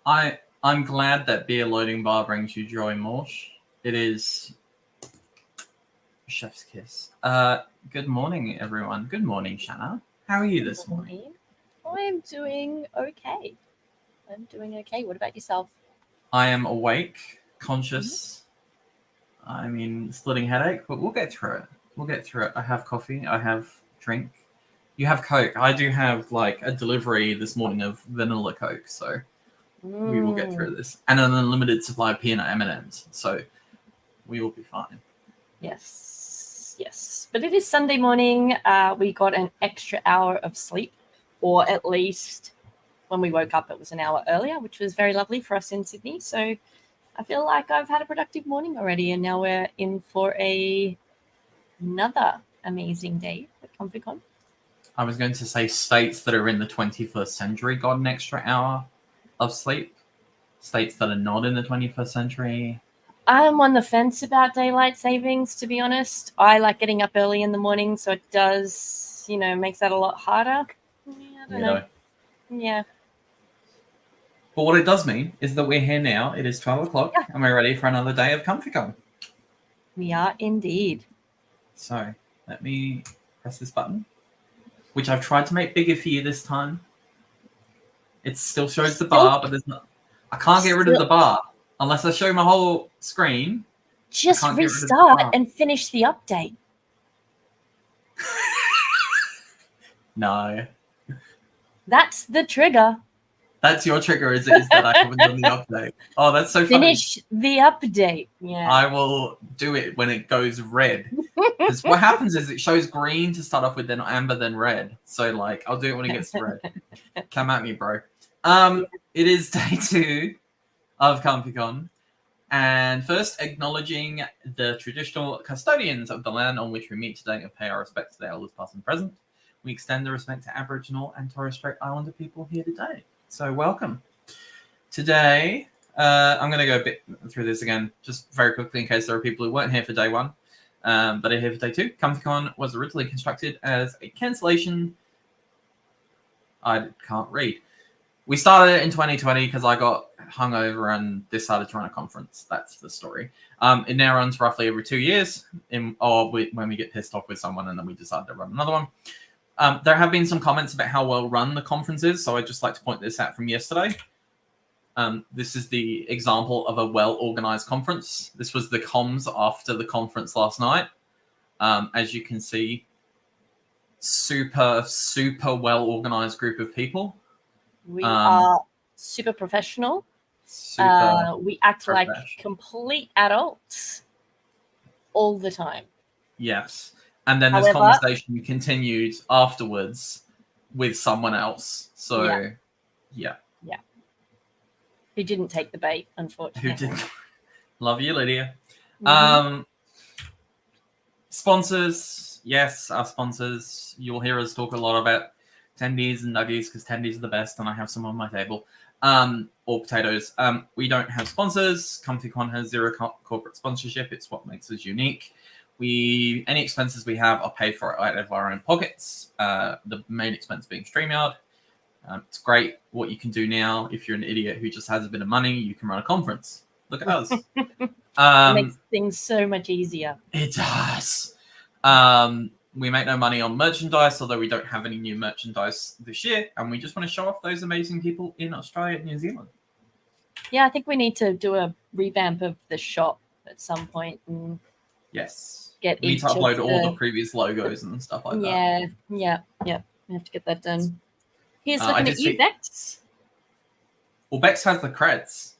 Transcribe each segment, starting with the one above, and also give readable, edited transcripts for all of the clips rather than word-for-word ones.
I'm glad that beer loading bar brings you joy, Morsh. It is chef's kiss. Good morning, everyone. Good morning, Shanna. How are you this morning? I'm doing okay. What about yourself? I am awake, conscious. I mean, splitting headache, but we'll get through it. I have coffee. I have drink. You have Coke. I do have like a delivery this morning of vanilla Coke, so we will get through this. And an unlimited supply of peanut M&Ms, so we will be fine. Yes. But it is Sunday morning. We got an extra hour of sleep, or at least when we woke up, it was an hour earlier, which was very lovely for us in Sydney. So I feel like I've had a productive morning already, and now we're in for another amazing day at ComfyCon. I was going to say states that are in the 21st century got an extra hour of sleep. States that are not in the 21st century. I'm on the fence about daylight savings, to be honest. I like getting up early in the morning, so it does, makes that a lot harder. I don't know. Yeah. But what it does mean is that we're here now. It is 12 o'clock, and we're ready for another day of ComfyCon. We are indeed. So let me press this button, which I've tried to make bigger for you this time. It still shows the bar, but there's not. I can't get rid of the bar unless I show my whole screen. Just restart and finish the update. No. That's the trigger. That's your trigger, is that I haven't done the update. Oh, that's so funny. Finish the update. Yeah. I will do it when it goes red. Because what happens is it shows green to start off with, then amber, then red. So, I'll do it when it gets to red. Come at me, bro. It is day 2 of ComfyCon. And first, acknowledging the traditional custodians of the land on which we meet today and pay our respects to their elders past and present. We extend the respect to Aboriginal and Torres Strait Islander people here today. So welcome. Today, I'm going to go a bit through this again, just very quickly in case there are people who weren't here for day 1, but are here for day 2. ComfyCon was originally constructed as a cancellation. I can't read. We started it in 2020 because I got hungover and decided to run a conference. That's the story. It now runs roughly every 2 years, when we get pissed off with someone and then we decide to run another one. There have been some comments about how well run the conference is, so I'd just like to point this out from yesterday. This is the example of a well-organized conference. This was the comms after the conference last night. As you can see, super, super well-organized group of people. We are super professional. We act like complete adults all the time. Yes. And then this conversation continued afterwards with someone else. So, yeah. Who didn't take the bait, unfortunately. Who didn't? Love you, Lydia. Mm-hmm. Sponsors. Yes, our sponsors. You'll hear us talk a lot about tendies and nuggies because tendies are the best, and I have some on my table. Or potatoes. We don't have sponsors. ComfyCon has zero corporate sponsorship. It's what makes us unique. Any expenses we have are paid for out of our own pockets. The main expense being StreamYard. It's great what you can do now. If you're an idiot who just has a bit of money, you can run a conference. Look at us. It makes things so much easier. It does. We make no money on merchandise, although we don't have any new merchandise this year, and we just want to show off those amazing people in Australia and New Zealand. Yeah, I think we need to do a revamp of the shop at some point. And yes. We need to upload all the previous logos and stuff like that. Yeah. We have to get that done. Here's looking at you, Bex. Well, Bex has the creds.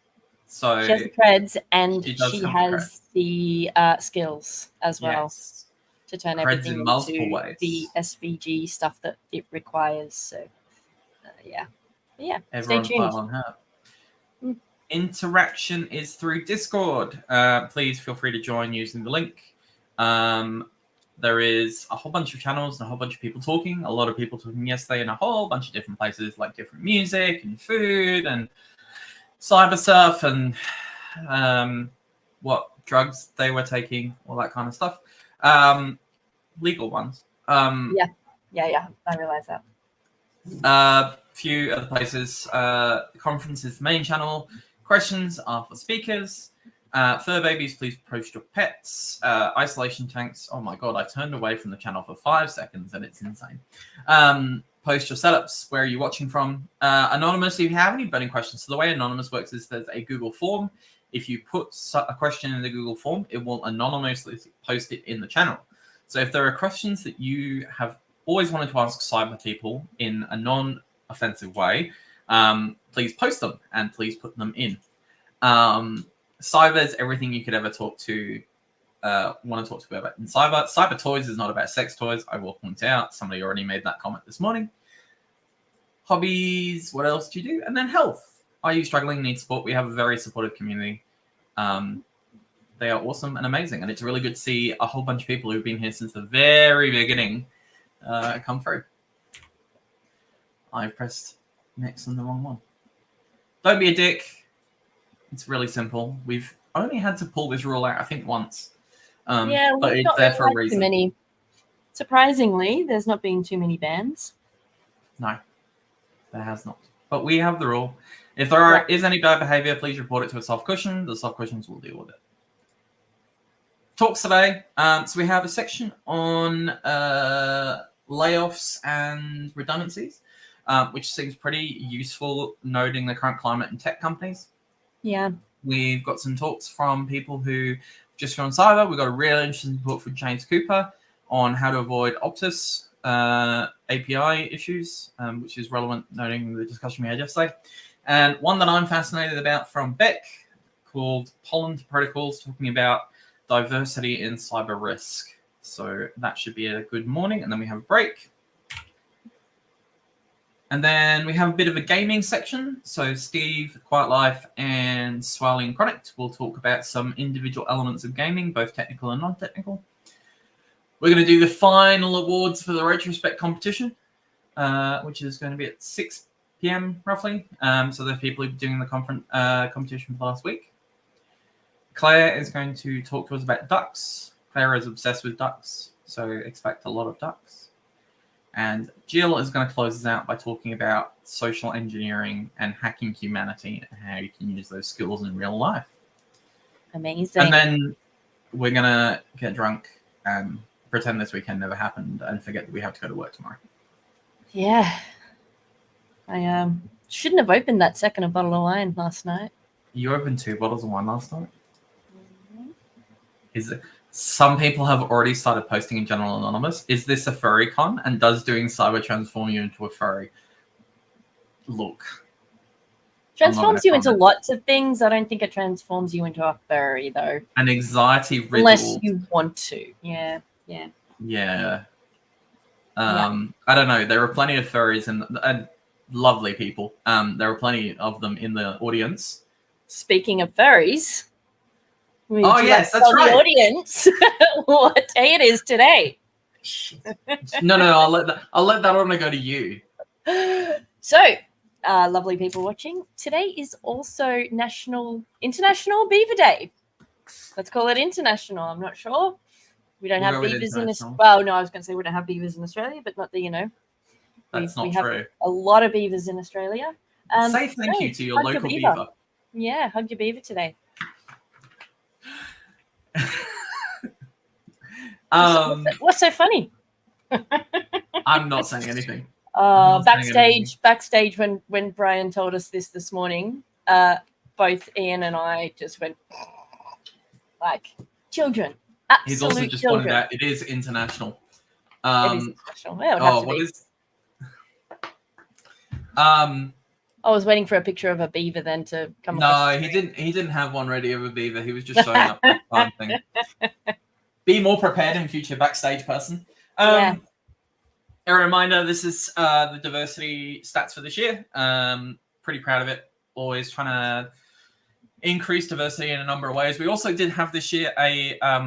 So she has the creds, and she has the skills as well to turn everything into ways. The SVG stuff that it requires. So, Everyone stay tuned. On her. Interaction is through Discord. Please feel free to join using the link. There is a whole bunch of channels and a whole bunch of people talking. A lot of people talking yesterday in a whole bunch of different places, like different music and food and cyber stuff and what drugs they were taking, all that kind of stuff. Legal ones. Yeah, I realise that. Few other places. Conference is the main channel. Questions are for speakers. Fur babies, please post your pets. Isolation tanks. Oh my god, I turned away from the channel for 5 seconds and it's insane. Post your setups. Where are you watching from? Anonymous, if you have any burning questions. So the way Anonymous works is there's a Google form. If you put a question in the Google form, it will anonymously post it in the channel. So if there are questions that you have always wanted to ask cyber people in a non-offensive way, please post them and please put them in. Cyber is everything you could ever want to talk to about in cyber. Cyber toys is not about sex toys, I will point out. Somebody already made that comment this morning. Hobbies, what else do you do? And then health. Are you struggling, need support? We have a very supportive community. They are awesome and amazing. And it's really good to see a whole bunch of people who've been here since the very beginning come through. I've pressed next on the wrong one. Don't be a dick. It's really simple. We've only had to pull this rule out, I think, once. But it's there for a reason. Too many. Surprisingly, there's not been too many bans. No, there has not. But we have the rule. If there is any bad behavior, please report it to a soft cushion. The soft cushions will deal with it. Talks today. So we have a section on layoffs and redundancies, which seems pretty useful, noting the current climate in tech companies. Yeah. We've got some talks from people who just on cyber. We've got a really interesting talk from James Cooper on how to avoid Optus API issues, which is relevant, noting the discussion we had yesterday. And one that I'm fascinated about from Beck called Pollen Protocols, talking about diversity in cyber risk. So that should be a good morning. And then we have a break. And then we have a bit of a gaming section. So Steve, Quiet Life, and Swirling Chronic will talk about some individual elements of gaming, both technical and non-technical. We're going to do the final awards for the Retrospect competition, which is going to be at 6 p.m. roughly. So there's people who've been doing the competition for last week. Claire is going to talk to us about ducks. Claire is obsessed with ducks, so expect a lot of ducks. And Jill is going to close us out by talking about social engineering and hacking humanity and how you can use those skills in real life. Amazing. And then we're going to get drunk and pretend this weekend never happened and forget that we have to go to work tomorrow. Yeah. I shouldn't have opened that second bottle of wine last night. You opened 2 bottles of wine last night? Mm-hmm. Some people have already started posting in General Anonymous. Is this a furry con? And does doing cyber transform you into a furry? Look. Transforms you into lots of things. I don't think it transforms you into a furry, though. An anxiety riddle. Unless you want to. Yeah. I don't know. There are plenty of furries and lovely people. There are plenty of them in the audience. Speaking of furries... Oh yes, that's right. The audience, what day it is today? No, I'll let that honor go to you. So, lovely people watching, today is also International Beaver Day. Let's call it international. I'm not sure. We don't have beavers in Australia. Well, no, I was going to say we don't have beavers in Australia, but not the That's not we true. Have a lot of beavers in Australia. Say thank you to your local beaver. Yeah, hug your beaver today. What's so funny? I'm not saying anything. Backstage when Brian told us this morning, both Ian and I just went like children. Absolute He's also just children. pointed out it is international. It is international. Well, what is? I was waiting for a picture of a beaver then to come. No, he didn't have one ready of a beaver. He was just showing up with one thing. Be more prepared in future, backstage person. A reminder: this is the diversity stats for this year. Pretty proud of it. Always trying to increase diversity in a number of ways. We also did have this year a a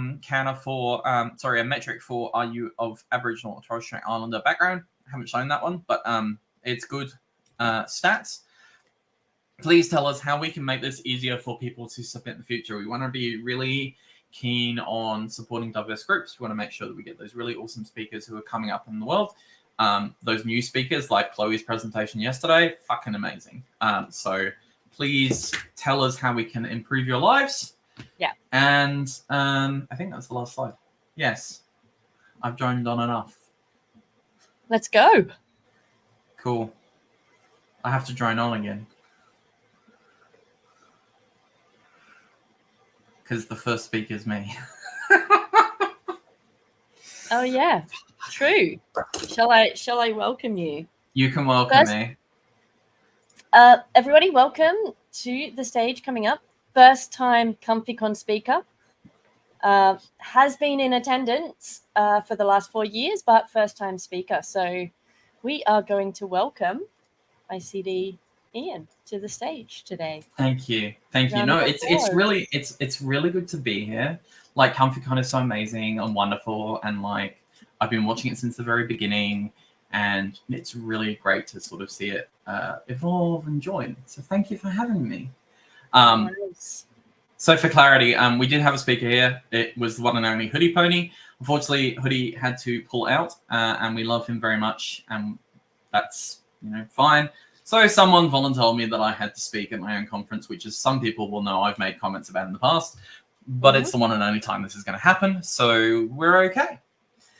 metric for are you of Aboriginal or Torres Strait Islander background. I haven't shown that one, but it's good stats. Please tell us how we can make this easier for people to submit in the future. We want to be really keen on supporting diverse groups. We want to make sure that we get those really awesome speakers who are coming up in the world. those new speakers, like Chloe's presentation yesterday, fucking amazing. So please tell us how we can improve your lives. Yeah. And I think that's the last slide. Yes. I've droned on enough. Let's go. Cool. I have to drone on again. Because the first speaker is me. Oh yeah, true. Shall I welcome you? You can welcome me. Everybody, welcome to the stage coming up. First time ComfyCon speaker. Has been in attendance for the last 4 years, but first time speaker. So we are going to welcome ICD Ian to the stage today. Thank you. Thank you. No, it's really good to be here. Like, ComfyCon is so amazing and wonderful, and like I've been watching it since the very beginning, and it's really great to sort of see it evolve and join. So thank you for having me. Nice. So for clarity, we did have a speaker here. It was the one and only Hoodie Pony. Unfortunately, Hoodie had to pull out, and we love him very much, and that's, you know, fine. So someone volunteered me that I had to speak at my own conference, which, as some people will know, I've made comments about in the past, but it's the one and only time this is going to happen, so we're okay.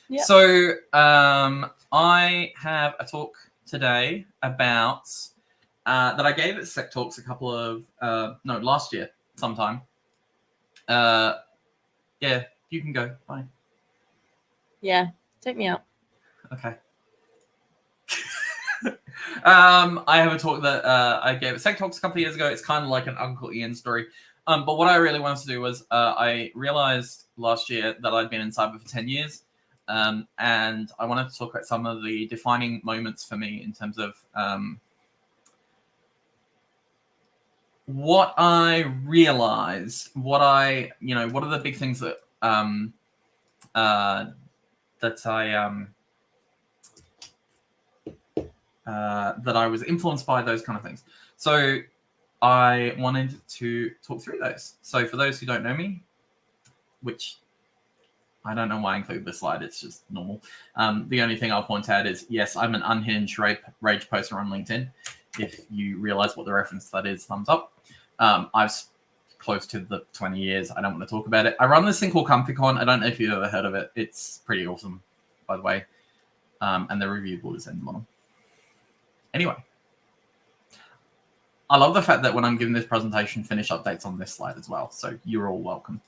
Yep. So I have a talk today about that I gave at Sec Talks last year sometime. Yeah, you can go. Bye. Yeah, take me out. Okay. I have a talk that I gave at Sec Talks a couple of years ago. It's kind of like an Uncle Ian story. But what I really wanted to do was I realized last year that I'd been in cyber for 10 years. And I wanted to talk about some of the defining moments for me in terms of what I realized, what are the big things that I was influenced by, those kind of things. So I wanted to talk through those. So for those who don't know me, which I don't know why I include this slide, it's just normal. The only thing I'll point out is, yes, I'm an unhinged rage poster on LinkedIn. If you realize what the reference to that is, thumbs up. I've close to the 20 years. I don't want to talk about it. I run this thing called ComfyCon. I don't know if you've ever heard of it. It's pretty awesome, by the way. And the review board is in the bottom. Anyway, I love the fact that when I'm giving this presentation, finish updates on this slide as well. So you're all welcome.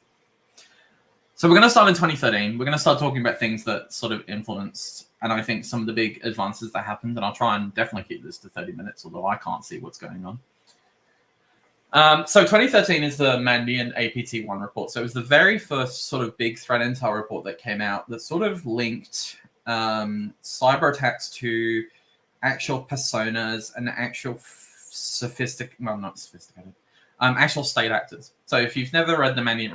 So we're going to start in 2013. We're going to start talking about things that sort of influenced, and I think some of the big advances that happened. And I'll try and definitely keep this to 30 minutes, although I can't see what's going on. So 2013 is the Mandiant APT1 report. So it was the very first sort of big threat intel report that came out that sort of linked cyber attacks to actual personas and actual actual state actors. So if you've never read the Mandiant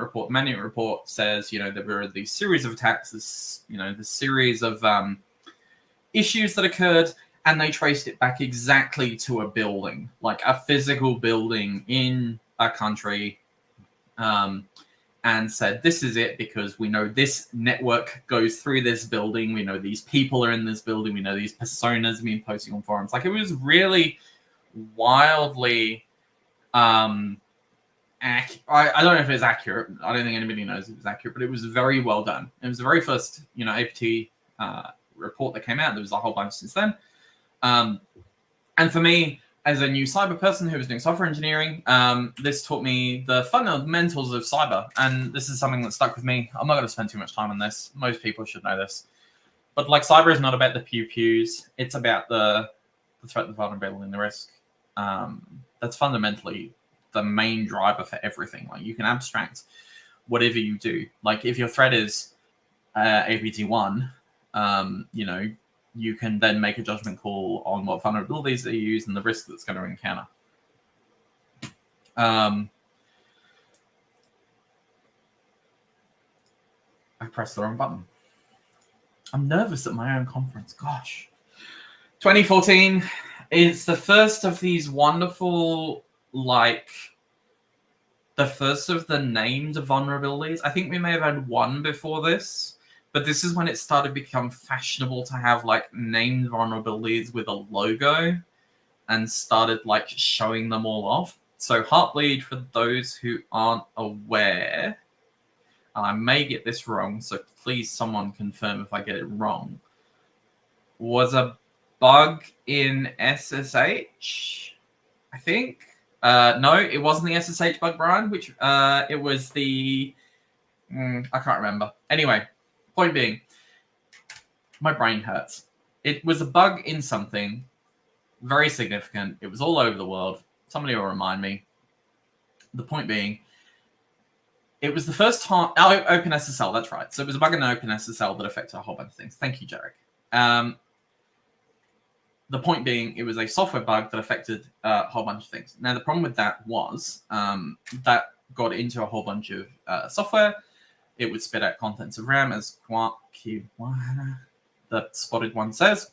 report says, you know, there were these series of attacks, this series of issues that occurred, and they traced it back exactly to a building, like a physical building in a country, and said, this is it because we know this network goes through this building. We know these people are in this building. We know these personas have been posting on forums. Like, it was really wildly, I don't know if it's accurate. I don't think anybody knows if it was accurate, but it was very well done. It was the very first, APT report that came out. There was a whole bunch since then. And for me, as a new cyber person who was doing software engineering, this taught me the fundamentals of cyber. And this is something that stuck with me. I'm not going to spend too much time on this. Most people should know this. But like, cyber is not about the pew-pews. It's about the threat, the vulnerability, and the risk. That's fundamentally the main driver for everything. Like, you can abstract whatever you do. Like, if your threat is APT1, you can then make a judgment call on what vulnerabilities they use and the risk that's going to encounter. I pressed the wrong button. I'm nervous at my own conference. Gosh. 2014 is the first of these wonderful, the first of the named vulnerabilities. I think we may have had one before this, But this is when it started to become fashionable to have like named vulnerabilities with a logo and started like showing them all off. So Heartbleed, for those who aren't aware, and I may get this wrong, so please someone confirm if I get it wrong, was a bug in SSH, I think. No, it wasn't the SSH bug, Brian, which it was the... I can't remember. Anyway, point being, my brain hurts. It was a bug in something very significant. It was all over the world. Somebody will remind me. The point being, it was the first time... Oh, OpenSSL, that's right. So it was a bug in OpenSSL that affected a whole bunch of things. Thank you, Jarek. The point being, it was a software bug that affected a whole bunch of things. Now, the problem with that was that got into a whole bunch of software. It would spit out contents of RAM, as the spotted one says.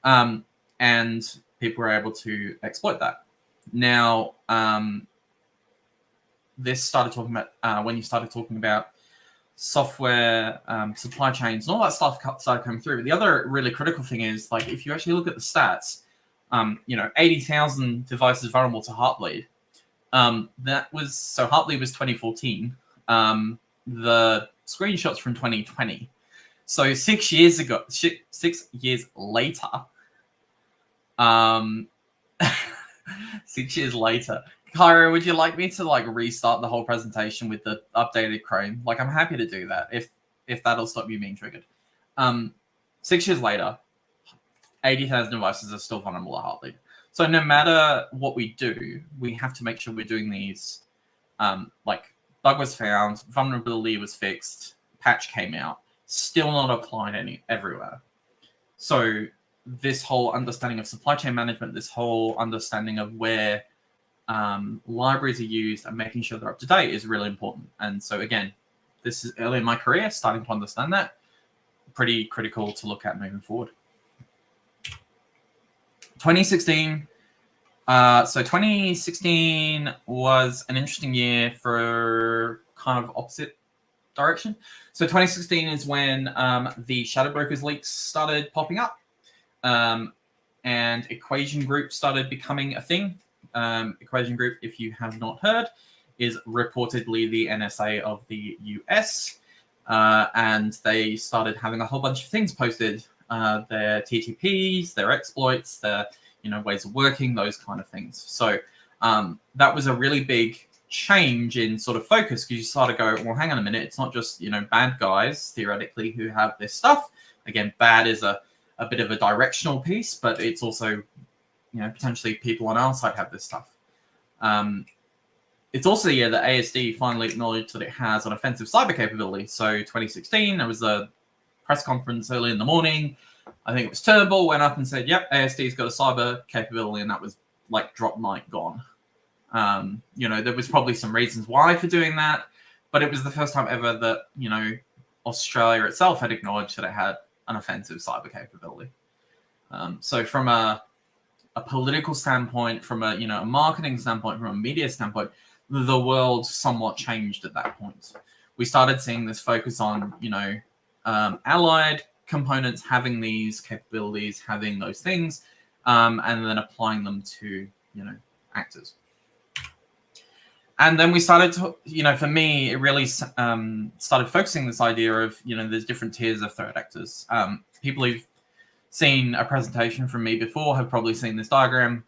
And people were able to exploit that. Now, this started talking about when you started talking about software, supply chains, and all that stuff started coming through. But the other really critical thing is, like, if you actually look at the stats, 80,000 devices vulnerable to Heartbleed. That was, so Heartbleed was 2014. The screenshots from 2020. So 6 years ago, 6 years later, 6 years later, Cairo, would you like me to like restart the whole presentation with the updated Chrome? Like, I'm happy to do that if that'll stop you being triggered. 6 years later, 80,000 devices are still vulnerable to Heartbleed. So no matter what we do, we have to make sure we're doing these. Like, bug was found, vulnerability was fixed, patch came out, still not applied everywhere. So this whole understanding of supply chain management, this whole understanding of where libraries are used and making sure they're up to date is really important. And so again, this is early in my career, starting to understand that. Pretty critical to look at moving forward. 2016. So 2016 was an interesting year for kind of opposite direction. So 2016 is when the Shadow Brokers leaks started popping up, and Equation Group started becoming a thing. Equation Group, if you have not heard, is reportedly the NSA of the US, and they started having a whole bunch of things posted, their TTPs, their exploits, their ways of working, those kind of things. So that was a really big change in sort of focus, because you sort of go, well, hang on a minute, it's not just bad guys theoretically who have this stuff. Again, bad is a bit of a directional piece, but it's also potentially people on our side have this stuff. It's also the year that ASD finally acknowledged that it has an offensive cyber capability. So 2016, there was a press conference early in the morning. I think it was Turnbull went up and said, yep, ASD's got a cyber capability, and that was like drop night gone. There was probably some reasons why for doing that, but it was the first time ever that, Australia itself had acknowledged that it had an offensive cyber capability. So from a political standpoint, from a marketing standpoint, from a media standpoint, the world somewhat changed at that point. We started seeing this focus on, allied components having these capabilities, having those things, and then applying them to, actors. And then we started to, for me, it really started focusing this idea of, there's different tiers of threat actors. People who've seen a presentation from me before have probably seen this diagram,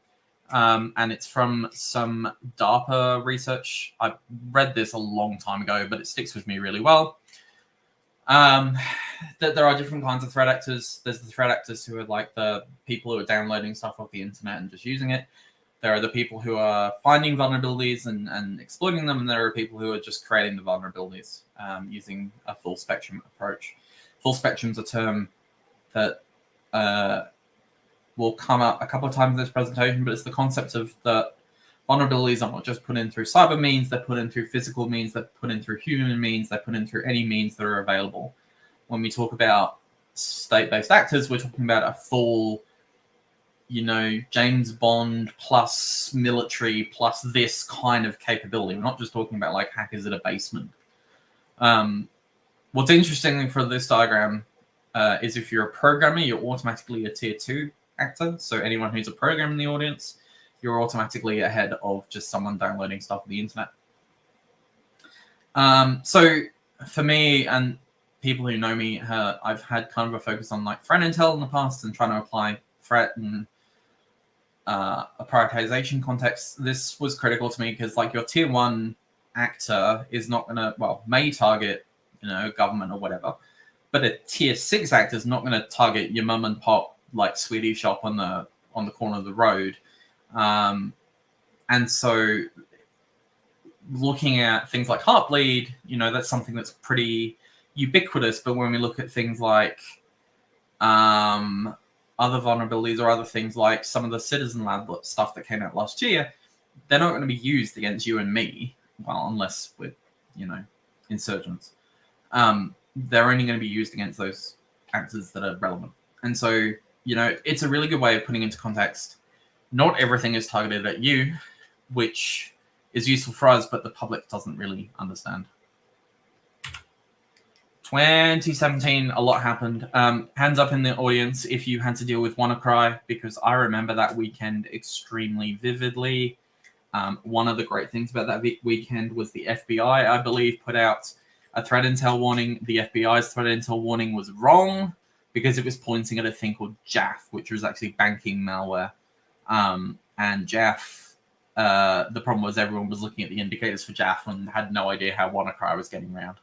and it's from some DARPA research. I read this a long time ago, but it sticks with me really well. That there are different kinds of threat actors. There's the threat actors who are like the people who are downloading stuff off the internet and just using it. There are the people who are finding vulnerabilities and exploiting them, and there are people who are just creating the vulnerabilities using a full spectrum approach. Full spectrum is a term that will come up a couple of times in this presentation, but it's the concept of the vulnerabilities are not just put in through cyber means, they're put in through physical means, they're put in through human means, they're put in through any means that are available. When we talk about state-based actors, we're talking about a full, James Bond plus military plus this kind of capability. We're not just talking about like hackers at a basement. What's interesting for this diagram is if you're a programmer, you're automatically a tier 2 actor. So anyone who's a programmer in the audience, you're automatically ahead of just someone downloading stuff on the internet. So for me and people who know me, I've had kind of a focus on like threat intel in the past and trying to apply threat and a prioritization context. This was critical to me because like your tier 1 actor is not going to, well, may target, government or whatever, but a tier 6 actor is not going to target your mum and pop like sweetie shop on the corner of the road. And so looking at things like Heartbleed, that's something that's pretty ubiquitous. But when we look at things like other vulnerabilities or other things like some of the Citizen Lab stuff that came out last year, they're not going to be used against you and me. Well, unless we're, insurgents. They're only going to be used against those actors that are relevant. And so, it's a really good way of putting into context. Not everything is targeted at you, which is useful for us, but the public doesn't really understand. 2017, a lot happened. Hands up in the audience if you had to deal with WannaCry, because I remember that weekend extremely vividly. One of the great things about that weekend was the FBI, I believe, put out a threat intel warning. The FBI's threat intel warning was wrong because it was pointing at a thing called JAF, which was actually banking malware. And JAF, the problem was everyone was looking at the indicators for JAF and had no idea how WannaCry was getting around.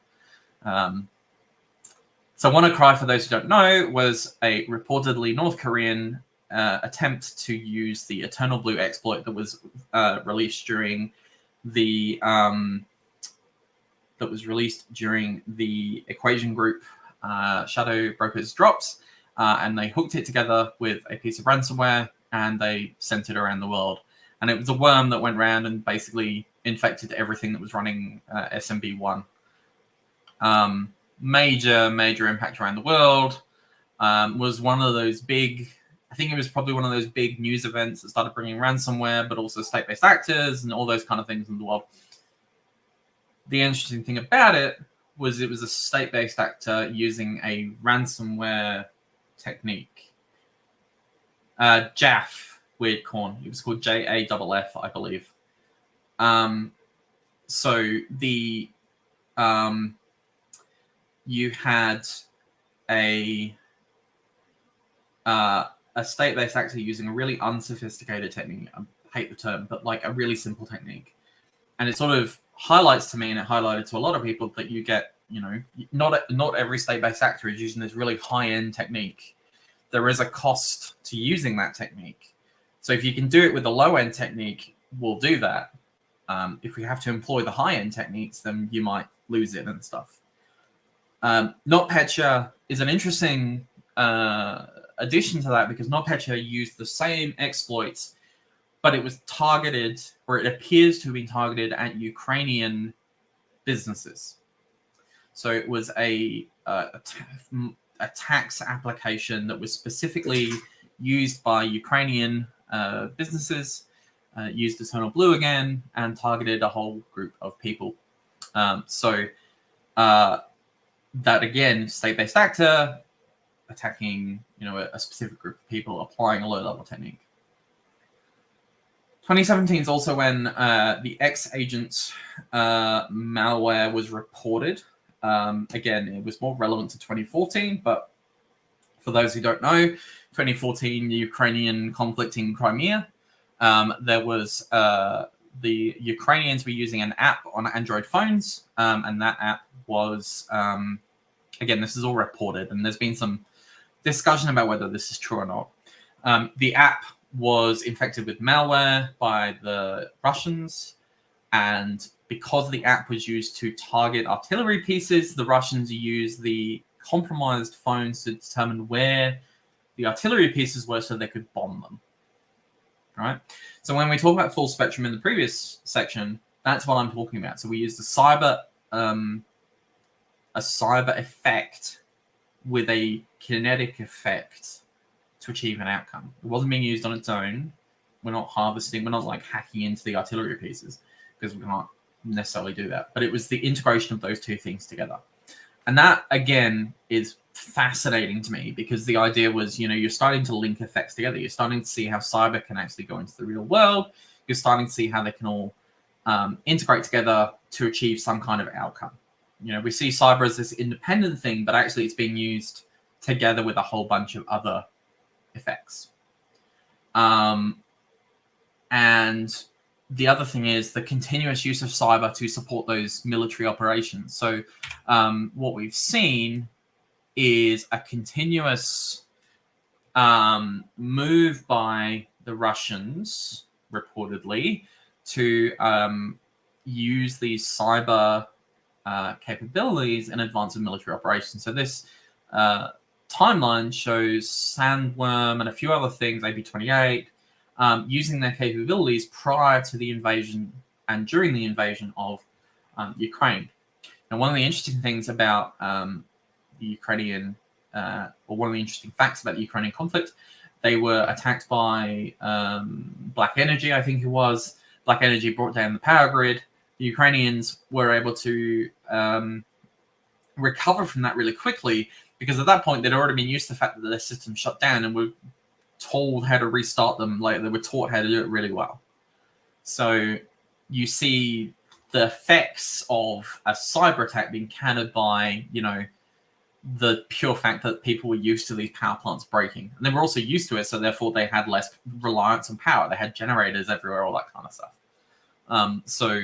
So WannaCry, for those who don't know, was a reportedly North Korean attempt to use the Eternal Blue exploit that was released during the Equation Group Shadow Brokers drops, and they hooked it together with a piece of ransomware and they sent it around the world. And it was a worm that went around and basically infected everything that was running SMB1. Major impact around the world. Was one of those big, I think it was probably one of those big news events that started bringing ransomware, but also state-based actors and all those kind of things in the world. The interesting thing about it was a state-based actor using a ransomware technique. JAF, weird corn. It was called JAFF, I believe. So the you had a state-based actor using a really unsophisticated technique. I hate the term, but like a really simple technique. And it sort of highlights to me, and it highlighted to a lot of people, that you get, not every state-based actor is using this really high-end technique. There is a cost to using that technique. So if you can do it with a low-end technique, we'll do that. If we have to employ the high-end techniques, then you might lose it and stuff. NotPetya is an interesting addition to that, because NotPetya used the same exploits, but it was targeted, or it appears to have been targeted at Ukrainian businesses. So it was a tax application that was specifically used by Ukrainian businesses, used Eternal Blue again, and targeted a whole group of people. That again, state-based actor attacking, a specific group of people, applying a low-level technique. 2017 is also when the X-Agent malware was reported. Again, it was more relevant to 2014, but for those who don't know, 2014, the Ukrainian conflict in Crimea, there was the Ukrainians were using an app on Android phones, and that app was, again, this is all reported, and there's been some discussion about whether this is true or not. The app was infected with malware by the Russians, and because the app was used to target artillery pieces, the Russians used the compromised phones to determine where the artillery pieces were so they could bomb them. Right? So when we talk about full spectrum in the previous section, that's what I'm talking about. So we used a cyber effect with a kinetic effect to achieve an outcome. It wasn't being used on its own. We're not harvesting, we're not like hacking into the artillery pieces, because we can't necessarily do that. But it was the integration of those two things together. And that, again, is fascinating to me because the idea was, you're starting to link effects together. You're starting to see how cyber can actually go into the real world. You're starting to see how they can all integrate together to achieve some kind of outcome. We see cyber as this independent thing, but actually it's being used together with a whole bunch of other effects. And the other thing is the continuous use of cyber to support those military operations. So what we've seen is a continuous move by the Russians, reportedly, to use these cyber capabilities in advance of military operations. So this timeline shows Sandworm and a few other things, AB-28, using their capabilities prior to the invasion and during the invasion of Ukraine. Now, one of the interesting things about the Ukrainian, or one of the interesting facts about the Ukrainian conflict, they were attacked by Black Energy, I think it was. Black Energy brought down the power grid. The Ukrainians were able to recover from that really quickly because at that point they'd already been used to the fact that their system shut down and were told how to restart them. Like, they were taught how to do it really well. So you see the effects of a cyber attack being countered by, the pure fact that people were used to these power plants breaking. And they were also used to it, so therefore they had less reliance on power. They had generators everywhere, all that kind of stuff. So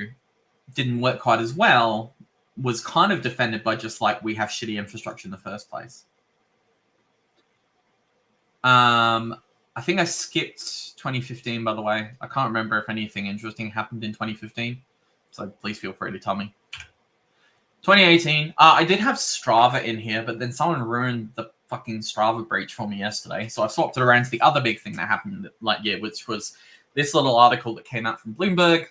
didn't work quite as well, was kind of defended by just like, we have shitty infrastructure in the first place. I think I skipped 2015, by the way. I can't remember if anything interesting happened in 2015, so please feel free to tell me. 2018, I did have Strava in here, but then someone ruined the fucking Strava breach for me yesterday, so I swapped it around to the other big thing that happened that year, which was this little article that came out from Bloomberg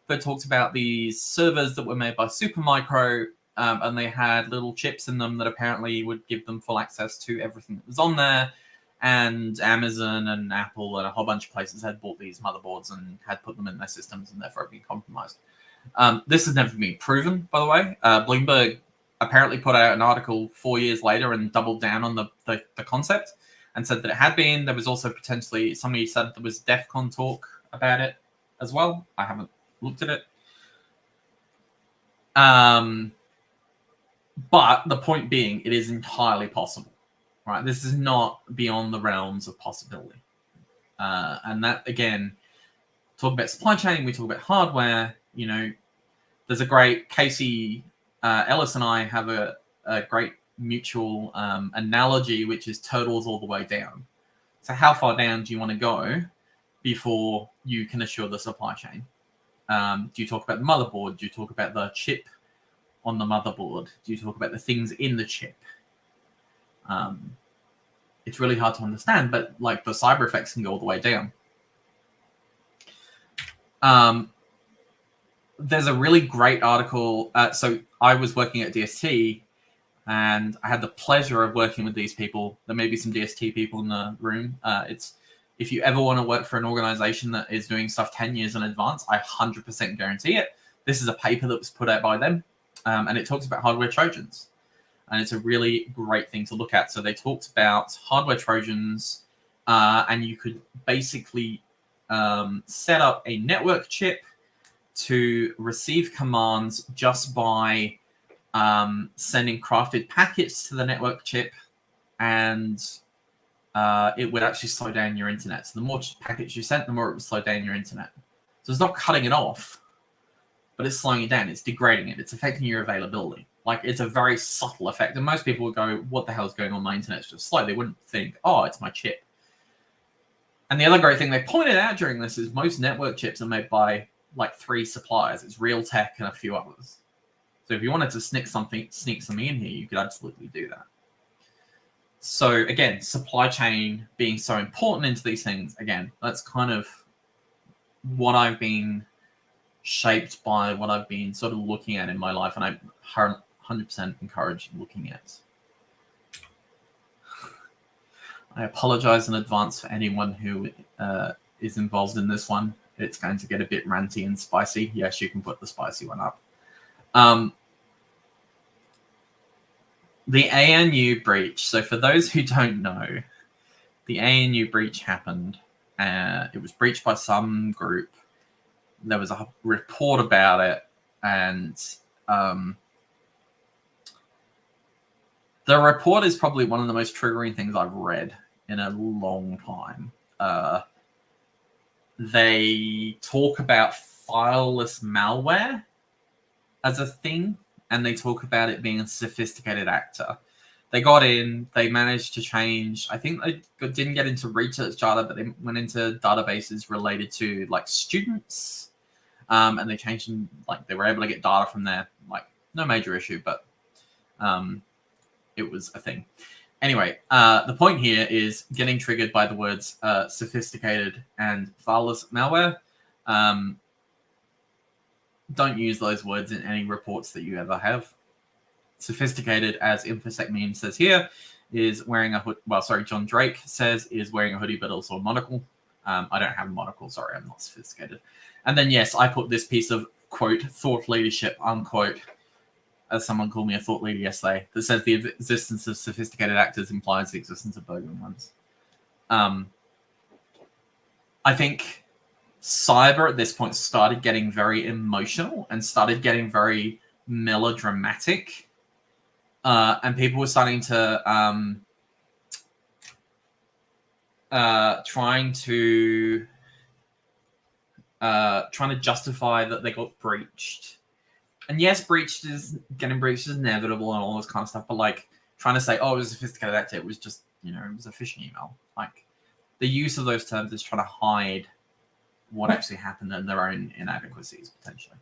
that talked about these servers that were made by Supermicro, and they had little chips in them that apparently would give them full access to everything that was on there. And Amazon and Apple and a whole bunch of places had bought these motherboards and had put them in their systems and therefore been compromised. This has never been proven, by the way. Bloomberg apparently put out an article 4 years later and doubled down on the concept and said that it had been. There was also potentially, somebody said there was DEF CON talk about it as well. I haven't looked at it. But the point being, it is entirely possible. Right, this is not beyond the realms of possibility. And that, again, talk about supply chain, we talk about hardware, there's a great, Casey Ellis and I have a great mutual analogy, which is turtles all the way down. So how far down do you want to go before you can assure the supply chain? Do you talk about the motherboard? Do you talk about the chip on the motherboard? Do you talk about the things in the chip? It's really hard to understand, but like the cyber effects can go all the way down. There's a really great article. So I was working at DST and I had the pleasure of working with these people. There may be some DST people in the room. If you ever want to work for an organization that is doing stuff 10 years in advance, I 100% guarantee it. This is a paper that was put out by them, and it talks about hardware Trojans. And it's a really great thing to look at. So they talked about hardware Trojans, and you could basically set up a network chip to receive commands just by sending crafted packets to the network chip, and it would actually slow down your internet. So the more packets you sent, the more it would slow down your internet. So it's not cutting it off, but it's slowing it down. It's degrading it. It's affecting your availability. Like, it's a very subtle effect. And most people would go, what the hell is going on? My internet's just slow. They wouldn't think, oh, it's my chip. And the other great thing they pointed out during this is most network chips are made by like 3 suppliers. It's Realtek and a few others. So if you wanted to sneak something in here, you could absolutely do that. So again, supply chain being so important into these things, again, that's kind of what I've been shaped by, what I've been sort of looking at in my life, and I 100% encourage looking at. I apologize in advance for anyone who is involved in this one. It's going to get a bit ranty and spicy. Yes, you can put the spicy one up. The ANU breach. So for those who don't know, the ANU breach happened. It was breached by some group. There was a report about it, and the report is probably one of the most triggering things I've read in a long time. They talk about fileless malware as a thing, and they talk about it being a sophisticated actor. They got in, they managed to change, I think they didn't get into research data, but they went into databases related to like students, and they changed them, like they were able to get data from there, like no major issue, but it was a thing. Anyway, the point here is getting triggered by the words sophisticated and fileless malware. Don't use those words in any reports that you ever have. Sophisticated, as InfoSec meme says here, is wearing a hood. Well, sorry, John Drake says is wearing a hoodie, but also a monocle. I don't have a monocle. Sorry, I'm not sophisticated. And then, yes, I put this piece of, quote, thought leadership, unquote, as someone called me a thought leader yesterday, that says the existence of sophisticated actors implies the existence of burgeoning ones. I think cyber at this point started getting very emotional and started getting very melodramatic. And people were starting to trying to justify that they got breached. And yes, getting breached is inevitable and all this kind of stuff, but like trying to say, oh, it was a sophisticated actor, it was just, it was a phishing email. Like the use of those terms is trying to hide what actually happened and their own inadequacies potentially.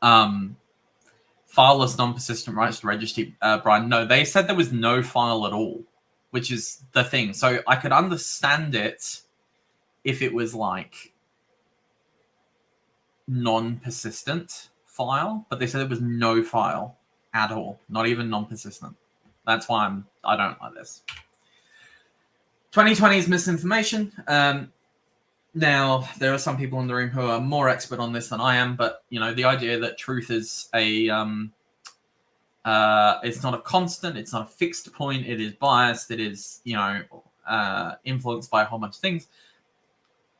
Fileless non-persistent writes to registry, Brian. No, they said there was no file at all, which is the thing. So I could understand it if it was like non-persistent file, but they said there was no file at all, not even non-persistent. That's why I don't like this. 2020 is misinformation. Now, there are some people in the room who are more expert on this than I am, but, the idea that truth is it's not a constant, it's not a fixed point, it is biased, it is, influenced by a whole bunch of things.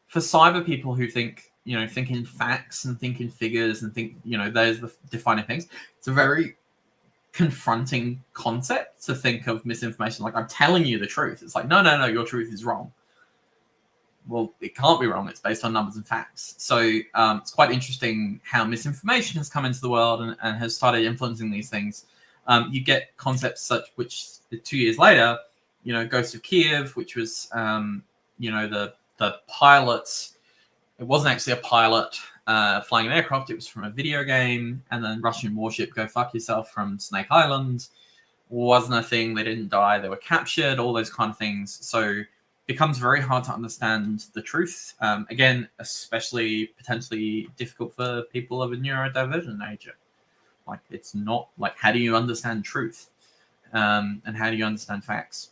For cyber people who think, think in facts and think in figures and think, those are the defining things, it's a very confronting concept to think of misinformation. Like, I'm telling you the truth. It's like, no, your truth is wrong. Well, it can't be wrong. It's based on numbers and facts. So it's quite interesting how misinformation has come into the world and has started influencing these things. You get concepts such which 2 years later, Ghost of Kiev, which was, the pilots. It wasn't actually a pilot flying an aircraft. It was from a video game. And then Russian warship Go Fuck Yourself from Snake Island wasn't a thing. They didn't die. They were captured, all those kind of things. So becomes very hard to understand the truth. Again, especially potentially difficult for people of a neurodivergent nature. Like, it's not like, how do you understand truth? And how do you understand facts?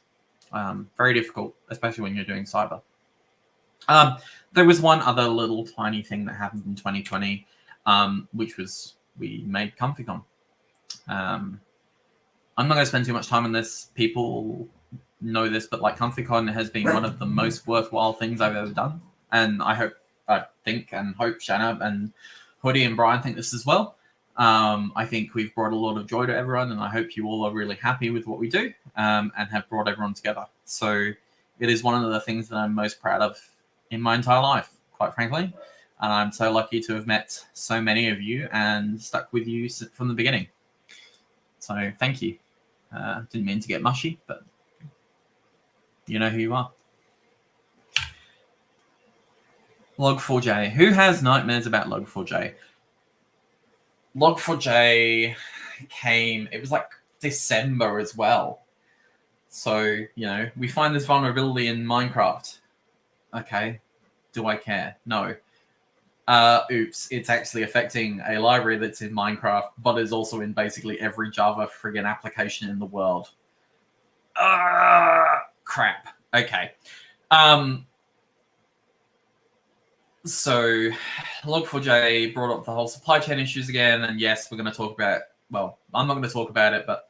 Very difficult, especially when you're doing cyber. There was one other little tiny thing that happened in 2020, which was we made ComfyCon. I'm not going to spend too much time on this. People know this, but like ComfyCon has been one of the most worthwhile things I've ever done. And I think Shanna and Hoodie and Brian think this as well. I think we've brought a lot of joy to everyone, and I hope you all are really happy with what we do and have brought everyone together. So it is one of the things that I'm most proud of in my entire life, quite frankly. And I'm so lucky to have met so many of you and stuck with you from the beginning. So thank you. Didn't mean to get mushy, but you know who you are. Log4j. Who has nightmares about Log4j? Log4j came, it was like December as well. So, we find this vulnerability in Minecraft. Okay, do I care? No. Oops, it's actually affecting a library that's in Minecraft, but is also in basically every Java friggin' application in the world. Crap. Okay. So Log4j brought up the whole supply chain issues again, and yes, we're going to talk about well, I'm not going to talk about it, but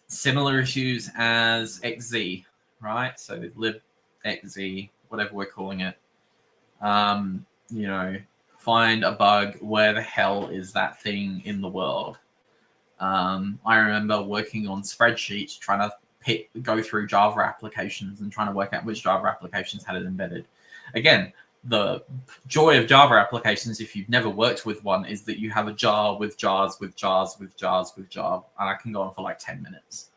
similar issues as XZ, right? So libxz, whatever we're calling it. You know, find a bug. Where the hell is that thing in the world? I remember working on spreadsheets, trying to go through Java applications and trying to work out which Java applications had it embedded. Again, the joy of Java applications, if you've never worked with one, is that you have a jar with jars with jars with jars with jar, and I can go on for like 10 minutes.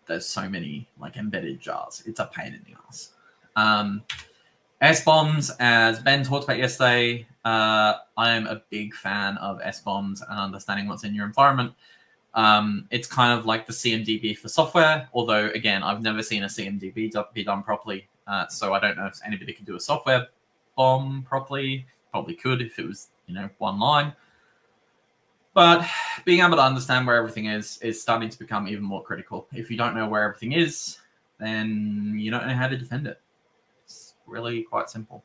There's so many like embedded jars. It's a pain in the ass. S-bombs, as Ben talked about yesterday, I am a big fan of S-bombs and understanding what's in your environment. It's kind of like the CMDB for software, although, again, I've never seen a CMDB be done properly, so I don't know if anybody can do a software bomb properly. Probably could if it was, one line. But being able to understand where everything is starting to become even more critical. If you don't know where everything is, then you don't know how to defend it. It's really quite simple.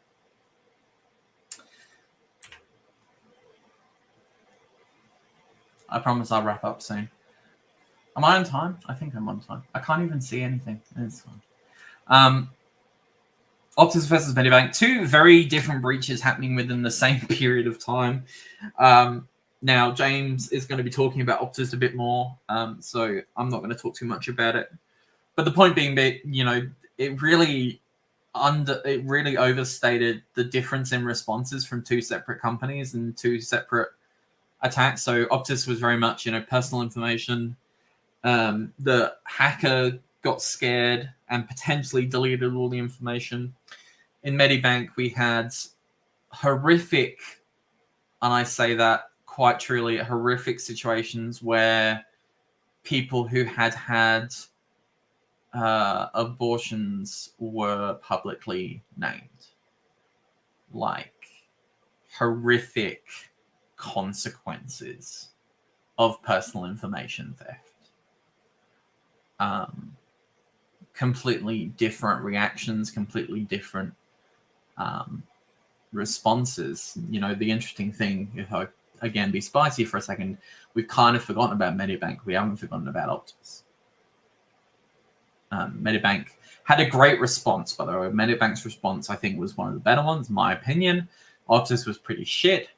I promise I'll wrap up soon. Am I on time? I think I'm on time. I can't even see anything. It's fine. Optus versus Medibank, two very different breaches happening within the same period of time. Now, James is going to be talking about Optus a bit more, so I'm not going to talk too much about it. But the point being that, it really overstated the difference in responses from two separate companies and two separate attacks. So Optus was very much, personal information. The hacker got scared and potentially deleted all the information. In Medibank, we had horrific, and I say that quite truly, horrific situations where people who had abortions were publicly named. Like, horrific consequences of personal information theft. Completely different reactions, completely different responses. The interesting thing, if I again be spicy for a second, we've kind of forgotten about Medibank. We haven't forgotten about Optus. Medibank had a great response, by the way. Medibank's response, I think, was one of the better ones, in my opinion. Optus was pretty shit,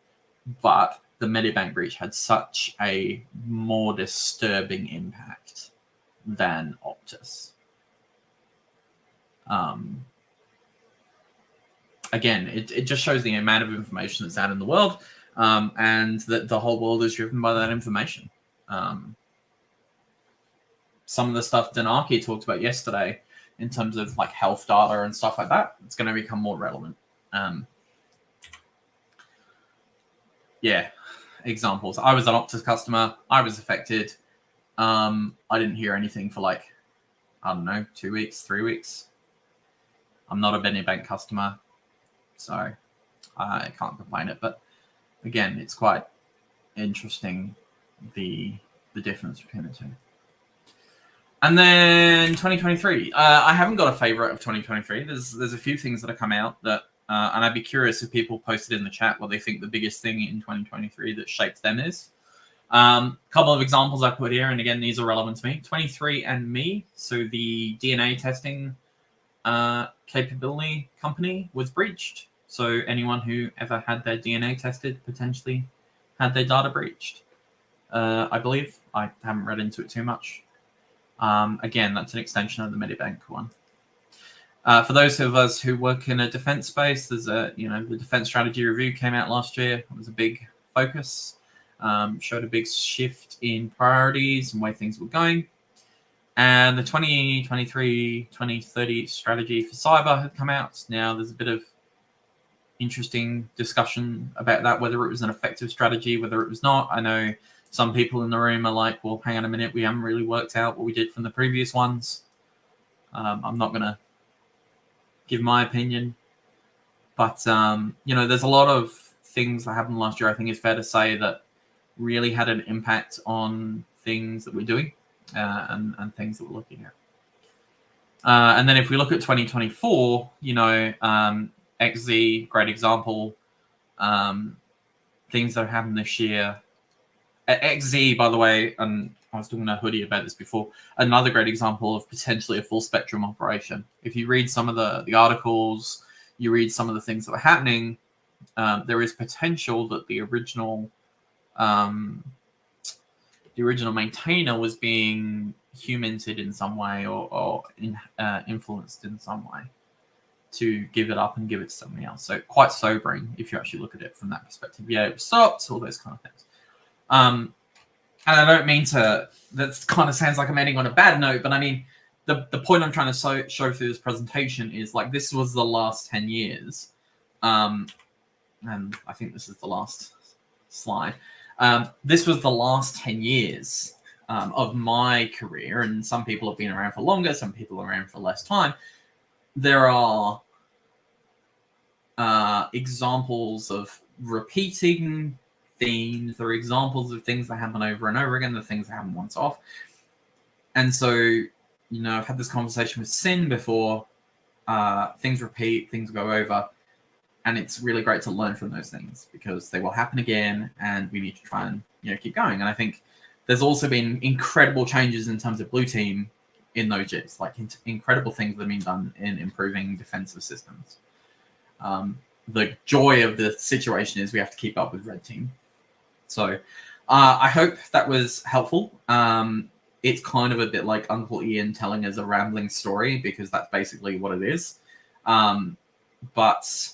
but the Medibank breach had such a more disturbing impact than Optus. Again, it just shows the amount of information that's out in the world, and that the whole world is driven by that information. Some of the stuff Danaki talked about yesterday in terms of like health data and stuff like that, it's going to become more relevant. Examples. I was an Optus customer. I was affected. I didn't hear anything for like, I don't know, 2 weeks, 3 weeks. I'm not a Medibank customer, so I can't complain it. But again, it's quite interesting, the difference between the two. And then 2023. I haven't got a favorite of 2023. There's a few things that have come out that, and I'd be curious if people posted in the chat what they think the biggest thing in 2023 that shaped them is. Couple of examples I put here, and again, these are relevant to me. 23andMe, so the DNA testing capability company was breached. So anyone who ever had their DNA tested potentially had their data breached. I believe. I haven't read into it too much. Again, that's an extension of the Medibank one. For those of us who work in a defense space, there's the defense strategy review came out last year. It was a big focus, showed a big shift in priorities and where things were going. And the 2023-2030 strategy for cyber had come out. Now there's a bit of interesting discussion about that, whether it was an effective strategy, whether it was not. I know some people in the room are like, well, hang on a minute, we haven't really worked out what we did from the previous ones. I'm not going to give my opinion. But, there's a lot of things that happened last year, I think it's fair to say, that really had an impact on things that we're doing and things that we're looking at. And then if we look at 2024, XZ, great example. Things that have happened this year. XZ, by the way, and I was talking to Hoodie about this before, another great example of potentially a full spectrum operation. If you read some of the articles, you read some of the things that were happening, there is potential that the original maintainer was being humaned in some way or influenced in some way to give it up and give it to somebody else. So quite sobering if you actually look at it from that perspective. Yeah, it stops, all those kind of things. And I don't mean to, that kind of sounds like I'm ending on a bad note, but I mean, the point I'm trying to show through this presentation is like, this was the last 10 years. And I think this is the last slide. This was the last 10 years of my career, and some people have been around for longer, some people are around for less time. There are examples of repeating themes, or examples of things that happen over and over again, the things that happen once off. And so, you know, I've had this conversation with Sin before. Things repeat, things go over, and it's really great to learn from those things because they will happen again, and we need to try and, you know, keep going. And I think there's also been incredible changes in terms of blue team in those JITs, like incredible things that have been done in improving defensive systems. The joy of the situation is we have to keep up with red team. So I hope that was helpful. It's kind of a bit like Uncle Ian telling us a rambling story, because that's basically what it is. But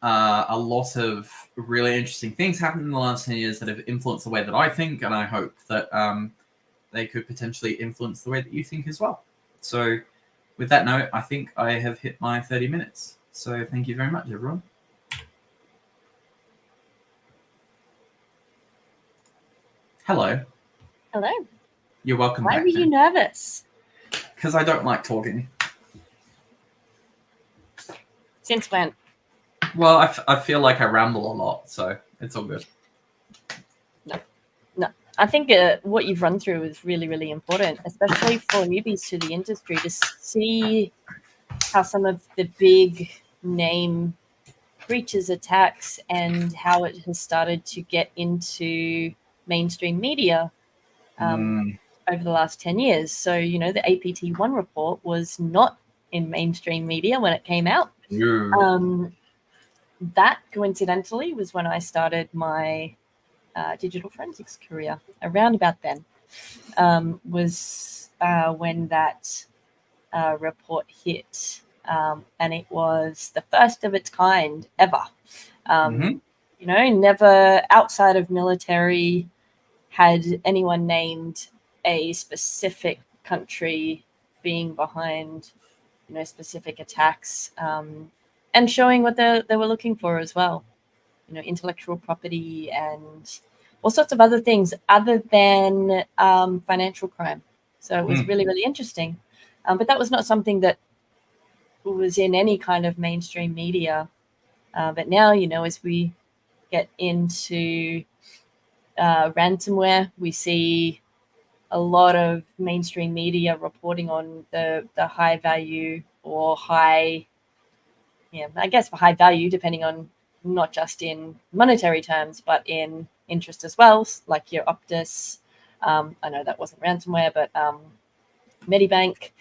a lot of really interesting things happened in the last 10 years that have influenced the way that I think, and I hope that they could potentially influence the way that you think as well. So with that note, I think I have hit my 30 minutes. So thank you very much, everyone. Hello. Hello. You're welcome. Why were you nervous? Because I don't like talking. Since when? Well, I feel like I ramble a lot, so it's all good. No. I think what you've run through is really, really important, especially for newbies to the industry, to see how some of the big name breaches, attacks, and how it has started to get into mainstream media over the last 10 years. So, you know, the APT1 report was not in mainstream media when it came out. Yeah. That coincidentally was when I started my digital forensics career. Around about then was when that report hit, and it was the first of its kind ever. You know, never outside of military had anyone named a specific country being behind, you know, specific attacks, and showing what they were looking for as well. You know, intellectual property and all sorts of other things other than financial crime. So it was really, really interesting. But that was not something that was in any kind of mainstream media. But now, you know, as we get into ransomware, we see a lot of mainstream media reporting on the high value or high, I guess for high value, depending on not just in monetary terms, but in interest as well, like your Optus. I know that wasn't ransomware, but Medibank.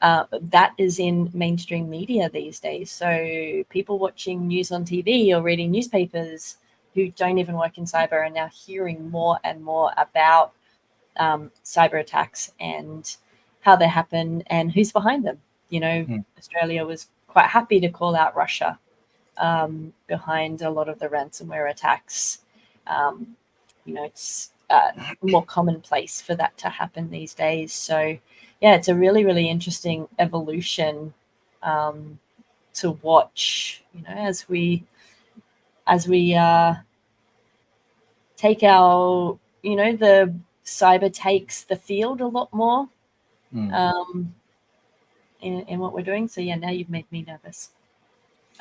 That is in mainstream media these days. So people watching news on TV or reading newspapers who don't even work in cyber are now hearing more and more about cyber attacks and how they happen and who's behind them. You know, Australia was quite happy to call out Russia behind a lot of the ransomware attacks. You know, it's more commonplace for that to happen these days. So, yeah, it's a really, really interesting evolution to watch. You know, as we take our, you know, the cyber takes the field a lot more in what we're doing. So yeah, now you've made me nervous.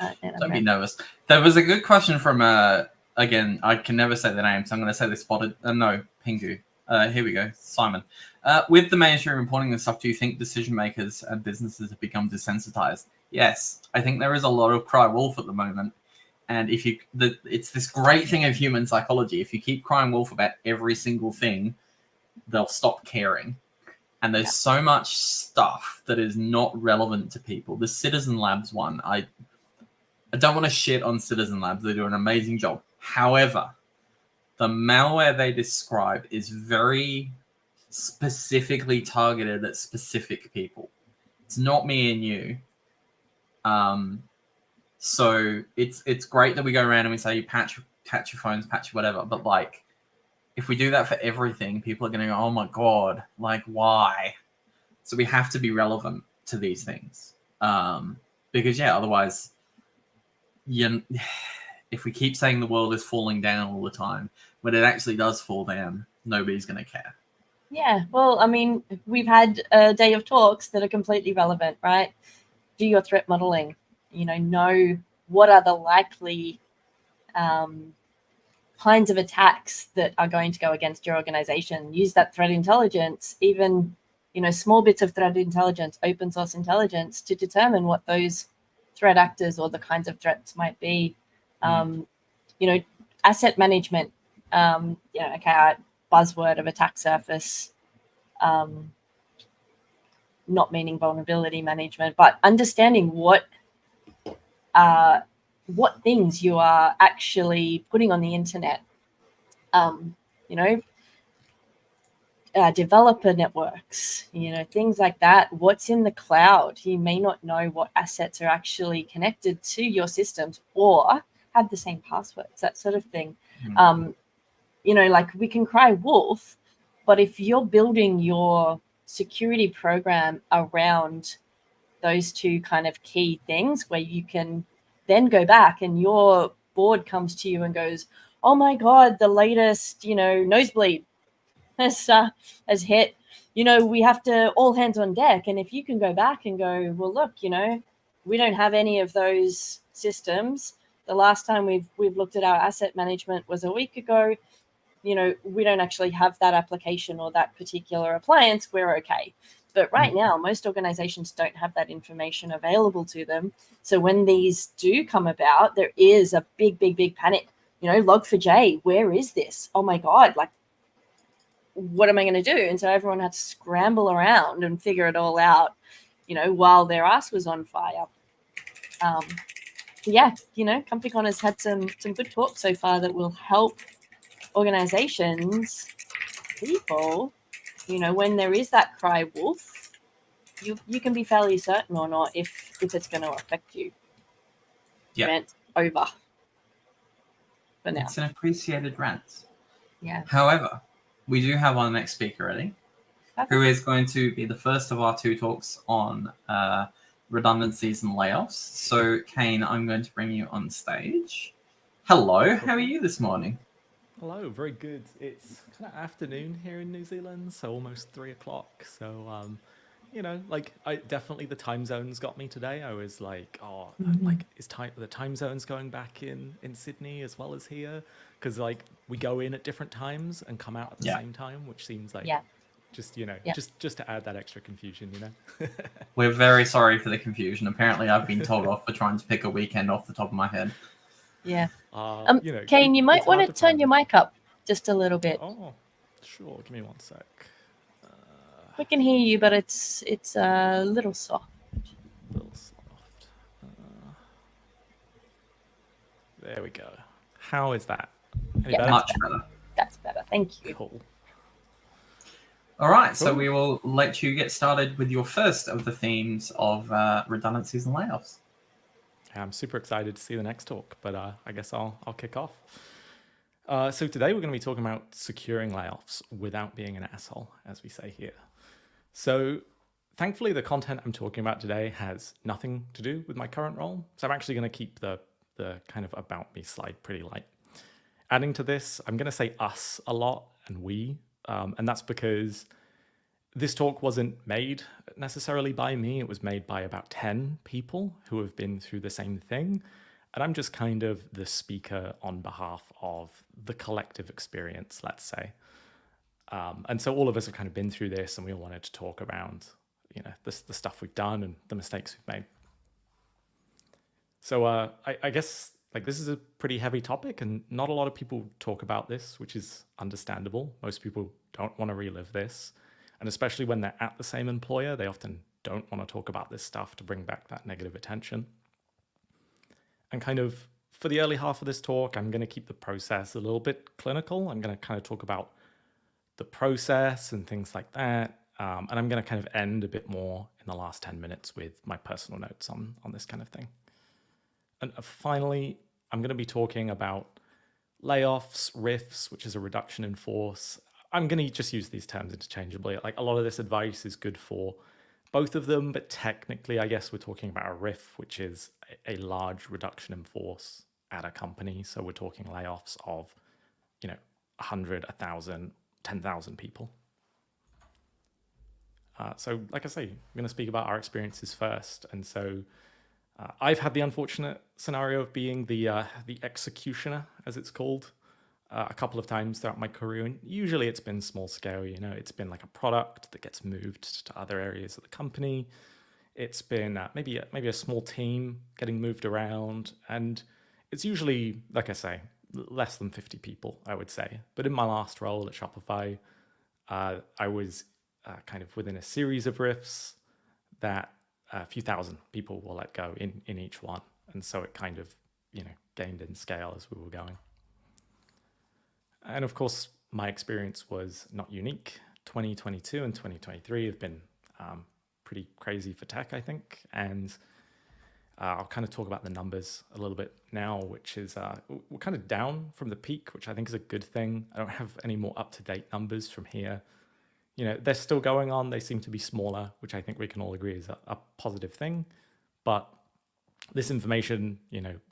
Don't be nervous. There was a good question from again, I can never say the name, so I'm going to say this spotted. No, Pingu. Here we go, Simon. With the mainstream reporting and stuff, do you think decision makers and businesses have become desensitized? Yes, I think there is a lot of cry wolf at the moment, And if it's this great thing of human psychology. If you keep crying wolf about every single thing, they'll stop caring. And there's so much stuff that is not relevant to people. The Citizen Labs one, I don't want to shit on Citizen Labs. They do an amazing job. However, the malware they describe is very specifically targeted at specific people. It's not me and you. So it's great that we go around and we say patch your phones, patch whatever. But like, if we do that for everything, people are going to go, oh my God, like why? So we have to be relevant to these things. Because otherwise, if we keep saying the world is falling down all the time, when it actually does fall down, nobody's going to care. Yeah, well, I mean, we've had a day of talks that are completely relevant, right? Do your threat modeling, know what are the likely kinds of attacks that are going to go against your organization. Use that threat intelligence, even, small bits of threat intelligence, open source intelligence, to determine what those threat actors or the kinds of threats might be. Asset management, buzzword of attack surface, not meaning vulnerability management, but understanding what things you are actually putting on the internet. Developer networks, things like that. What's in the cloud? You may not know what assets are actually connected to your systems or have the same passwords, that sort of thing. Like we can cry wolf, but if you're building your security program around those two kind of key things, where you can then go back and your board comes to you and goes, oh my God, the latest, nosebleed has hit, we have to all hands on deck. And if you can go back and go, well, look, we don't have any of those systems. The last time we've looked at our asset management was a week ago. We don't actually have that application or that particular appliance. We're okay. But right now, most organizations don't have that information available to them. So when these do come about, there is a big, big, big panic. Log4j, where is this? Oh my God, like, what am I going to do? And so everyone had to scramble around and figure it all out, while their ass was on fire. ComfyCon has had some good talk so far that will help organizations, people, when there is that cry wolf, you can be fairly certain or not if it's going to affect you. Yeah. Rant over for now. It's an appreciated rant. Yeah. However, we do have our next speaker ready, who is going to be the first of our two talks on redundancies and layoffs. So, Kane, I'm going to bring you on stage. Hello, how are you this morning? Hello, very good. It's kind of afternoon here in New Zealand, so almost 3 o'clock. So, definitely the time zones got me today. I was like, is the time zones going back in Sydney as well as here? Because we go in at different times and come out at the same time, which seems like just to add that extra confusion, We're very sorry for the confusion. Apparently, I've been told off for trying to pick a weekend off the top of my head. Yeah. Kane, you might want to turn your mic up just a little bit. Oh, sure. Give me 1 sec. We can hear you, but it's a little soft. There we go. How is that? Any better? Much better. That's better. Thank you. Cool. All right, so we will let you get started with your first of the themes of redundancies and layoffs. I'm super excited to see the next talk, but I guess I'll kick off. So today we're going to be talking about securing layoffs without being an asshole, as we say here. So thankfully, the content I'm talking about today has nothing to do with my current role. So I'm actually going to keep the kind of about me slide pretty light. Adding to this, I'm going to say us a lot and we, and that's because this talk wasn't made necessarily by me. It was made by about 10 people who have been through the same thing. And I'm just kind of the speaker on behalf of the collective experience, let's say. And so all of us have kind of been through this, and we all wanted to talk around, the stuff we've done and the mistakes we've made. So I guess like this is a pretty heavy topic and not a lot of people talk about this, which is understandable. Most people don't want to relive this. And especially when they're at the same employer, they often don't want to talk about this stuff to bring back that negative attention. And kind of for the early half of this talk, I'm going to keep the process a little bit clinical. I'm going to kind of talk about the process and things like that. And I'm going to kind of end a bit more in the last 10 minutes with my personal notes on this kind of thing. And finally, I'm going to be talking about layoffs, RIFs, which is a reduction in force. I'm going to just use these terms interchangeably. Like a lot of this advice is good for both of them, but technically, I guess we're talking about a RIF, which is a large reduction in force at a company. So we're talking layoffs of, 100, 1,000, 10,000 people. So like I say, I'm going to speak about our experiences first. And so I've had the unfortunate scenario of being the executioner, as it's called, a couple of times throughout my career. And usually it's been small scale, it's been like a product that gets moved to other areas of the company. It's been maybe a small team getting moved around. And it's usually, like I say, less than 50 people, I would say. But in my last role at Shopify, I was kind of within a series of RIFs that a few thousand people were let go in each one. And so it kind of, gained in scale as we were going. And of course, my experience was not unique. 2022 and 2023 have been pretty crazy for tech, I think. And I'll kind of talk about the numbers a little bit now, which is we're kind of down from the peak, which I think is a good thing. I don't have any more up-to-date numbers from here. They're still going on. They seem to be smaller, which I think we can all agree is a positive thing. But this information,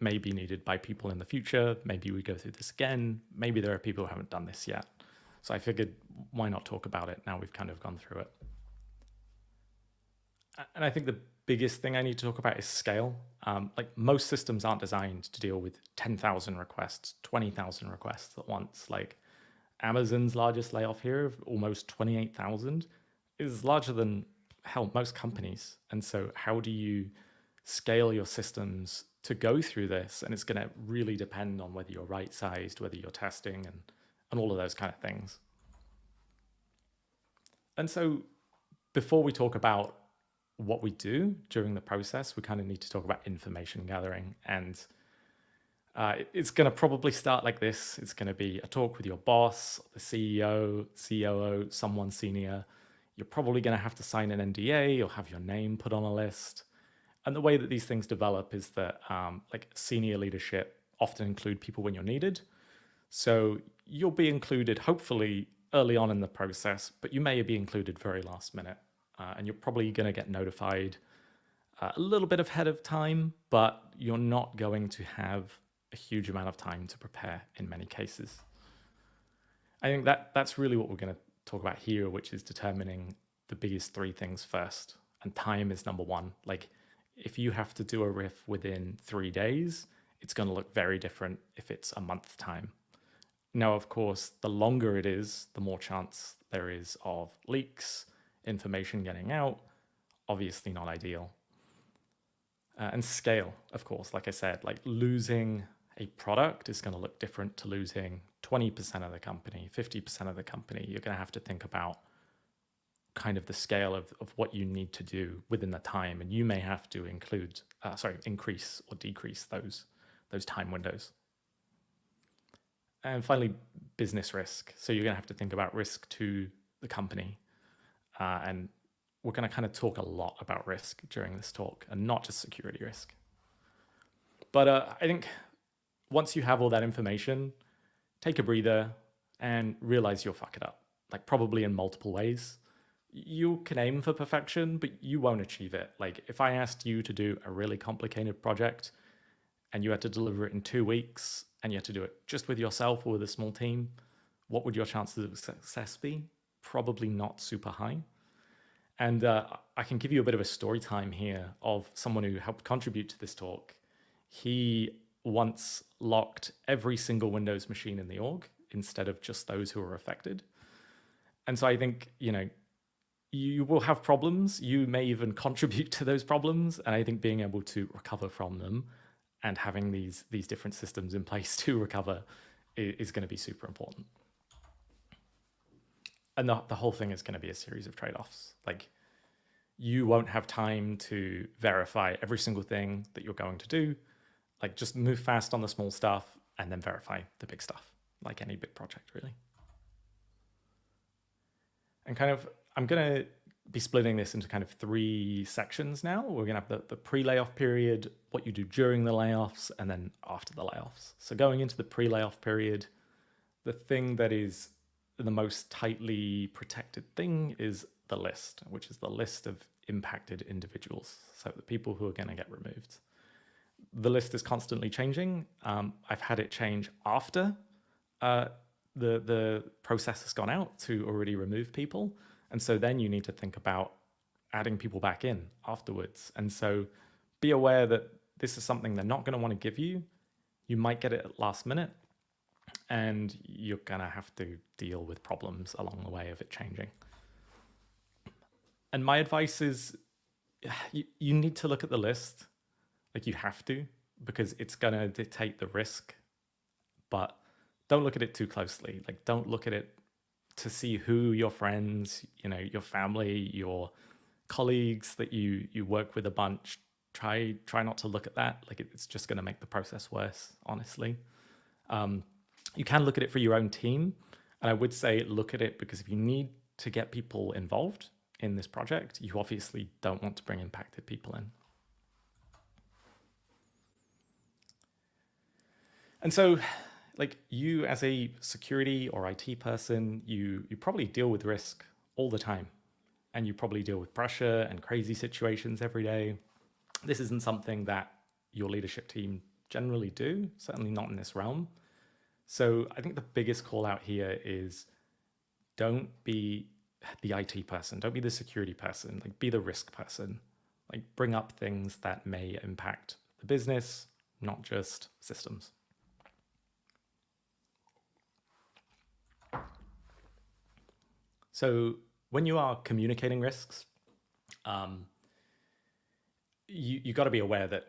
may be needed by people in the future. Maybe we go through this again. Maybe there are people who haven't done this yet. So I figured, why not talk about it now we've kind of gone through it? And I think the biggest thing I need to talk about is scale. Like most systems aren't designed to deal with 10,000 requests, 20,000 requests at once. Like Amazon's largest layoff here of almost 28,000 is larger than, hell, most companies. And so how do you scale your systems to go through this? And it's going to really depend on whether you're right-sized, whether you're testing, and all of those kind of things. And so before we talk about what we do during the process, we kind of need to talk about information gathering. And it's going to probably start like this. It's going to be a talk with your boss, the CEO, COO, someone senior. You're probably going to have to sign an NDA or have your name put on a list. And the way that these things develop is that like senior leadership often include people when you're needed. So you'll be included hopefully early on in the process, but you may be included very last minute. And you're probably going to get notified a little bit ahead of time, but you're not going to have a huge amount of time to prepare in many cases. I think that's really what we're going to talk about here, which is determining the biggest three things first. And time is number one. Like if you have to do a RIF within 3 days, it's going to look very different if it's a month's time. Now, of course, the longer it is, the more chance there is of leaks, information getting out, obviously not ideal. And scale, of course, like I said, like losing a product is going to look different to losing 20% of the company, 50% of the company. You're going to have to think about kind of the scale of what you need to do within the time. And you may have to increase or decrease those time windows. And finally, business risk. So you're going to have to think about risk to the company. And we're going to kind of talk a lot about risk during this talk and not just security risk. But I think once you have all that information, take a breather and realize you'll fuck it up, like probably in multiple ways. You can aim for perfection, but you won't achieve it. Like if I asked you to do a really complicated project and you had to deliver it in 2 weeks and you had to do it just with yourself or with a small team, what would your chances of success be? Probably not super high. And I can give you a bit of a story time here of someone who helped contribute to this talk. He once locked every single Windows machine in the org instead of just those who were affected. And so I think, you will have problems. You may even contribute to those problems. And I think being able to recover from them and having these different systems in place to recover is going to be super important. And the whole thing is going to be a series of trade-offs. Like, you won't have time to verify every single thing that you're going to do. Like, just move fast on the small stuff and then verify the big stuff, like any big project, really. And kind of, I'm going to be splitting this into kind of 3 sections now. We're going to have the pre-layoff period, what you do during the layoffs, and then after the layoffs. So going into the pre-layoff period, the thing that is the most tightly protected thing is the list, which is the list of impacted individuals. So the people who are going to get removed. The list is constantly changing. I've had it change after the process has gone out to already remove people. And so then you need to think about adding people back in afterwards. And so be aware that this is something they're not going to want to give you. You might get it at last minute, and you're going to have to deal with problems along the way of it changing. And my advice is you need to look at the list. Like, you have to, because it's going to dictate the risk, but don't look at it too closely. Like, don't look at it to see who your friends, your family, your colleagues that you work with a bunch. Try not to look at that. Like, it's just going to make the process worse, honestly. You can look at it for your own team. And I would say look at it because if you need to get people involved in this project, you obviously don't want to bring impacted people in. And so, like, you as a security or IT person, you probably deal with risk all the time. And you probably deal with pressure and crazy situations every day. This isn't something that your leadership team generally do, certainly not in this realm. So I think the biggest call out here is don't be the IT person, don't be the security person, like, be the risk person. Like, bring up things that may impact the business, not just systems. So when you are communicating risks, you got to be aware that,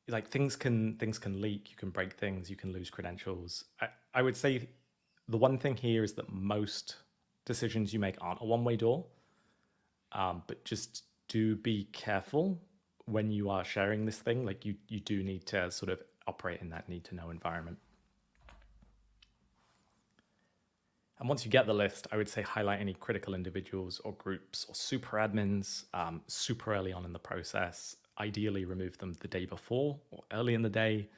like, things can leak, you can break things, you can lose credentials. I would say the one thing here is that most decisions you make aren't a one-way door, but just do be careful when you are sharing this thing. Like, you do need to sort of operate in that need-to-know environment. And once you get the list, I would say highlight any critical individuals or groups or super admins super early on in the process. Ideally remove them the day before or early in the day.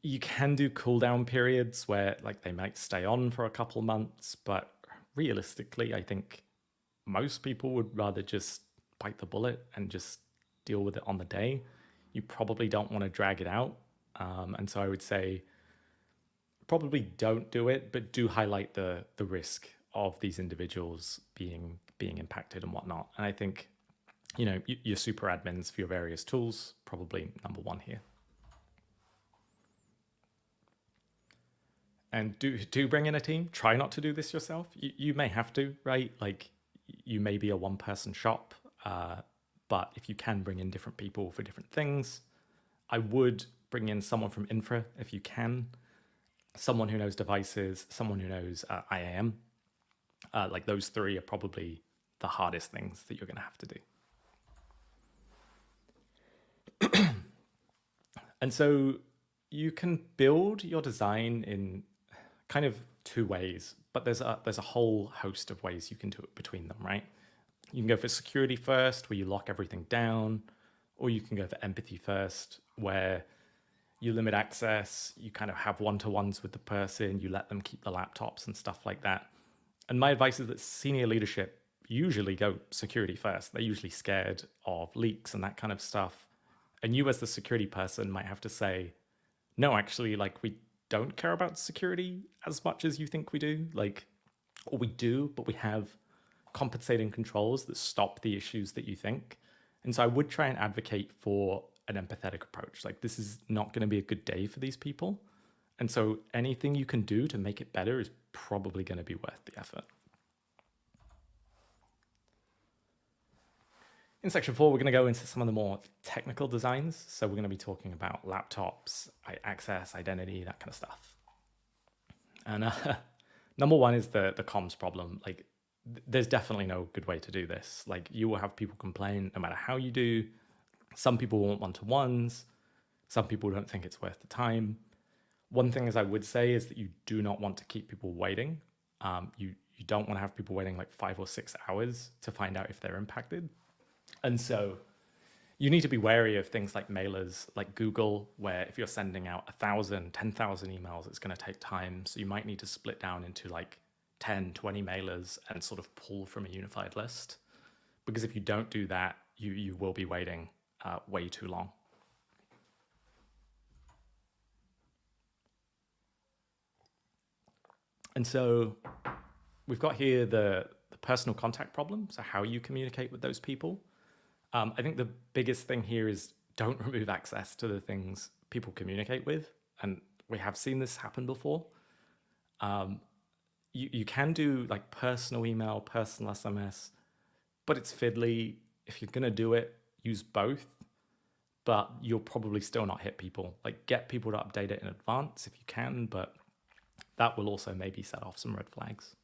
You can do cooldown periods where, like, they might stay on for a couple months, but realistically, I think most people would rather just bite the bullet and just deal with it on the day. You probably don't want to drag it out. And so I would say probably don't do it, but do highlight the risk of these individuals being impacted and whatnot. And I think, your super admins for your various tools, probably number one here. And do bring in a team. Try not to do this yourself. You may have to, right? Like, you may be a one-person shop, but if you can bring in different people for different things, I would bring in someone from infra if you can. Someone who knows devices, someone who knows IAM. Like, those 3 are probably the hardest things that you're going to have to do. And so you can build your design in kind of 2 ways, but there's a whole host of ways you can do it between them, right? You can go for security first, where you lock everything down, or you can go for empathy first, where you limit access, you kind of have one-to-ones with the person, you let them keep the laptops and stuff like that. And my advice is that senior leadership usually go security first. They're usually scared of leaks and that kind of stuff. And you as the security person might have to say, no, actually, like, we don't care about security as much as you think we do. Like, or we do, but we have compensating controls that stop the issues that you think. And so I would try and advocate for an empathetic approach. Like, this is not going to be a good day for these people. And so anything you can do to make it better is probably going to be worth the effort. In section 4, we're going to go into some of the more technical designs. So we're going to be talking about laptops, access, identity, that kind of stuff. And number one is the comms problem. Like, there's definitely no good way to do this. Like, you will have people complain no matter how you do. Some people want one-to-ones. Some people don't think it's worth the time. One thing I would say is that you do not want to keep people waiting. You don't want to have people waiting like 5 or 6 hours to find out if they're impacted. And so you need to be wary of things like mailers, like Google, where if you're sending out 1,000, 10,000 emails, it's going to take time. So you might need to split down into like 10, 20 mailers and sort of pull from a unified list. Because if you don't do that, you will be waiting way too long. And so we've got here the personal contact problem, so how you communicate with those people. I think the biggest thing here is don't remove access to the things people communicate with. And we have seen this happen before. You can do like personal email, personal SMS, but it's fiddly. If you're going to do it, use both, but you'll probably still not hit people. Like, get people to update it in advance if you can, but that will also maybe set off some red flags.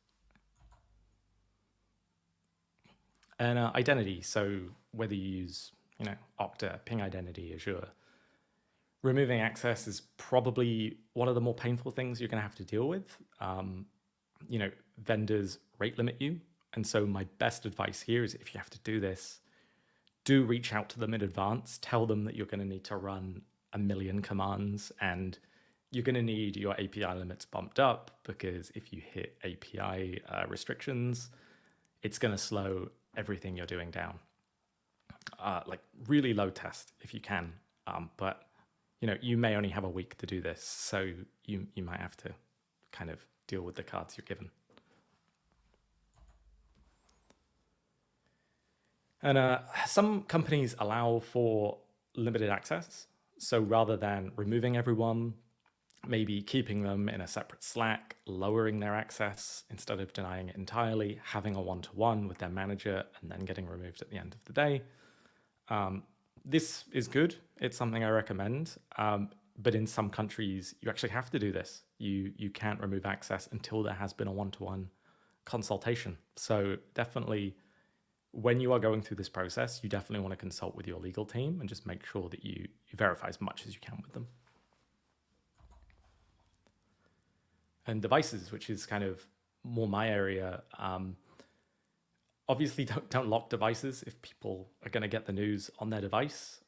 And identity, so whether you use, Okta, Ping Identity, Azure, removing access is probably one of the more painful things you're going to have to deal with. Vendors rate limit you. And so my best advice here is if you have to do this, do reach out to them in advance. Tell them that you're going to need to run 1 million commands and you're going to need your API limits bumped up, because if you hit API restrictions, it's going to slow everything you're doing down. Like, really low test if you can, but you may only have a week to do this, so you might have to kind of deal with the cards you're given. And some companies allow for limited access, so rather than removing everyone, maybe keeping them in a separate Slack, lowering their access instead of denying it entirely, having a one-to-one with their manager, and then getting removed at the end of the day. This is good. It's something I recommend. But in some countries, you actually have to do this. You can't remove access until there has been a one-to-one consultation. So definitely, when you are going through this process, you definitely want to consult with your legal team and just make sure that you verify as much as you can with them. And devices, which is kind of more my area. Obviously, don't lock devices if people are going to get the news on their device.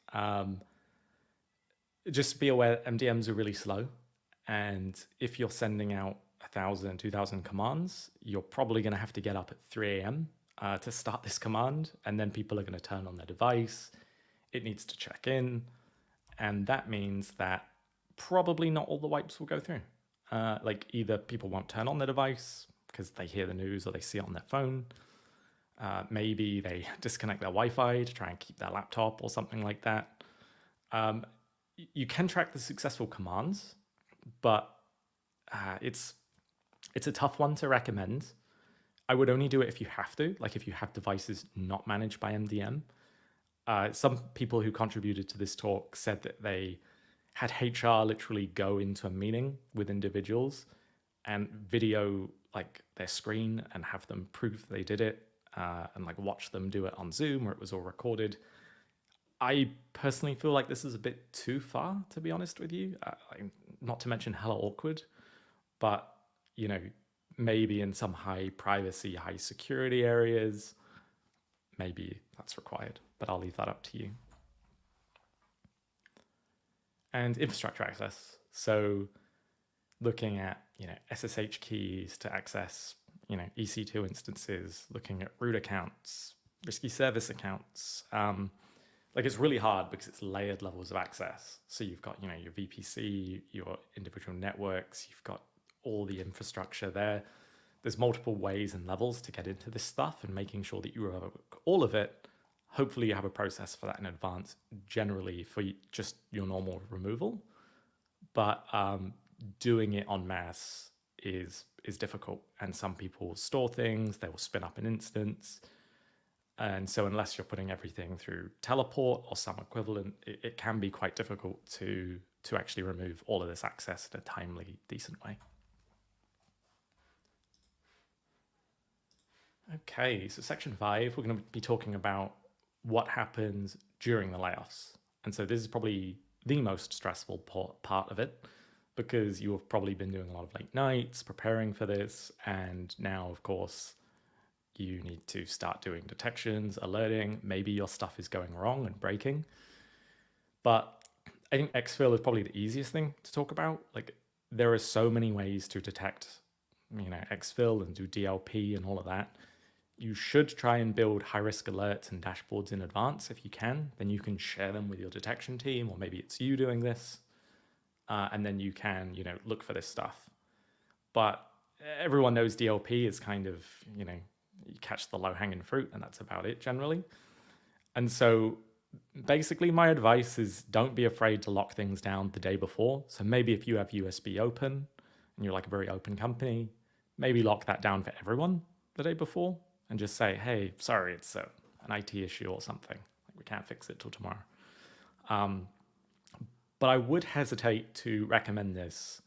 Just be aware MDMs are really slow. And if you're sending out 1,000, 2,000 commands, you're probably going to have to get up at 3 a.m. To start this command. And then people are going to turn on their device. It needs to check in. And that means that probably not all the wipes will go through. Like, either people won't turn on their device because they hear the news or they see it on their phone. Maybe they disconnect their Wi-Fi to try and keep their laptop or something like that. You can track the successful commands, but it's a tough one to recommend. I would only do it if you have to, like if you have devices not managed by MDM. Some people who contributed to this talk said that they had HR literally go into a meeting with individuals and video like their screen and have them prove they did it, and like watch them do it on Zoom where it was all recorded. I personally feel like this is a bit too far, to be honest with you. Not to mention hella awkward, but maybe in some high privacy, high security areas, maybe that's required, but I'll leave that up to you. And infrastructure access. So looking at, SSH keys to access, EC2 instances, looking at root accounts, risky service accounts. Like, it's really hard because it's layered levels of access. So you've got, your VPC, your individual networks, you've got all the infrastructure there. There's multiple ways and levels to get into this stuff, and making sure that you revoke all of it. Hopefully you have a process for that in advance, generally for just your normal removal. But doing it en masse is difficult. And some people store things, they will spin up an instance. And so unless you're putting everything through teleport or some equivalent, it can be quite difficult to actually remove all of this access in a timely, decent way. Okay, so section 5, we're going to be talking about what happens during the layoffs. And so this is probably the most stressful part of it, because you have probably been doing a lot of late nights preparing for this. And now, of course, you need to start doing detections, alerting. Maybe your stuff is going wrong and breaking. But I think exfil is probably the easiest thing to talk about. Like, there are so many ways to detect, exfil and do DLP and all of that. You should try and build high-risk alerts and dashboards in advance if you can. Then you can share them with your detection team, or maybe it's you doing this. And then you can, look for this stuff. But everyone knows DLP is kind of, you catch the low-hanging fruit, and that's about it generally. And so basically my advice is don't be afraid to lock things down the day before. So maybe if you have USB open and you're like a very open company, maybe lock that down for everyone the day before and just say, hey, sorry, it's an IT issue or something. Like, we can't fix it till tomorrow. But I would hesitate to recommend this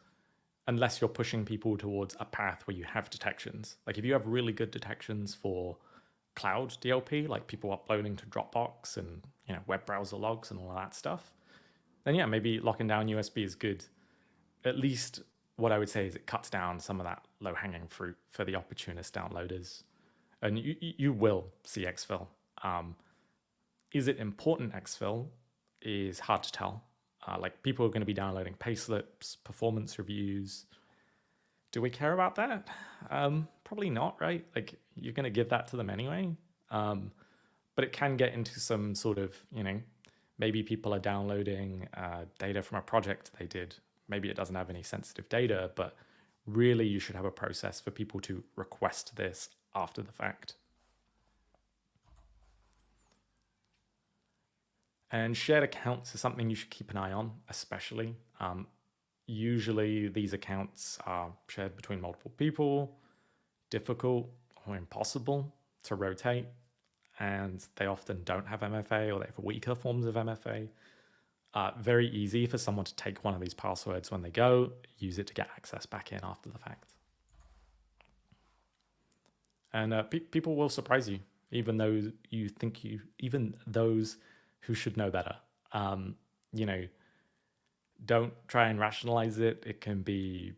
unless you're pushing people towards a path where you have detections. Like if you have really good detections for cloud DLP, like people uploading to Dropbox and web browser logs and all of that stuff, then yeah, maybe locking down USB is good. At least what I would say is it cuts down some of that low-hanging fruit for the opportunist downloaders. And you will see exfil. Is it important exfil? Is hard to tell. Like people are going to be downloading payslips, performance reviews. Do we care about that? Probably not, right? Like you're going to give that to them anyway. But it can get into some sort of, maybe people are downloading data from a project they did. Maybe it doesn't have any sensitive data, but really you should have a process for people to request this after the fact. And shared accounts is something you should keep an eye on, especially. Usually these accounts are shared between multiple people, difficult or impossible to rotate, and they often don't have MFA or they have weaker forms of MFA. Very easy for someone to take one of these passwords when they go, use it to get access back in after the fact. And people will surprise you, even though you think even those who should know better. Don't try and rationalize it. It can be,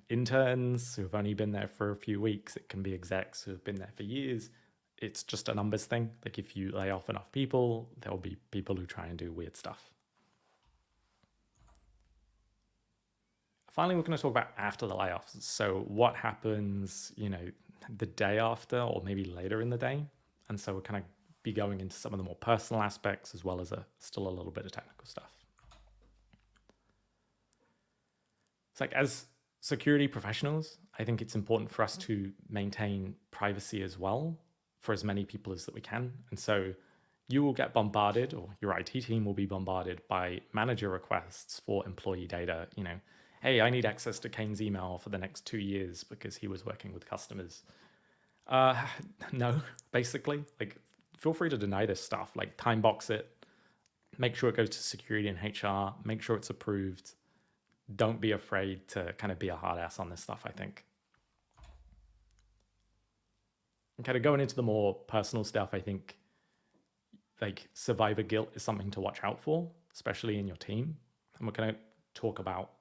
interns who have only been there for a few weeks. It can be execs who have been there for years. It's just a numbers thing. Like if you lay off enough people, there'll be people who try and do weird stuff. Finally, we're going to talk about after the layoffs. So what happens, the day after or maybe later in the day. And so we're kind of be going into some of the more personal aspects as well as still a little bit of technical stuff. It's like as security professionals, I think it's important for us to maintain privacy as well for as many people as that we can. And so you will get bombarded, or your IT team will be bombarded by manager requests for employee data. Hey, I need access to Kane's email for the next 2 years because he was working with customers. No, basically, like feel free to deny this stuff, like time box it, make sure it goes to security and HR, make sure it's approved. Don't be afraid to kind of be a hard ass on this stuff, I think. And kind of going into the more personal stuff, I think like survivor guilt is something to watch out for, especially in your team. And we're going to talk about,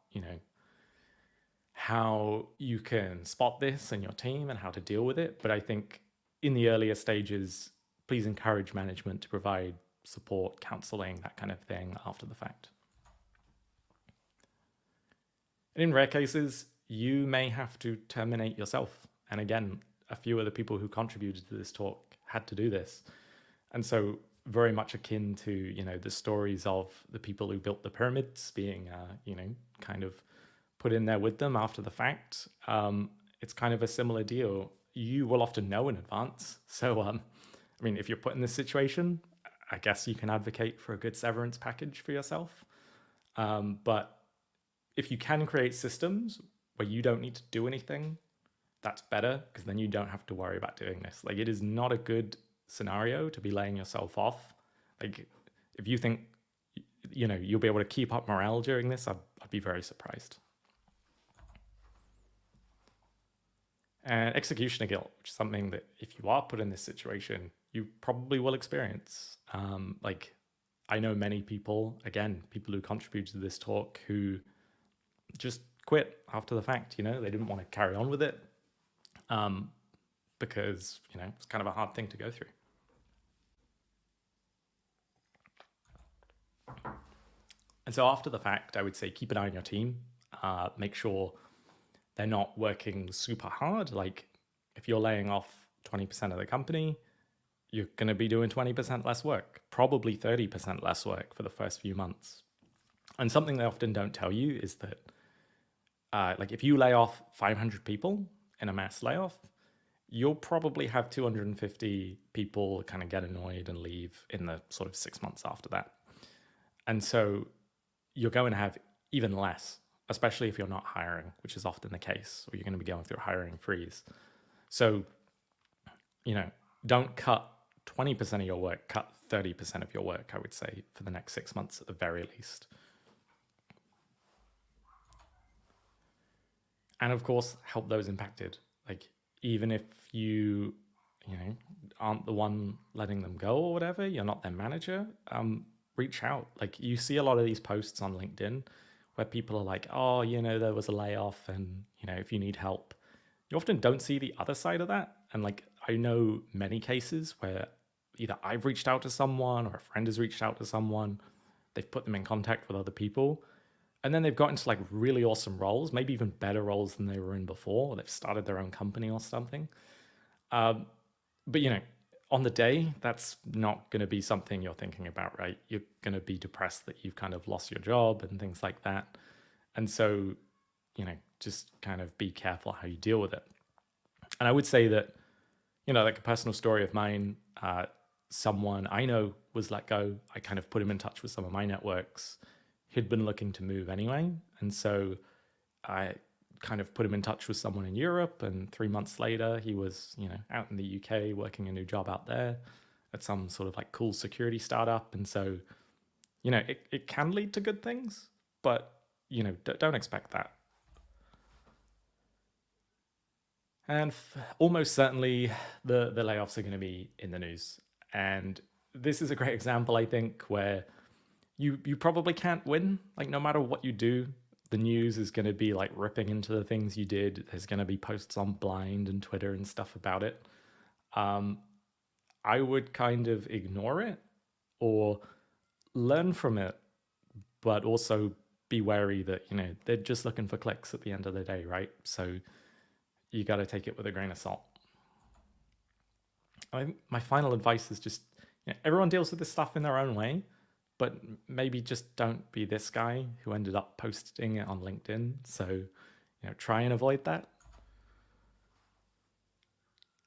how you can spot this in your team and how to deal with it. But I think in the earlier stages, please encourage management to provide support, counseling, that kind of thing after the fact. And in rare cases, you may have to terminate yourself. And again, a few of the people who contributed to this talk had to do this. And so very much akin to, the stories of the people who built the pyramids being, kind of put in there with them after the fact. It's kind of a similar deal. You will often know in advance. So, if you're put in this situation, I guess you can advocate for a good severance package for yourself. But if you can create systems where you don't need to do anything, that's better, because then you don't have to worry about doing this. Like, it is not a good scenario to be laying yourself off. Like, if you think, you'll be able to keep up morale during this, I'd be very surprised. And executioner guilt, which is something that if you are put in this situation, you probably will experience. Like, I know many people, again, people who contributed to this talk who just quit after the fact, they didn't want to carry on with it because, it's kind of a hard thing to go through. And so after the fact, I would say keep an eye on your team, make sure they're not working super hard. Like, if you're laying off 20% of the company, you're going to be doing 20% less work, probably 30% less work for the first few months. And something they often don't tell you is that, like, if you lay off 500 people in a mass layoff, you'll probably have 250 people kind of get annoyed and leave in the sort of 6 months after that. And so you're going to have even less, especially if you're not hiring, which is often the case, or you're going to be going through a hiring freeze. So, don't cut 20% of your work, cut 30% of your work, I would say, for the next 6 months at the very least. And of course, help those impacted. Like, even if you aren't the one letting them go or whatever, you're not their manager, reach out. Like, you see a lot of these posts on LinkedIn where people are like, oh, there was a layoff and, if you need help. You often don't see the other side of that. And like, I know many cases where either I've reached out to someone or a friend has reached out to someone, they've put them in contact with other people, and then they've got into like really awesome roles, maybe even better roles than they were in before, or they've started their own company or something. But, on the day, that's not going to be something you're thinking about, right? You're going to be depressed that you've kind of lost your job and things like that. And so, just kind of be careful how you deal with it. And I would say that, like a personal story of mine, someone I know was let go. I kind of put him in touch with some of my networks. He'd been looking to move anyway. And so I kind of put him in touch with someone in Europe, and 3 months later he was out in the UK working a new job out there at some sort of like cool security startup. And so it can lead to good things, but don't expect that. And almost certainly the layoffs are going to be in the news, and this is a great example, I think, where you probably can't win. Like, no matter what you do, the news is going to be like ripping into the things you did. There's going to be posts on Blind and Twitter and stuff about it. I would kind of ignore it or learn from it, but also be wary that, they're just looking for clicks at the end of the day, right? So you got to take it with a grain of salt. My final advice is just, everyone deals with this stuff in their own way, but maybe just don't be this guy who ended up posting it on LinkedIn. So, try and avoid that.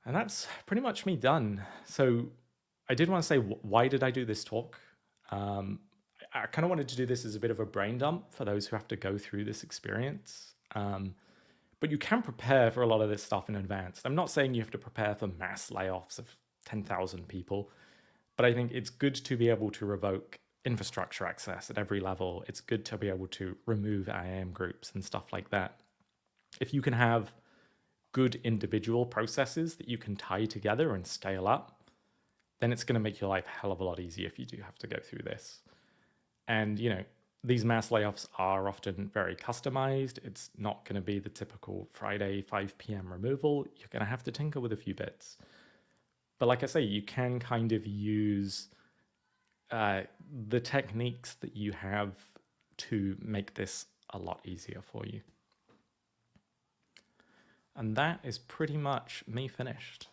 And that's pretty much me done. So I did want to say, why did I do this talk? I kind of wanted to do this as a bit of a brain dump for those who have to go through this experience. But you can prepare for a lot of this stuff in advance. I'm not saying you have to prepare for mass layoffs of 10,000 people, but I think it's good to be able to revoke infrastructure access at every level. It's good to be able to remove IAM groups and stuff like that. If you can have good individual processes that you can tie together and scale up, then it's going to make your life a hell of a lot easier if you do have to go through this. And, these mass layoffs are often very customized. It's not going to be the typical Friday 5 p.m. removal. You're going to have to tinker with a few bits. But like I say, you can kind of use the techniques that you have to make this a lot easier for you. And that is pretty much me finished.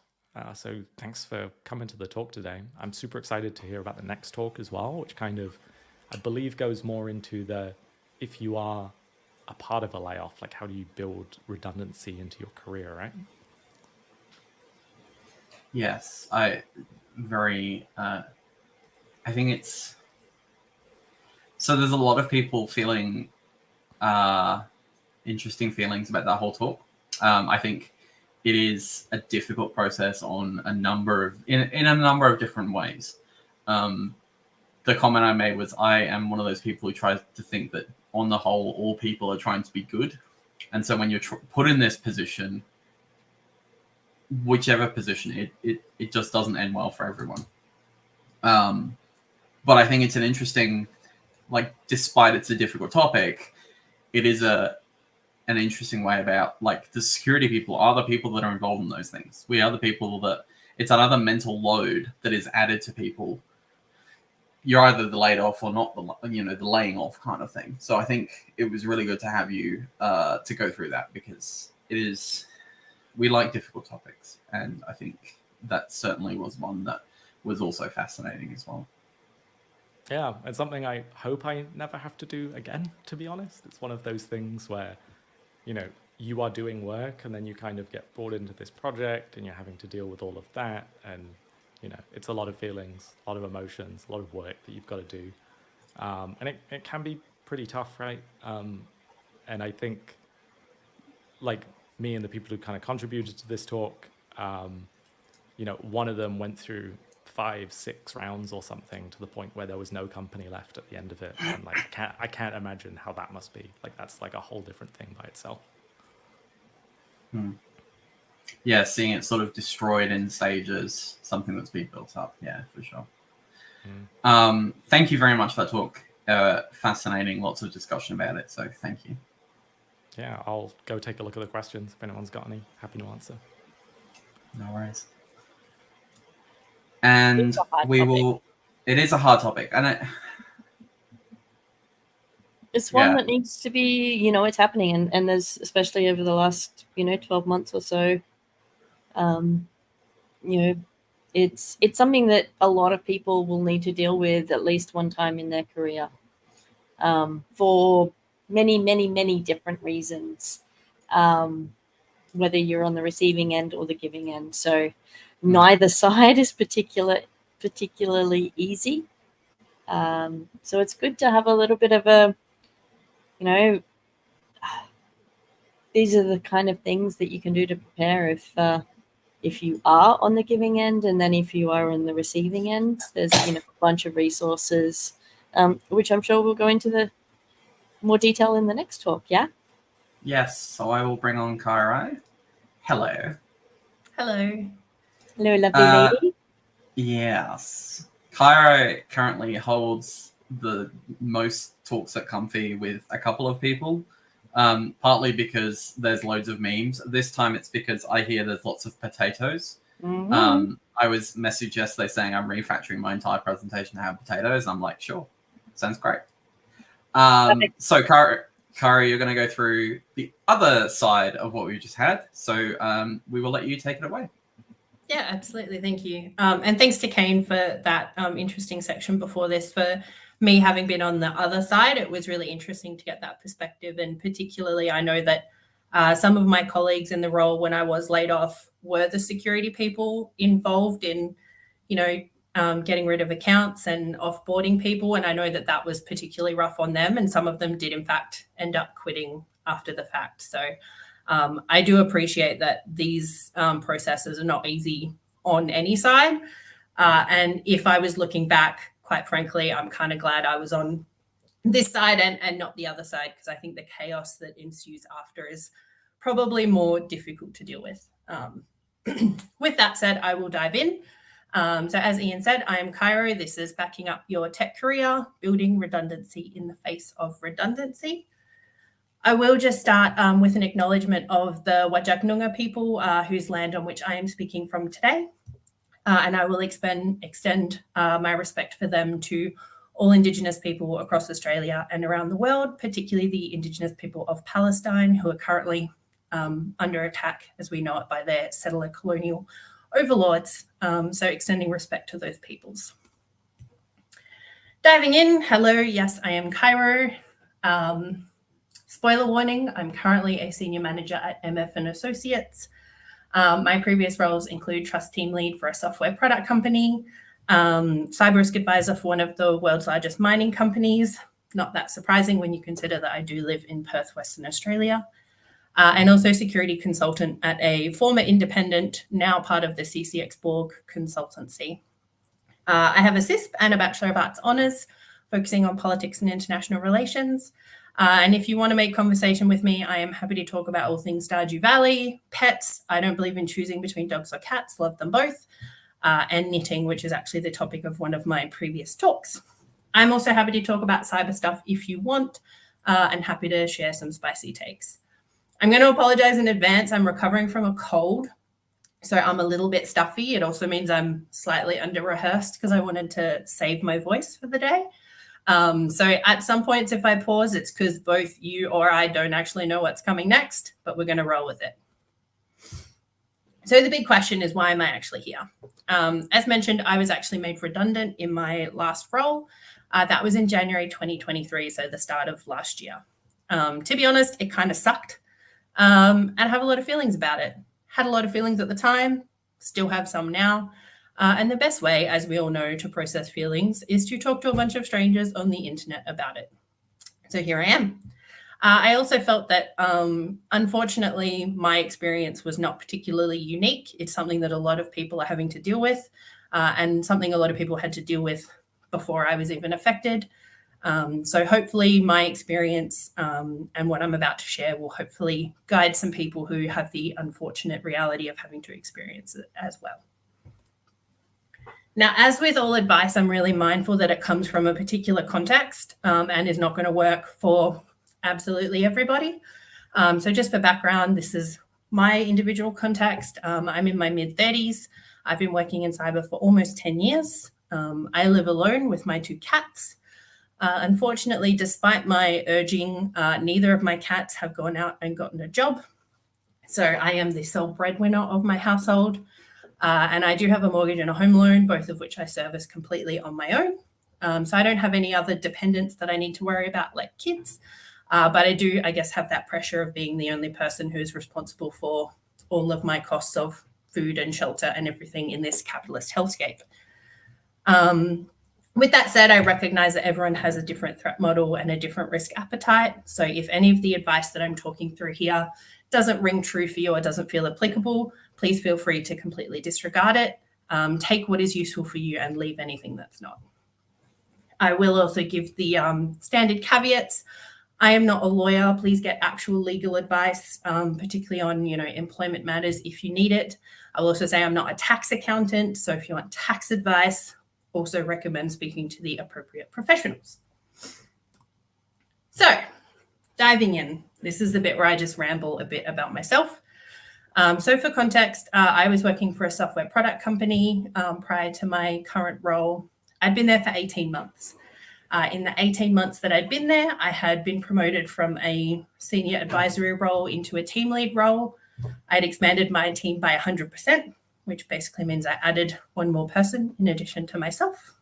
So thanks for coming to the talk today. I'm super excited to hear about the next talk as well, which kind of, I believe, goes more into the, if you are a part of a layoff, like how do you build redundancy into your career, right? Yes, I think it's, so there's a lot of people feeling interesting feelings about that whole talk. I think it is a difficult process on a number of in a number of different ways. The comment I made was I am one of those people who tries to think that on the whole, all people are trying to be good. And so when you're put in this position, whichever position, it just doesn't end well for everyone. But I think it's an interesting, like, despite it's a difficult topic, it is an interesting way about, like, the security people are the people that are involved in those things. We are the people that, it's another mental load that is added to people. You're either the laid off or not, the laying off kind of thing. So I think it was really good to have you to go through that, because we like difficult topics, and I think that certainly was one that was also fascinating as well. Yeah, it's something I hope I never have to do again, to be honest. It's one of those things where, you are doing work and then you kind of get brought into this project and you're having to deal with all of that. And, it's a lot of feelings, a lot of emotions, a lot of work that you've got to do. And it can be pretty tough, right? And I think, like me and the people who kind of contributed to this talk, one of them went through 5-6 rounds or something, to the point where there was no company left at the end of it. And like, I can't imagine how that must be. Like, that's like a whole different thing by itself. Yeah, seeing it sort of destroyed in stages, something that's been built up. Yeah, for sure. Thank you very much for that talk. Fascinating, lots of discussion about it. So thank you. Yeah, I'll go take a look at the questions. If anyone's got any, happy to answer. No worries. And it is a hard topic. And it's one that needs to be, it's happening. And there's, especially over the last, 12 months or so, it's something that a lot of people will need to deal with at least one time in their career, for many, many, many different reasons, whether you're on the receiving end or the giving end. So neither side is particularly easy. So it's good to have a little bit of a, these are the kind of things that you can do to prepare if you are on the giving end, and then if you are on the receiving end, there's a bunch of resources, which I'm sure we'll go into the more detail in the next talk. Yeah. Yes. So I will bring on Kyra. Hello. Hello, lovely lady. Yes. Kyra currently holds the most talks at Comfy with a couple of people. Partly because there's loads of memes. This time it's because I hear there's lots of potatoes. I was messaged yesterday saying I'm refactoring my entire presentation to have potatoes. I'm like, sure, sounds great. So Kyra, you're going to go through the other side of what we just had. So we will let you take it away. Yeah, absolutely. Thank you. And thanks to Kane for that interesting section before this. For me, having been on the other side, it was really interesting to get that perspective. And particularly, I know that some of my colleagues in the role when I was laid off were the security people involved in, getting rid of accounts and offboarding people. And I know that that was particularly rough on them. And some of them did, in fact, end up quitting after the fact. So I do appreciate that these processes are not easy on any side. And if I was looking back, quite frankly, I'm kind of glad I was on this side and not the other side, because I think the chaos that ensues after is probably more difficult to deal with. With that said, I will dive in. So as Ian said, I am Cairo. This is Backing Up Your Tech Career, Building Redundancy in the Face of Redundancy. I will just start with an acknowledgement of the Whadjuk Noongar people whose land on which I am speaking from today. And I will extend my respect for them to all Indigenous people across Australia and around the world, particularly the Indigenous people of Palestine, who are currently under attack, as we know it, by their settler colonial overlords. So extending respect to those peoples. Diving in, hello, yes, I am Cairo. Spoiler warning, I'm currently a senior manager at MF & Associates. My previous roles include trust team lead for a software product company, cyber risk advisor for one of the world's largest mining companies. Not that surprising when you consider that I do live in Perth, Western Australia. and also security consultant at a former independent, now part of the CCX Borg consultancy. I have a CISP and a Bachelor of Arts Honours, focusing on politics and international relations. And if you want to make conversation with me, I am happy to talk about all things Stardew Valley, pets. I don't believe in choosing between dogs or cats, love them both, and knitting, which is actually the topic of one of my previous talks. I'm also happy to talk about cyber stuff if you want, and happy to share some spicy takes. I'm going to apologize in advance. I'm recovering from a cold, so I'm a little bit stuffy. It also means I'm slightly under-rehearsed because I wanted to save my voice for the day. So at some points, if I pause, it's because both you or I don't actually know what's coming next, but we're going to roll with it. So the big question is, why am I actually here? As mentioned, I was actually made redundant in my last role. That was in January 2023, so the start of last year. To be honest, it kind of sucked. And I have a lot of feelings about it. Had a lot of feelings at the time, still have some now. And the best way, as we all know, to process feelings is to talk to a bunch of strangers on the internet about it. So here I am. I also felt that, unfortunately, my experience was not particularly unique. It's something that a lot of people are having to deal with, and something a lot of people had to deal with before I was even affected. So hopefully my experience and what I'm about to share will hopefully guide some people who have the unfortunate reality of having to experience it as well. Now, as with all advice, I'm really mindful that it comes from a particular context and is not going to work for absolutely everybody. So just for background, this is my individual context. I'm in my mid-30s. I've been working in cyber for almost 10 years. I live alone with my 2 cats. Unfortunately, despite my urging, neither of my cats have gone out and gotten a job. So I am the sole breadwinner of my household. And I do have a mortgage and a home loan, both of which I service completely on my own. So I don't have any other dependents that I need to worry about, like kids. But I do, I guess, have that pressure of being the only person who is responsible for all of my costs of food and shelter and everything in this capitalist hellscape. With that said, I recognize that everyone has a different threat model and a different risk appetite. So if any of the advice that I'm talking through here doesn't ring true for you or doesn't feel applicable, please feel free to completely disregard it. Take what is useful for you and leave anything that's not. I will also give the standard caveats. I am not a lawyer. Please get actual legal advice, particularly on employment matters if you need it. I'll also say I'm not a tax accountant. So if you want tax advice, also recommend speaking to the appropriate professionals. So diving in, this is the bit where I just ramble a bit about myself. So for context, I was working for a software product company prior to my current role. I'd been there for 18 months. In the 18 months that I'd been there, I had been promoted from a senior advisory role into a team lead role. I'd expanded my team by 100%, which basically means I added one more person in addition to myself.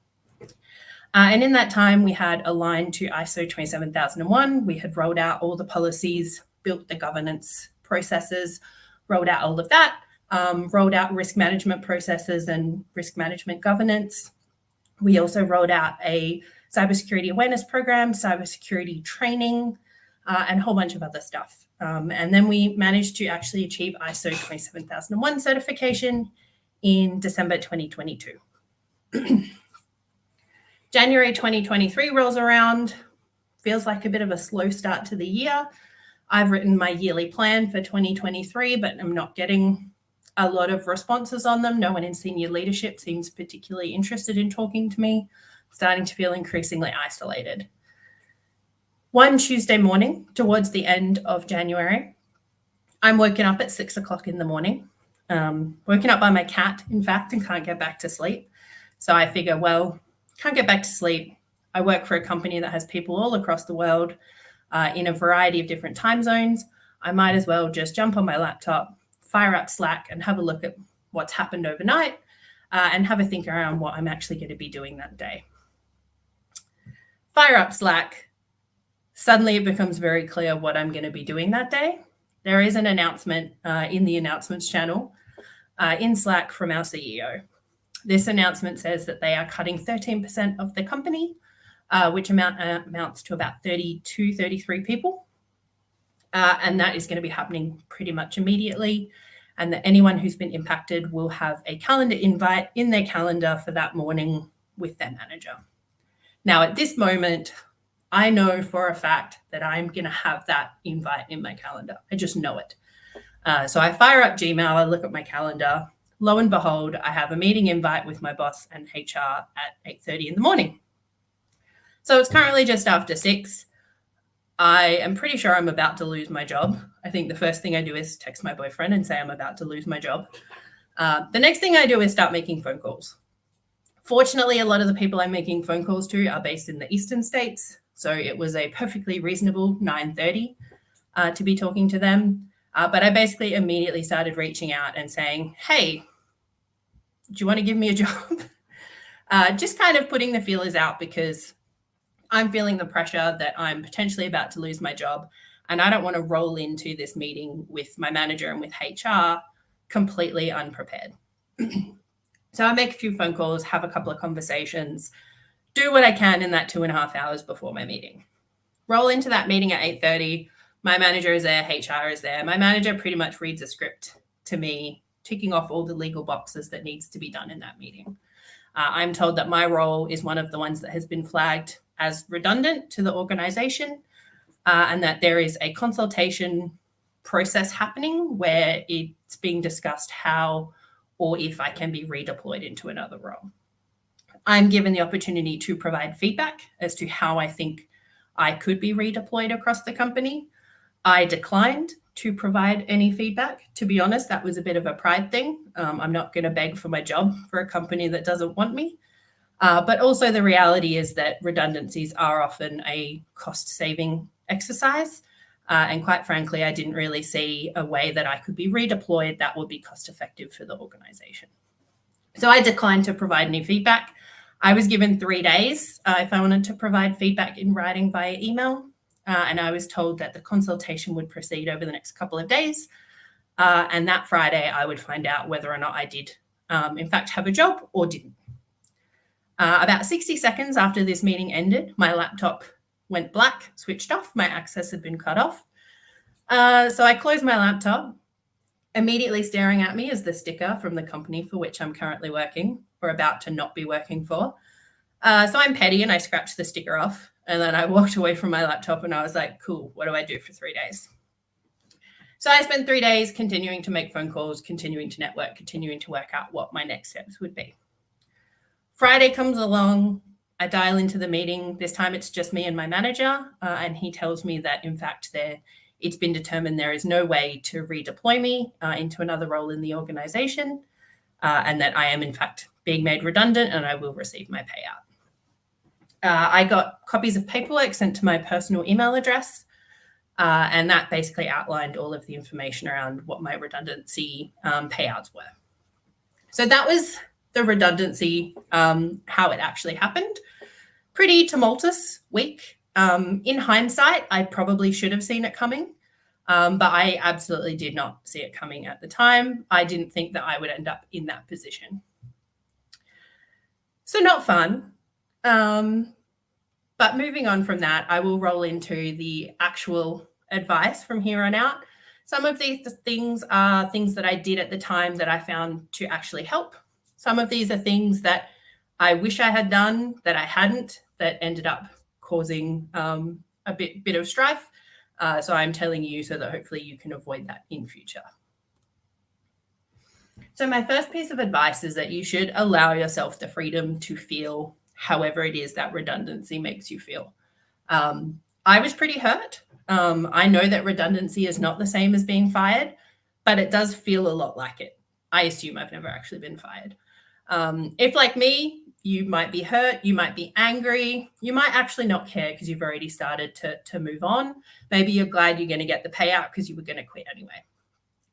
And in that time, we had aligned to ISO 27001. We had rolled out all the policies, built the governance processes, rolled out all of that, rolled out risk management processes and risk management governance. We also rolled out a cybersecurity awareness program, cybersecurity training, and a whole bunch of other stuff. And then we managed to actually achieve ISO 27001 certification in December 2022. January 2023 rolls around, feels like a bit of a slow start to the year. I've written my yearly plan for 2023, but I'm not getting a lot of responses on them. No one in senior leadership seems particularly interested in talking to me. Starting to feel increasingly isolated. One Tuesday morning, towards the end of January, I'm woken up at 6 o'clock in the morning, woken up by my cat, in fact, and can't get back to sleep. So I figure, well, can't get back to sleep. I work for a company that has people all across the world in a variety of different time zones. I might as well just jump on my laptop, fire up Slack, and have a look at what's happened overnight and have a think around what I'm actually going to be doing that day. Fire up Slack. Suddenly it becomes very clear what I'm going to be doing that day. There is an announcement in the announcements channel in Slack from our CEO. This announcement says that they are cutting 13% of the company, which amounts to about 32, 33 people. And that is going to be happening pretty much immediately. And that anyone who's been impacted will have a calendar invite in their calendar for that morning with their manager. Now, at this moment, I know for a fact that I'm going to have that invite in my calendar. I just know it. So I fire up Gmail, I look at my calendar. Lo and behold, I have a meeting invite with my boss and HR at 8:30 in the morning. So it's currently just after 6. I am pretty sure I'm about to lose my job. I think the first thing I do is text my boyfriend and say I'm about to lose my job. The next thing I do is start making phone calls. Fortunately, a lot of the people I'm making phone calls to are based in the eastern states. So it was a perfectly reasonable 9:30 to be talking to them. But I basically immediately started reaching out and saying, hey, do you want to give me a job? Just kind of putting the feelers out because I'm feeling the pressure that I'm potentially about to lose my job. And I don't want to roll into this meeting with my manager and with HR completely unprepared. So I make a few phone calls, have a couple of conversations, do what I can in that 2.5 hours before my meeting. Roll into that meeting at 8:30. My manager is there, HR is there. My manager pretty much reads a script to me, ticking off all the legal boxes that needs to be done in that meeting. I'm told that my role is one of the ones that has been flagged as redundant to the organization, and that there is a consultation process happening where it's being discussed how or if I can be redeployed into another role. I'm given the opportunity to provide feedback as to how I think I could be redeployed across the company. I declined to provide any feedback. To be honest, that was a bit of a pride thing. I'm not going to beg for my job for a company that doesn't want me. But also the reality is that redundancies are often a cost-saving exercise. And quite frankly, I didn't really see a way that I could be redeployed that would be cost-effective for the organization. So I declined to provide any feedback. I was given 3 days if I wanted to provide feedback in writing via email. And I was told that the consultation would proceed over the next couple of days. And that Friday, I would find out whether or not I did, in fact, have a job or didn't. About 60 seconds after this meeting ended, my laptop went black, switched off. My access had been cut off. So I closed my laptop. Immediately staring at me is the sticker from the company for which I'm currently working or about to not be working for. So I'm petty and I scratched the sticker off. And then I walked away from my laptop and I was like, cool, what do I do for 3 days? So I spent 3 days continuing to make phone calls, continuing to network, continuing to work out what my next steps would be. Friday comes along. I dial into the meeting. This time it's just me and my manager. And he tells me that, in fact, it's been determined there is no way to redeploy me into another role in the organization, and that I am, in fact, being made redundant and I will receive my payout. I got copies of paperwork sent to my personal email address, and that basically outlined all of the information around what my redundancy payouts were. So that was the redundancy, how it actually happened. Pretty tumultuous week. In hindsight, I probably should have seen it coming, but I absolutely did not see it coming at the time. I didn't think that I would end up in that position. So not fun. But moving on from that, I will roll into the actual advice from here on out. Some of these things are things that I did at the time that I found to actually help. Some of these are things that I wish I had done that I hadn't, that ended up causing a bit of strife. So I'm telling you so that hopefully you can avoid that in future. So my first piece of advice is that you should allow yourself the freedom to feel however it is that redundancy makes you feel. I was pretty hurt. I know that redundancy is not the same as being fired, but it does feel a lot like it. I assume I've never actually been fired. If, like me, you might be hurt, you might be angry, you might actually not care because you've already started to move on. Maybe you're glad you're going to get the payout because you were going to quit anyway.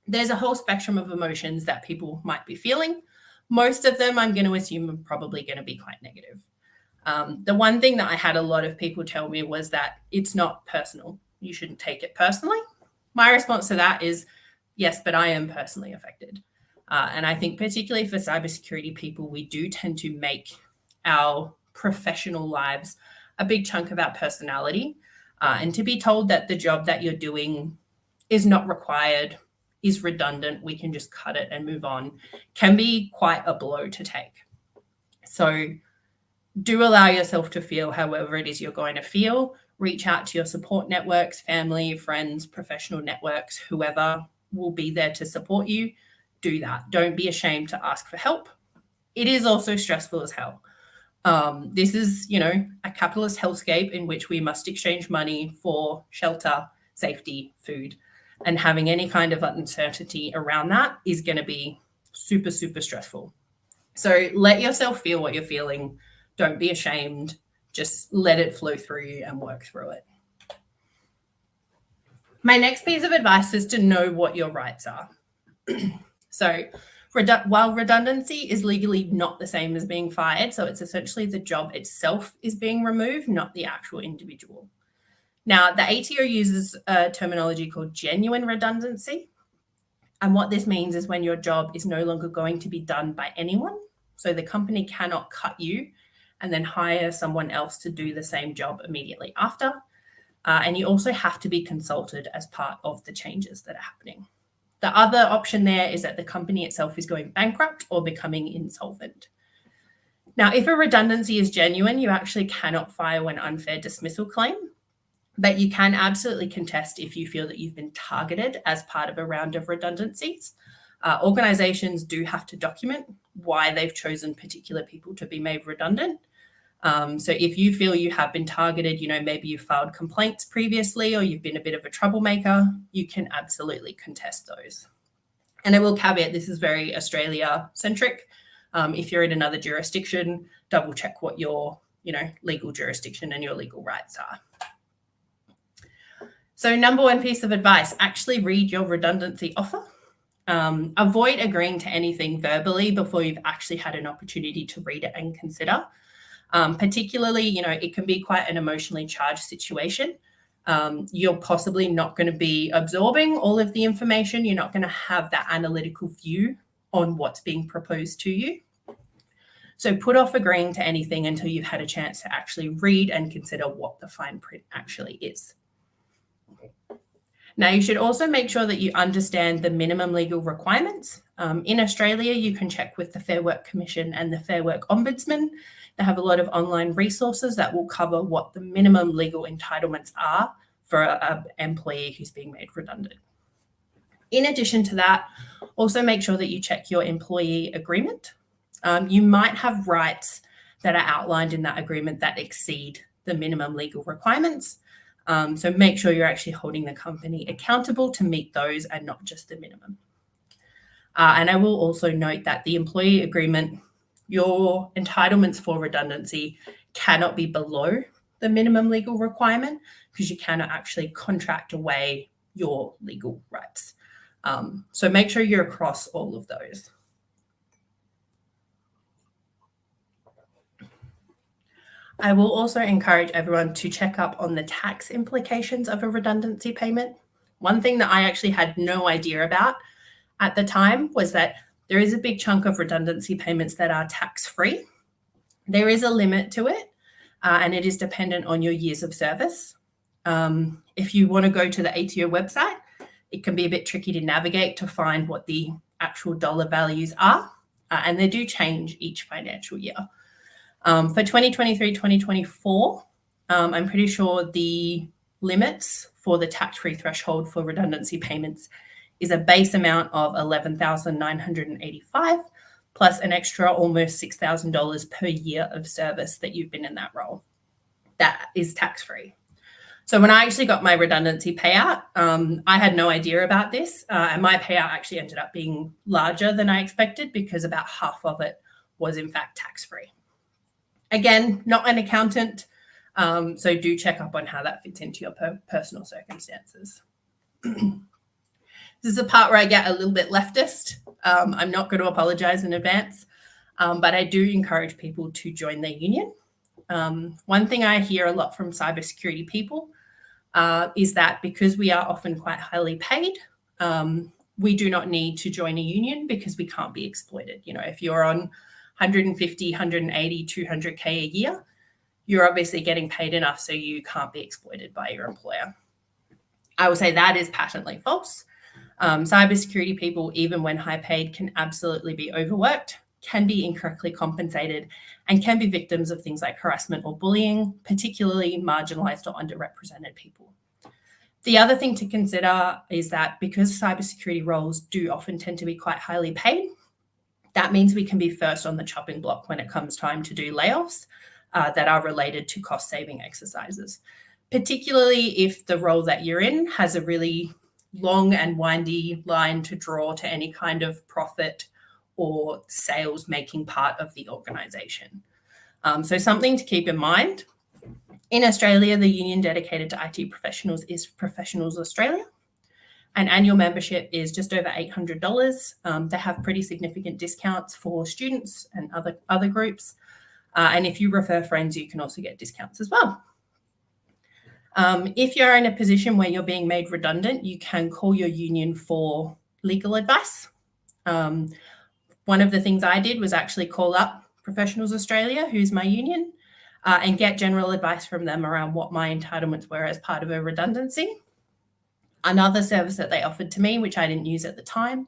There's a whole spectrum of emotions that people might be feeling. Most of them, I'm going to assume, are probably going to be quite negative. The one thing that I had a lot of people tell me was that it's not personal. You shouldn't take it personally. My response to that is, yes, but I am personally affected. And I think particularly for cybersecurity people, we do tend to make our professional lives a big chunk of our personality. And to be told that the job that you're doing is not required, is redundant, we can just cut it and move on, can be quite a blow to take. So do allow yourself to feel however it is you're going to feel. Reach out to your support networks, family, friends, professional networks, whoever will be there to support you. Do that. Don't be ashamed to ask for help. It is also stressful as hell. This is, a capitalist hellscape in which we must exchange money for shelter, safety, food, and having any kind of uncertainty around that is going to be super, super stressful. So let yourself feel what you're feeling. Don't be ashamed. Just let it flow through you and work through it. My next piece of advice is to know what your rights are. So while redundancy is legally not the same as being fired, so it's essentially the job itself is being removed, not the actual individual. Now, the ATO uses a terminology called genuine redundancy. And what this means is when your job is no longer going to be done by anyone. So the company cannot cut you and then hire someone else to do the same job immediately after. And you also have to be consulted as part of the changes that are happening. The other option there is that the company itself is going bankrupt or becoming insolvent. Now, if a redundancy is genuine, you actually cannot file an unfair dismissal claim, but you can absolutely contest if you feel that you've been targeted as part of a round of redundancies. Organizations do have to document why they've chosen particular people to be made redundant. So if you feel you have been targeted, maybe you filed complaints previously or you've been a bit of a troublemaker, you can absolutely contest those. And I will caveat, this is very Australia-centric. If you're in another jurisdiction, double check what your legal jurisdiction and your legal rights are. So number one piece of advice, actually read your redundancy offer. Avoid agreeing to anything verbally before you've actually had an opportunity to read it and consider. Particularly, it can be quite an emotionally charged situation. You're possibly not going to be absorbing all of the information. You're not going to have that analytical view on what's being proposed to you. So put off agreeing to anything until you've had a chance to actually read and consider what the fine print actually is. Now, you should also make sure that you understand the minimum legal requirements. In Australia, you can check with the Fair Work Commission and the Fair Work Ombudsman. They have a lot of online resources that will cover what the minimum legal entitlements are for an employee who's being made redundant. In addition to that, also make sure that you check your employee agreement. You might have rights that are outlined in that agreement that exceed the minimum legal requirements. So make sure you're actually holding the company accountable to meet those and not just the minimum. And I will also note that the employee agreement, your entitlements for redundancy cannot be below the minimum legal requirement because you cannot actually contract away your legal rights. So make sure you're across all of those. I will also encourage everyone to check up on the tax implications of a redundancy payment. One thing that I actually had no idea about at the time was that there is a big chunk of redundancy payments that are tax-free. There is a limit to it, and it is dependent on your years of service. If you want to go to the ATO website, it can be a bit tricky to navigate to find what the actual dollar values are, and they do change each financial year. For 2023-2024, I'm pretty sure the limits for the tax-free threshold for redundancy payments is a base amount of $11,985 plus an extra almost $6,000 per year of service that you've been in that role. That is tax-free. So when I actually got my redundancy payout, I had no idea about this, and my payout actually ended up being larger than I expected because about half of it was in fact tax-free. Again, not an accountant, so do check up on how that fits into your personal circumstances. This is the part where I get a little bit leftist. I'm not going to apologize in advance, but I do encourage people to join their union. One thing I hear a lot from cybersecurity people is that because we are often quite highly paid, we do not need to join a union because we can't be exploited. If you're on 150, 180, 200K a year, you're obviously getting paid enough so you can't be exploited by your employer. I will say that is patently false. Cybersecurity people, even when high paid, can absolutely be overworked, can be incorrectly compensated, and can be victims of things like harassment or bullying, particularly marginalized or underrepresented people. The other thing to consider is that because cybersecurity roles do often tend to be quite highly paid, that means we can be first on the chopping block when it comes time to do layoffs that are related to cost-saving exercises, particularly if the role that you're in has a really long and windy line to draw to any kind of profit or sales-making part of the organisation. So something to keep in mind. In Australia, the union dedicated to IT professionals is Professionals Australia. An annual membership is just over $800. They have pretty significant discounts for students and other groups. And if you refer friends, you can also get discounts as well. If you're in a position where you're being made redundant, you can call your union for legal advice. One of the things I did was actually call up Professionals Australia, who's my union, and get general advice from them around what my entitlements were as part of a redundancy. Another service that they offered to me, which I didn't use at the time,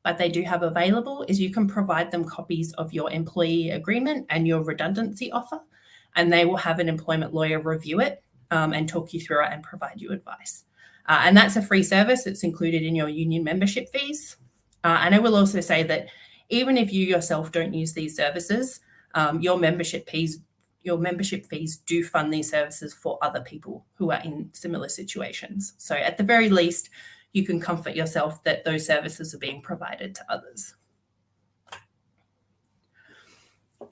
but they do have available, is you can provide them copies of your employee agreement and your redundancy offer, and they will have an employment lawyer review it and talk you through it and provide you advice. And that's a free service. It's included in your union membership fees. And I will also say that even if you yourself don't use these services, your membership fees do fund these services for other people who are in similar situations. So at the very least, you can comfort yourself that those services are being provided to others.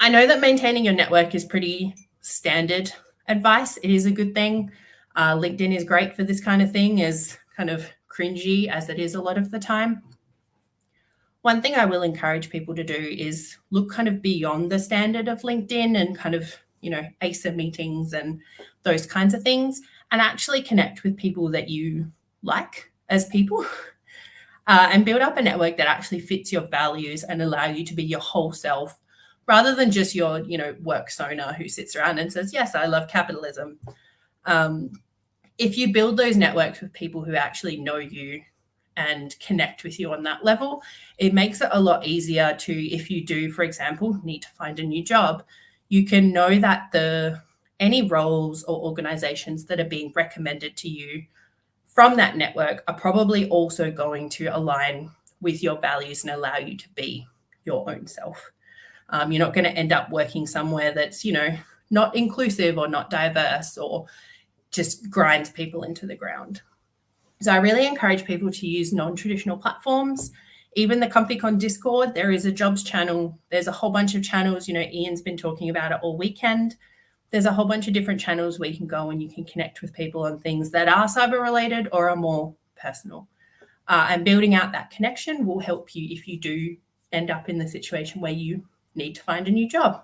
I know that maintaining your network is pretty standard advice. It is a good thing. LinkedIn is great for this kind of thing, as kind of cringy as it is a lot of the time. One thing I will encourage people to do is look kind of beyond the standard of LinkedIn and kind of, ASA meetings and those kinds of things, and actually connect with people that you like as people and build up a network that actually fits your values and allow you to be your whole self, rather than just your, work persona who sits around and says, yes, I love capitalism. If you build those networks with people who actually know you and connect with you on that level, it makes it a lot easier to, if you do, for example, need to find a new job, you can know that any roles or organizations that are being recommended to you from that network are probably also going to align with your values and allow you to be your own self. You're not going to end up working somewhere that's, not inclusive or not diverse or just grinds people into the ground. So I really encourage people to use non-traditional platforms. Even the ComfyCon Discord, there is a jobs channel. There's a whole bunch of channels. Ian's been talking about it all weekend. There's a whole bunch of different channels where you can go and you can connect with people on things that are cyber related or are more personal. And building out that connection will help you if you do end up in the situation where you need to find a new job.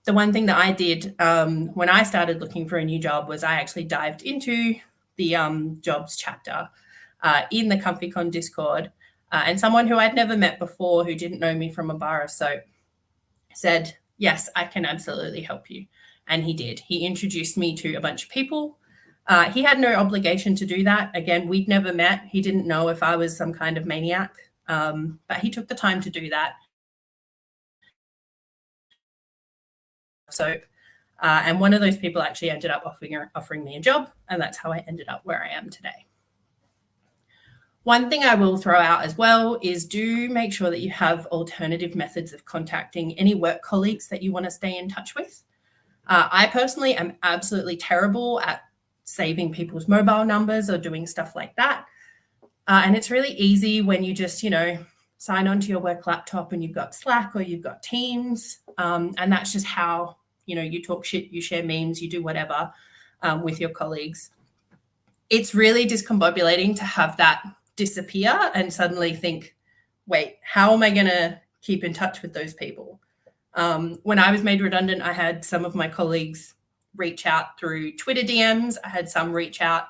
The one thing that I did when I started looking for a new job was I actually dived into the jobs chapter in the ComfyCon Discord. And someone who I'd never met before, who didn't know me from a bar of soap, said, yes, I can absolutely help you. And he did. He introduced me to a bunch of people. He had no obligation to do that. Again, we'd never met. He didn't know if I was some kind of maniac, but he took the time to do that. And one of those people actually ended up offering me a job, and that's how I ended up where I am today. One thing I will throw out as well is do make sure that you have alternative methods of contacting any work colleagues that you want to stay in touch with. I personally am absolutely terrible at saving people's mobile numbers or doing stuff like that. And it's really easy when you just, sign onto your work laptop and you've got Slack or you've got Teams. And that's just how, you talk shit, you share memes, you do whatever with your colleagues. It's really discombobulating to have that disappear and suddenly think, wait, how am I going to keep in touch with those people? When I was made redundant, I had some of my colleagues reach out through Twitter DMs. I had some reach out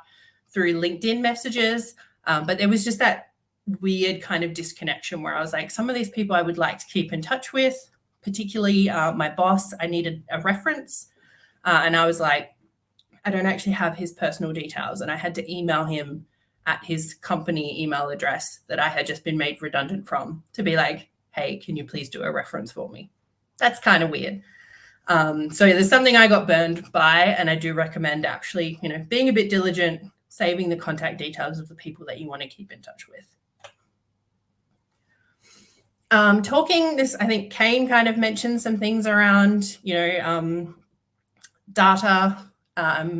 through LinkedIn messages, but there was just that weird kind of disconnection where I was like, some of these people I would like to keep in touch with, particularly my boss. I needed a reference. And I was like, I don't actually have his personal details, and I had to email him at his company email address that I had just been made redundant from to be like, hey, can you please do a reference for me? That's kind of weird. So there's something I got burned by, and I do recommend actually, being a bit diligent, saving the contact details of the people that you want to keep in touch with. Talking this, I think Kane kind of mentioned some things around, data,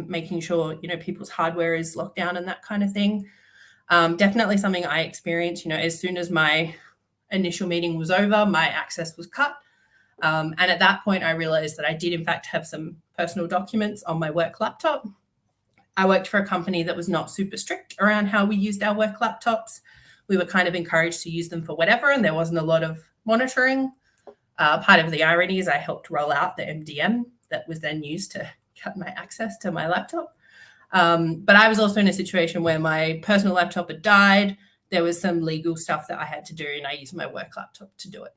making sure, people's hardware is locked down and that kind of thing. Definitely something I experienced, as soon as my initial meeting was over, my access was cut. And at that point, I realized that I did, in fact, have some personal documents on my work laptop. I worked for a company that was not super strict around how we used our work laptops. We were kind of encouraged to use them for whatever, and there wasn't a lot of monitoring. Part of the irony is I helped roll out the MDM that was then used to cut my access to my laptop. But I was also in a situation where my personal laptop had died. There was some legal stuff that I had to do, and I used my work laptop to do it,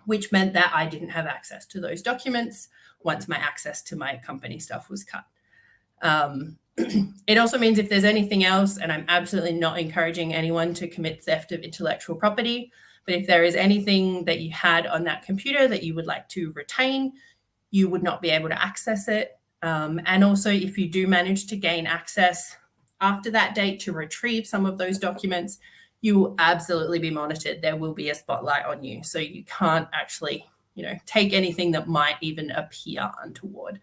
which meant that I didn't have access to those documents once my access to my company stuff was cut. It also means if there's anything else, and I'm absolutely not encouraging anyone to commit theft of intellectual property, but if there is anything that you had on that computer that you would like to retain, you would not be able to access it. And also, if you do manage to gain access after that date to retrieve some of those documents, you will absolutely be monitored. There will be a spotlight on you. So you can't actually, take anything that might even appear untoward.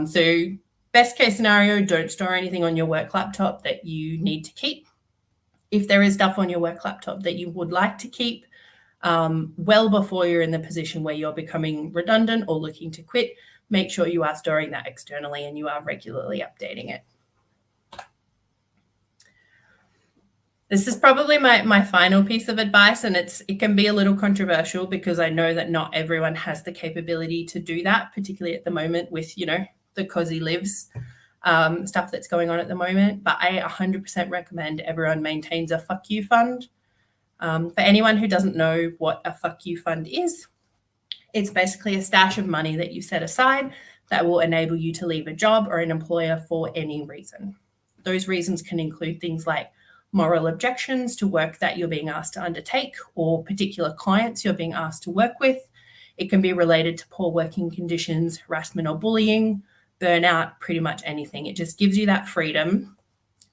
So best case scenario, don't store anything on your work laptop that you need to keep. If there is stuff on your work laptop that you would like to keep, well before you're in the position where you're becoming redundant or looking to quit, make sure you are storing that externally and you are regularly updating it. This is probably my final piece of advice, and it can be a little controversial because I know that not everyone has the capability to do that, particularly at the moment with, the COSI lives stuff that's going on at the moment. But I 100% recommend everyone maintains a fuck you fund. For anyone who doesn't know what a fuck you fund is, it's basically a stash of money that you set aside that will enable you to leave a job or an employer for any reason. Those reasons can include things like moral objections to work that you're being asked to undertake or particular clients you're being asked to work with. It can be related to poor working conditions, harassment or bullying, burnout, pretty much anything. It just gives you that freedom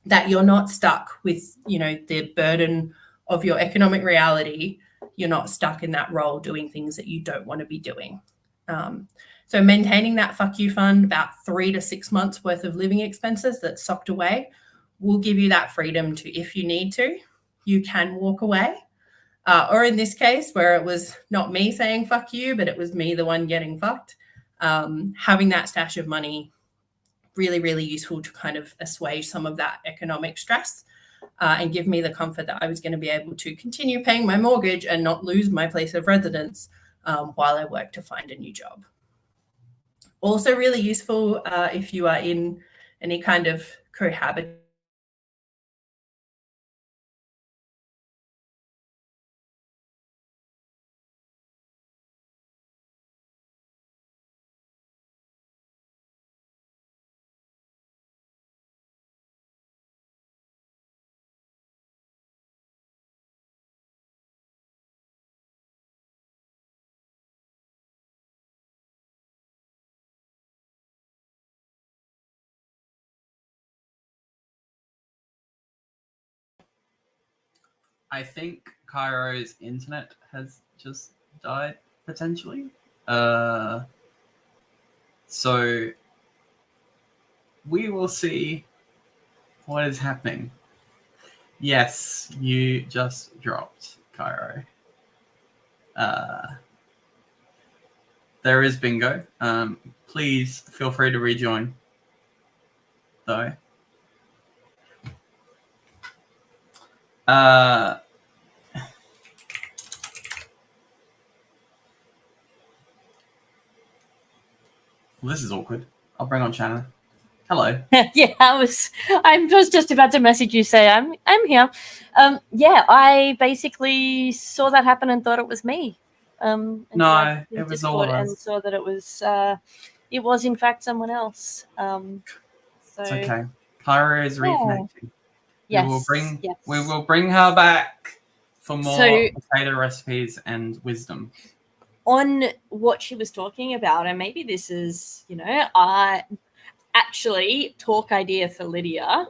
that you're not stuck with, the burden of your economic reality. You're not stuck in that role doing things that you don't want to be doing. So maintaining that fuck you fund, about 3 to 6 months worth of living expenses that's socked away, will give you that freedom to, if you need to, you can walk away. Or in this case, where it was not me saying fuck you, but it was me the one getting fucked, having that stash of money, really, really useful to kind of assuage some of that economic stress and give me the comfort that I was going to be able to continue paying my mortgage and not lose my place of residence while I work to find a new job. Also really useful if you are in any kind of cohabitation. I think Cairo's internet has just died, potentially. So we will see what is happening. Yes, you just dropped, Cairo. There is bingo. Please feel free to rejoin, though. Well, this is awkward. I'll bring on Shannon. Hello. Yeah, I was just about to message you, say I'm here. Yeah, I basically saw that happen and thought it was me. And No, so it was all of us. and saw that it was in fact someone else. So It's okay. Kyra is reconnecting. yes, We will bring her back for more So- potato recipes and wisdom. on what she was talking about, and maybe this is, I actually talk idea for Lydia,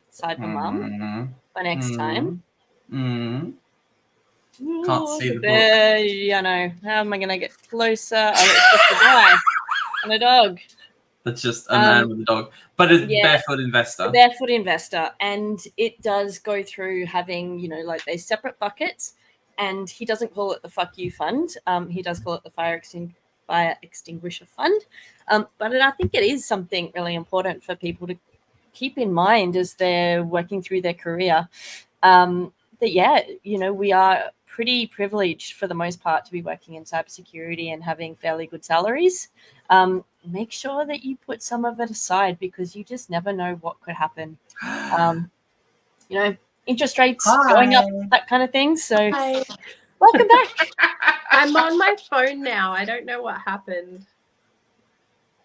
side for mum, for next time. Can't Ooh, see the book. I know. How am I going to get closer? Oh, it's just a guy and a dog. That's just a man with a dog, but a barefoot investor. A barefoot investor, and it does go through having, like these separate buckets, and he doesn't call it the fuck you fund. He does call it the fire extinguisher fund. But I think it is something really important for people to keep in mind as they're working through their career. That we are pretty privileged for the most part to be working in cybersecurity and having fairly good salaries. Make sure that you put some of it aside because you just never know what could happen. Interest rates going up, that kind of thing. So Hi. welcome back. I'm on my phone now. I don't know what happened.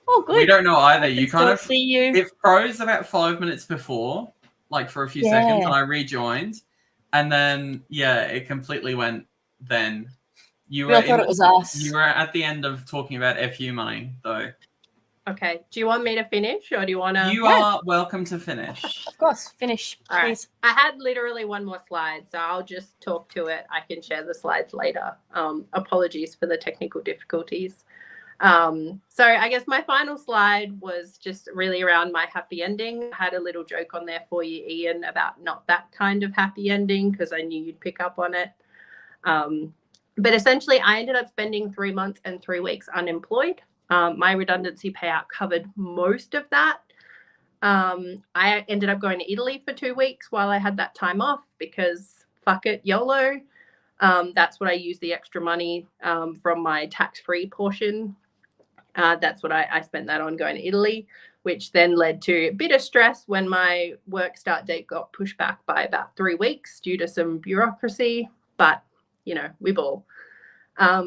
Oh, good. We don't know either. You Still kind of see you. It froze about 5 minutes before, like for a few seconds, and I rejoined, and then it completely went. Then you We all thought it was us. You were at the end of talking about FU money, though. Okay. Do you want me to finish or do you want to? You are welcome to finish. Of course, finish, All right. please. I had literally one more slide, so I'll just talk to it. I can share the slides later. Apologies for the technical difficulties. So I guess my final slide was just really around my happy ending. I had a little joke on there for you, Ian, about not that kind of happy ending because I knew you'd pick up on it. But essentially, I ended up spending 3 months and 3 weeks unemployed. My redundancy payout covered most of that. I ended up going to Italy for 2 weeks while I had that time off because fuck it, YOLO. That's what I used the extra money from my tax-free portion. That's what I spent that on, going to Italy, which then led to a bit of stress when my work start date got pushed back by about 3 weeks due to some bureaucracy. But, we ball.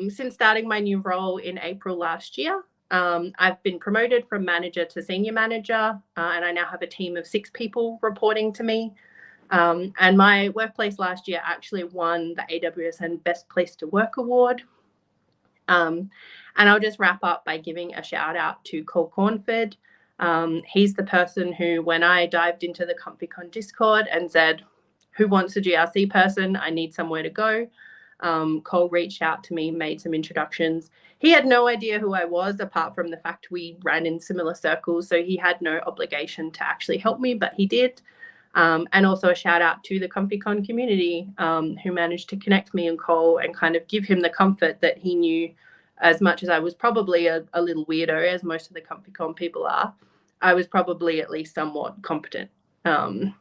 Since starting my new role in April last year, I've been promoted from manager to senior manager, and I now have a team of 6 people reporting to me. And my workplace last year actually won the AWSN Best Place to Work Award. And I'll just wrap up by giving a shout out to Cole Cornford. He's the person who, when I dived into the ComfyCon Discord and said, who wants a GRC person? I need somewhere to go. Cole reached out to me, made some introductions. He had no idea who I was, apart from the fact we ran in similar circles. So he had no obligation to actually help me, but he did. And also a shout out to the ComfyCon community who managed to connect me and Cole and kind of give him the comfort that he knew, as much as I was probably a little weirdo, as most of the ComfyCon people are, I was probably at least somewhat competent. And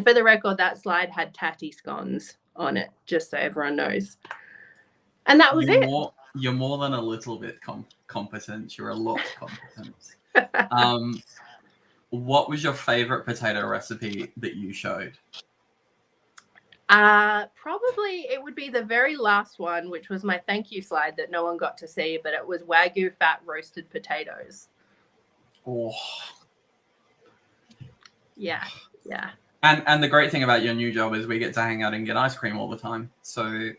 for the record, that slide had tatty scones on it, just so everyone knows. And that was it. You're more than a little bit competent. You're a lot competent. What was your favorite potato recipe that you showed? Probably it would be the very last one, which was my thank you slide that no one got to see, but it was Wagyu fat roasted potatoes. Oh. Yeah. And the great thing about your new job is we get to hang out and get ice cream all the time. So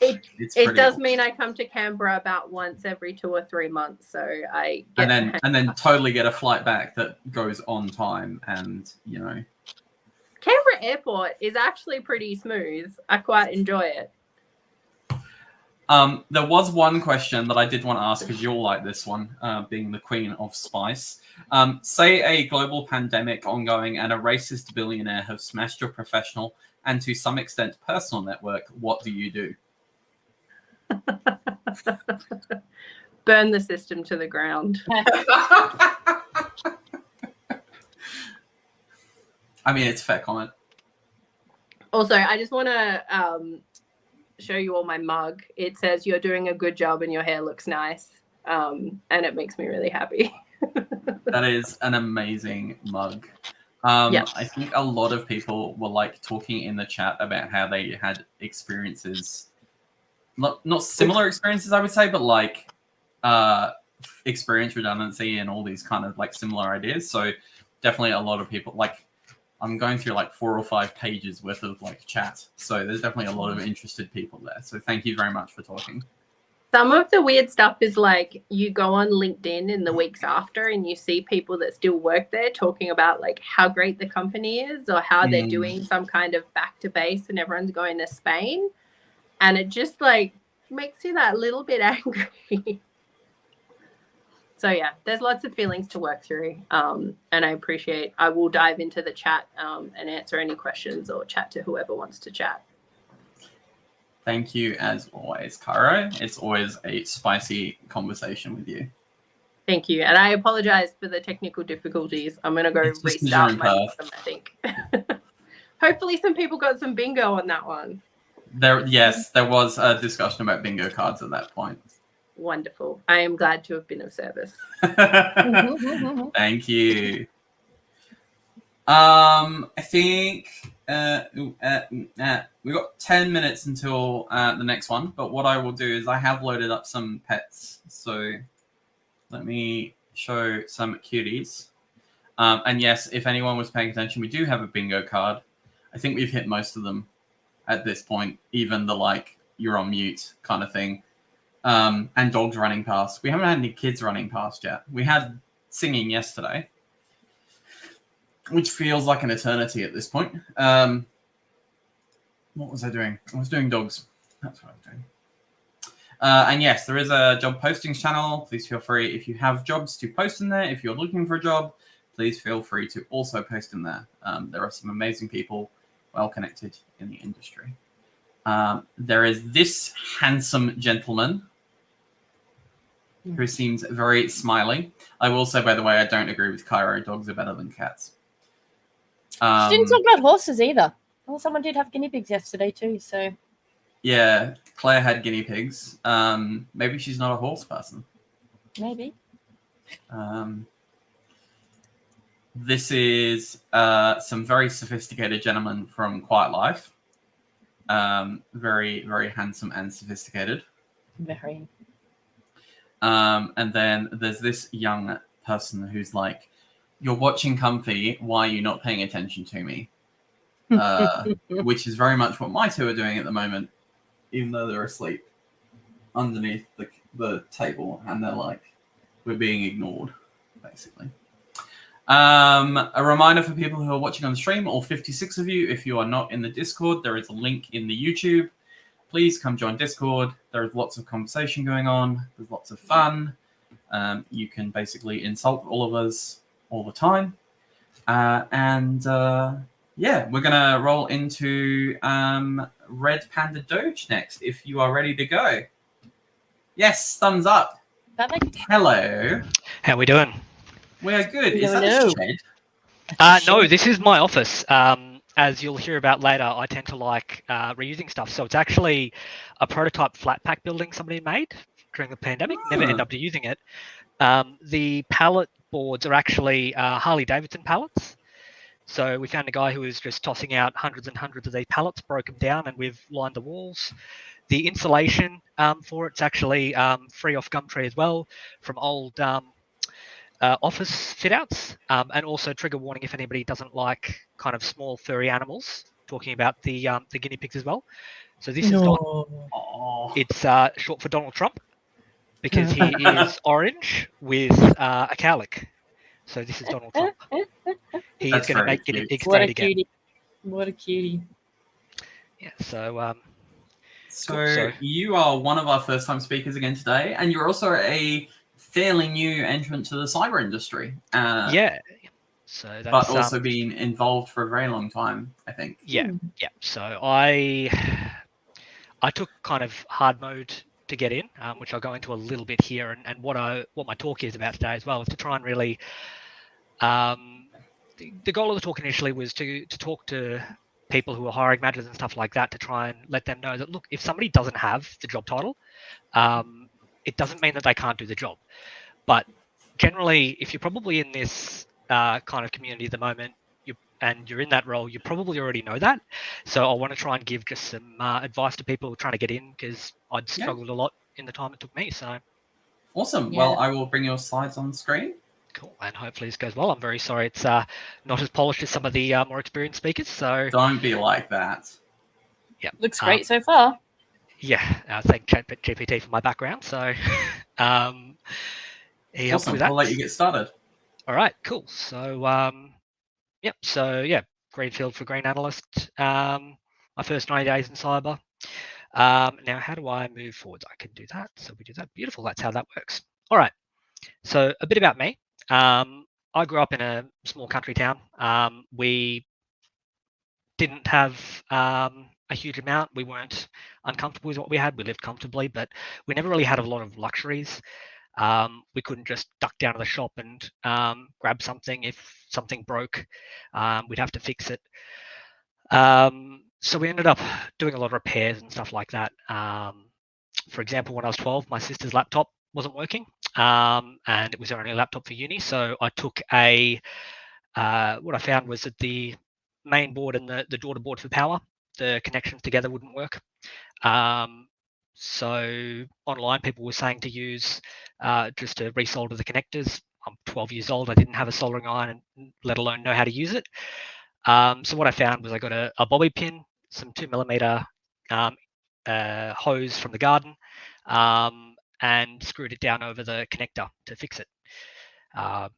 it does mean I come to Canberra about once every 2 or 3 months. So I get and then totally get a flight back that goes on time, and Canberra Airport is actually pretty smooth. I quite enjoy it. There was one question that I did want to ask, because you'll like this one, being the queen of spice. Say a global pandemic ongoing and a racist billionaire have smashed your professional and to some extent personal network. What do you do? Burn the system to the ground. I mean, it's a fair comment. Also, I just want to show you all my mug. It says you're doing a good job and your hair looks nice, and it makes me really happy. That is an amazing mug. Yep. I think a lot of people were talking in the chat about how they had experiences, not similar experiences, I would say, but experience redundancy and all these kind of similar ideas. So definitely a lot of people. Like, I'm going through like 4 or 5 pages worth of like chat, so there's definitely a lot of interested people there. So thank you very much for talking. Some of the weird stuff is like you go on LinkedIn in the weeks after and you see people that still work there talking about like how great the company is or how they're doing some kind of back to base and everyone's going to Spain. And it just like makes you that little bit angry. So yeah, there's lots of feelings to work through. And I will dive into the chat and answer any questions or chat to whoever wants to chat. Thank you as always, Cairo. It's always a spicy conversation with you. Thank you. And I apologize for the technical difficulties. I'm going to go restart my system, I think. Hopefully some people got some bingo on that one. Yes, there was a discussion about bingo cards at that point. Wonderful. I am glad to have been of service. Thank you. I think we've got 10 minutes until the next one, but what I will do is I have loaded up some pets. So let me show some cuties. And yes, if anyone was paying attention, we do have a bingo card. I think we've hit most of them at this point, even the like you're on mute kind of thing. And dogs running past. We haven't had any kids running past yet. We had singing yesterday, which feels like an eternity at this point. What was I doing? I was doing dogs. That's what I was doing. And yes, there is a job postings channel. Please feel free, if you have jobs, to post in there. If you're looking for a job, please feel free to also post in there. There are some amazing people well connected in the industry. There is this handsome gentleman who seems very smiley. I will say, by the way, I don't agree with Cairo. Dogs are better than cats. She didn't talk about horses either. Well, someone did have guinea pigs yesterday too, so. Yeah, Claire had guinea pigs. Maybe she's not a horse person. Maybe. This is some very sophisticated gentlemen from Quiet Life. Very, very handsome and sophisticated. Very. And then there's this young person who's like, "You're watching Comfy, why are you not paying attention to me?" Which is very much what my two are doing at the moment, even though they're asleep underneath the table, and they're like, we're being ignored, basically. A reminder for people who are watching on the stream, all 56 of you, if you are not in the Discord, there is a link in the YouTube. Please come join Discord. There is lots of conversation going on. There's lots of fun. You can basically insult all of us all the time. Yeah, we're going to roll into Red Panda Doge next, if you are ready to go. Yes, thumbs up. Hello. How we doing? We are good. Is that a shed? No, this is my office. As you'll hear about later, I tend to like reusing stuff. So it's actually a prototype flat pack building somebody made during the pandemic. Never ended up using it. The pallet boards are actually Harley Davidson pallets. So we found a guy who was just tossing out hundreds and hundreds of these pallets, broke them down, and we've lined the walls. The insulation for it's actually free off Gumtree as well, from old office fit outs, and also trigger warning if anybody doesn't like kind of small furry animals, talking about the guinea pigs as well. So this is Don. It's short for Donald Trump because he is orange with a cowlick. So this is Donald Trump. He is going to make guinea pigs great again. What a cutie. Yeah, so So you are one of our first-time speakers again today, and you're also a fairly new entrant to the cyber industry. Yeah. So that's, but also been involved for a very long time, I think. Yeah, yeah. So I took kind of hard mode to get in, which I'll go into a little bit here, and what my talk is about today as well is to try and really. The goal of the talk initially was to talk to people who are hiring managers and stuff like that to try and let them know that, look, if somebody doesn't have the job title, it doesn't mean that they can't do the job. But generally, if you're probably in this kind of community at the moment, and you're in that role, you probably already know that. So I want to try and give just some advice to people trying to get in, because I'd struggled a lot in the time it took me. So awesome. Yeah. Well, I will bring your slides on screen. Cool, and hopefully this goes well. I'm very sorry it's not as polished as some of the more experienced speakers. So Don't be like that. yeah, Looks great so far. Yeah, thank ChatGPT for my background. So he helped Awesome. with that. We'll let you get started. All right, cool. So yep. So yeah, Greenfield for Green Analyst. My first 90 days in cyber. Now, how do I move forwards? I can do that. So we do that. Beautiful. That's how that works. All right. So a bit about me. I grew up in a small country town. We didn't have a huge amount. We weren't uncomfortable with what we had. We lived comfortably, but we never really had a lot of luxuries. We couldn't just duck down to the shop and grab something. If something broke, we'd have to fix it. So we ended up doing a lot of repairs and stuff like that. For example, when I was 12, my sister's laptop wasn't working, and it was her only laptop for uni. So I took what I found was that the main board and the daughter board for power, the connections together wouldn't work. So online people were saying to use just to resolder the connectors. I'm 12 years old. I didn't have a soldering iron, and let alone know how to use it. So what I found was I got a bobby pin, some 2mm hose from the garden, and screwed it down over the connector to fix it.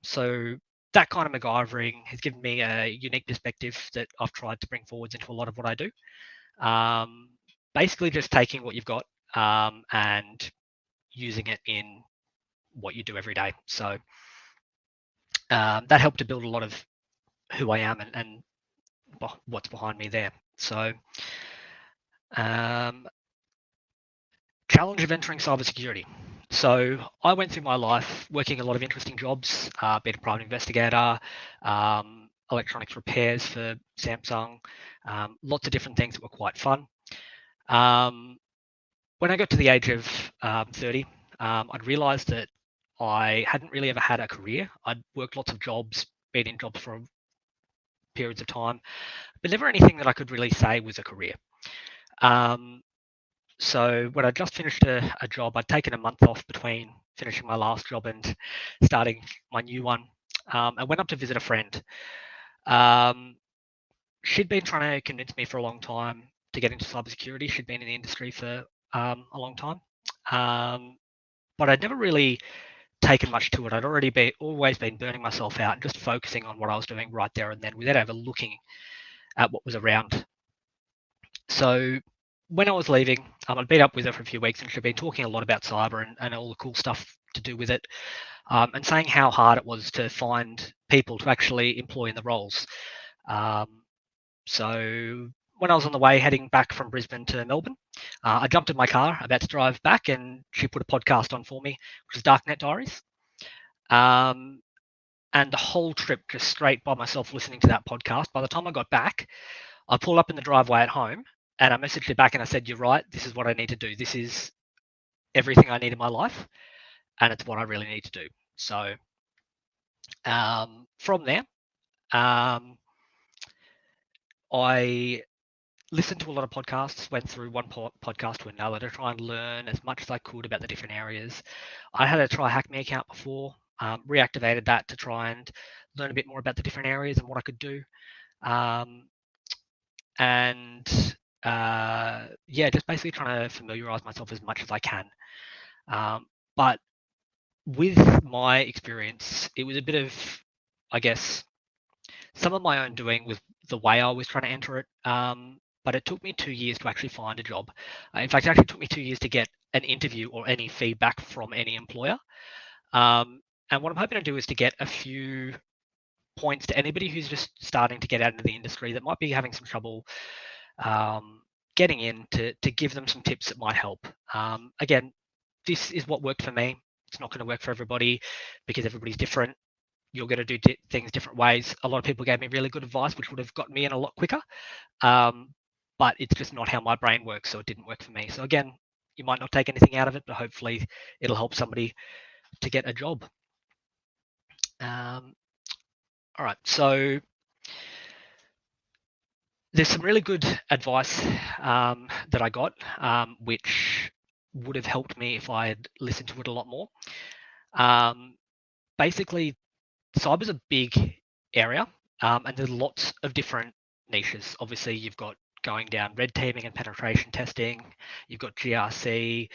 So that kind of MacGyvering has given me a unique perspective that I've tried to bring forwards into a lot of what I do. Basically just taking what you've got and using it in what you do every day. So that helped to build a lot of who I am and what's behind me there. So challenge of entering cybersecurity. So I went through my life working a lot of interesting jobs, being a private investigator, electronics repairs for Samsung, lots of different things that were quite fun. When I got to the age of 30, I'd realized that I hadn't really ever had a career. I'd worked lots of jobs, been in jobs for periods of time, but never anything that I could really say was a career. So when I just finished a job, I'd taken a month off between finishing my last job and starting my new one. I went up to visit a friend. She'd been trying to convince me for a long time to get into cybersecurity. She'd been in the industry for a long time, but I'd never really taken much to it. I'd always been burning myself out and just focusing on what I was doing right there and then without ever looking at what was around. So when I was leaving, I'd been up with her for a few weeks and she'd been talking a lot about cyber and all the cool stuff to do with it, and saying how hard it was to find people to actually employ in the roles. So when I was on the way heading back from Brisbane to Melbourne, I jumped in my car about to drive back and she put a podcast on for me, which was Darknet Diaries. And the whole trip just straight by myself listening to that podcast. By the time I got back, I pulled up in the driveway at home and I messaged her back and I said, "You're right, this is what I need to do. This is everything I need in my life and it's what I really need to do." So from there, I listened to a lot of podcasts, went through one podcast to another to try and learn as much as I could about the different areas. I had a Try Hack Me account before, reactivated that to try and learn a bit more about the different areas and what I could do. Yeah, just basically trying to familiarize myself as much as I can. But with my experience, it was a bit of, I guess, some of my own doing with the way I was trying to enter it. But it took me 2 years to actually find a job. In fact, it actually took me 2 years to get an interview or any feedback from any employer. And what I'm hoping to do is to get a few points to anybody who's just starting to get out into the industry that might be having some trouble getting in, to give them some tips that might help. Again, this is what worked for me. It's not going to work for everybody because everybody's different. You're going to do things different ways. A lot of people gave me really good advice, which would have gotten me in a lot quicker. But it's just not how my brain works, so it didn't work for me. So again, you might not take anything out of it, but hopefully it'll help somebody to get a job. All right, so there's some really good advice that I got, which would have helped me if I had listened to it a lot more. Basically, cyber's a big area, and there's lots of different niches. Obviously, you've got going down red teaming and penetration testing. You've got GRC.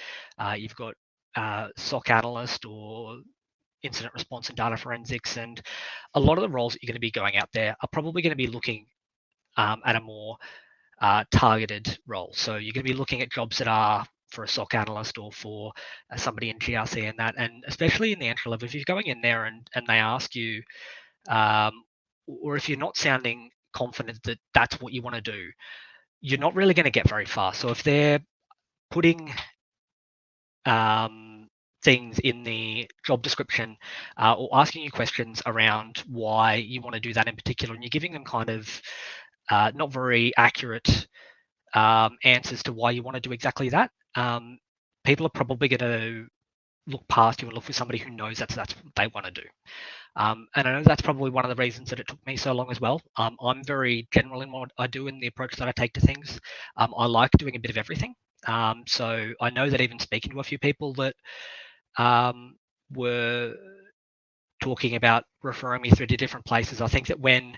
You've got SOC analyst or incident response and data forensics. And a lot of the roles that you're going to be going out there are probably going to be looking at a more targeted role. So you're going to be looking at jobs that are for a SOC analyst or for somebody in GRC and that. And especially in the entry level, if you're going in there and they ask you, or if you're not sounding confident that that's what you want to do, you're not really going to get very far. So if they're putting things in the job description or asking you questions around why you want to do that in particular, and you're giving them kind of not very accurate answers to why you want to do exactly that, people are probably going to look past you and look for somebody who knows that's what they want to do. And I know that's probably one of the reasons that it took me so long as well. I'm very general in what I do and the approach that I take to things. I like doing a bit of everything. So I know that even speaking to a few people that were talking about referring me through to different places, I think that when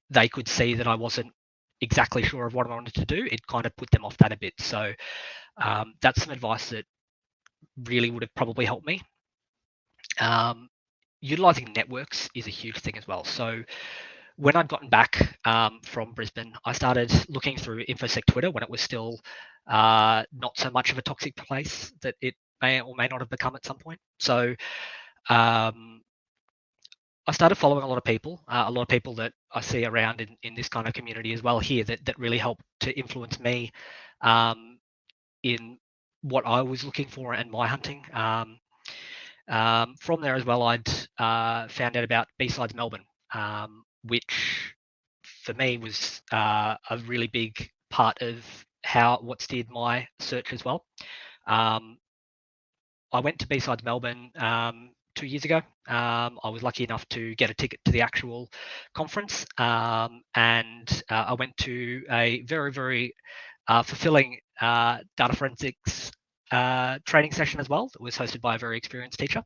they could see that I wasn't exactly sure of what I wanted to do, it kind of put them off that a bit. So that's some advice that really would have probably helped me. Utilizing networks is a huge thing as well. So when I'd gotten back from Brisbane, I started looking through InfoSec Twitter when it was still not so much of a toxic place that it may or may not have become at some point. So I started following a lot of people that I see around in this kind of community as well here that really helped to influence me in what I was looking for and my hunting. From there as well, I'd found out about B-Sides Melbourne, which for me was a really big part of what steered my search as well. I went to B-Sides Melbourne 2 years ago. I was lucky enough to get a ticket to the actual conference, and I went to a very, very fulfilling data forensics training session as well that was hosted by a very experienced teacher,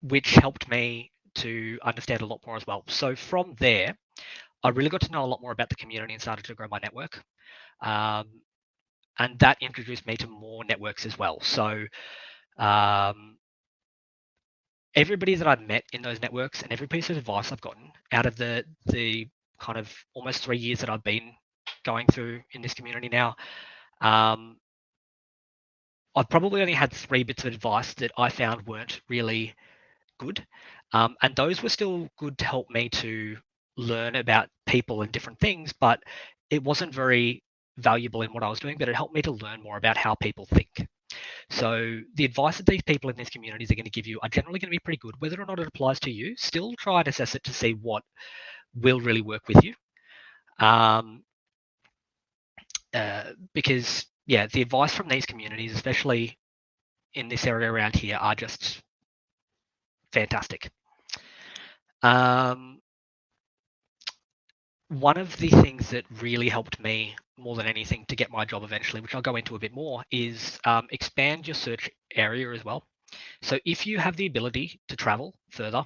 which helped me to understand a lot more as well. So from there, I really got to know a lot more about the community and started to grow my network. And that introduced me to more networks as well. So everybody that I've met in those networks and every piece of advice I've gotten out of the kind of almost 3 years that I've been going through in this community now, I've probably only had 3 bits of advice that I found weren't really good. And those were still good to help me to learn about people and different things, but it wasn't very valuable in what I was doing, but it helped me to learn more about how people think. So the advice that these people in these communities are going to give you are generally going to be pretty good. Whether or not it applies to you, still try and assess it to see what will really work with you. Because yeah, the advice from these communities, especially in this area around here, are just fantastic. One of the things that really helped me more than anything to get my job eventually, which I'll go into a bit more, is expand your search area as well. So if you have the ability to travel further,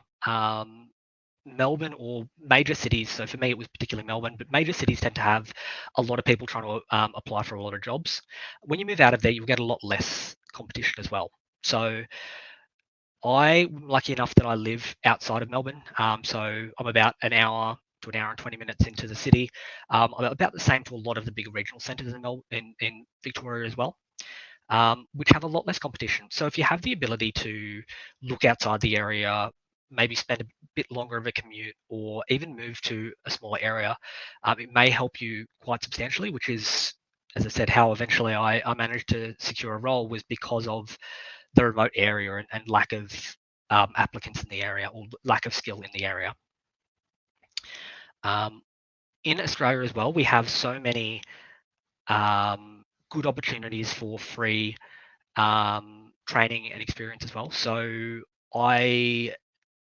Melbourne or major cities, so for me it was particularly Melbourne, but major cities tend to have a lot of people trying to apply for a lot of jobs. When you move out of there, you'll get a lot less competition as well. So I'm lucky enough that I live outside of Melbourne. So I'm about an hour to an hour and 20 minutes into the city. I'm about the same to a lot of the bigger regional centres in Victoria as well, which have a lot less competition. So if you have the ability to look outside the area, maybe spend a bit longer of a commute or even move to a smaller area, it may help you quite substantially, which is, as I said, how eventually I managed to secure a role was because of the remote area and lack of applicants in the area or lack of skill in the area. In Australia as well, we have so many good opportunities for free training and experience as well. So I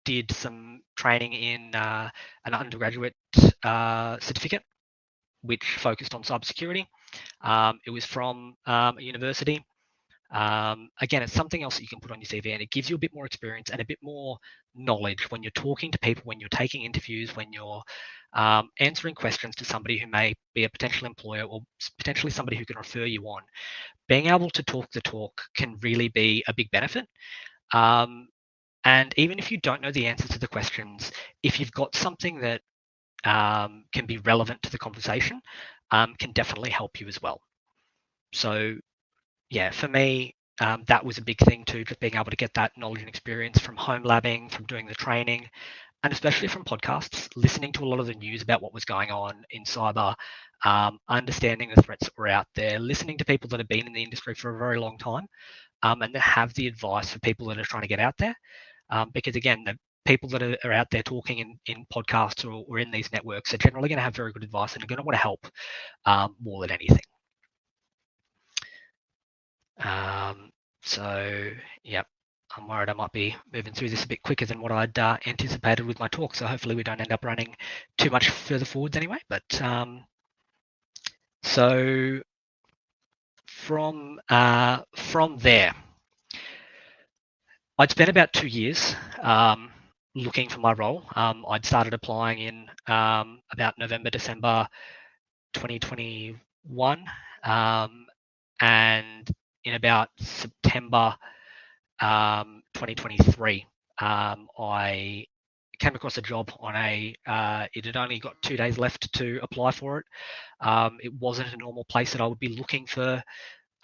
did some training in an undergraduate certificate, which focused on cybersecurity. It was from a university. Again, it's something else that you can put on your CV, and it gives you a bit more experience and a bit more knowledge when you're talking to people, when you're taking interviews, when you're answering questions to somebody who may be a potential employer or potentially somebody who can refer you on. Being able to talk the talk can really be a big benefit. And even if you don't know the answers to the questions, if you've got something that can be relevant to the conversation, can definitely help you as well. So yeah, for me, that was a big thing too, just being able to get that knowledge and experience from home labbing, from doing the training, and especially from podcasts, listening to a lot of the news about what was going on in cyber, understanding the threats that were out there, listening to people that have been in the industry for a very long time, and that have the advice for people that are trying to get out there. Because again, the people that are out there talking in podcasts or in these networks are generally going to have very good advice and are going to want to help more than anything. So, yep, I'm worried I might be moving through this a bit quicker than what I'd anticipated with my talk. So hopefully we don't end up running too much further forwards anyway. But so from there, I'd spent about 2 years looking for my role. I'd started applying in about November, December 2021, and in about September 2023, I came across a job on it had only got 2 days left to apply for it. It wasn't a normal place that I would be looking for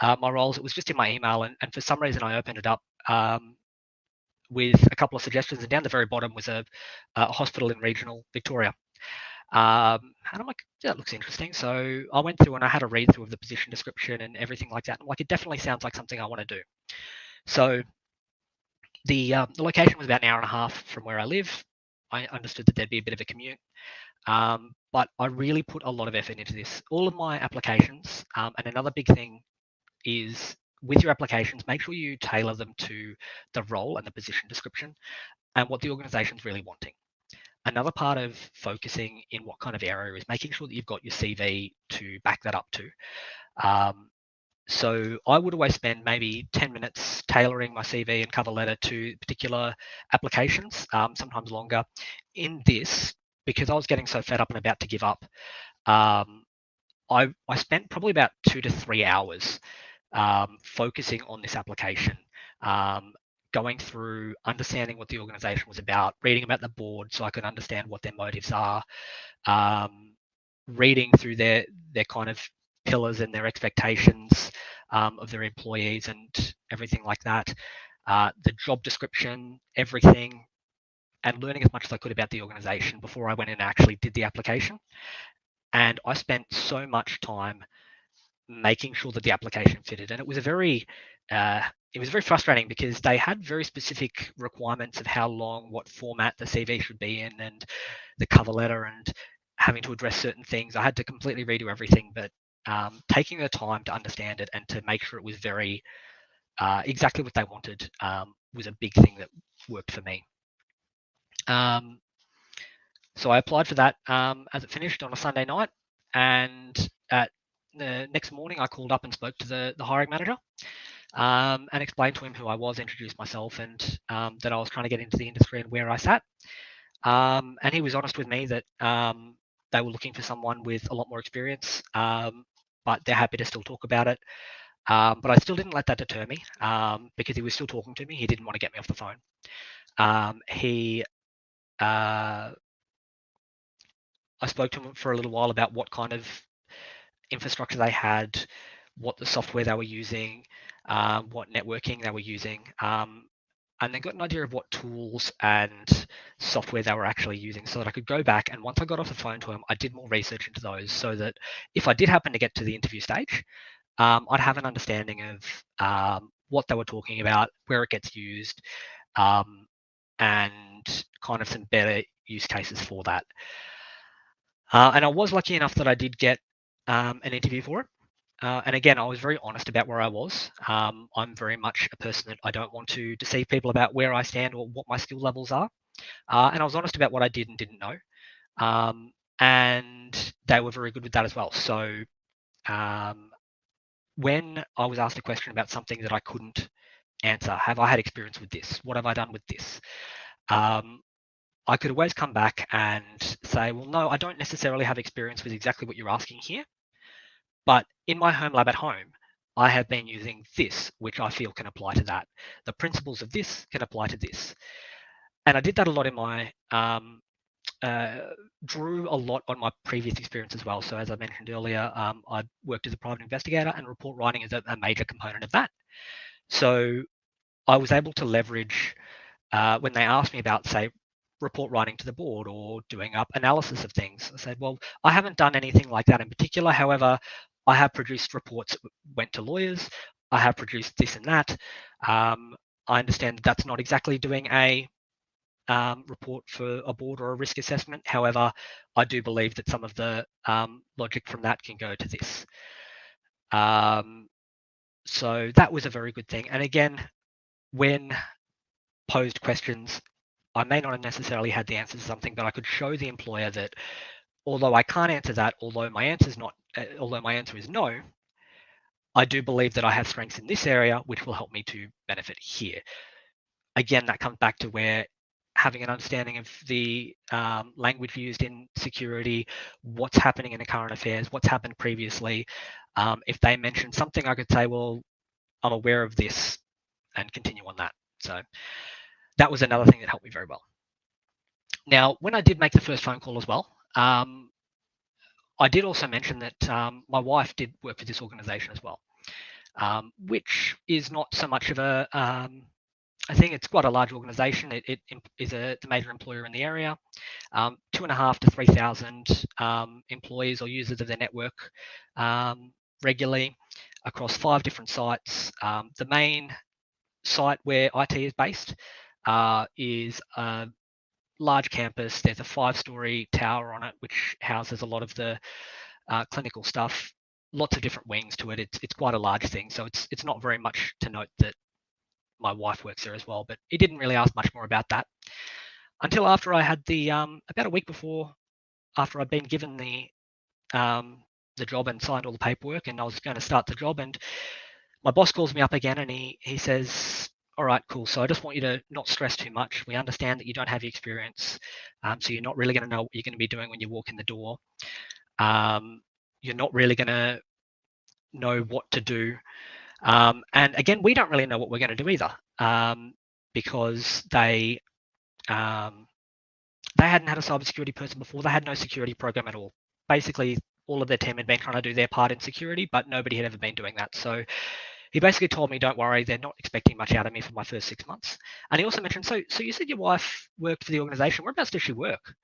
my roles. It was just in my email, and for some reason I opened it up with a couple of suggestions, and down the very bottom was a hospital in regional Victoria. And I'm like, yeah, that looks interesting. So I went through and I had a read through of the position description and everything like that. And like, it definitely sounds like something I want to do. So the location was about an hour and a half from where I live. I understood that there'd be a bit of a commute, but I really put a lot of effort into this. All of my applications, and another big thing is with your applications, make sure you tailor them to the role and the position description and what the organization's really wanting. Another part of focusing in what kind of area is making sure that you've got your CV to back that up to. So I would always spend maybe 10 minutes tailoring my CV and cover letter to particular applications, sometimes longer. In this, because I was getting so fed up and about to give up, I spent probably about 2 to 3 hours focusing on this application, going through, understanding what the organization was about, reading about the board so I could understand what their motives are, reading through their kind of pillars and their expectations of their employees and everything like that, the job description, everything, and learning as much as I could about the organization before I went in and actually did the application. And I spent so much time making sure that the application fitted, and it was very frustrating because they had very specific requirements of how long, what format the CV should be in, and the cover letter, and having to address certain things. I had to completely redo everything, but taking the time to understand it and to make sure it was very exactly what they wanted was a big thing that worked for me. So I applied for that as it finished on a Sunday night, and at the next morning I called up and spoke to the hiring manager and explained to him who I was, introduced myself, and that I was trying to get into the industry and where I sat. And he was honest with me that they were looking for someone with a lot more experience, but they're happy to still talk about it. But I still didn't let that deter me because he was still talking to me. He didn't want to get me off the phone. I spoke to him for a little while about what kind of infrastructure they had, what the software they were using, what networking they were using, and then got an idea of what tools and software they were actually using so that I could go back, and once I got off the phone to him, I did more research into those so that if I did happen to get to the interview stage, I'd have an understanding of what they were talking about, where it gets used, and kind of some better use cases for that. And I was lucky enough that I did get an interview for it. And again, I was very honest about where I was. I'm very much a person that I don't want to deceive people about where I stand or what my skill levels are. And I was honest about what I did and didn't know. And they were very good with that as well. So when I was asked a question about something that I couldn't answer, have I had experience with this? What have I done with this? I could always come back and say, well, no, I don't necessarily have experience with exactly what you're asking here, but in my home lab at home, I have been using this, which I feel can apply to that. The principles of this can apply to this. And I did that a lot in my, drew a lot on my previous experience as well. So as I mentioned earlier, I worked as a private investigator, and report writing is a major component of that. So I was able to leverage, when they asked me about, say, report writing to the board or doing up analysis of things, I said, well, I haven't done anything like that in particular. However, I have produced reports that went to lawyers. I have produced this and that. I understand that that's not exactly doing a report for a board or a risk assessment. However, I do believe that some of the logic from that can go to this. So that was a very good thing. And again, when posed questions, I may not have necessarily had the answer to something, but I could show the employer that although I can't answer that, although my answer is no, I do believe that I have strengths in this area, which will help me to benefit here. Again, that comes back to where having an understanding of the language used in security, what's happening in the current affairs, what's happened previously. If they mention something, I could say, well, I'm aware of this, and continue on that. So that was another thing that helped me very well. Now, when I did make the first phone call as well, I did also mention that my wife did work for this organization as well, which is not so much of a, I think it's quite a large organization. It is the major employer in the area, 2,500 to 3,000 employees or users of their network regularly across 5 different sites. The main site where IT is based is a large campus. There's a 5-story tower on it, which houses a lot of the clinical stuff. Lots of different wings to it. It's quite a large thing, so it's not very much to note that my wife works there as well. But he didn't really ask much more about that until after I had the about a week before, after I'd been given the job and signed all the paperwork, and I was going to start the job, and my boss calls me up again, and he says, all right, cool. So I just want you to not stress too much. We understand that you don't have the experience. So you're not really going to know what you're going to be doing when you walk in the door. You're not really going to know what to do. And again, we don't really know what we're going to do either, because they hadn't had a cybersecurity person before. They had no security program at all. Basically, all of their team had been trying to do their part in security, but nobody had ever been doing that. So he basically told me, don't worry, they're not expecting much out of me for my first 6 months. And he also mentioned, so you said your wife worked for the organization. Whereabouts does she work?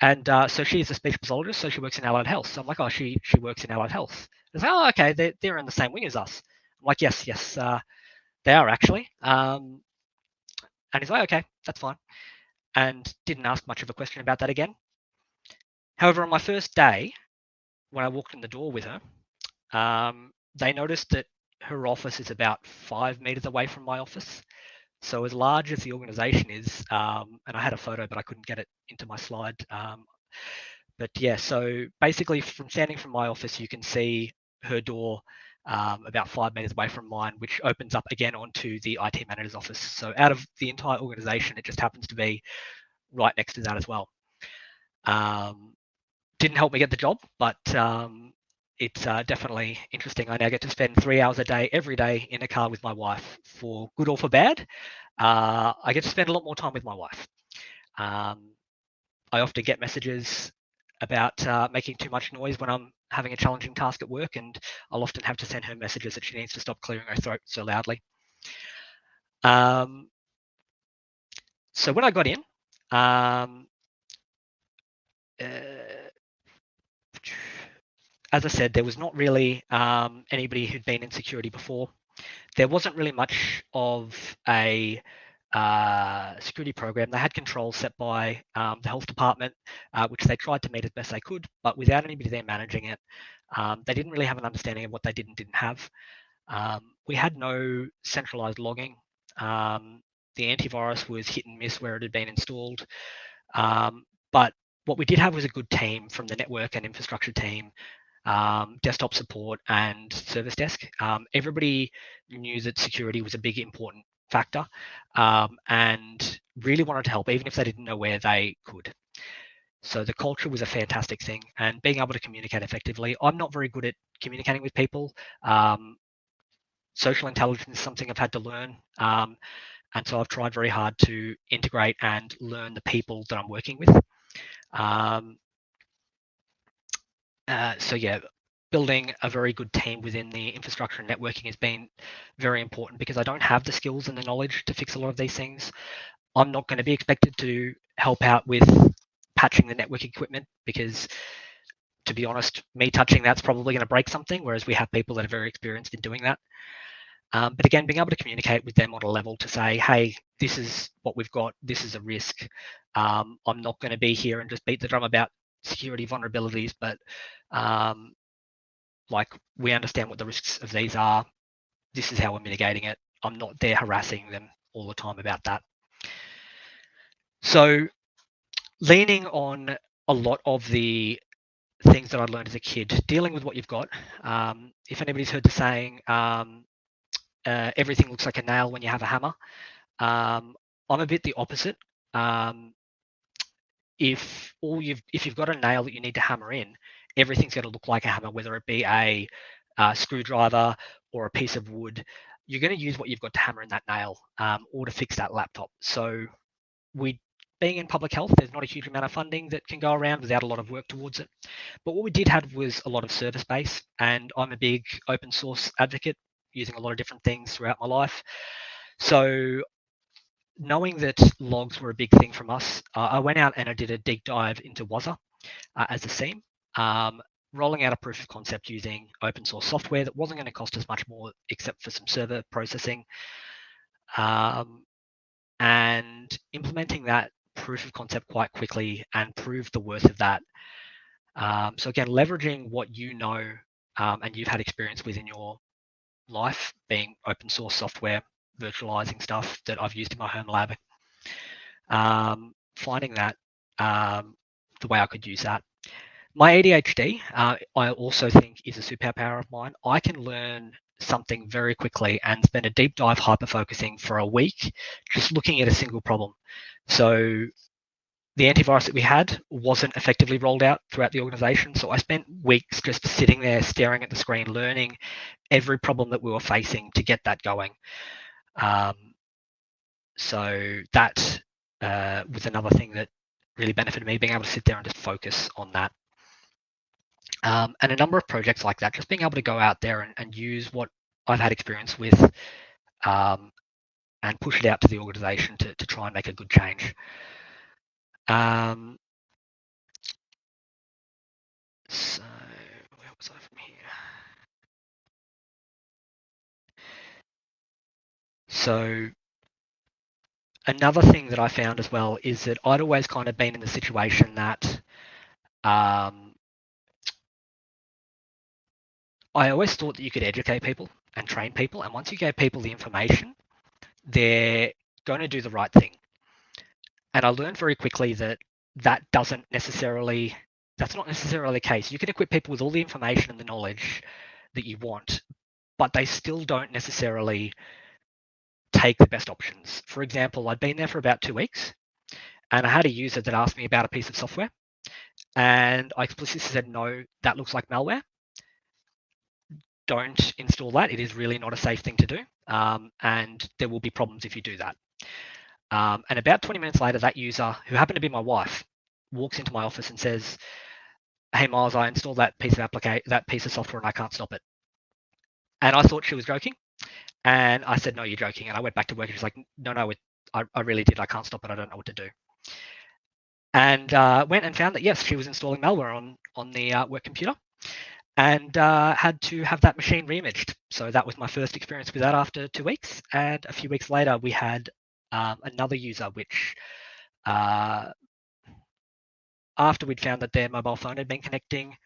And so she's a speech pathologist, so she works in allied health. So I'm like, oh, she works in allied health. I was like, oh, okay, they're in the same wing as us. I'm like, yes, they are actually. And he's like, okay, that's fine. And didn't ask much of a question about that again. However, on my first day, when I walked in the door with her, they noticed that her office is about 5 meters away from my office. So as large as the organization is, and I had a photo, but I couldn't get it into my slide. But yeah, so basically from standing from my office, you can see her door about 5 meters away from mine, which opens up again onto the IT manager's office. So out of the entire organization, it just happens to be right next to that as well. Didn't help me get the job, but it's definitely interesting. I now get to spend 3 hours a day, every day, in a car with my wife, for good or for bad. I get to spend a lot more time with my wife. I often get messages about making too much noise when I'm having a challenging task at work, and I'll often have to send her messages that she needs to stop clearing her throat so loudly. So when I got in, as I said, there was not really anybody who'd been in security before. There wasn't really much of a security program. They had controls set by the health department, which they tried to meet as best they could, but without anybody there managing it, they didn't really have an understanding of what they did and didn't have. We had no centralized logging. The antivirus was hit and miss where it had been installed. But what we did have was a good team from the network and infrastructure team desktop support, and service desk. Everybody knew that security was a big important factor and really wanted to help, even if they didn't know where they could. So the culture was a fantastic thing, and being able to communicate effectively. I'm not very good at communicating with people. Social intelligence is something I've had to learn. And so I've tried very hard to integrate and learn the people that I'm working with. So yeah, building a very good team within the infrastructure and networking has been very important because I don't have the skills and the knowledge to fix a lot of these things. I'm not going to be expected to help out with patching the network equipment because, to be honest, me touching that's probably going to break something, whereas we have people that are very experienced in doing that. But again, being able to communicate with them on a level to say, hey, this is what we've got, this is a risk. I'm not going to be here and just beat the drum about security vulnerabilities, but like, we understand what the risks of these are. This is how we're mitigating it. I'm not there harassing them all the time about that. So leaning on a lot of the things that I learned as a kid, dealing with what you've got. If anybody's heard the saying, everything looks like a nail when you have a hammer. I'm a bit the opposite. If you've got a nail that you need to hammer in, everything's going to look like a hammer, whether it be a screwdriver or a piece of wood. You're going to use what you've got to hammer in that nail or to fix that laptop. So being in public health, there's not a huge amount of funding that can go around without a lot of work towards it. But what we did have was a lot of service base, and I'm a big open source advocate, using a lot of different things throughout my life. So knowing that logs were a big thing from us, I went out and I did a deep dive into Wazza as a seam, rolling out a proof of concept using open source software that wasn't going to cost us much more except for some server processing, and implementing that proof of concept quite quickly and prove the worth of that. So again, leveraging what you know and you've had experience with in your life, being open source software, virtualizing stuff that I've used in my home lab, finding that the way I could use that. My ADHD, I also think, is a superpower of mine. I can learn something very quickly and spend a deep dive hyper-focusing for a week just looking at a single problem. So the antivirus that we had wasn't effectively rolled out throughout the organization. So I spent weeks just sitting there staring at the screen, learning every problem that we were facing to get that going. So that was another thing that really benefited me, being able to sit there and just focus on that. And a number of projects like that, just being able to go out there and use what I've had experience with and push it out to the organization to try and make a good change. So where was I from here? So another thing that I found as well is that I'd always kind of been in the situation that I always thought that you could educate people and train people, and once you gave people the information, they're going to do the right thing. And I learned very quickly that that's not necessarily the case. You can equip people with all the information and the knowledge that you want, but they still don't necessarily take the best options. For example, I'd been there for about 2 weeks, and I had a user that asked me about a piece of software, and I explicitly said, no, that looks like malware. Don't install that. It is really not a safe thing to do, and there will be problems if you do that. And about 20 minutes later, that user, who happened to be my wife, walks into my office and says, hey, Miles, I installed that piece of software and I can't stop it. And I thought she was joking. And I said, no, you're joking. And I went back to work and she's like, no, I really did. I can't stop it. I don't know what to do. And went and found that, yes, she was installing malware on the work computer, and had to have that machine reimaged. So that was my first experience with that after 2 weeks. And a few weeks later, we had another user, which after we'd found that their mobile phone had been connecting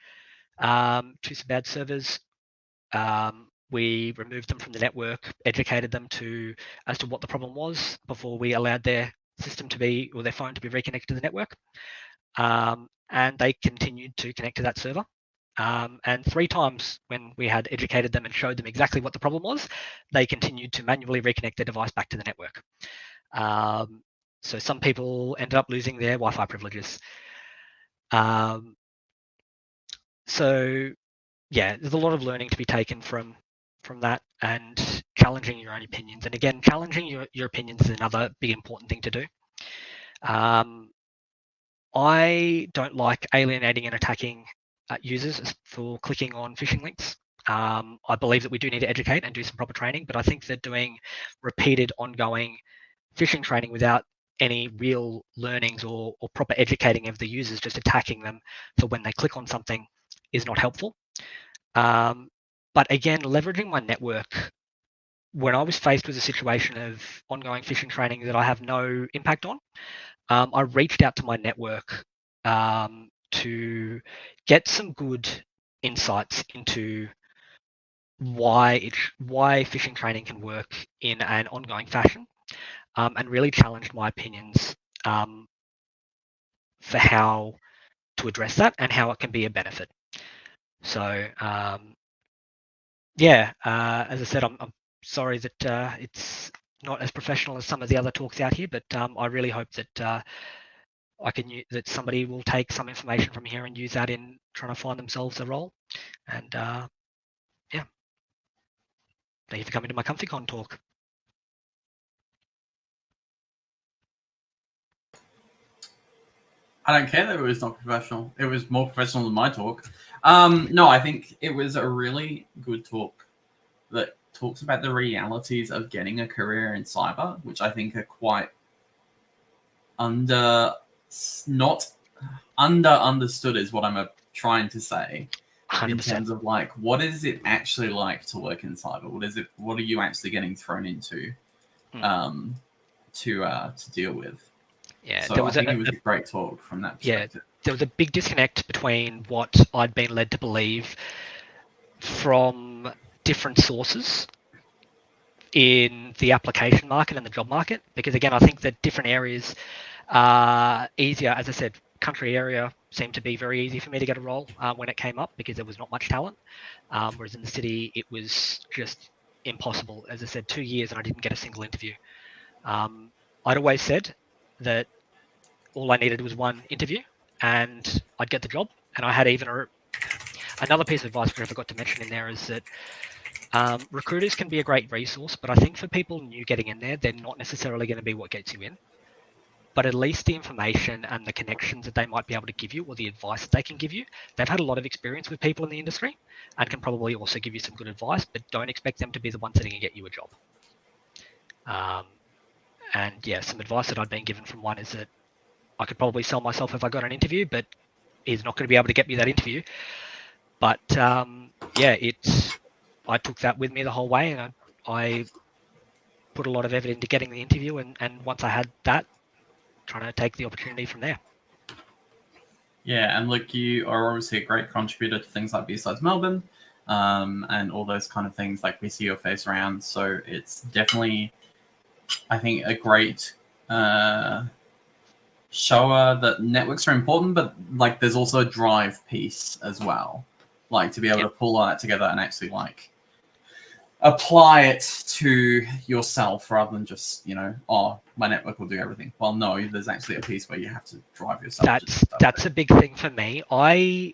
to some bad servers, we removed them from the network, educated them as to what the problem was before we allowed their system to be, or their phone to be reconnected to the network. And they continued to connect to that server. And 3 times when we had educated them and showed them exactly what the problem was, they continued to manually reconnect their device back to the network. So some people ended up losing their Wi-Fi privileges. So yeah, there's a lot of learning to be taken from that, and challenging your own opinions. And again, challenging your opinions is another big important thing to do. I don't like alienating and attacking users for clicking on phishing links. I believe that we do need to educate and do some proper training, but I think that doing repeated ongoing phishing training without any real learnings or proper educating of the users, just attacking them for when they click on something, is not helpful. But again, leveraging my network, when I was faced with a situation of ongoing phishing training that I have no impact on, I reached out to my network to get some good insights into why phishing training can work in an ongoing fashion, and really challenged my opinions for how to address that and how it can be a benefit. So yeah, as I said, I'm sorry that it's not as professional as some of the other talks out here, but I really hope that that somebody will take some information from here and use that in trying to find themselves a role. And yeah, thank you for coming to my ComfyCon talk. I don't care that it was not professional. It was more professional than my talk. No, I think it was a really good talk that talks about the realities of getting a career in cyber, which I think are quite understood is what I'm trying to say. 100%. In terms of like, what is it actually like to work in cyber? What are you actually getting thrown into to deal with? Yeah, so I think it was a great talk from that perspective. Yeah, there was a big disconnect between what I'd been led to believe from different sources in the application market and the job market, because again, I think that different areas are easier. As I said, country area seemed to be very easy for me to get a role when it came up because there was not much talent, whereas in the city it was just impossible. As I said, 2 years and I didn't get a single interview. I'd always said that all I needed was one interview and I'd get the job. And I had even another piece of advice which I forgot to mention in there is that recruiters can be a great resource, but I think for people new getting in there, they're not necessarily going to be what gets you in. But at least the information and the connections that they might be able to give you, or the advice that they can give you, they've had a lot of experience with people in the industry and can probably also give you some good advice, but don't expect them to be the ones that are going to get you a job. And yeah, some advice that I'd been given from one is that I could probably sell myself if I got an interview, but he's not going to be able to get me that interview. But yeah, I took that with me the whole way, and I put a lot of effort into getting the interview, and once I had that, trying to take the opportunity from there. Yeah, and look, you are obviously a great contributor to things like B-Sides Melbourne, and all those kind of things. Like, we see your face around, so it's definitely, I think, a great shower that networks are important, but like there's also a drive piece as well, like to be able to pull that together and actually like apply it to yourself rather than just, oh, my network will do everything. Well, no, there's actually a piece where you have to drive yourself. That's a big thing for me. I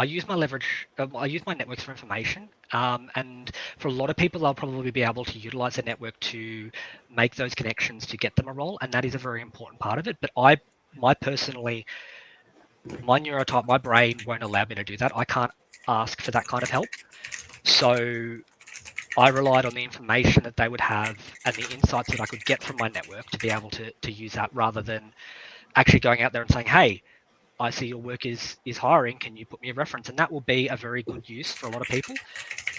use my leverage. I use my networks for information, and for a lot of people, they'll probably be able to utilize the network to make those connections to get them a role, and that is a very important part of it. But my neurotype, my brain won't allow me to do that. I can't ask for that kind of help. So I relied on the information that they would have and the insights that I could get from my network to be able to use that, rather than actually going out there and saying, hey, I see your work is hiring, can you put me a reference? And that will be a very good use for a lot of people.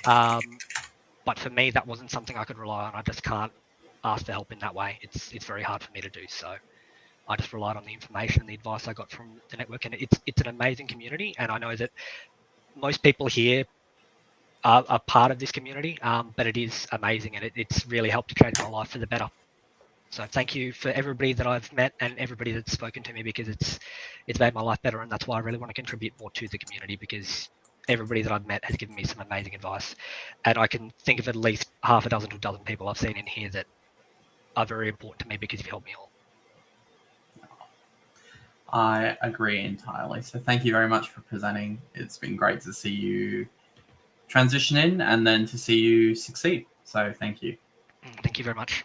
But for me, that wasn't something I could rely on. I just can't ask for help in that way. It's very hard for me to do. So I just relied on the information and the advice I got from the network. And it's an amazing community. And I know that most people here are part of this community, but it is amazing, and it's really helped to change my life for the better. So thank you for everybody that I've met and everybody that's spoken to me, because it's made my life better, and that's why I really want to contribute more to the community, because everybody that I've met has given me some amazing advice, and I can think of at least half a dozen to a dozen people I've seen in here that are very important to me because you've helped me all. I agree entirely. So thank you very much for presenting. It's been great to see you transition in and then to see you succeed. So thank you. Thank you very much.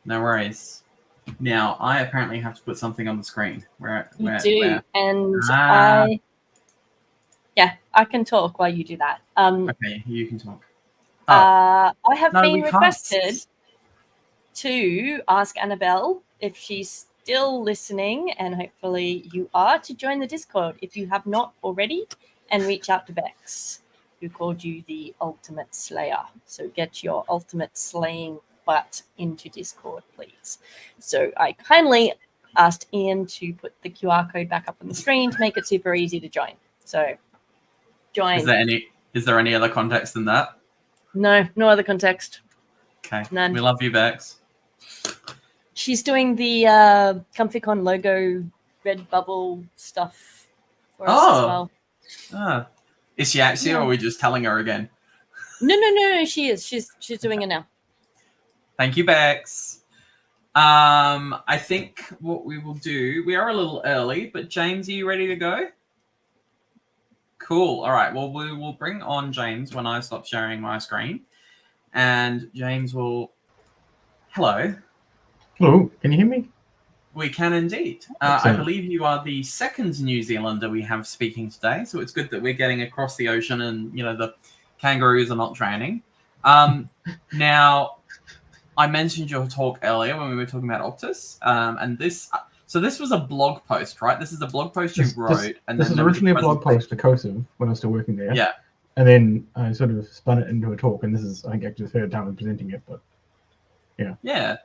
No worries. Now, I apparently have to put something on the screen. You do. And I can talk while you do that. Okay, you can talk. I have No, been we can't. requested to ask Annabelle if she's still listening, and hopefully you are, to join the Discord if you have not already, and reach out to Bex, who called you the ultimate slayer. So get your ultimate slaying butt into Discord, please. So I kindly asked Ian to put the QR code back up on the screen to make it super easy to join. So join. Is there any other context than that? No other context. Okay. None. We love you, Bex. She's doing the ComfyCon logo red bubble stuff for us as well. Is she actually, or are we just telling her again? No, she is. She's doing it now. Thank you, Bex. I think what we will do, we are a little early, but James, are you ready to go? Cool. All right. Well, we will bring on James when I stop sharing my screen. And James will... Hello. Hello. Can you hear me? We can indeed. I believe you are the second New Zealander we have speaking today, so it's good that we're getting across the ocean and, you know, the kangaroos are not drowning. Now, I mentioned your talk earlier when we were talking about Optus, and this... So this was a blog post, right? This is a blog post you wrote. This was originally a blog post for COSIV when I was still working there. Yeah. And then I sort of spun it into a talk, and this is, I think, actually the third time I'm presenting it, but yeah. Yeah.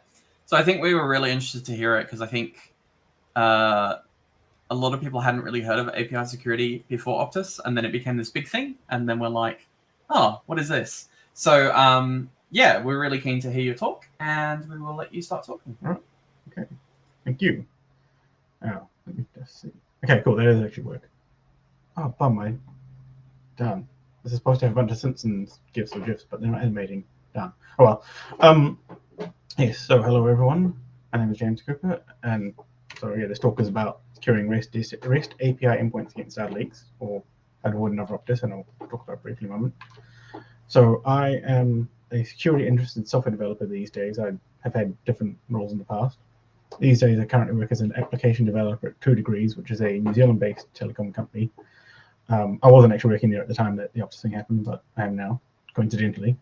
So I think we were really interested to hear it because I think a lot of people hadn't really heard of API security before Optus, and then it became this big thing, and then we're like, oh, what is this? So yeah, we're really keen to hear your talk, and we will let you start talking. All right. Okay. Thank you. Oh, let me just see. Okay, cool. That does actually work. Oh, bum, done. This is supposed to have a bunch of Simpsons GIFs or GIFs, but they're not animating. Done. Oh well. Yes. So hello everyone. My name is James Cooper, and so yeah, this talk is about securing REST API endpoints against data leaks, or how to avoid another Optus, and I'll talk about it briefly in a moment. So I am a security interested software developer these days. I have had different roles in the past. These days, I currently work as an application developer at 2 Degrees, which is a New Zealand-based telecom company. I wasn't actually working there at the time that the Optus thing happened, but I am now, coincidentally.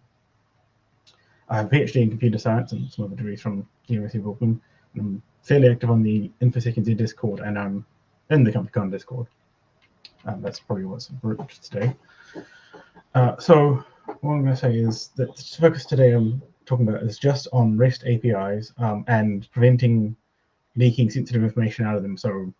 I have a PhD in computer science and some other degrees from the University of Auckland. And I'm fairly active on the InfoSec Discord, and I'm in the ComfyCon Discord. That's probably what's important today. So what I'm going to say is that the focus today I'm talking about is just on REST APIs and preventing leaking sensitive information out of them. So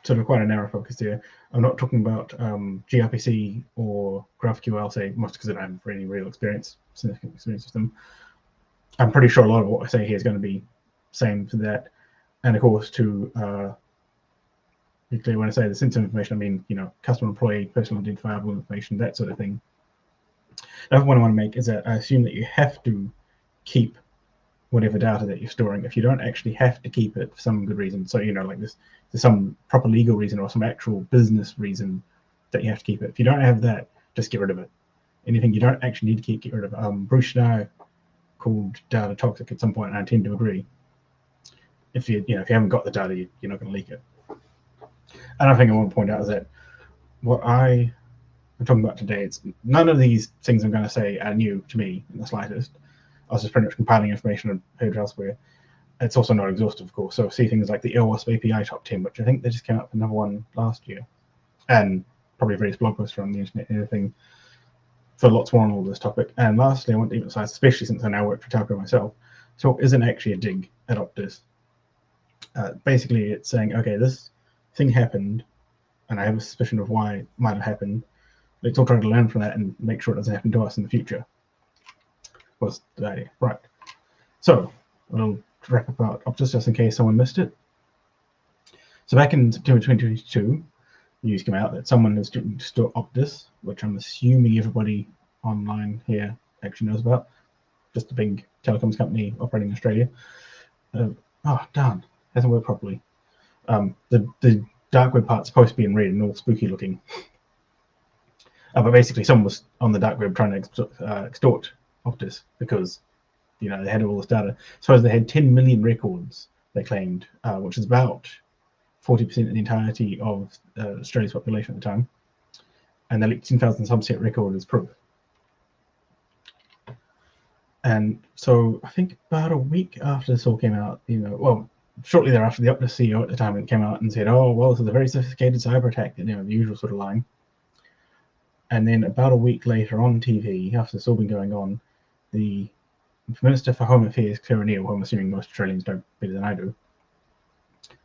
sort of quite a narrow focus here. I'm not talking about gRPC or GraphQL, say, most because I don't have any real significant experience with them. I'm pretty sure a lot of what I say here is going to be same for that. And of course, to be clear, when I say the sensitive information, I mean, you know, customer, employee, personal identifiable information, that sort of thing. Another one I want to make is that I assume that you have to keep whatever data that you're storing if you don't actually have to keep it for some good reason. So, you know, like there's some proper legal reason or some actual business reason that you have to keep it. If you don't have that, just get rid of it. Anything you don't actually need to keep, get rid of it. Bruce and I called data toxic at some point, and I tend to agree. If you haven't got the data, you're not going to leak it. Another thing I want to point out is that what I'm talking about today, it's none of these things I'm going to say are new to me in the slightest. I was just pretty much compiling information I've heard elsewhere. It's also not exhaustive, of course. So see things like the LWASP API top 10, which I think they just came out with another one last year, and probably various blog posts around the internet and everything for lots more on all this topic. And lastly, I want to emphasize, especially since I now work for Telco myself, talk isn't actually a dig at Optus. Basically, it's saying, okay, this thing happened, and I have a suspicion of why it might have happened. Let's all try to learn from that and make sure it doesn't happen to us in the future. Was the idea, right? So we'll wrap up Optus just in case someone missed it. So back in September 2022, news came out that someone has stored Optus, which I'm assuming everybody online here actually knows about. Just a big telecoms company operating in Australia. Oh, darn, hasn't worked properly. The dark web part's supposed to be in red and all spooky looking. But basically, someone was on the dark web trying to extort Optus because, you know, they had all this data. Suppose they had 10 million records, they claimed, which is about 40% of the entirety of Australia's population at the time. And they leaked 10,000 subset record as proof. And so I think about a week after this all came out, you know, well, shortly thereafter, the Optus CEO at the time came out and said, oh, well, this is a very sophisticated cyber attack, you know, the usual sort of line. And then about a week later on TV, after this all been going on, the Minister for Home Affairs, Claire O'Neill, who I'm assuming most Australians know better than I do,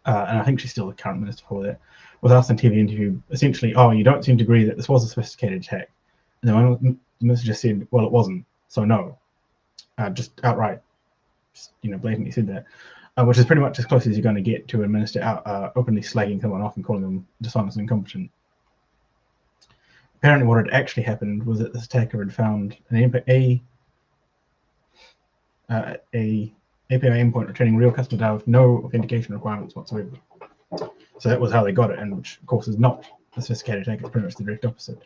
and I think she's still the current minister for that, was asked on TV interview, essentially, oh, you don't seem to agree that this was a sophisticated attack. And the minister just said, well, it wasn't, so no. Just outright, you know, blatantly said that, which is pretty much as close as you're going to get to a minister openly slagging someone off and calling them dishonest and incompetent. Apparently what had actually happened was that this attacker had found an API endpoint returning real customer data with no authentication requirements whatsoever. So that was how they got it, and which of course is not a sophisticated attack, it's pretty much the direct opposite.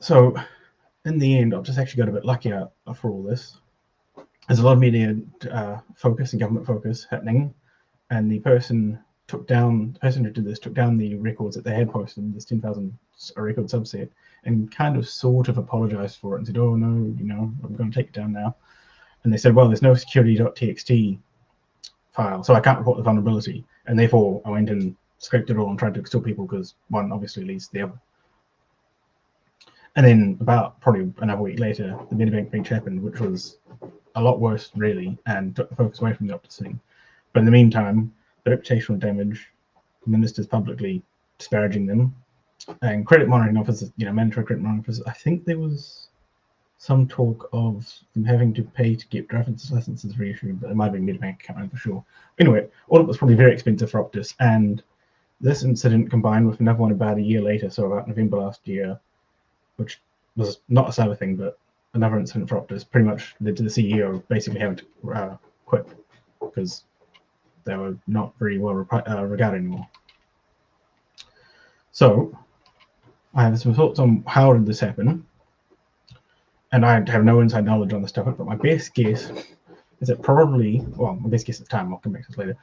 So in the end, I've just actually got a bit luckier for all this. There's a lot of media focus and government focus happening, and the person who did this took down the records that they had posted, this 10,000 record subset, and kind of sort of apologized for it and said, oh no, you know, I'm going to take it down now. And they said, well, there's no security.txt file, so I can't report the vulnerability. And therefore I went and scraped it all and tried to extort people because one obviously leads to the other. And then about probably another week later, the Medibank breach happened, which was a lot worse really, and took the focus away from the Optus thing. But in the meantime, the reputational damage, ministers publicly disparaging them, and credit monitoring officers, you know, mandatory credit monitoring officers. I think there was some talk of them having to pay to get driver's licenses reissued, but it might have been Medibank, I can't remember for sure. Anyway, all of it was probably very expensive for Optus, and this incident combined with another one about a year later, so about November last year, which was not a cyber thing, but another incident for Optus, pretty much led to the CEO basically having to quit because they were not very well regarded anymore. So I have some thoughts on how did this happen, and I have no inside knowledge on this topic, but my best guess is that probably, well, my best guess at the time, I'll come back to this later,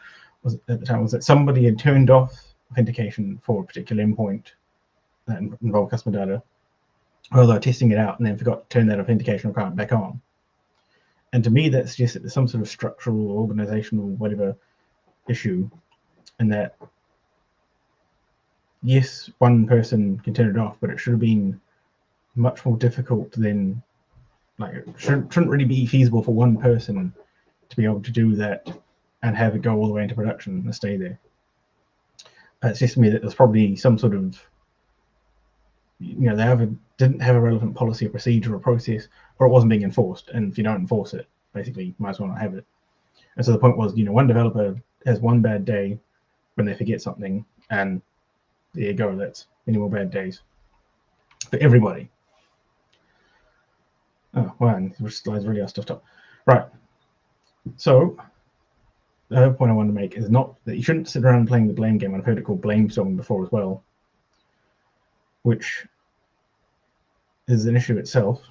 was that somebody had turned off authentication for a particular endpoint that involved customer data, or they were testing it out and then forgot to turn that authentication requirement back on. And to me, that suggests that there's some sort of structural, organizational, whatever issue, and that yes, one person can turn it off, but it should have been much more difficult than, like, it shouldn't really be feasible for one person to be able to do that and have it go all the way into production and stay there. It suggests to me that there's probably some sort of, you know, they didn't have a relevant policy or procedure or process, or it wasn't being enforced. And if you don't enforce it, basically, you might as well not have it. And so the point was, you know, one developer has one bad day when they forget something, and there you go, that's many more bad days for everybody. Oh, wow, and the slides really are stuffed up. Right. So the other point I want to make is not that you shouldn't sit around playing the blame game. I've heard it called blame storming before as well, which is an issue itself.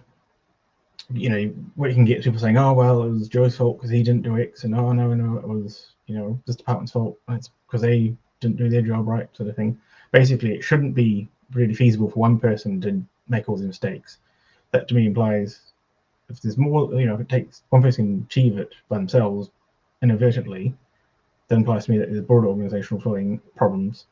You know, what you can get people saying, oh, well, it was Joe's fault because he didn't do X, and oh, no, it was, you know, this department's fault. It's because they didn't do their job right, sort of thing. Basically, it shouldn't be really feasible for one person to make all these mistakes. That to me implies if there's more, you know, if it takes one person can achieve it by themselves inadvertently, that implies to me that there's broader organizational problems.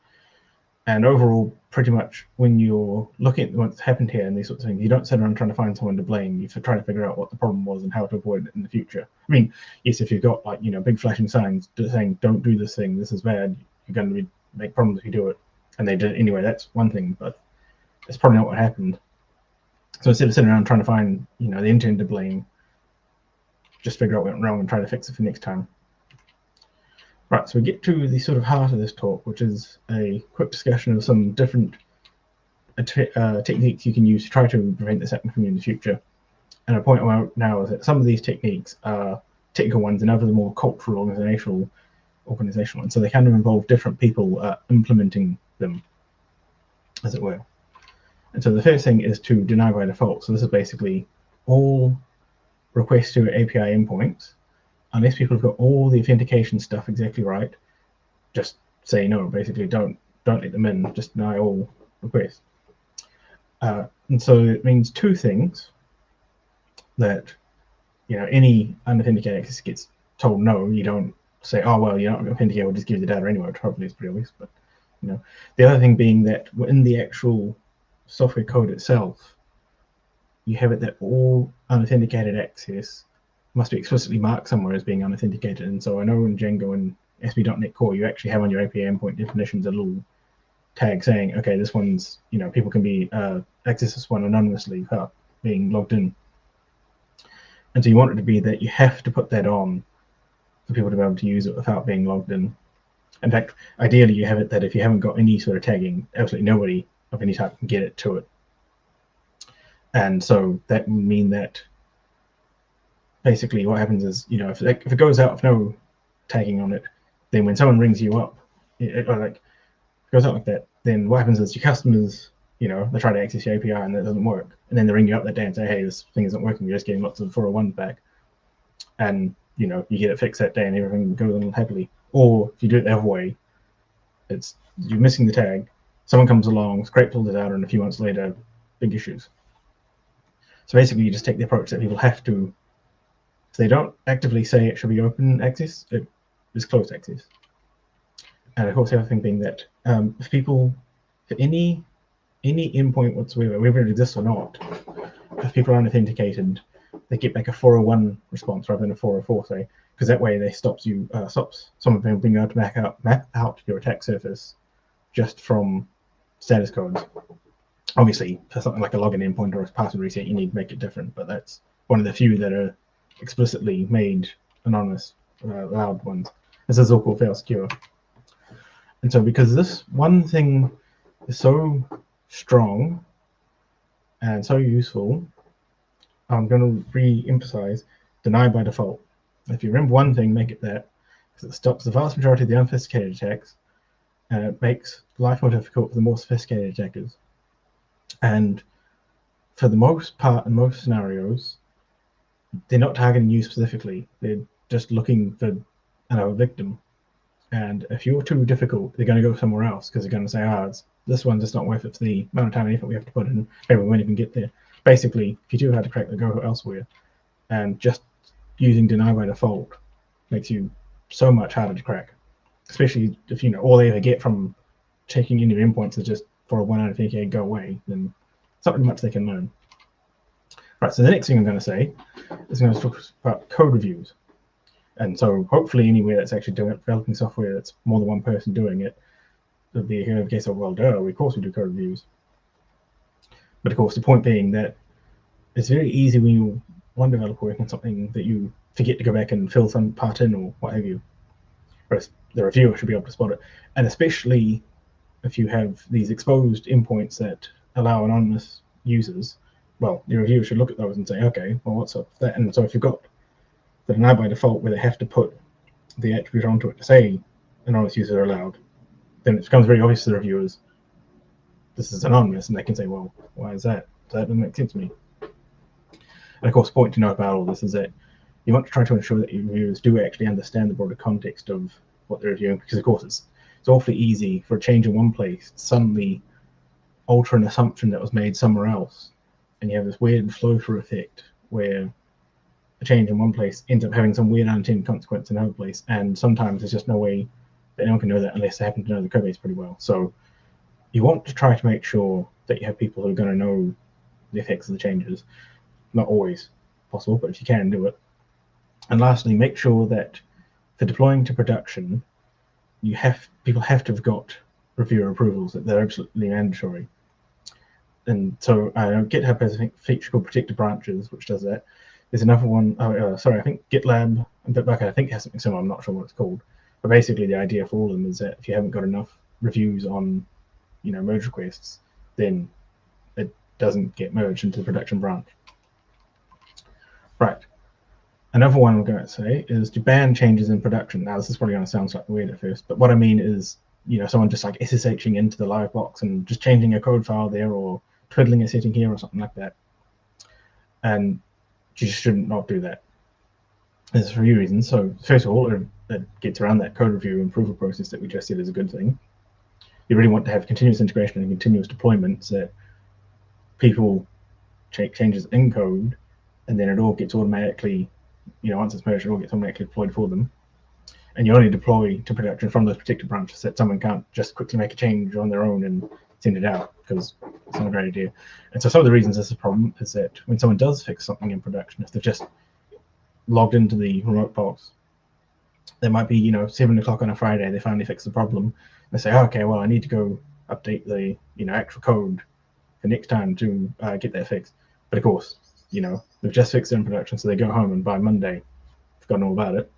And overall, pretty much when you're looking at what's happened here and these sorts of things, you don't sit around trying to find someone to blame. You try to figure out what the problem was and how to avoid it in the future. I mean, yes, if you've got, like, you know, big flashing signs saying, don't do this thing, this is bad, you're going to make problems if you do it. And they did it anyway, that's one thing, but that's probably not what happened. So instead of sitting around trying to find, you know, the intern to blame, just figure out what went wrong and try to fix it for next time. Right, so we get to the sort of heart of this talk, which is a quick discussion of some different techniques you can use to try to prevent this happening from you in the future. And a point out now is that some of these techniques are technical ones and others are more cultural, organizational ones. So they kind of involve different people implementing them, as it were. And so the first thing is to deny by default. So this is basically all requests to API endpoints, unless people have got all the authentication stuff exactly right, just say no. Basically, don't let them in. Just deny all requests. And so it means two things: that any unauthenticated access gets told no. You don't say, oh well, you're not authenticated. We'll just give you the data anyway. Which hopefully is pretty obvious. But the other thing being that in the actual software code itself, you have it that all unauthenticated access must be explicitly marked somewhere as being unauthenticated. And so I know in Django and ASP.NET Core, you actually have on your API endpoint definitions a little tag saying, okay, this one's, people can be access this one anonymously without being logged in. And so you want it to be that you have to put that on for people to be able to use it without being logged in. In fact, ideally, you have it that if you haven't got any sort of tagging, absolutely nobody of any type can get it to it. And so that would mean that basically what happens is, if it goes out with no tagging on it, then when someone rings you up, it goes out like that, then what happens is your customers, they try to access your API and that doesn't work. And then they ring you up that day and say, hey, this thing isn't working. You're just getting lots of 401 back. And, you get it fixed that day and everything goes on happily. Or if you do it the other way, you're missing the tag. Someone comes along, scrapes all the data, and a few months later, big issues. So basically, you just take the approach that people have to, if they don't actively say it should be open access, it is closed access. And of course, the other thing being that if people, for any endpoint whatsoever, whether it exists or not, if people are unauthenticated, they get back a 401 response rather than a 404, say, because that way they stops someone from being able to map out your attack surface just from status codes. Obviously, for something like a login endpoint or a password reset, you need to make it different, but that's one of the few that are explicitly made anonymous, allowed ones. This is all called fail secure. And so because this one thing is so strong and so useful, I'm going to re-emphasize deny by default. If you remember one thing, make it that, because it stops the vast majority of the unsophisticated attacks, and it makes life more difficult for the more sophisticated attackers. And for the most part, in most scenarios, they're not targeting you specifically. They're just looking for a victim. And if you're too difficult, they're going to go somewhere else because they're going to say, this one's just not worth it for the amount of time and effort we have to put in. Maybe we won't even get there. Basically, if you're too hard to crack, they'll go elsewhere. And just using deny by default makes you so much harder to crack. Especially if all they ever get from checking in your endpoints is just for a 1 out of 10 go away, then it's not really much they can learn. Right, so the next thing I'm going to say is I'm going to talk about code reviews. And so hopefully anywhere that's actually developing software that's more than one person doing it, there'll be a case of, well, duh, of course we do code reviews. But of course, the point being that it's very easy when you're one developer working on something that you forget to go back and fill some part in or what have you. Whereas the reviewer should be able to spot it. And especially if you have these exposed endpoints that allow anonymous users, well, your reviewer should look at those and say, okay, well, what's up with that? And so if you've got the deny by default where they have to put the attribute onto it to say anonymous users are allowed, then it becomes very obvious to the reviewers this is anonymous, and they can say, well, why is that? That doesn't make sense to me. And of course, the point to note about all this is that you want to try to ensure that your reviewers do actually understand the broader context of what they're reviewing, because of course it's awfully easy for a change in one place to suddenly alter an assumption that was made somewhere else, and you have this weird flow-through effect where a change in one place ends up having some weird unintended consequence in another place, and sometimes there's just no way that anyone can know that unless they happen to know the code base pretty well. So you want to try to make sure that you have people who are going to know the effects of the changes. Not always possible, but if you can, do it. And lastly, make sure that for deploying to production, people have to have got reviewer approvals, that they're absolutely mandatory. And so GitHub has a feature called Protected Branches, which does that. There's another one, I think GitLab and Bitbucket, I think has something similar, I'm not sure what it's called. But basically, the idea for all of them is that if you haven't got enough reviews on, merge requests, then it doesn't get merged into the production branch. Right. Another one I'm going to say is to ban changes in production. Now, this is probably going to sound slightly weird at first, but what I mean is, someone just like SSHing into the live box and just changing a code file there, or twiddling a setting here or something like that. And you just shouldn't not do that. There's a few reasons. So first of all, it gets around that code review and approval process that we just said is a good thing. You really want to have continuous integration and continuous deployment so that people changes in code, and then it all gets automatically, once it's merged, it all gets automatically deployed for them. And you only deploy to production from those protected branches, that someone can't just quickly make a change on their own and send it out, because it's not a great idea. And so some of the reasons this is a problem is that when someone does fix something in production, if they've just logged into the remote box, there might be 7 o'clock on a Friday, they finally fix the problem. They say, oh, okay, well, I need to go update the actual code for next time to get that fixed. But of course, they've just fixed it in production, so they go home and by Monday, forgotten all about it.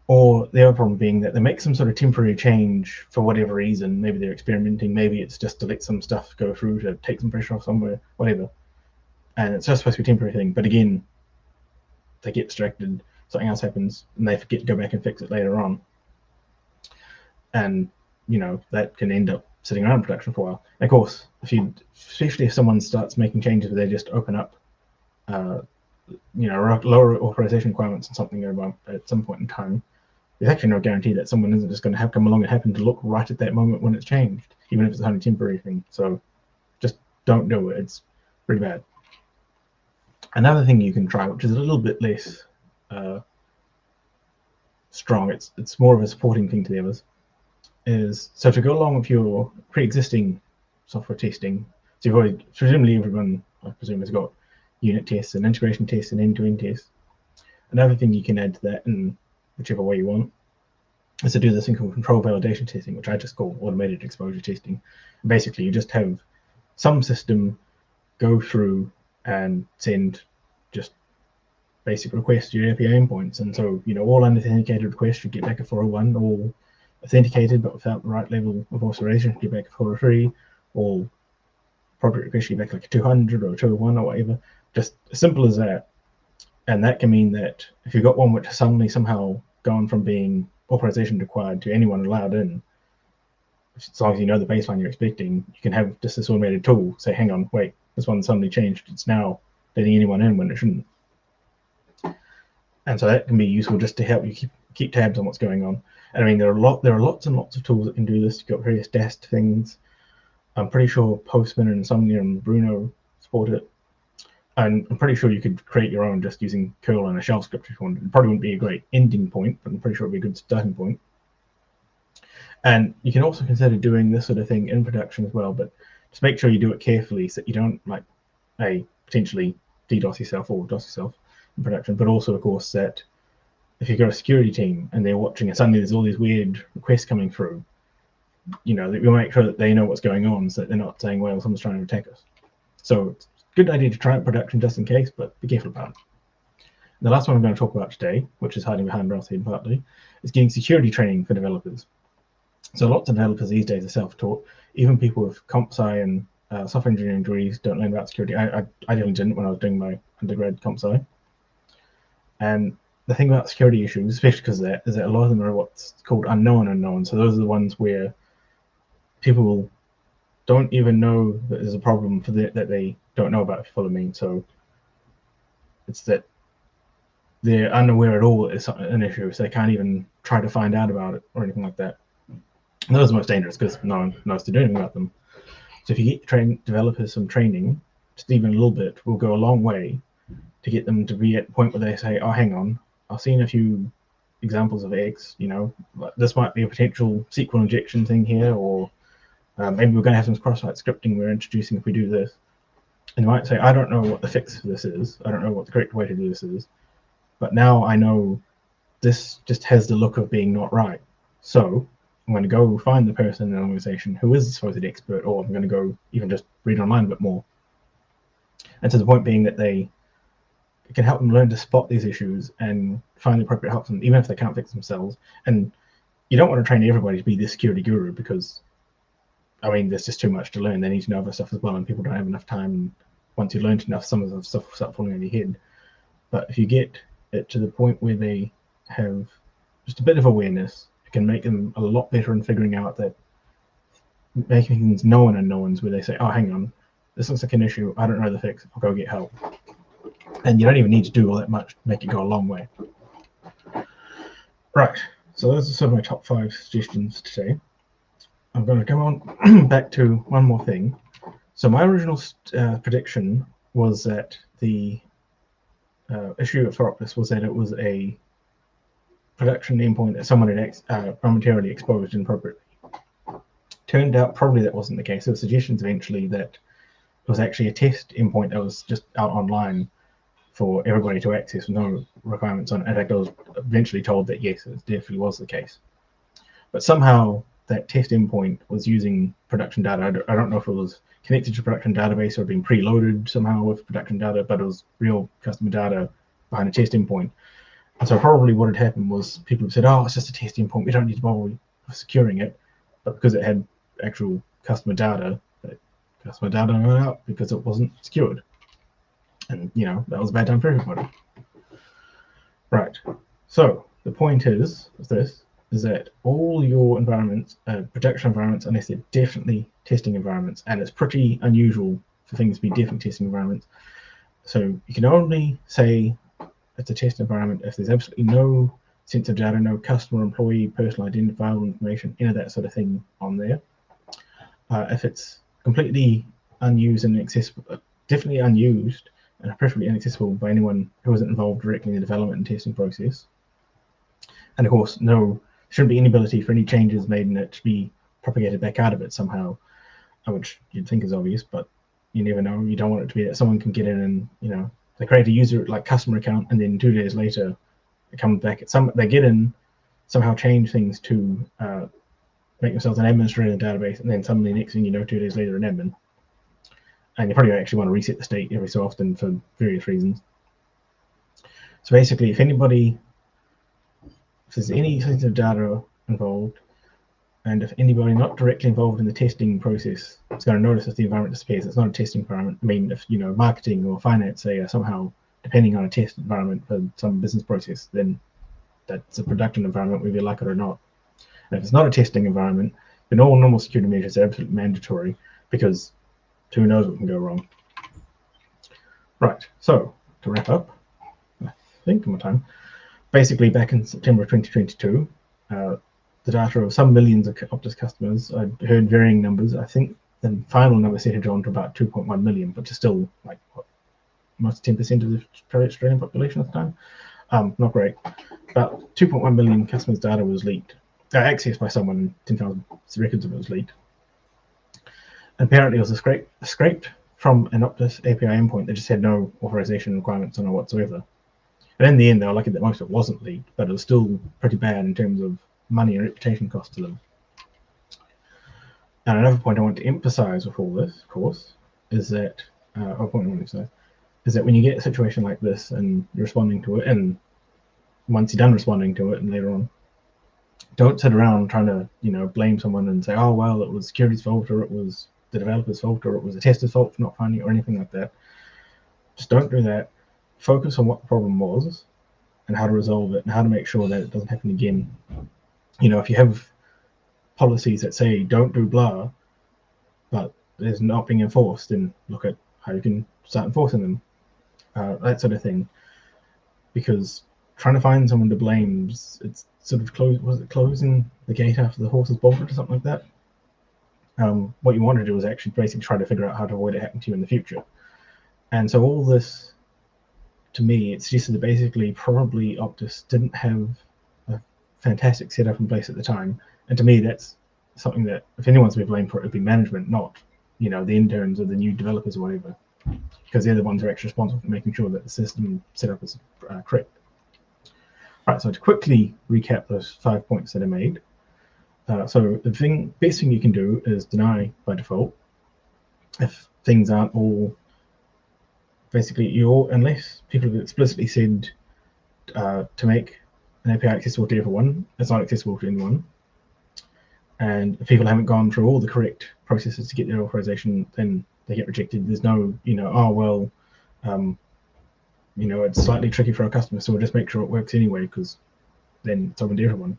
Or the other problem being that they make some sort of temporary change for whatever reason. Maybe they're experimenting, maybe it's just to let some stuff go through to take some pressure off somewhere, whatever. And it's just supposed to be a temporary thing. But again, they get distracted, something else happens, and they forget to go back and fix it later on. And, that can end up sitting around in production for a while. And of course, especially if someone starts making changes where they just open up, lower authorization requirements and something at some point in time, there's actually no guarantee that someone isn't just going to come along and happen to look right at that moment when it's changed, even if it's only a temporary thing. So just don't do it. It's pretty bad. Another thing you can try, which is a little bit less strong, it's more of a supporting thing to the others, is so to go along with your pre-existing software testing. So you've already, presumably everyone, I presume, has got unit tests and integration tests and end-to-end tests. Another thing you can add to that, in whichever way you want, is to do this thing called control validation testing, which I just call automated exposure testing. Basically, you just have some system go through and send just basic requests to your API endpoints. And so, all unauthenticated requests should get back a 401, all authenticated but without the right level of authorization should get back a 403, all appropriate requests should get back like a 200 or a 201 or whatever. Just as simple as that. And that can mean that if you've got one which has suddenly somehow gone from being authorization required to anyone allowed in, as long as you know the baseline you're expecting, you can have just this automated tool say, hang on, wait, this one suddenly changed. It's now letting anyone in when it shouldn't. And so that can be useful just to help you keep tabs on what's going on. And I mean, there are lots and lots of tools that can do this. You've got various DAST things. I'm pretty sure Postman and Insomnia and Bruno support it. And I'm pretty sure you could create your own just using curl and a shell script if you wanted. It probably wouldn't be a great ending point, but I'm pretty sure it'd be a good starting point. And you can also consider doing this sort of thing in production as well, but just make sure you do it carefully so that you don't potentially DDoS yourself or DOS yourself in production, but also, of course, that if you've got a security team and they're watching and suddenly there's all these weird requests coming through, that we'll make sure that they know what's going on so that they're not saying, well, someone's trying to attack us. So it's a good idea to try it in production just in case, but be careful about it. And the last one I'm going to talk about today, which is hiding behind Browser partly, is getting security training for developers. So lots of developers these days are self-taught. Even people with ComfyCon and software engineering degrees don't learn about security. I definitely didn't when I was doing my undergrad ComfyCon. And the thing about security issues, especially because of that, is that a lot of them are what's called unknown. So those are the ones where people don't even know that there's a problem that they don't know about, if you follow me. So it's that they're unaware at all that it's an issue, so they can't even try to find out about it or anything like that. And those are most dangerous because no one knows to do anything about them. So if you get developers some training, just even a little bit, will go a long way to get them to be at the point where they say, oh, hang on, I've seen a few examples of X, this might be a potential SQL injection thing here, or maybe we're going to have some cross-site scripting we're introducing if we do this. And you might say, I don't know what the fix for this is. I don't know what the correct way to do this is. But now I know this just has the look of being not right. So I'm going to go find the person in the organization who is the supposed expert, or I'm going to go even just read online a bit more. And to the point being that they it can help them learn to spot these issues and find the appropriate help them, even if they can't fix themselves. And you don't want to train everybody to be the security guru, because I mean, there's just too much to learn. They need to know other stuff as well, and people don't have enough time. And once you learn enough, some of the stuff will start falling on your head. But if you get it to the point where they have just a bit of awareness, it can make them a lot better in figuring out that, making things known unknowns, where they say, oh, hang on, this looks like an issue, I don't know the fix, I'll go get help. And you don't even need to do all that much to make it go a long way. Right, so those are sort of my top 5 suggestions today. I'm going to go on back to one more thing. So my original prediction was that the issue for Optus was that it was a production endpoint that someone had momentarily exposed inappropriately. Turned out probably that wasn't the case. There were suggestions eventually that it was actually a test endpoint that was just out online for everybody to access with no requirements on it. In fact, I was eventually told that yes, it definitely was the case. But somehow that test endpoint was using production data. I don't know if it was connected to production database or being preloaded somehow with production data, but it was real customer data behind a test endpoint. And so probably what had happened was people have said, oh, it's just a test endpoint, we don't need to bother with securing it. But because it had actual customer data, that customer data went out because it wasn't secured. And, you know, that was a bad time for everybody. Right. So the point is that all your environments, production environments, unless they're definitely testing environments, and it's pretty unusual for things to be definitely testing environments. So you can only say it's a test environment if there's absolutely no sensitive data, no customer, employee, personal identifiable information, any of that sort of thing on there. If it's completely unused and inaccessible, definitely unused and preferably inaccessible by anyone who isn't involved directly in the development and testing process. And of course, no, shouldn't be any ability for any changes made in it to be propagated back out of it somehow, which you'd think is obvious, but you never know. You don't want it to be that someone can get in and, you know, they create a user like customer account, and then 2 days later it comes back at they get in, somehow change things to make themselves an administrator in the database, and then suddenly next thing you know, 2 days later, an admin. And you probably actually want to reset the state every so often for various reasons. So basically, if there's any sensitive data involved, and if anybody not directly involved in the testing process is going to notice if the environment disappears, it's not a testing environment. I mean, if, you know, marketing or finance, say, are somehow depending on a test environment for some business process, then that's a production environment whether you like it or not. And if it's not a testing environment, then all normal security measures are absolutely mandatory, because who knows what can go wrong. Right, so to wrap up, I think I'm on time. Basically, back in September of 2022, the data of some millions of Optus customers, I heard varying numbers. I think the final number set it on to about 2.1 million, which is still like what, almost 10% of the Australian population at the time. Not great. About 2.1 million customers' data was leaked, accessed by someone. 10,000 records of it was leaked. And apparently, it was scraped from an Optus API endpoint that just had no authorization requirements on it whatsoever. And in the end, they were lucky that most of it wasn't leaked, but it was still pretty bad in terms of money and reputation costs to them. And another point I want to emphasize with all this, of course, is that when you get a situation like this and you're responding to it, and once you're done responding to it and later on, don't sit around trying to, you know, blame someone and say, oh, well, it was security's fault, or it was the developer's fault, or it was a tester's fault for not finding it, or anything like that. Just don't do that. Focus on what the problem was and how to resolve it and how to make sure that it doesn't happen again. You know, if you have policies that say don't do blah, but there's not being enforced, then look at how you can start enforcing them, that sort of thing. Because trying to find someone to blame, it's sort of closing the gate after the horse is bolted or something like that. What you want to do is actually basically try to figure out how to avoid it happening to you in the future. And so all this, to me, it suggested that basically probably Optus didn't have a fantastic setup in place at the time. And to me, that's something that if anyone's to be blamed for, it would be management, not, you know, the interns or the new developers or whatever, because they're the ones who are actually responsible for making sure that the system setup is correct. Right, so to quickly recap those 5 points that I made. So the best thing you can do is deny by default. If things aren't all basically, unless people have explicitly said to make an API accessible to everyone, it's not accessible to anyone. And if people haven't gone through all the correct processes to get their authorization, then they get rejected. There's no, oh, well, it's slightly tricky for our customers, so we'll just make sure it works anyway, because then it's open to everyone.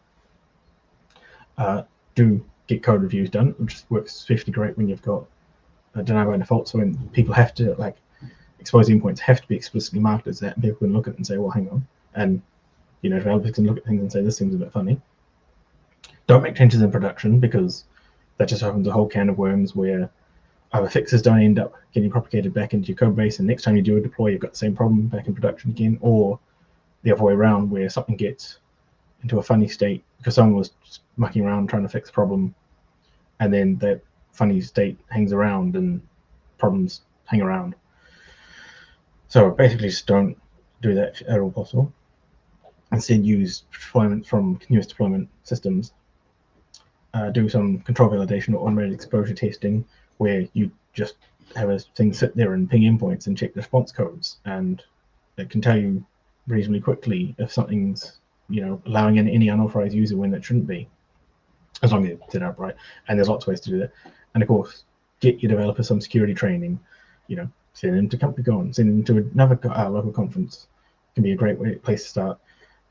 Do get code reviews done, which works especially great when you've got a deny by default. So when people have to, like, exposed endpoints have to be explicitly marked as that, and people can look at it and say, well, hang on. And, developers can look at things and say, this seems a bit funny. Don't make changes in production, because that just opens a whole can of worms where either fixes don't end up getting propagated back into your code base, and next time you do a deploy, you've got the same problem back in production again, or the other way around, where something gets into a funny state because someone was mucking around trying to fix the problem, and then that funny state hangs around and problems hang around. So basically just don't do that at all possible. Instead, use deployment from continuous deployment systems. Do some control validation or automated exposure testing, where you just have a thing sit there and ping endpoints and check the response codes, and it can tell you reasonably quickly if something's allowing in any unauthorized user when it shouldn't be, as long as it's set up right. And there's lots of ways to do that. And of course, get your developers some security training. Send them to ComfyCon, send them to another local conference. Can be a great place to start.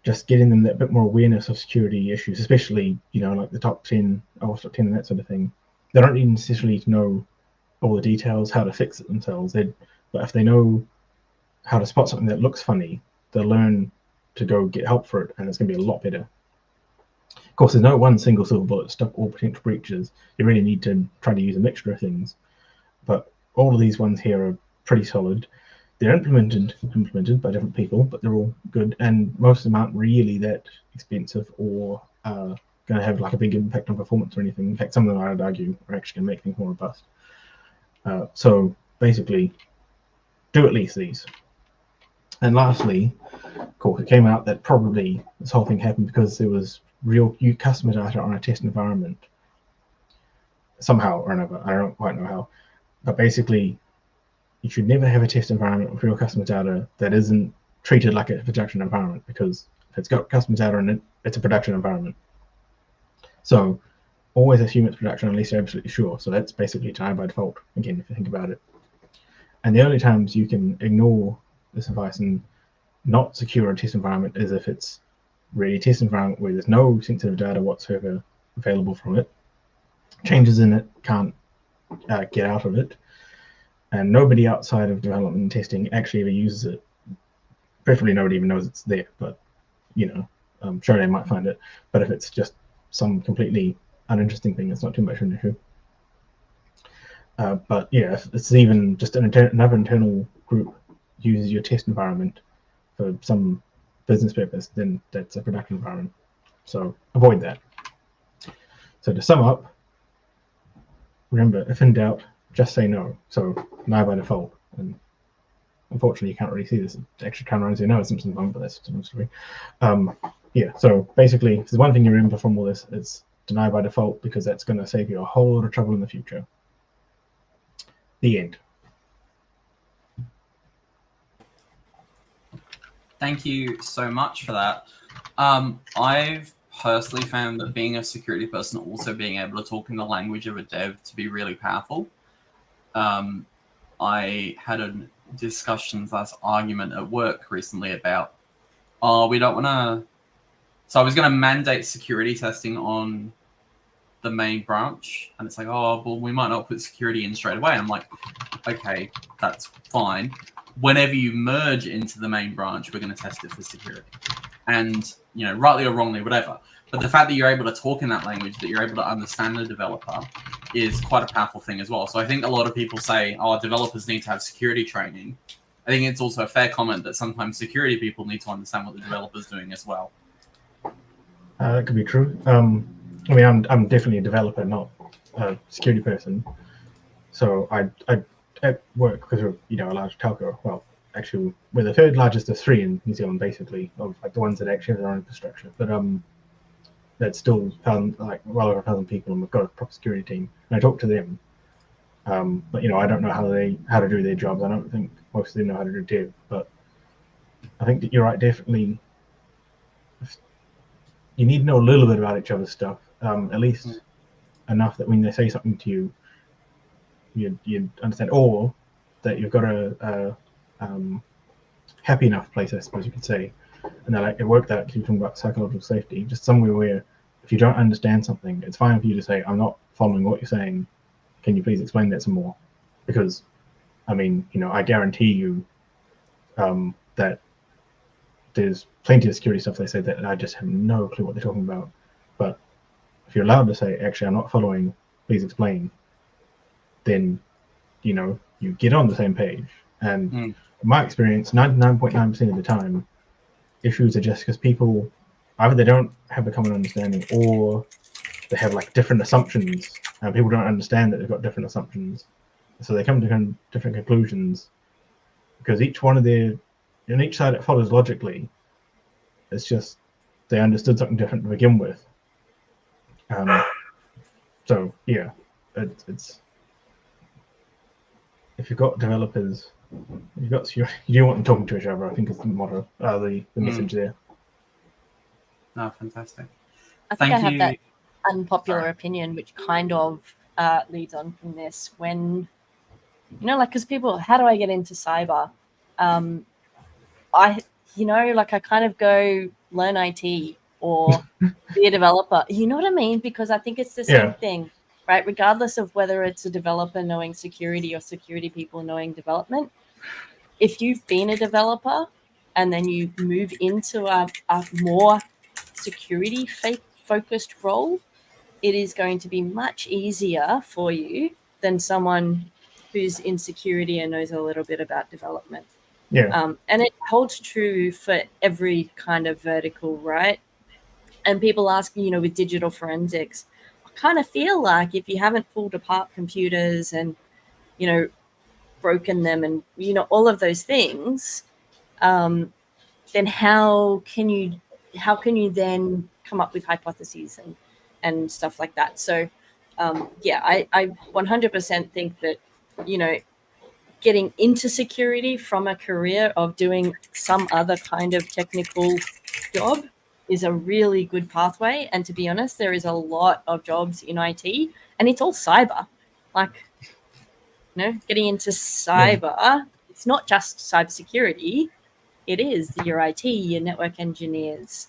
Just getting them that bit more awareness of security issues, especially like the top 10, top 10, and that sort of thing. They don't need necessarily to know all the details, how to fix it themselves. But if they know how to spot something that looks funny, they'll learn to go get help for it, and it's going to be a lot better. Of course, there's no one single silver bullet to stop all potential breaches. You really need to try to use a mixture of things. But all of these ones here are pretty solid. They're implemented by different people, but they're all good, and most of them aren't really that expensive or going to have like a big impact on performance or anything. In fact, some of them, I would argue, are actually going to make things more robust. So basically, do at least these. And lastly, of course, it came out that probably this whole thing happened because there was real customer data on a test environment somehow or another. I don't quite know how, but basically, you should never have a test environment with real customer data that isn't treated like a production environment, because if it's got customer data in it, it's a production environment. So always assume it's production unless you're absolutely sure. So that's basically denied by default, again, if you think about it. And the only times you can ignore this advice and not secure a test environment is if it's really a test environment where there's no sensitive data whatsoever available from it. Changes in it can't get out of it. And nobody outside of development and testing actually ever uses it. Preferably nobody even knows it's there, but I'm sure they might find it. But if it's just some completely uninteresting thing, it's not too much of an issue. But yeah, if it's even just another internal group uses your test environment for some business purpose, then that's a production environment. So avoid that. So to sum up, remember, if in doubt, just say no. So no by default. And unfortunately, you can't really see this. It actually kind of runs no, it's Simpsons wrong, but that's another story. Yeah, so basically, if there's one thing you remember from all this, it's deny by default, because that's going to save you a whole lot of trouble in the future. The end. Thank you so much for that. I've personally found that being a security person, also being able to talk in the language of a dev, to be really powerful. I had a argument at work recently about, we don't want to. So I was going to mandate security testing on the main branch, and it's like, oh, well, we might not put security in straight away. I'm like, okay, that's fine. Whenever you merge into the main branch, we're going to test it for security. And, rightly or wrongly, whatever. But the fact that you're able to talk in that language, that you're able to understand the developer, is quite a powerful thing as well. So I think a lot of people say, oh, developers need to have security training. I think it's also a fair comment that sometimes security people need to understand what the developer's doing as well. That could be true. I mean, I'm definitely a developer, not a security person. So I at work, because we're a large telco. Well, actually, we're the third largest of three in New Zealand, basically, of like the ones that actually have their own infrastructure. But that's still well over 1,000 people, and we've got a proper security team. And I talk to them, But I don't know how to do their jobs. I don't think most of them know how to do dev. But I think that you're right. Definitely, you need to know a little bit about each other's stuff, at least enough that when they say something to you, you'd understand, or that you've got a happy enough place, I suppose you could say. And they're like, it worked out because you're talking about psychological safety, just somewhere where if you don't understand something, it's fine for you to say, I'm not following what you're saying. Can you please explain that some more? Because, I mean, I guarantee you that there's plenty of security stuff they say that I just have no clue what they're talking about. But if you're allowed to say, actually, I'm not following, please explain, then, you get on the same page. And in my experience, 99.9% of the time, issues are just because people, either they don't have a common understanding or they have like different assumptions, and people don't understand that they've got different assumptions. So they come to different conclusions because each one of on each side it follows logically. It's just they understood something different to begin with. So yeah, it's if you've got developers, you do want them talking to each other. I think is the motto, the message there. Oh, fantastic. I think Thank I have you. that unpopular Sorry. opinion, which kind of leads on from this. When because people, how do I get into cyber? I kind of go learn IT or be a developer. You know what I mean? Because I think it's the same thing, right? Regardless of whether it's a developer knowing security or security people knowing development, if you've been a developer and then you move into a more security focused role, it is going to be much easier for you than someone who's in security and knows a little bit about development. Yeah. And it holds true for every kind of vertical, right? And people ask, with digital forensics, I kind of feel like if you haven't pulled apart computers and, broken them and, all of those things, then how can you then come up with hypotheses and stuff like that? So, I 100% think that, getting into security from a career of doing some other kind of technical job is a really good pathway. And to be honest, there is a lot of jobs in IT and it's all cyber. Like, getting into cyber, it's not just cybersecurity. It is your IT, your network engineers,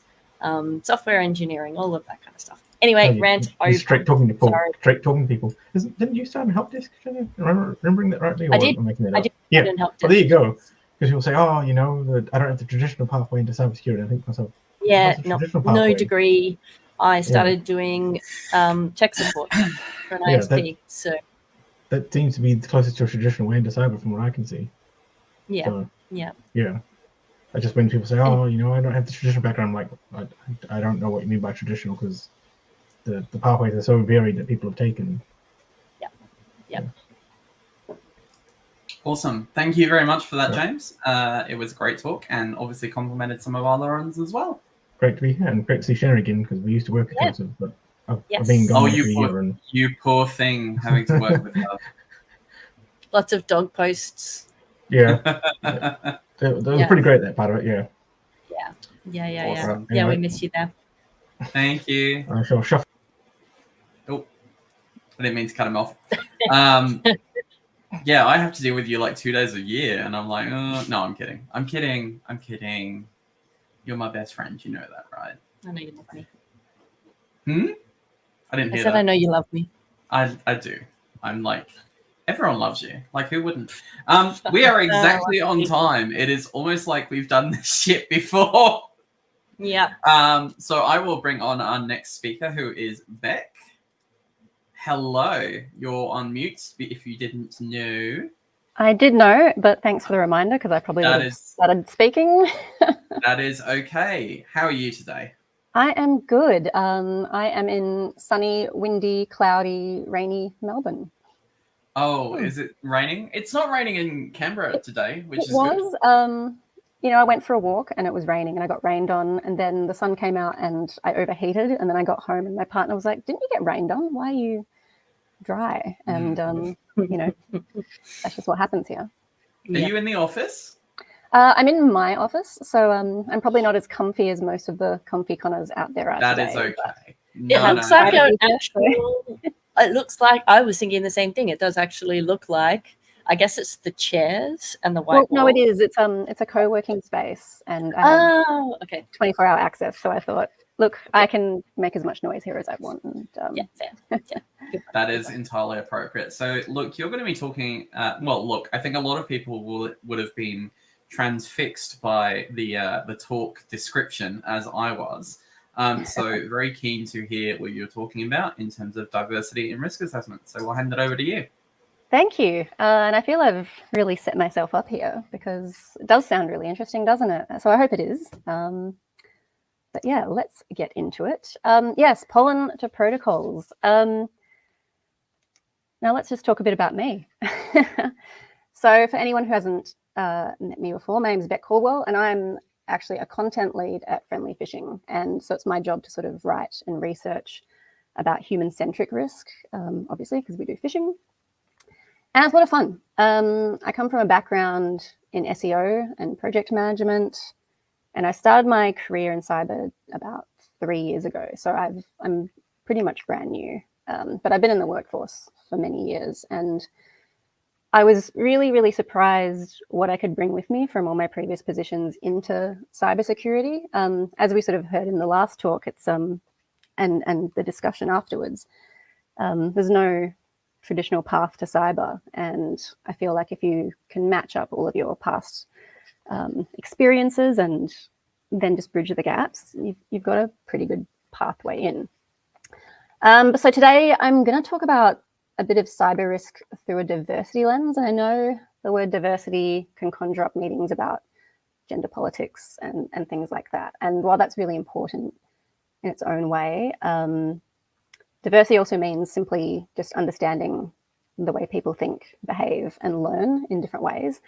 software engineering, all of that kind of stuff. Anyway, rant over. Straight talking to people. Sorry. Straight talking to people. Didn't you start in help desk? Remembering that rightly? Or I did. am making that I up? did. Yeah. In help Well, there you go. Because people say, I don't have the traditional pathway into cybersecurity. I think to myself, yeah, traditional no pathway? degree. I started doing tech support for an ISP. So that seems to be the closest to a traditional way into cyber from what I can see. yeah, So, yeah. I just when people say, I don't have the traditional background, I'm like, I don't know what you mean by traditional because the pathways are so varied that people have taken. Yeah. Awesome. Thank you very much for that, James. It was a great talk and obviously complimented some of our other ones as well. Great to be here and great to see Sharon again because we used to work at Joseph, but I've been Oh, gone for a year. And you poor thing having to work with her. Lots of dog posts. Yeah. That was pretty great, that part of it, Yeah. Awesome. Yeah, we miss you there. Thank you. I shall shuffle. Oh, I didn't mean to cut him off. Yeah, I have to deal with you like 2 days a year, and I'm like, no, I'm kidding. I'm kidding. You're my best friend. You know that, right? I know you love me. I didn't hear I said that. I know you love me. I do. I'm like, everyone loves you. Like, who wouldn't? We are exactly on time. It is almost like we've done this shit before. Yeah. So I will bring on our next speaker, who is Beck. Hello. You're on mute if you didn't know. I did know, but thanks for the reminder because I probably would have started speaking. That is okay. How are you today? I am good. I am in sunny, windy, cloudy, rainy Melbourne. Oh, is it raining? It's not raining in Canberra today, which is good. It was. I went for a walk and it was raining and I got rained on and then the sun came out and I overheated and then I got home and my partner was like, didn't you get rained on? Why are you dry. And, you know, that's just what happens here. Are you in the office? I'm in my office, so I'm probably not as comfy as most of the ComfyConners out there are That today. is okay. It looks like an actual. It looks like, I was thinking the same thing. It does actually look like, I guess it's the chairs and the white Well, no, it wall. is. It's a co-working space, and I have Oh, okay. 24-hour access. So I thought, look, I can make as much noise here as I want. And, Yeah, fair. Yeah. That is entirely appropriate. So, look, you're going to be talking. Well, look, I think a lot of people would have been transfixed by the talk description, as I was. So, very keen to hear what you're talking about in terms of diversity and risk assessment. So, we'll hand it over to you. Thank you. And I feel I've really set myself up here because it does sound really interesting, doesn't it? So I hope it is. But yeah, let's get into it. Yes, pollen to protocols. Now let's just talk a bit about me. So for anyone who hasn't met me before, my name is Beck Caldwell, and I'm actually a content lead at Friendly Fishing. And so it's my job to sort of write and research about human-centric risk, obviously, because we do fishing. And it's a lot of fun. I come from a background in SEO and project management, and I started my career in cyber about 3 years ago. So I'm pretty much brand new, but I've been in the workforce for many years. And I was really, really surprised what I could bring with me from all my previous positions into cybersecurity. As we sort of heard in the last talk, it's and the discussion afterwards, there's no traditional path to cyber, and I feel like if you can match up all of your past experiences and then just bridge the gaps, you've got a pretty good pathway in. So today I'm going to talk about a bit of cyber risk through a diversity lens. And I know the word diversity can conjure up meanings about gender politics and things like that. And while that's really important in its own way, diversity also means simply just understanding the way people think, behave, and learn in different ways.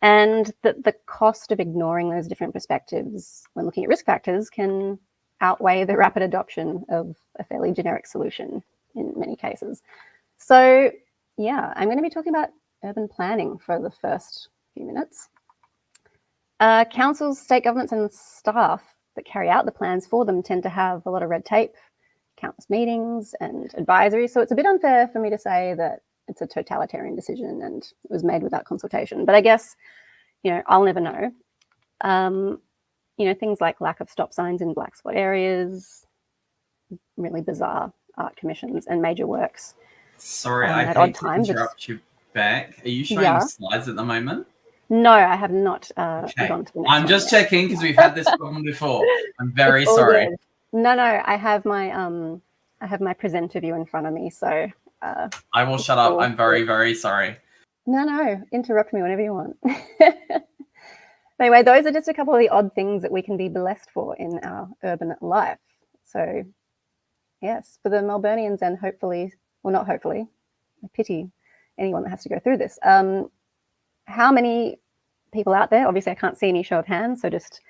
And that the cost of ignoring those different perspectives when looking at risk factors can outweigh the rapid adoption of a fairly generic solution in many cases. So yeah, I'm going to be talking about urban planning for the first few minutes. Councils, state governments, and staff that carry out the plans for them tend to have a lot of red tape, countless meetings and advisories. So it's a bit unfair for me to say that it's a totalitarian decision and it was made without consultation. But I guess, you know, I'll never know. You know, things like lack of stop signs in black spot areas, really bizarre art commissions and major works. Sorry, I at odd hate to times. interrupt you back. Are you showing slides at the moment? No, I have not Okay. gone to the next I'm one just yet. checking because we've had this problem before. I'm very It's all sorry. good. No, I have my presenter view in front of me, so I will shut up. I'm very, very sorry. No, interrupt me whenever you want. Anyway, those are just a couple of the odd things that we can be blessed for in our urban life. So yes, for the Melburnians and hopefully, well, not hopefully, I pity anyone that has to go through this. How many people out there, obviously I can't see any show of hands, so just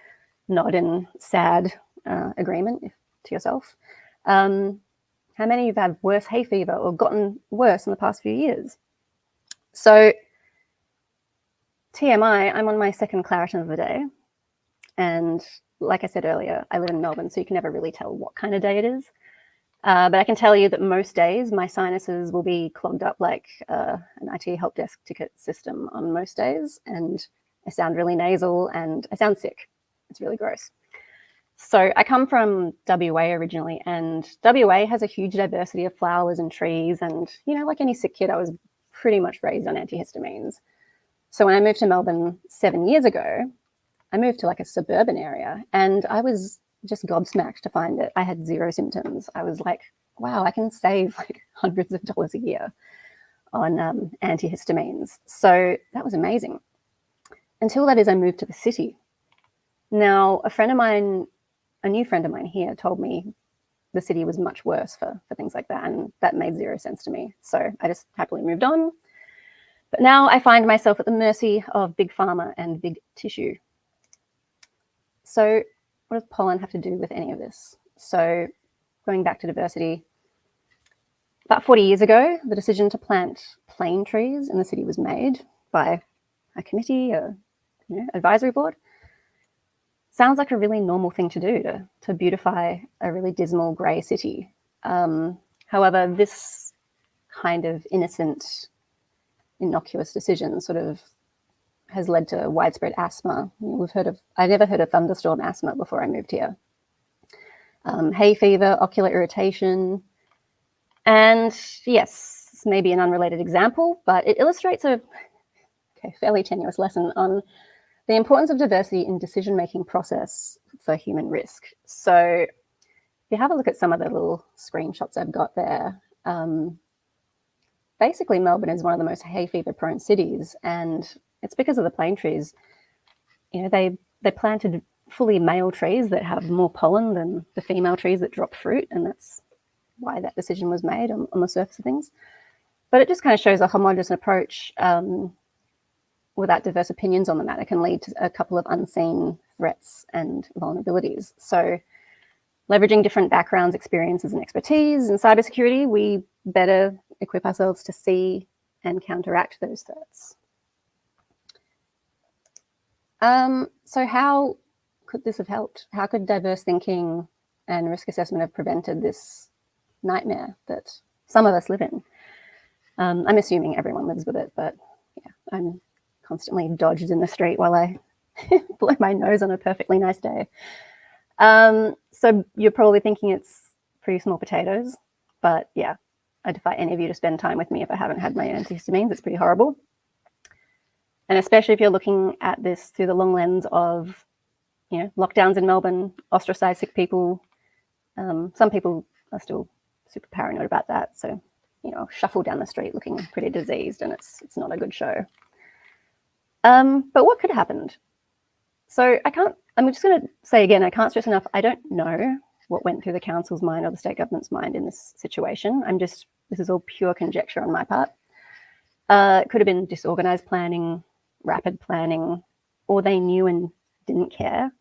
nod in sad agreement to yourself. How many of you have had worse hay fever or gotten worse in the past few years? So TMI, I'm on my second Claritin of the day. And like I said earlier, I live in Melbourne, so you can never really tell what kind of day it is. But I can tell you that most days my sinuses will be clogged up like an IT help desk ticket system on most days. And I sound really nasal and I sound sick. It's really gross. So I come from WA originally, and WA has a huge diversity of flowers and trees. And, you know, like any sick kid, I was pretty much raised on antihistamines. So when I moved to Melbourne 7 years ago, I moved to like a suburban area, and I was just gobsmacked to find that I had zero symptoms. I was like, wow, I can save like hundreds of dollars a year on antihistamines. So that was amazing. Until that is, I moved to the city. Now, a new friend of mine here told me the city was much worse for things like that, and that made zero sense to me. So I just happily moved on. But now I find myself at the mercy of big pharma and big tissue. So what does pollen have to do with any of this? So going back to diversity, About 40 years ago, the decision to plant plane trees in the city was made by a committee, a advisory board. Sounds like a really normal thing to do, to beautify a really dismal grey city. However, this kind of innocent, innocuous decision sort of has led to widespread asthma. I never heard of thunderstorm asthma before I moved here. Hay fever, ocular irritation, and yes, this may be an unrelated example, but it illustrates a fairly tenuous lesson on the importance of diversity in decision-making process for human risk. So if you have a look at some of the little screenshots I've got there, basically Melbourne is one of the most hay fever prone cities, and it's because of the plane trees. They planted fully male trees that have more pollen than the female trees that drop fruit, and that's why that decision was made on the surface of things. But it just kind of shows a homogenous approach without diverse opinions on the matter can lead to a couple of unseen threats and vulnerabilities. So leveraging different backgrounds, experiences, and expertise in cybersecurity, we better equip ourselves to see and counteract those threats. So how could this have helped? How could diverse thinking and risk assessment have prevented this nightmare that some of us live in? I'm assuming everyone lives with it, but yeah, I'm constantly dodged in the street while I blow my nose on a perfectly nice day. So you're probably thinking it's pretty small potatoes, but yeah, I defy any of you to spend time with me if I haven't had my antihistamines. It's pretty horrible. And especially if you're looking at this through the long lens of, lockdowns in Melbourne, ostracized sick people. Some people are still super paranoid about that. So, shuffle down the street looking pretty diseased, and it's not a good show. But what could have happened? So I'm just going to say again, I can't stress enough, I don't know what went through the council's mind or the state government's mind in this situation. This is all pure conjecture on my part. It could have been disorganized planning, rapid planning, or they knew and didn't care.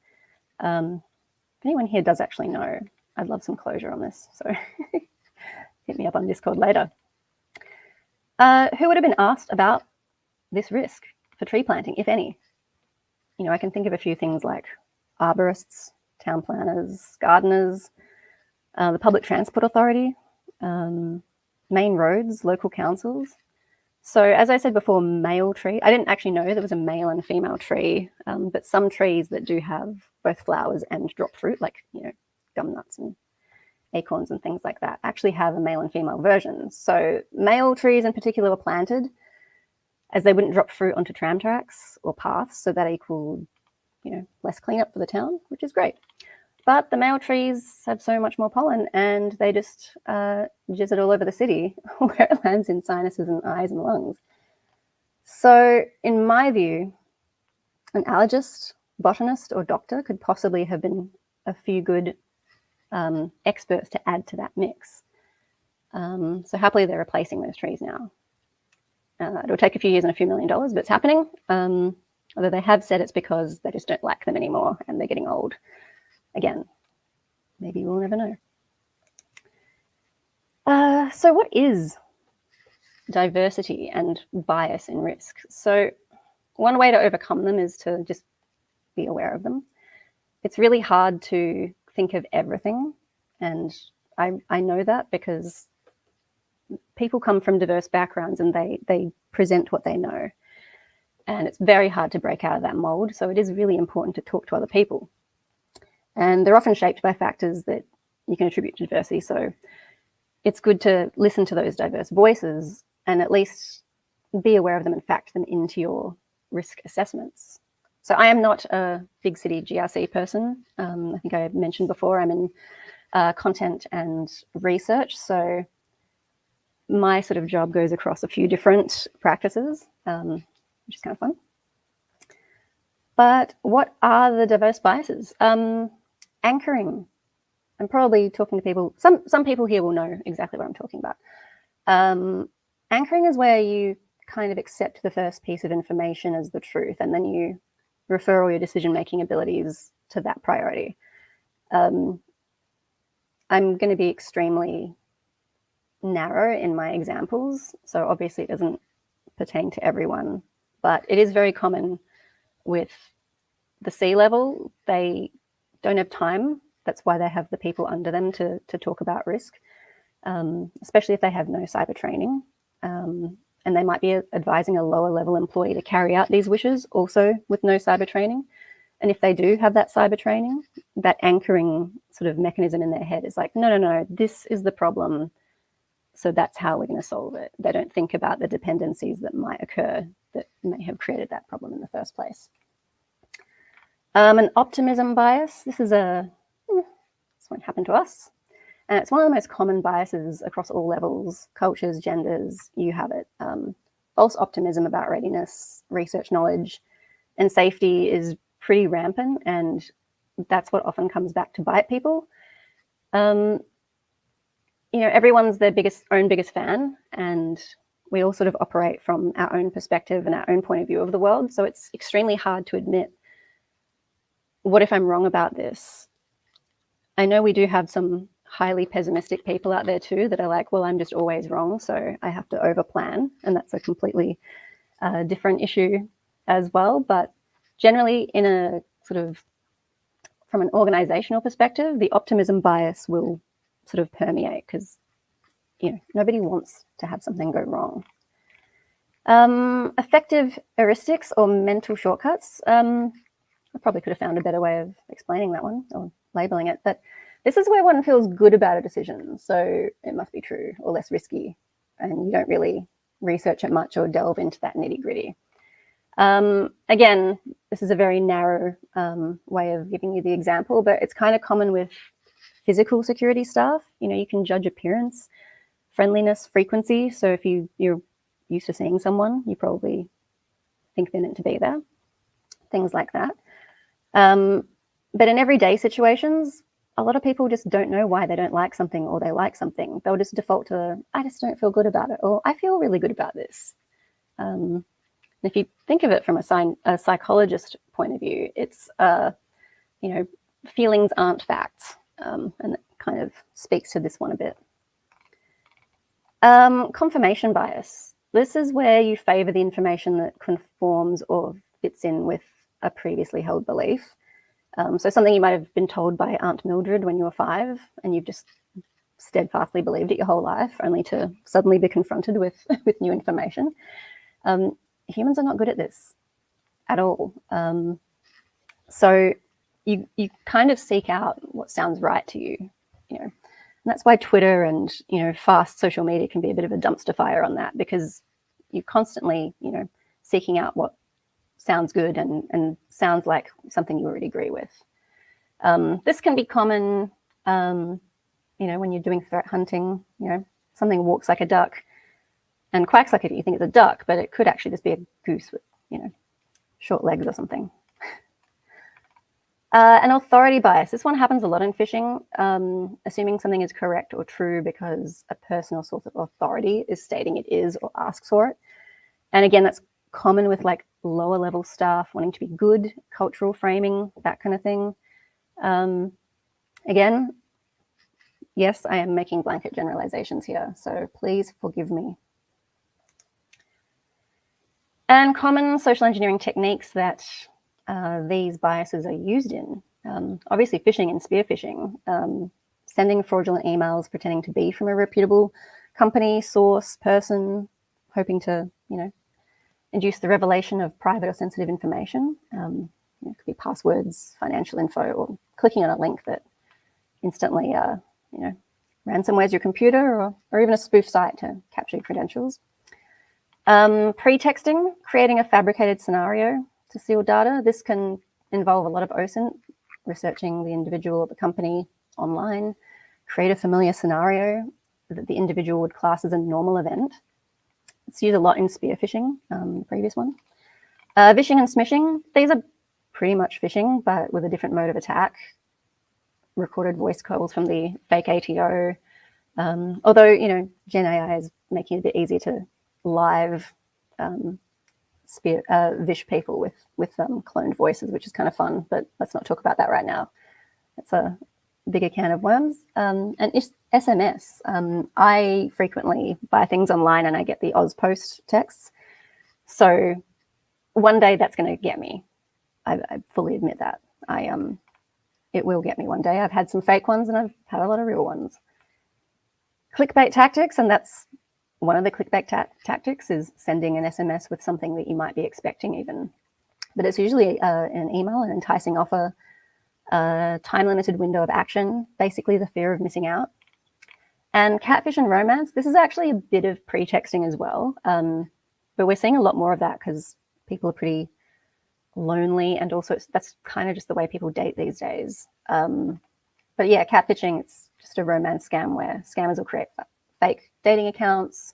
If anyone here does actually know, I'd love some closure on this. So hit me up on Discord later. Who would have been asked about this risk for tree planting, if any? I can think of a few things like arborists, town planners, gardeners, the Public Transport Authority, main roads, local councils. So as I said before, male tree, I didn't actually know there was a male and female tree, but some trees that do have both flowers and drop fruit, like, gum nuts and acorns and things like that, actually have a male and female version. So male trees in particular were planted as they wouldn't drop fruit onto tram tracks or paths, so that equaled, less cleanup for the town, which is great. But the male trees have so much more pollen, and they just jizz it all over the city, where it lands in sinuses and eyes and lungs. So in my view, an allergist, botanist, or doctor could possibly have been a few good experts to add to that mix. So happily they're replacing those trees now. It'll take a few years and a few $1 million, but it's happening. Although they have said it's because they just don't like them anymore and they're getting old. Again, maybe we'll never know. So what is diversity and bias in risk? So one way to overcome them is to just be aware of them. It's really hard to think of everything. And I know that because people come from diverse backgrounds and they present what they know. And it's very hard to break out of that mold. So it is really important to talk to other people. And they're often shaped by factors that you can attribute to diversity. So it's good to listen to those diverse voices and at least be aware of them and factor them into your risk assessments. So I am not a big city GRC person. I think I mentioned before, I'm in content and research. So my sort of job goes across a few different practices, which is kind of fun. But what are the diverse biases? Anchoring. I'm probably talking to people, some people here will know exactly what I'm talking about. Anchoring is where you kind of accept the first piece of information as the truth, and then you refer all your decision-making abilities to that priority. I'm going to be extremely narrow in my examples. So obviously it doesn't pertain to everyone, but it is very common with the C-level. They don't have time. That's why they have the people under them to talk about risk, especially if they have no cyber training. And they might be advising a lower level employee to carry out these wishes also with no cyber training. And if they do have that cyber training, that anchoring sort of mechanism in their head is like, no, this is the problem. So that's how we're going to solve it. They don't think about the dependencies that might occur that may have created that problem in the first place. An optimism bias. This won't happen to us. And it's one of the most common biases across all levels, cultures, genders, you have it. False optimism about readiness, research knowledge, and safety is pretty rampant, and that's what often comes back to bite people. Everyone's their own biggest fan, and we all sort of operate from our own perspective and our own point of view of the world. So it's extremely hard to admit, what if I'm wrong about this? I know we do have some highly pessimistic people out there too that are like, well, I'm just always wrong, so I have to overplan. And that's a completely different issue as well. But generally, in a sort of, from an organizational perspective, the optimism bias will sort of permeate because, nobody wants to have something go wrong. Effective heuristics or mental shortcuts. I probably could have found a better way of explaining that one or labeling it, but this is where one feels good about a decision, so it must be true or less risky, and you don't really research it much or delve into that nitty-gritty. Again, this is a very narrow way of giving you the example, but it's kind of common with physical security staff. You can judge appearance, friendliness, frequency. So if you're used to seeing someone, you probably think they're meant to be there, things like that. But in everyday situations, a lot of people just don't know why they don't like something or they like something. They'll just default to, I just don't feel good about it, or I feel really good about this. If you think of it from a psychologist point of view, it's, feelings aren't facts. And it kind of speaks to this one a bit. Confirmation bias. This is where you favor the information that conforms or fits in with a previously held belief. So something you might have been told by Aunt Mildred when you were 5, and you've just steadfastly believed it your whole life, only to suddenly be confronted with new information. Humans are not good at this at all. So you kind of seek out what sounds right to you, and that's why Twitter and fast social media can be a bit of a dumpster fire on that, because you're constantly seeking out what sounds good and sounds like something you already agree with. This can be common, when you're doing threat hunting. Something walks like a duck and quacks like it. You think it's a duck, but it could actually just be a goose with short legs or something. An authority bias. This one happens a lot in phishing, assuming something is correct or true because a person or source of authority is stating it is or asks for it. And again, that's common with like lower level staff wanting to be good, cultural framing, that kind of thing. Again, yes, I am making blanket generalizations here, so please forgive me. And common social engineering techniques that these biases are used in. Obviously, phishing and spear phishing, sending fraudulent emails pretending to be from a reputable company, source, person, hoping to, induce the revelation of private or sensitive information. It could be passwords, financial info, or clicking on a link that instantly, ransomwares your computer, or even a spoof site to capture your credentials. Pretexting, creating a fabricated scenario to steal data. This can involve a lot of OSINT, researching the individual or the company online, create a familiar scenario that the individual would class as a normal event. It's used a lot in spear phishing, the previous one. Vishing and smishing, these are pretty much phishing, but with a different mode of attack. Recorded voice calls from the fake ATO. Although, Gen AI is making it a bit easier to live vish people with cloned voices, which is kind of fun, but let's not talk about that right now. It's a bigger can of worms. And it's SMS. I frequently buy things online and I get the Ozpost texts. So one day that's going to get me. I fully admit that. It will get me one day. I've had some fake ones and I've had a lot of real ones. Clickbait tactics, and that's one of the clickbait tactics, is sending an SMS with something that you might be expecting even. But it's usually an email, an enticing offer, a time-limited window of action, basically the fear of missing out. And catfish and romance, this is actually a bit of pretexting as well. But we're seeing a lot more of that because people are pretty lonely, and also that's kind of just the way people date these days. But yeah, catfishing, it's just a romance scam where scammers will create fake dating accounts,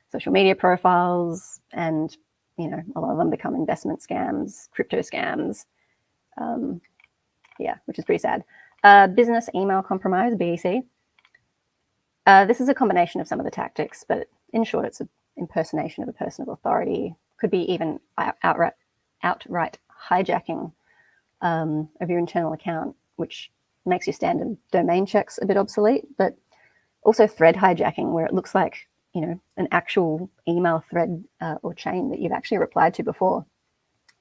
social media profiles, and a lot of them become investment scams, crypto scams. Yeah, which is pretty sad. Business email compromise, BEC. This is a combination of some of the tactics, but in short, it's an impersonation of a person of authority. Could be even outright hijacking of your internal account, which makes your standard domain checks a bit obsolete, but also thread hijacking, where it looks like an actual email thread or chain that you've actually replied to before.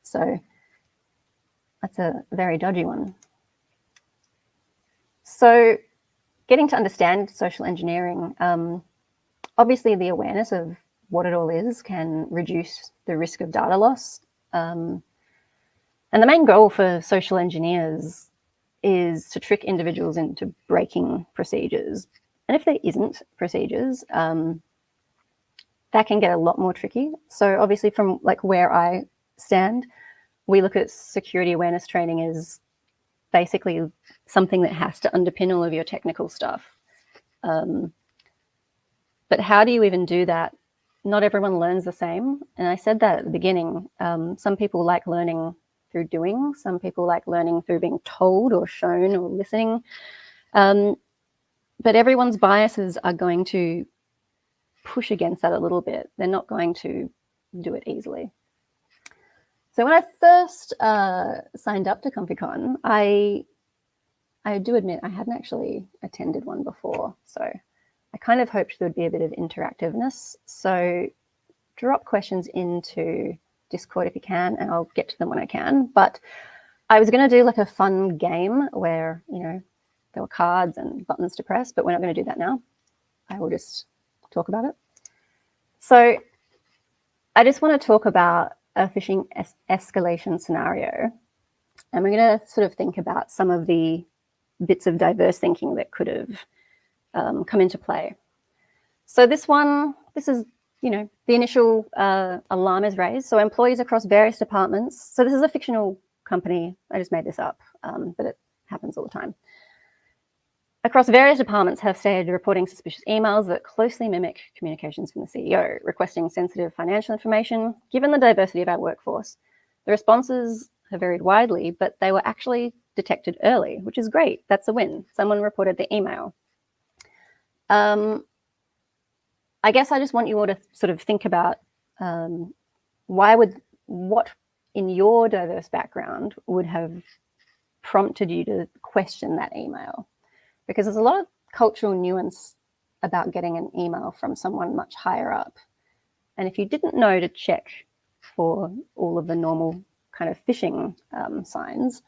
So that's a very dodgy one. So getting to understand social engineering, obviously the awareness of what it all is can reduce the risk of data loss. And the main goal for social engineers is to trick individuals into breaking procedures. And if there isn't procedures, that can get a lot more tricky. So obviously from where I stand, we look at security awareness training as basically something that has to underpin all of your technical stuff. But how do you even do that? Not everyone learns the same. And I said that at the beginning. Some people like learning through doing. Some people like learning through being told or shown or listening. But everyone's biases are going to push against that a little bit. They're not going to do it easily. So when I first signed up to ComfyCon, I do admit I hadn't actually attended one before. So I kind of hoped there would be a bit of interactiveness. So drop questions into Discord if you can, and I'll get to them when I can. But I was going to do a fun game where, there were cards and buttons to press, but we're not going to do that now. I will just talk about it. So I just want to talk about a phishing escalation scenario. And we're going to sort of think about some of the bits of diverse thinking that could have come into play. So this is, the initial alarm is raised. So employees across various departments. So this is a fictional company. I just made this up, but it happens all the time. Across various departments have started reporting suspicious emails that closely mimic communications from the CEO, requesting sensitive financial information. Given the diversity of our workforce, the responses have varied widely, but they were actually detected early, which is great. That's a win. Someone reported the email. I guess I just want you all to sort of think about what in your diverse background would have prompted you to question that email. Because there's a lot of cultural nuance about getting an email from someone much higher up. And if you didn't know to check for all of the normal kind of phishing signs,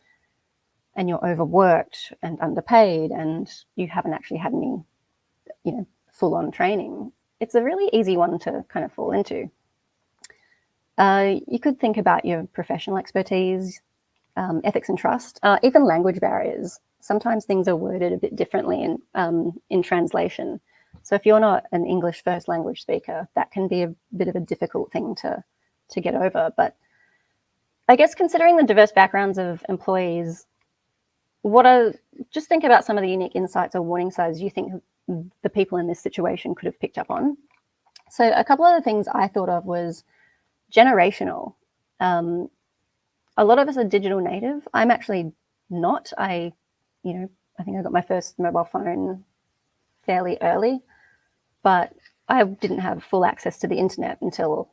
and you're overworked and underpaid and you haven't actually had any, full-on training, it's a really easy one to kind of fall into. You could think about your professional expertise, ethics and trust, even language barriers. Sometimes things are worded a bit differently in translation. So if you're not an English first language speaker, that can be a bit of a difficult thing to get over. But I guess considering the diverse backgrounds of employees, just think about some of the unique insights or warning signs you think the people in this situation could have picked up on. So a couple of the things I thought of was generational. A lot of us are digital native. I'm actually not. I think I got my first mobile phone fairly early, but I didn't have full access to the internet until,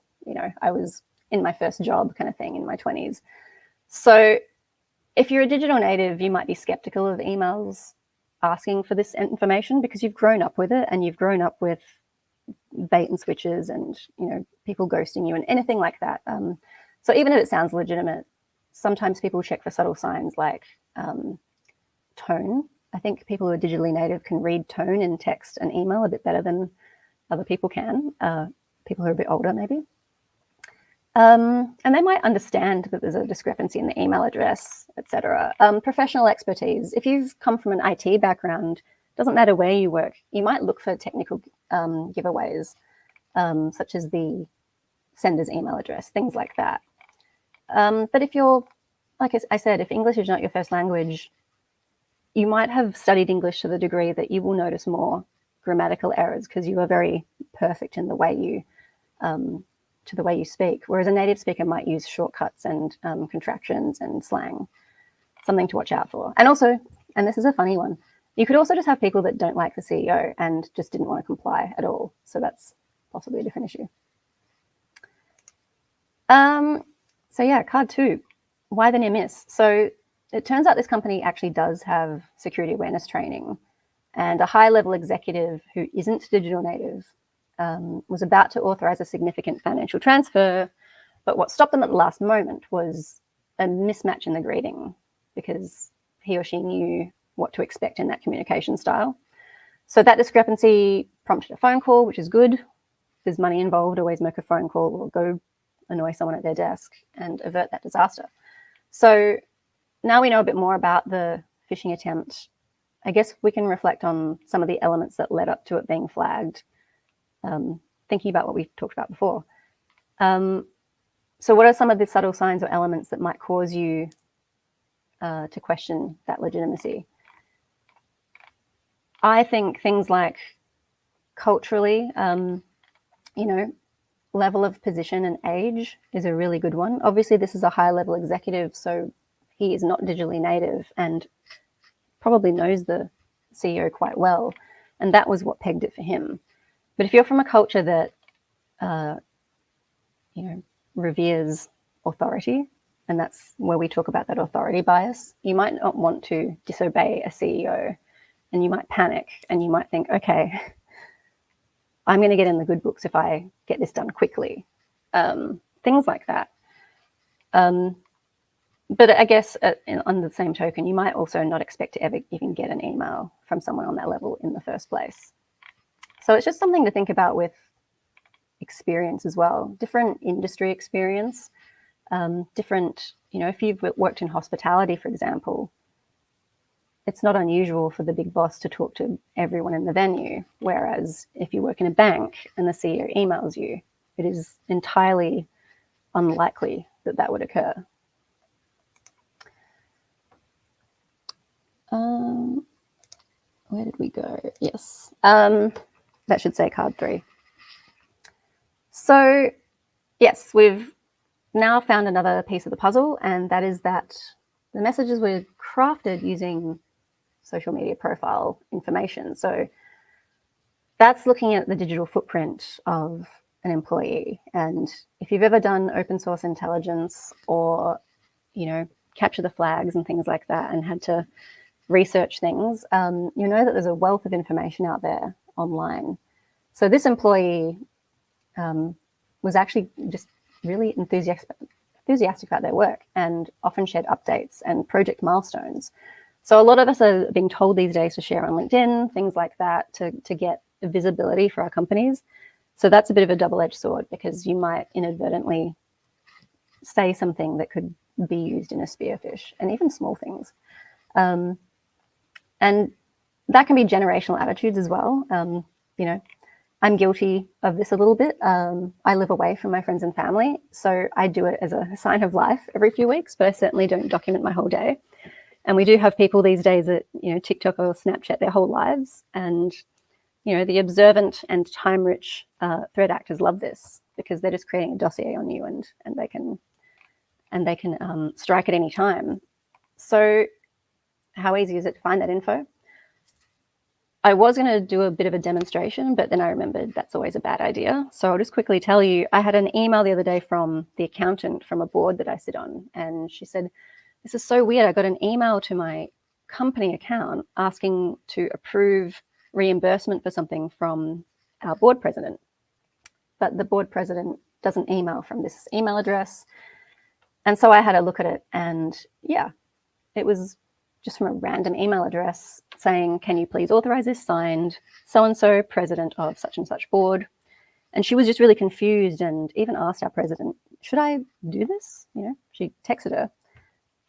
I was in my first job kind of thing in my 20s. So if you're a digital native, you might be skeptical of emails asking for this information because you've grown up with it and you've grown up with bait and switches and, you know, people ghosting you and anything like that. So even if it sounds legitimate, sometimes people check for subtle signs like tone. I think people who are digitally native can read tone in text and email a bit better than other people can, people who are a bit older maybe. And they might understand that there's a discrepancy in the email address, etc. Professional expertise. If you've come from an IT background, doesn't matter where you work, you might look for technical giveaways, such as the sender's email address, things like that. But if you're, like I said, if English is not your first language, you might have studied English to the degree that you will notice more grammatical errors because you are very perfect in the way you speak, whereas a native speaker might use shortcuts and contractions and slang. Something to watch out for. And also, and this is a funny one, you could also just have people that don't like the CEO and just didn't want to comply at all. So that's possibly a different issue. So yeah, card 2, why the near miss? So it turns out this company actually does have security awareness training, and a high-level executive who isn't digital native was about to authorize a significant financial transfer, but what stopped them at the last moment was a mismatch in the greeting because he or she knew what to expect in that communication style. So that discrepancy prompted a phone call, which is good. If there's money involved, always make a phone call or go annoy someone at their desk and avert that disaster. So now we know a bit more about the phishing attempt. I guess we can reflect on some of the elements that led up to it being flagged, thinking about what we talked about before. So what are some of the subtle signs or elements that might cause you to question that legitimacy? I think things like culturally, you know, level of position and age is a really good one. Obviously, this is a high-level executive, so he is not digitally native and probably knows the CEO quite well, and that was what pegged it for him. But if you're from a culture that, you know, reveres authority, and that's where we talk about that authority bias, you might not want to disobey a CEO, and you might panic, and you might think, okay, I'm going to get in the good books if I get this done quickly. Things like that. But I guess on the same token, you might also not expect to ever even get an email from someone on that level in the first place. So it's just something to think about with experience as well. Different industry experience, different, you know, if you've worked in hospitality, for example, it's not unusual for the big boss to talk to everyone in the venue. Whereas if you work in a bank and the CEO emails you, it is entirely unlikely that that would occur. Where did we go? Yes. That should say card 3. So yes, we've now found another piece of the puzzle, and that is that the messages were crafted using social media profile information. So that's looking at the digital footprint of an employee. And if you've ever done open source intelligence or, you know, capture the flags and things like that and had to research things, you know that there's a wealth of information out there online. So this employee was actually just really enthusiastic about their work and often shared updates and project milestones. So a lot of us are being told these days to share on LinkedIn, things like that, to get visibility for our companies. So that's a bit of a double-edged sword because you might inadvertently say something that could be used in a spearfish, and even small things. And that can be generational attitudes as well. You know, I'm guilty of this a little bit. I live away from my friends and family, so I do it as a sign of life every few weeks, but I certainly don't document my whole day. And we do have people these days that, you know, TikTok or Snapchat their whole lives. And, you know, the observant and time-rich threat actors love this because they're just creating a dossier on you and they can strike at any time. So how easy is it to find that info? I was going to do a bit of a demonstration, but then I remembered that's always a bad idea. So I'll just quickly tell you, I had an email the other day from the accountant from a board that I sit on, and she said, "This is so weird. I got an email to my company account asking to approve reimbursement for something from our board president. But the board president doesn't email from this email address. And so I had a look at it, and yeah, it was just from a random email address saying, can you please authorize this, signed so-and-so, president of such and such board. And she was just really confused and even asked our president, should I do this? You know, she texted her.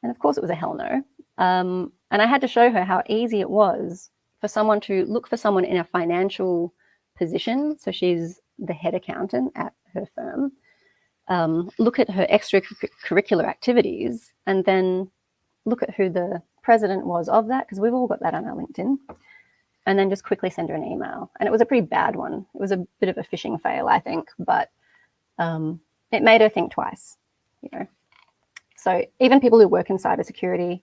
And of course it was a hell no. And I had to show her how easy it was for someone to look for someone in a financial position. So she's the head accountant at her firm. Look at her extracurricular activities, and then look at who the president was of that, because we've all got that on our LinkedIn, and then just quickly send her an email. And it was a pretty bad one. It was a bit of a phishing fail, I think, but it made her think twice, you know. So even people who work in cybersecurity,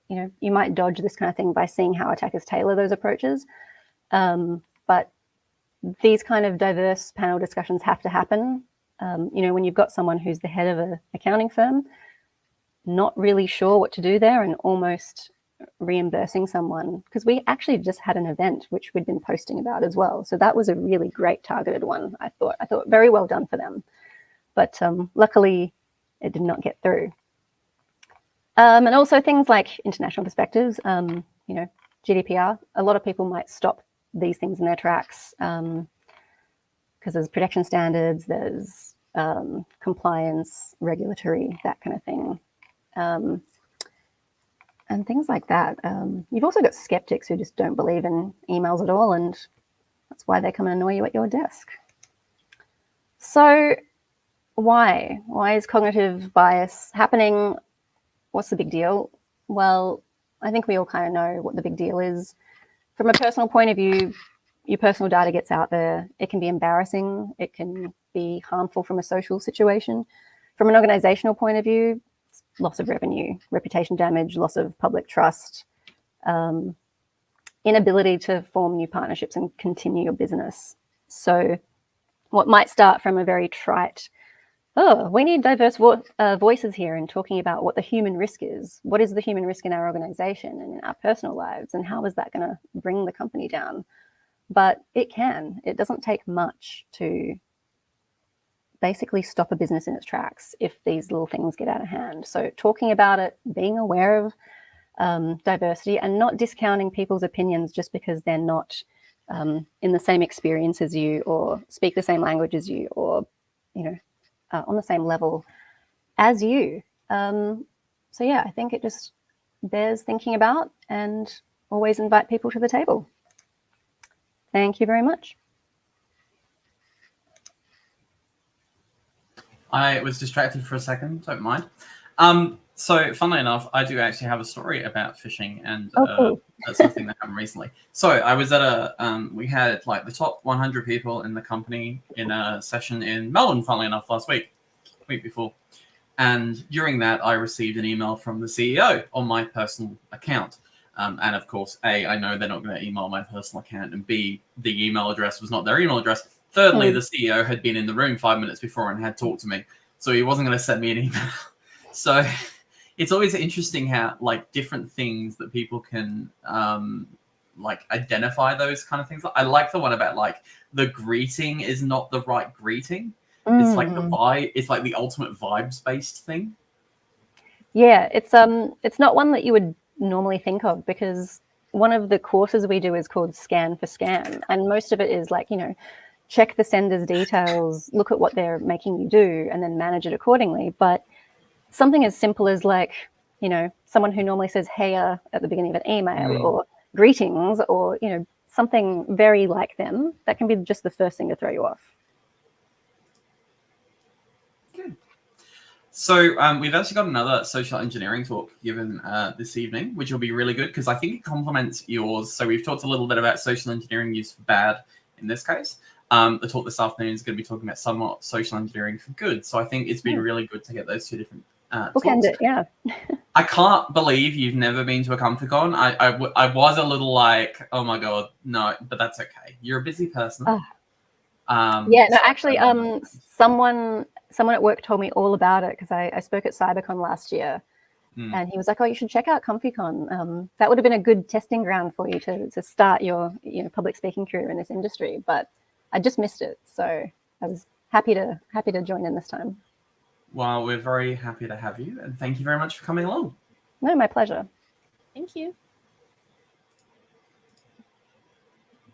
you know, you might dodge this kind of thing by seeing how attackers tailor those approaches. But these kind of diverse panel discussions have to happen. You know, when you've got someone who's the head of an accounting firm, not really sure what to do there, and almost reimbursing someone, because we actually just had an event which we'd been posting about as well. So that was a really great targeted one. I thought very well done for them, but luckily it did not get through. And also things like international perspectives, you know, GDPR. A lot of people might stop these things in their tracks because there's protection standards, there's compliance, regulatory, that kind of thing. And things like that. You've also got skeptics who just don't believe in emails at all, and that's why they come and annoy you at your desk. So why? Why is cognitive bias happening? What's the big deal? Well, I think we all kind of know what the big deal is. From a personal point of view, your personal data gets out there. It can be embarrassing. It can be harmful from a social situation. From an organizational point of view, loss of revenue, reputation damage, loss of public trust, inability to form new partnerships and continue your business. So what might start from a very trite, oh, we need diverse voices here in talking about what the human risk is. What is the human risk in our organization and in our personal lives, and how is that going to bring the company down? But it can. It doesn't take much to basically stop a business in its tracks if these little things get out of hand. So talking about it, being aware of diversity, and not discounting people's opinions just because they're not in the same experience as you, or speak the same language as you, or, you know, on the same level as you. So yeah, I think it just bears thinking about, and always invite people to the table. Thank you very much. I was distracted for a second, don't mind. So funnily enough, I do actually have a story about phishing, and cool. that's something that happened recently. So I was at a, we had like the top 100 people in the company in a session in Melbourne, funnily enough, last week before. And during that, I received an email from the CEO on my personal account. And of course, A, I know they're not going to email my personal account, and B, the email address was not their email address. Thirdly, the CEO had been in the room 5 minutes before and had talked to me, so he wasn't going to send me an email. So it's always interesting how, like, different things that people can, like, identify those kind of things. I like the one about, like, the greeting is not the right greeting. It's like the vibe. It's like the ultimate vibes-based thing. Yeah, it's not one that you would normally think of, because one of the courses we do is called Scan for Scam, and most of it is like, you know, check the sender's details, look at what they're making you do, and then manage it accordingly. But something as simple as, like, you know, someone who normally says hey at the beginning of an email, or greetings, or, you know, something very like them, that can be just the first thing to throw you off. Good. So we've actually got another social engineering talk given this evening, which will be really good because I think it complements yours. So we've talked a little bit about social engineering used for bad in this case. The talk this afternoon is going to be talking about somewhat social engineering for good. So I think it's been really good to get those two different Bookend it, yeah. I can't believe you've never been to a ComfyCon. I was a little like, oh my God, no, but that's okay. You're a busy person. Yeah, no, actually, someone at work told me all about it, because I spoke at CyberCon last year, And he was like, "Oh, you should check out ComfyCon. That would have been a good testing ground for you to start your public speaking career in this industry." But I just missed it, so I was happy to join in this time. Well, we're very happy to have you, and thank you very much for coming along. No, my pleasure. Thank you.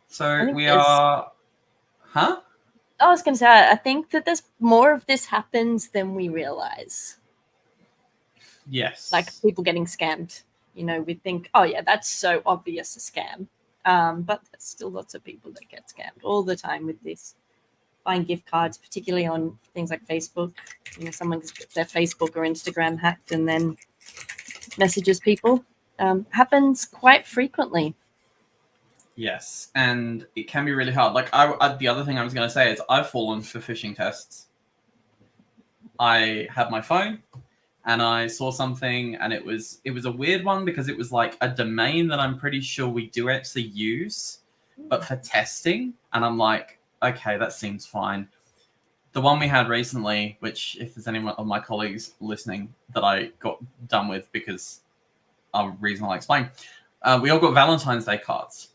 So we are, huh? I was going to say, I think that there's more of this happens than we realize. Yes. Like people getting scammed. We think, oh yeah, that's so obvious a scam. But there's still lots of people that get scammed all the time with this. Buying gift cards, particularly on things like Facebook. Someone gets their Facebook or Instagram hacked and then messages people. Happens quite frequently. Yes, and it can be really hard. Like the other thing I was going to say is I've fallen for phishing tests. I had my phone and I saw something, and it was a weird one because it was like a domain that I'm pretty sure we do actually use, but for testing. And I'm like, okay, that seems fine. The one we had recently, which if there's anyone of my colleagues listening that I got done with because of a reason I'll explain, we all got Valentine's Day cards.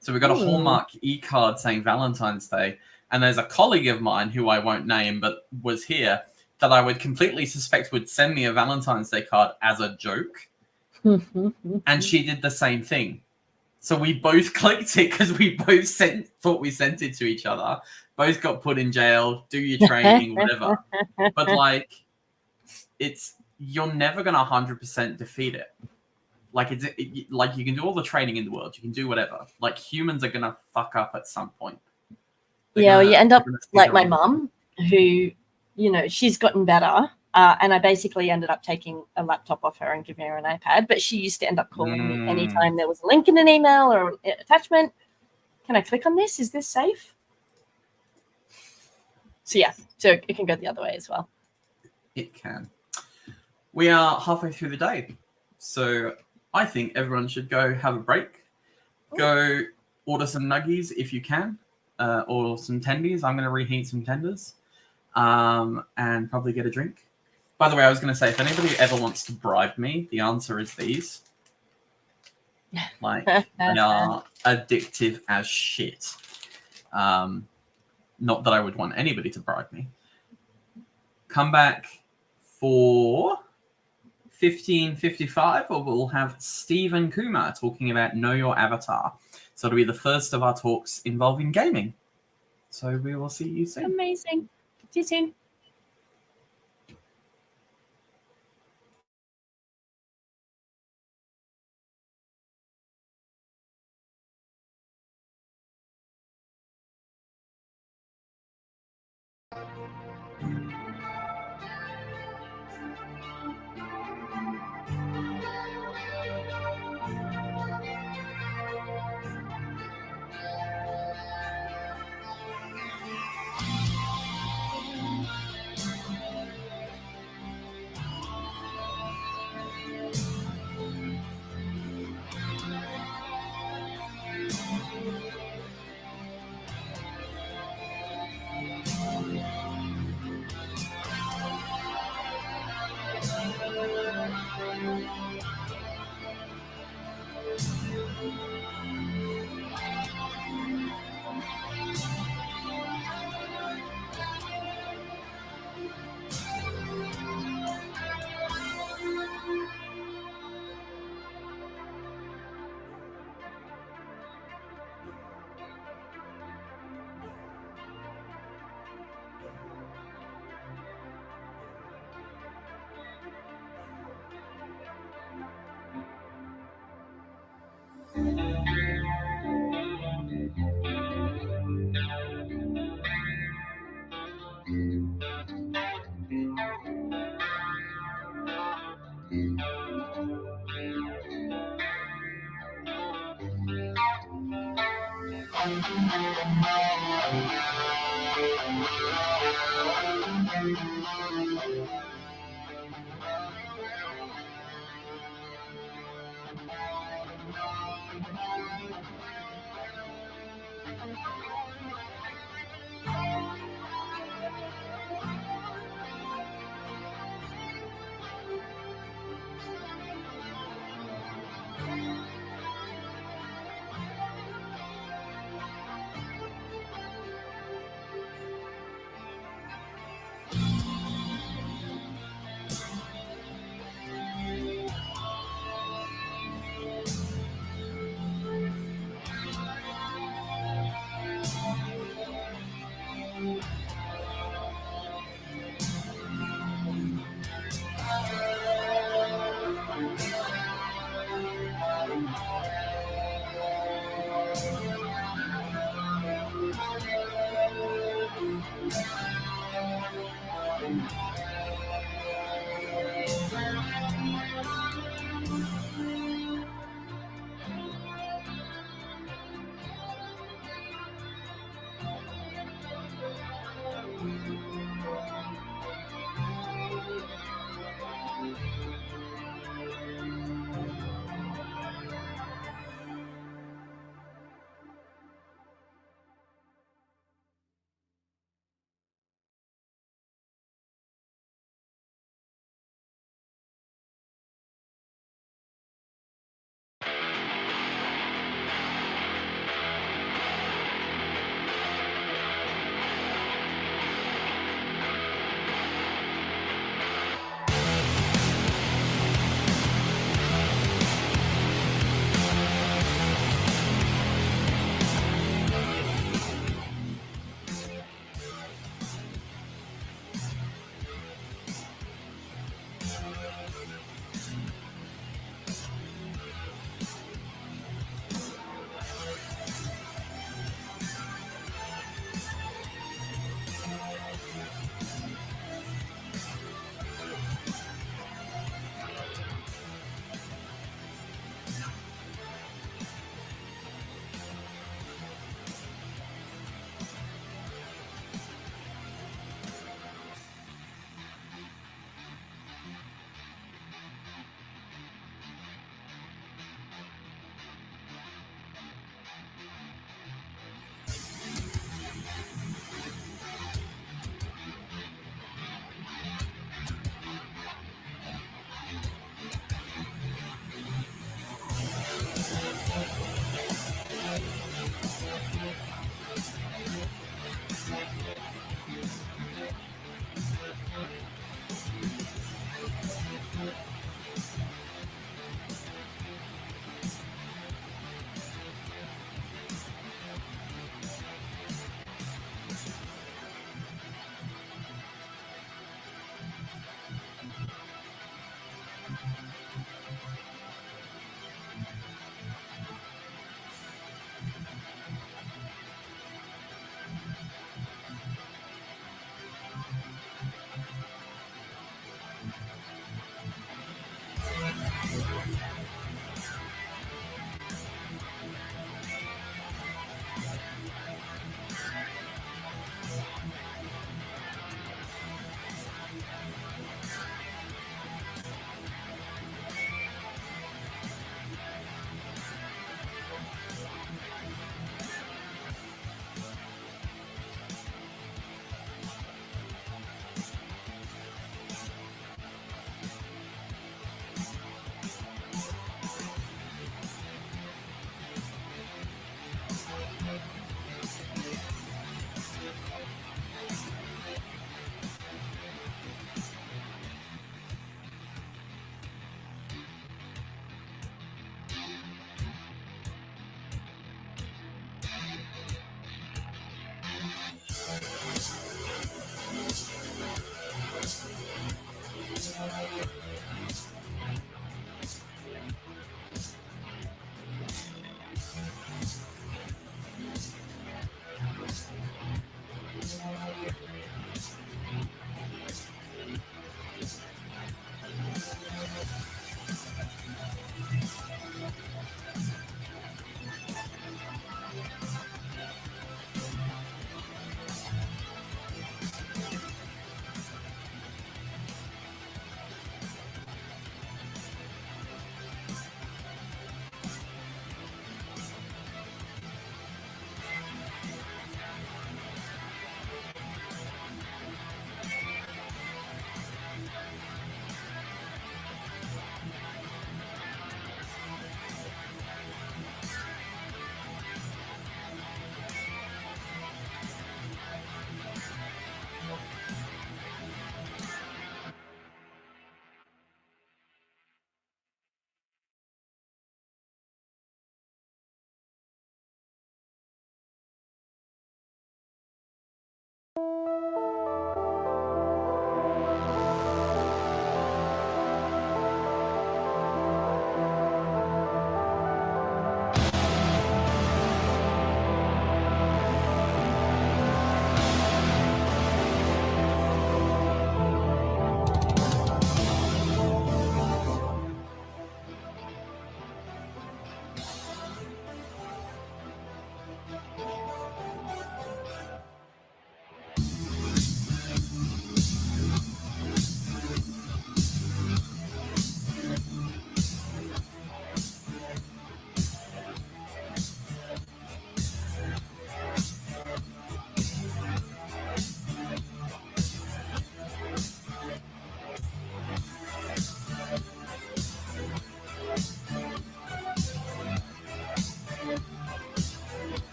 So we got a Hallmark e-card saying Valentine's Day. And there's a colleague of mine who I won't name, but was here, that I would completely suspect would send me a Valentine's Day card as a joke. And she did the same thing. So we both clicked it because we both thought we sent it to each other. Both got put in jail, do your training, whatever. But like, you're never going to 100% defeat it. Like like you can do all the training in the world, you can do whatever. Like humans are gonna fuck up at some point. You end up like my mum, who, she's gotten better, and I basically ended up taking a laptop off her and giving her an iPad. But she used to end up calling me anytime there was a link in an email or an attachment. Can I click on this? Is this safe? So yeah, so it can go the other way as well. It can. We are halfway through the day, so I think everyone should go have a break. Go order some nuggies if you can, or some tendies. I'm going to reheat some tenders, and probably get a drink. By the way, I was going to say, if anybody ever wants to bribe me, the answer is these. Like, they are addictive as shit. Not that I would want anybody to bribe me. Come back for 15:55, or we'll have Stephen Kumar talking about Know Your Avatar. So it'll be the first of our talks involving gaming. So we will see you soon. Amazing. See you soon.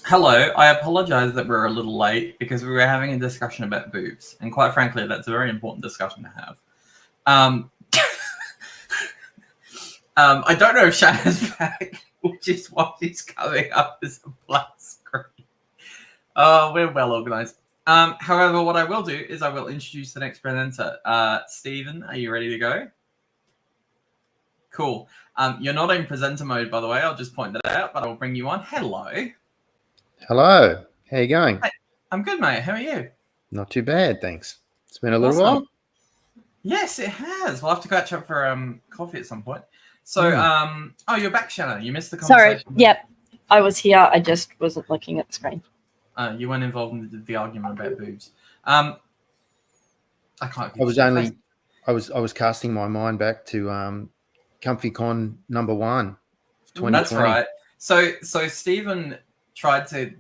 Hello, I apologize that we're a little late because we were having a discussion about boobs, and quite frankly, that's a very important discussion to have. I don't know if Shanna's back, which is why she's coming up as a black screen. Oh, we're well organized. However, what I will do is I will introduce the next presenter. Stephen, are you ready to go? Cool. You're not in presenter mode, by the way. I'll just point that out, but I'll bring you on. Hello. Hello. How you going? Hey, I'm good, mate. How are you? Not too bad, thanks. It's been a little while. Yes, it has. We'll have to catch up for coffee at some point. So, oh, you're back, Shanna. You missed the conversation. Sorry. Yep. I was here. I just wasn't looking at the screen. You weren't involved in the argument about boobs. I can't. I was casting my mind back to ComfyCon #1, 2020. That's right. So Stephen tried to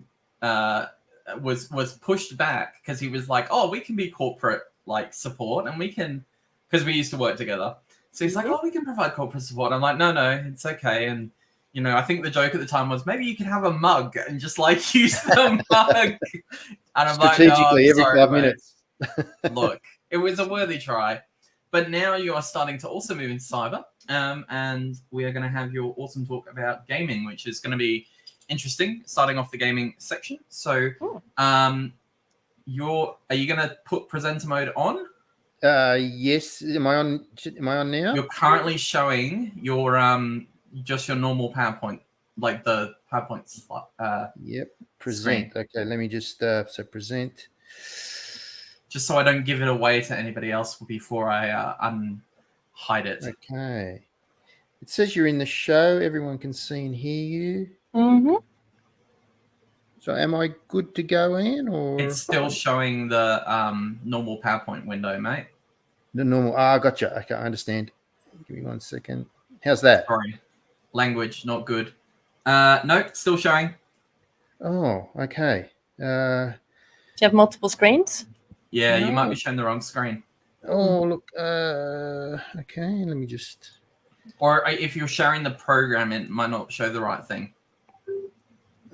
was pushed back because he was like, oh, we can be corporate like support, and we can, because we used to work together. So he's like, oh, we can provide corporate support. I'm like, no, it's okay. And I think the joke at the time was maybe you could have a mug and just like use the mug. And I'm like, Strategically, every sorry, 5 mate. minutes. Look, it was a worthy try. But now you are starting to also move into cyber. And we are going to have your awesome talk about gaming, which is going to be interesting, starting off the gaming section. So are you going to put presenter mode on? Yes. Am I on now? You're currently showing your just your normal PowerPoint, like the PowerPoint Yep. Present. screen. Okay, let me just so present. Just so I don't give it away to anybody else before I unhide it. Okay. It says you're in the show. Everyone can see and hear you. Mm-hmm. So am I good to go in, or It's still showing the normal PowerPoint window, mate. the normal? Ah, gotcha. Okay, I understand. Give me 1 second. How's that? Sorry. Language, not good. No, still showing. Oh, okay. Do you have multiple screens? Yeah, you might No. be showing the wrong screen. Oh, look. Okay, let me just. Or if you're sharing the program, it might not show the right thing.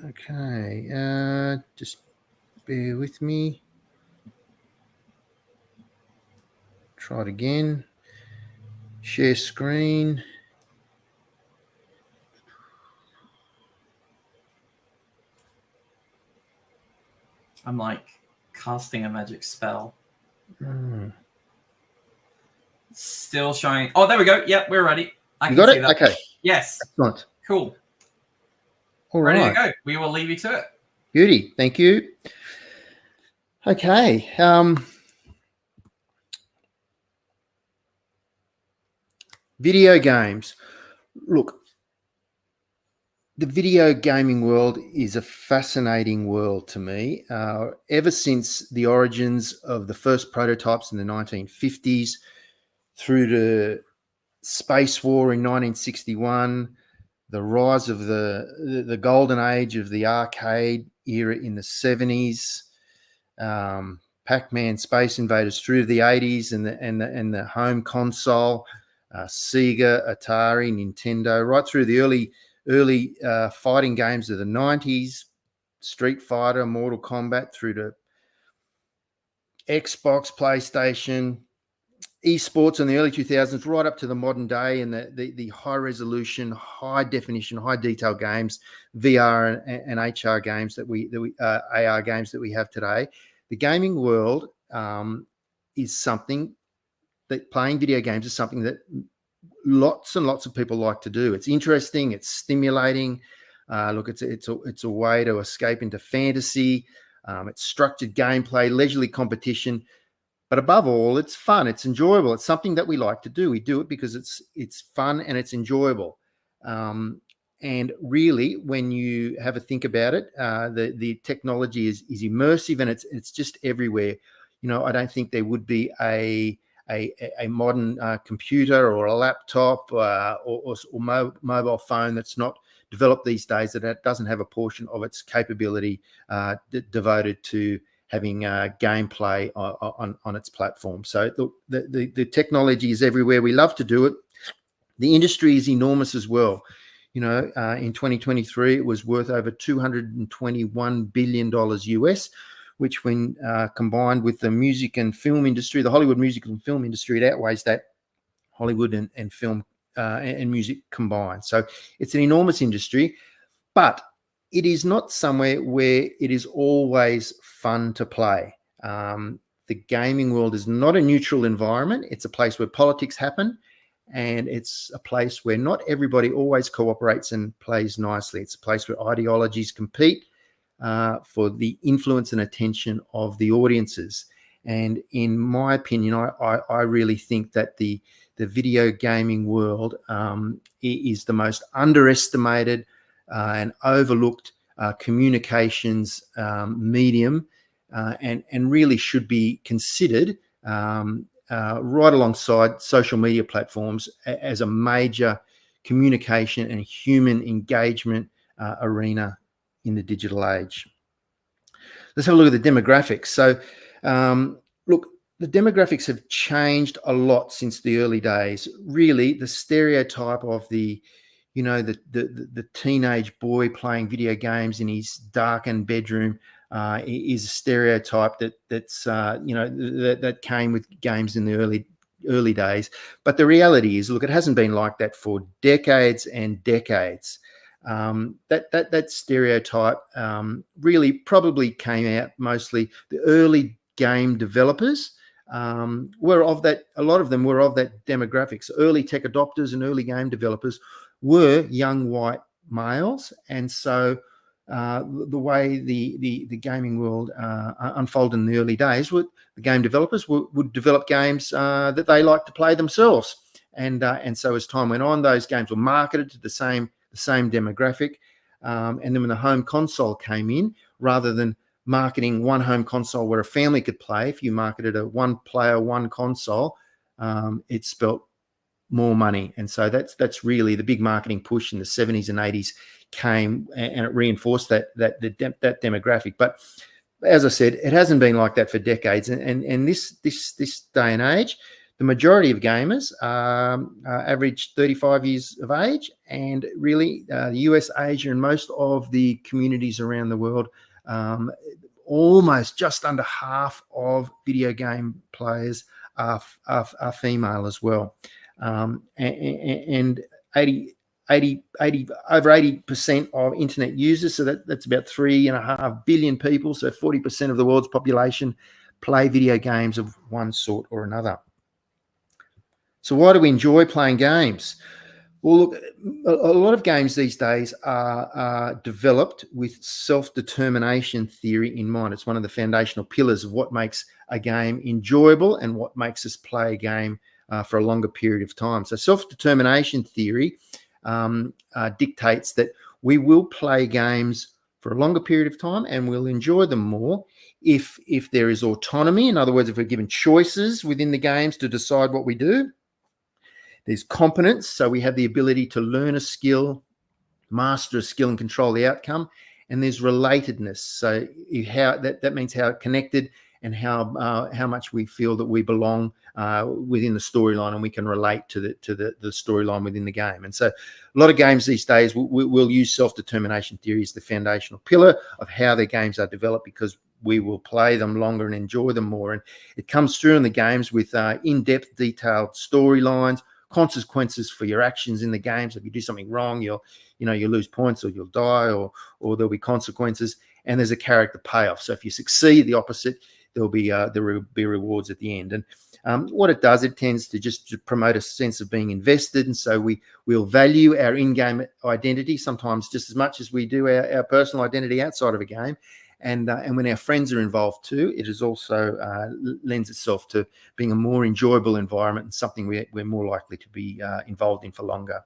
Okay. Just bear with me. Try it again. Share screen. I'm like casting a magic spell. Still showing. Oh, there we go. Yep, we're ready. I You can got see it? that. Okay. Yes. Excellent. Cool. All Ready right. to go. We will leave you to it. Beauty. Thank you. Okay. Video games. Look, the video gaming world is a fascinating world to me. Ever since the origins of the first prototypes in the 1950s through to Space War in 1961, the rise of the golden age of the arcade era in the 70s, Pac-Man, Space Invaders through to the 80s, and the home console, Sega, Atari, Nintendo, right through the early fighting games of the 90s, Street Fighter, Mortal Kombat, through to Xbox, PlayStation, esports in the early 2000s, right up to the modern day, and the high resolution, high definition, high detail games, VR and HR games that we AR games that we have today. The gaming world is something that playing video games is something that lots and lots of people like to do. It's interesting. It's stimulating. Look, it's a way to escape into fantasy. It's structured gameplay, leisurely competition. But above all, it's fun. It's enjoyable. It's something that we like to do. We do it because it's fun and it's enjoyable. And really, when you have a think about it, the technology is immersive and it's just everywhere. I don't think there would be a modern computer or a laptop or mobile phone that's not developed these days that doesn't have a portion of its capability devoted to having gameplay on its platform. So the technology is everywhere. We love to do it. The industry is enormous as well. In 2023, it was worth over $221 billion US, which when combined with the music and film industry, the Hollywood music and film industry, it outweighs that Hollywood and film and music combined. So it's an enormous industry, but it is not somewhere where it is always fun to play. The gaming world is not a neutral environment. It's a place where politics happen, and it's a place where not everybody always cooperates and plays nicely. It's a place where ideologies compete for the influence and attention of the audiences. And in my opinion, I really think that the video gaming world is the most underestimated and overlooked communications medium, and really should be considered right alongside social media platforms as a major communication and human engagement arena in the digital age. Let's have a look at the demographics. So, look, the demographics have changed a lot since the early days. Really, the stereotype of the the teenage boy playing video games in his darkened bedroom is a stereotype that came with games in the early days. But the reality is, look, it hasn't been like that for decades and decades. That stereotype really probably came out mostly the early game developers were of that. A lot of them were of that demographics. Early tech adopters and early game developers were young white males, and so the way the gaming world unfolded in the early days, the game developers would develop games that they liked to play themselves, and so as time went on, those games were marketed to the same demographic, and then when the home console came in, rather than marketing one home console where a family could play, if you marketed a one player, one console, it spelt more money. And so that's really the big marketing push in the 70s and 80s came, and it reinforced that demographic. But as I said, it hasn't been like that for decades. And this day and age, the majority of gamers average 35 years of age, and really the US, Asia, and most of the communities around the world, almost just under half of video game players are female as well. And 80 over 80% of internet users, so that's about 3.5 billion people, so 40% of the world's population play video games of one sort or another. So why do we enjoy playing games? Well, look, a lot of games these days are developed with self-determination theory in mind. It's one of the foundational pillars of what makes a game enjoyable and what makes us play a game for a longer period of time. So self-determination theory dictates that we will play games for a longer period of time and we'll enjoy them more if there is autonomy. In other words, if we're given choices within the games to decide what we do. There's competence, so we have the ability to learn a skill, master a skill, and control the outcome. And there's relatedness, so that means how connected and how much we feel that we belong within the storyline, and we can relate to the storyline within the game. And so a lot of games these days will use self-determination theory as the foundational pillar of how their games are developed, because we will play them longer and enjoy them more. And it comes through in the games with in-depth, detailed storylines, consequences for your actions in the games. If you do something wrong, you'll lose points, or you'll die, or there'll be consequences. And there's a character payoff. So if you succeed, the opposite, there will be rewards at the end. And what it does, it tends to just promote a sense of being invested. And so we'll value our in-game identity sometimes just as much as we do our personal identity outside of a game. And when our friends are involved too, it is also lends itself to being a more enjoyable environment and something we're more likely to be involved in for longer.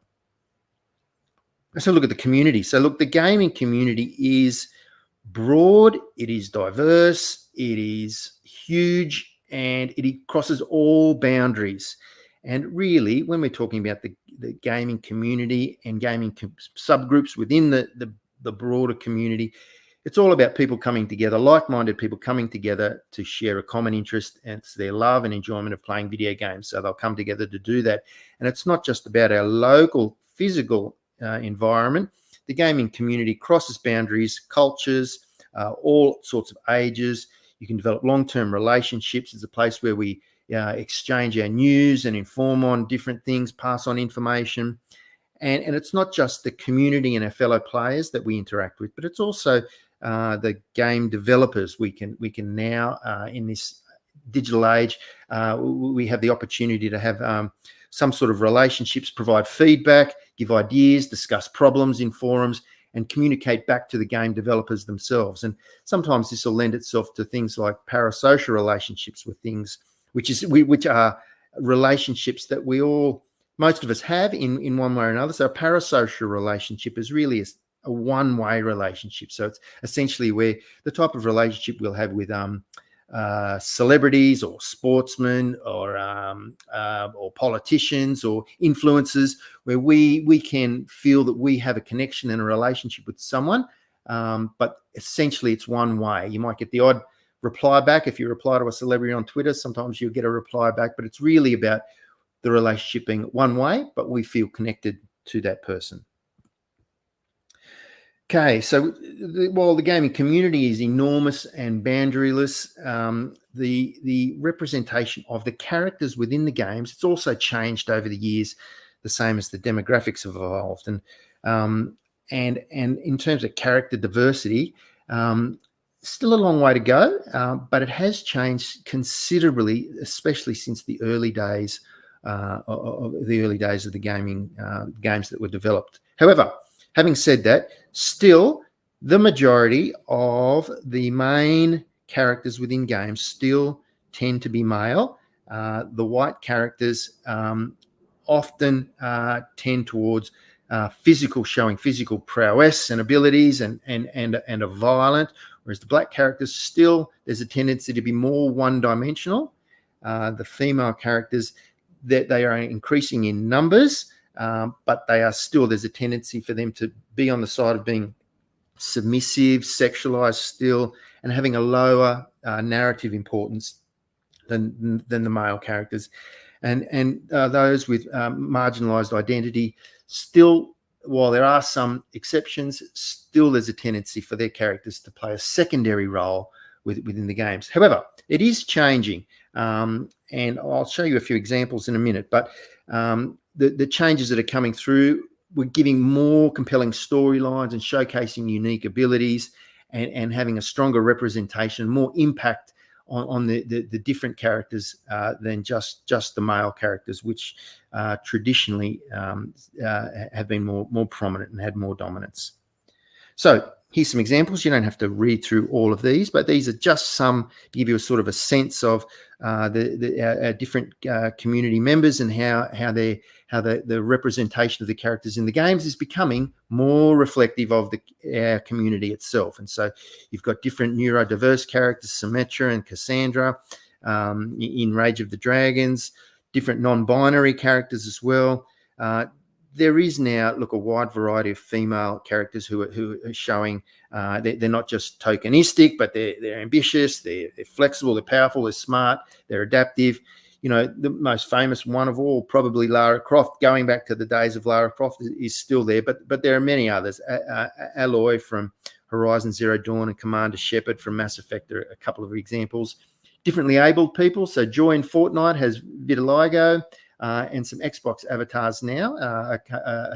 So look at the community. So look, the gaming community is broad, it is diverse, it is huge, and it crosses all boundaries. And really, when we're talking about the gaming community and gaming subgroups within the broader community, it's all about people coming together, like-minded people coming together to share a common interest, and it's their love and enjoyment of playing video games. So they'll come together to do that. And it's not just about our local physical environment. The gaming community crosses boundaries, cultures, all sorts of ages. You can develop long-term relationships. It's a place where we exchange our news and inform on different things, pass on information. And it's not just the community and our fellow players that we interact with, but it's also the game developers. We can now, in this digital age, we have the opportunity to have some sort of relationships, provide feedback, give ideas, discuss problems in forums, and communicate back to the game developers themselves. And sometimes this will lend itself to things like parasocial relationships with things, which are relationships that most of us have in one way or another. So a parasocial relationship is really a one-way relationship. So it's essentially where the type of relationship we'll have with celebrities or sportsmen or politicians or influencers, where we can feel that we have a connection and a relationship with someone, but essentially it's one way. You might get the odd reply back. If you reply to a celebrity on Twitter, sometimes you'll get a reply back, but it's really about the relationship being one way, but we feel connected to that person. Okay, so while the gaming community is enormous and boundaryless, the representation of the characters within the games, it's also changed over the years, the same as the demographics have evolved. And in terms of character diversity, still a long way to go, but it has changed considerably, especially since the early days of the gaming games that were developed. However, having said that, still the majority of the main characters within games still tend to be male. The white characters often tend towards showing physical prowess and abilities and are violent, whereas the black characters still, there's a tendency to be more one-dimensional. The female characters, that they are increasing in numbers, but they are still, there's a tendency for them to be on the side of being submissive, sexualized still, and having a lower narrative importance than the male characters. And those with marginalized identity still, while there are some exceptions, still there's a tendency for their characters to play a secondary role within the games. However, it is changing, and I'll show you a few examples in a minute, but the changes that are coming through, we're giving more compelling storylines and showcasing unique abilities and having a stronger representation, more impact on the different characters than just the male characters, which traditionally have been more prominent and had more dominance. So here's some examples. You don't have to read through all of these, but these are just some to give you a sort of a sense of the different community members and how the representation of the characters in the games is becoming more reflective of our community itself. And so you've got different neurodiverse characters, Symmetra and Cassandra in Rage of the Dragons, different non-binary characters as well. There is now, a wide variety of female characters who are showing they're not just tokenistic, but they're ambitious, they're flexible, they're powerful, they're smart, they're adaptive. You know, the most famous one of all, probably Lara Croft, going back to the days of Lara Croft, is still there, but there are many others. Aloy from Horizon Zero Dawn and Commander Shepard from Mass Effect are a couple of examples. Differently abled people, so Joy in Fortnite has vitiligo. And some Xbox avatars now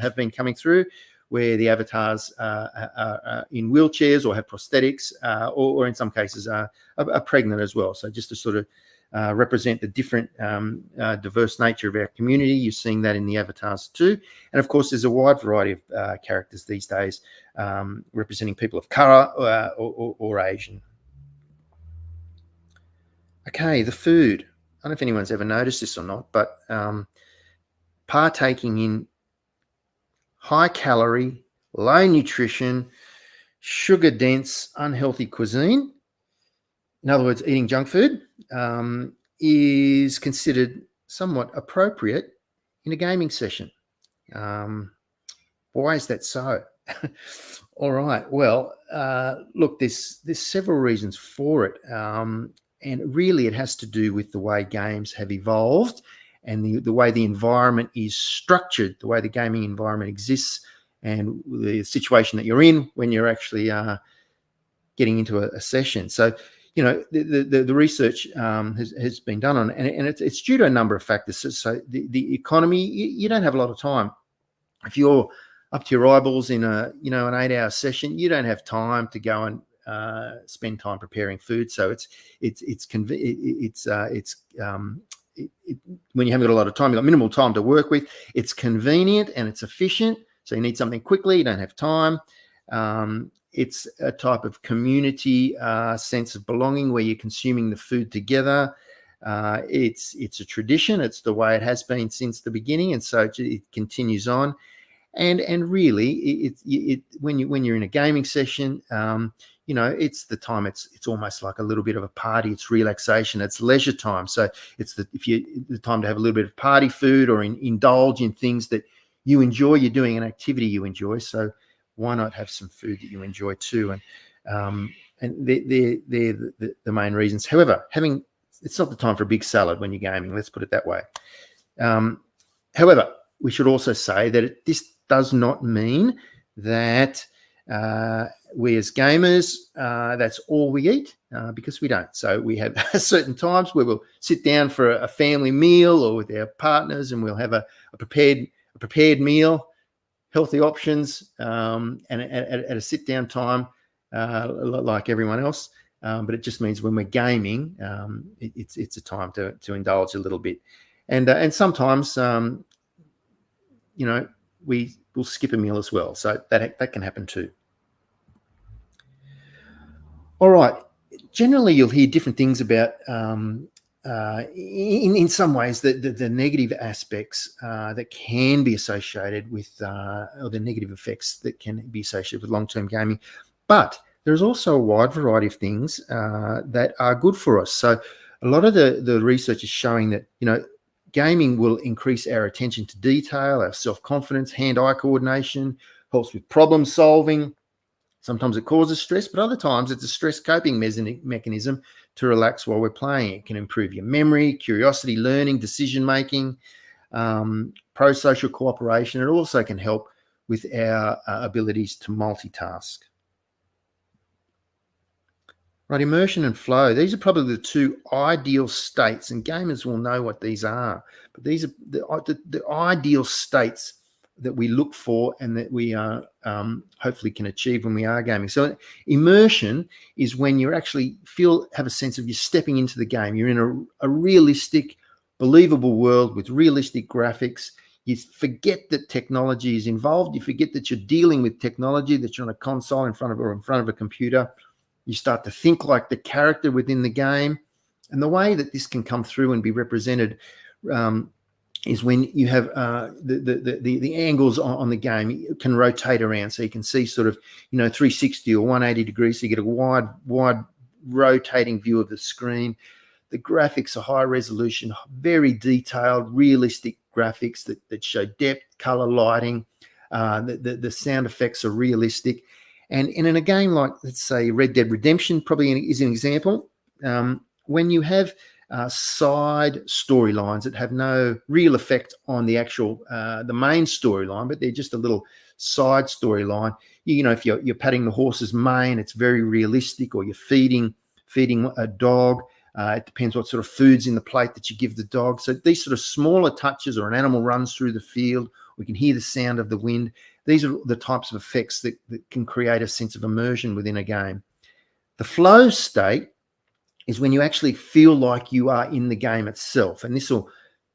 have been coming through, where the avatars are in wheelchairs or have prosthetics, or in some cases are pregnant as well. So just to sort of represent the different diverse nature of our community, you're seeing that in the avatars too. And of course, there's a wide variety of characters these days representing people of color or Asian. Okay, the food. I don't know if anyone's ever noticed this or not, but partaking in high calorie, low nutrition, sugar dense, unhealthy cuisine, in other words, eating junk food, is considered somewhat appropriate in a gaming session. Why is that so? All right. Well, look, there's several reasons for it. And really, it has to do with the way games have evolved and the way the environment is structured, the way the gaming environment exists, and the situation that you're in when you're actually getting into a session. So, you know, the research has been done on it, and it's due to a number of factors. So the economy, you don't have a lot of time. If you're up to your eyeballs in an 8-hour session, you don't have time to go and spend time preparing food. So when you haven't got a lot of time, you've got minimal time to work with. It's convenient and it's efficient. So you need something quickly. You don't have time. It's a type of community sense of belonging where you're consuming the food together. It's a tradition. It's the way it has been since the beginning, and so it continues on. And really, when you're in a gaming session, it's the time. It's almost like a little bit of a party. It's relaxation. It's leisure time. So it's the time to have a little bit of party food or indulge in things that you enjoy. You're doing an activity you enjoy. So why not have some food that you enjoy too? And they're the main reasons. However, it's not the time for a big salad when you're gaming. Let's put it that way. However, we should also say that this does not mean that We as gamers, that's all we eat because we don't. So we have certain times where we'll sit down for a family meal or with our partners, and we'll have a prepared meal, healthy options, and at a sit down time like everyone else. But it just means when we're gaming, it's a time to indulge a little bit, and sometimes we'll skip a meal as well. So that can happen too. All right. Generally, you'll hear different things about, in some ways, the negative aspects that can be associated with, or the negative effects that can be associated with long-term gaming. But there's also a wide variety of things that are good for us. So a lot of the research is showing that, gaming will increase our attention to detail, our self-confidence, hand-eye coordination, helps with problem solving. Sometimes it causes stress, but other times it's a stress coping mechanism to relax while we're playing. It can improve your memory, curiosity, learning, decision-making, pro-social cooperation. It also can help with our abilities to multitask. Right, immersion and flow. These are probably the two ideal states, and gamers will know what these are. But these are the ideal states that we look for and that we hopefully can achieve when we are gaming. So immersion is when you actually have a sense of you're stepping into the game. You're in a realistic, believable world with realistic graphics. You forget that technology is involved. You forget that you're dealing with technology, that you're on a console in front of a computer. You start to think like the character within the game. And the way that this can come through and be represented is when you have the angles on the game can rotate around. So you can see sort of, 360 or 180 degrees. So you get a wide rotating view of the screen. The graphics are high resolution, very detailed, realistic graphics that show depth, color, lighting. The sound effects are realistic. And in a game like, let's say, Red Dead Redemption probably is an example. When you have side storylines that have no real effect on the actual the main storyline, but they're just a little side storyline. If you're patting the horse's mane, it's very realistic, or you're feeding a dog. It depends what sort of food's in the plate that you give the dog. So these sort of smaller touches, or an animal runs through the field, we can hear the sound of the wind. These are the types of effects that can create a sense of immersion within a game. The flow state is when you actually feel like you are in the game itself. And this will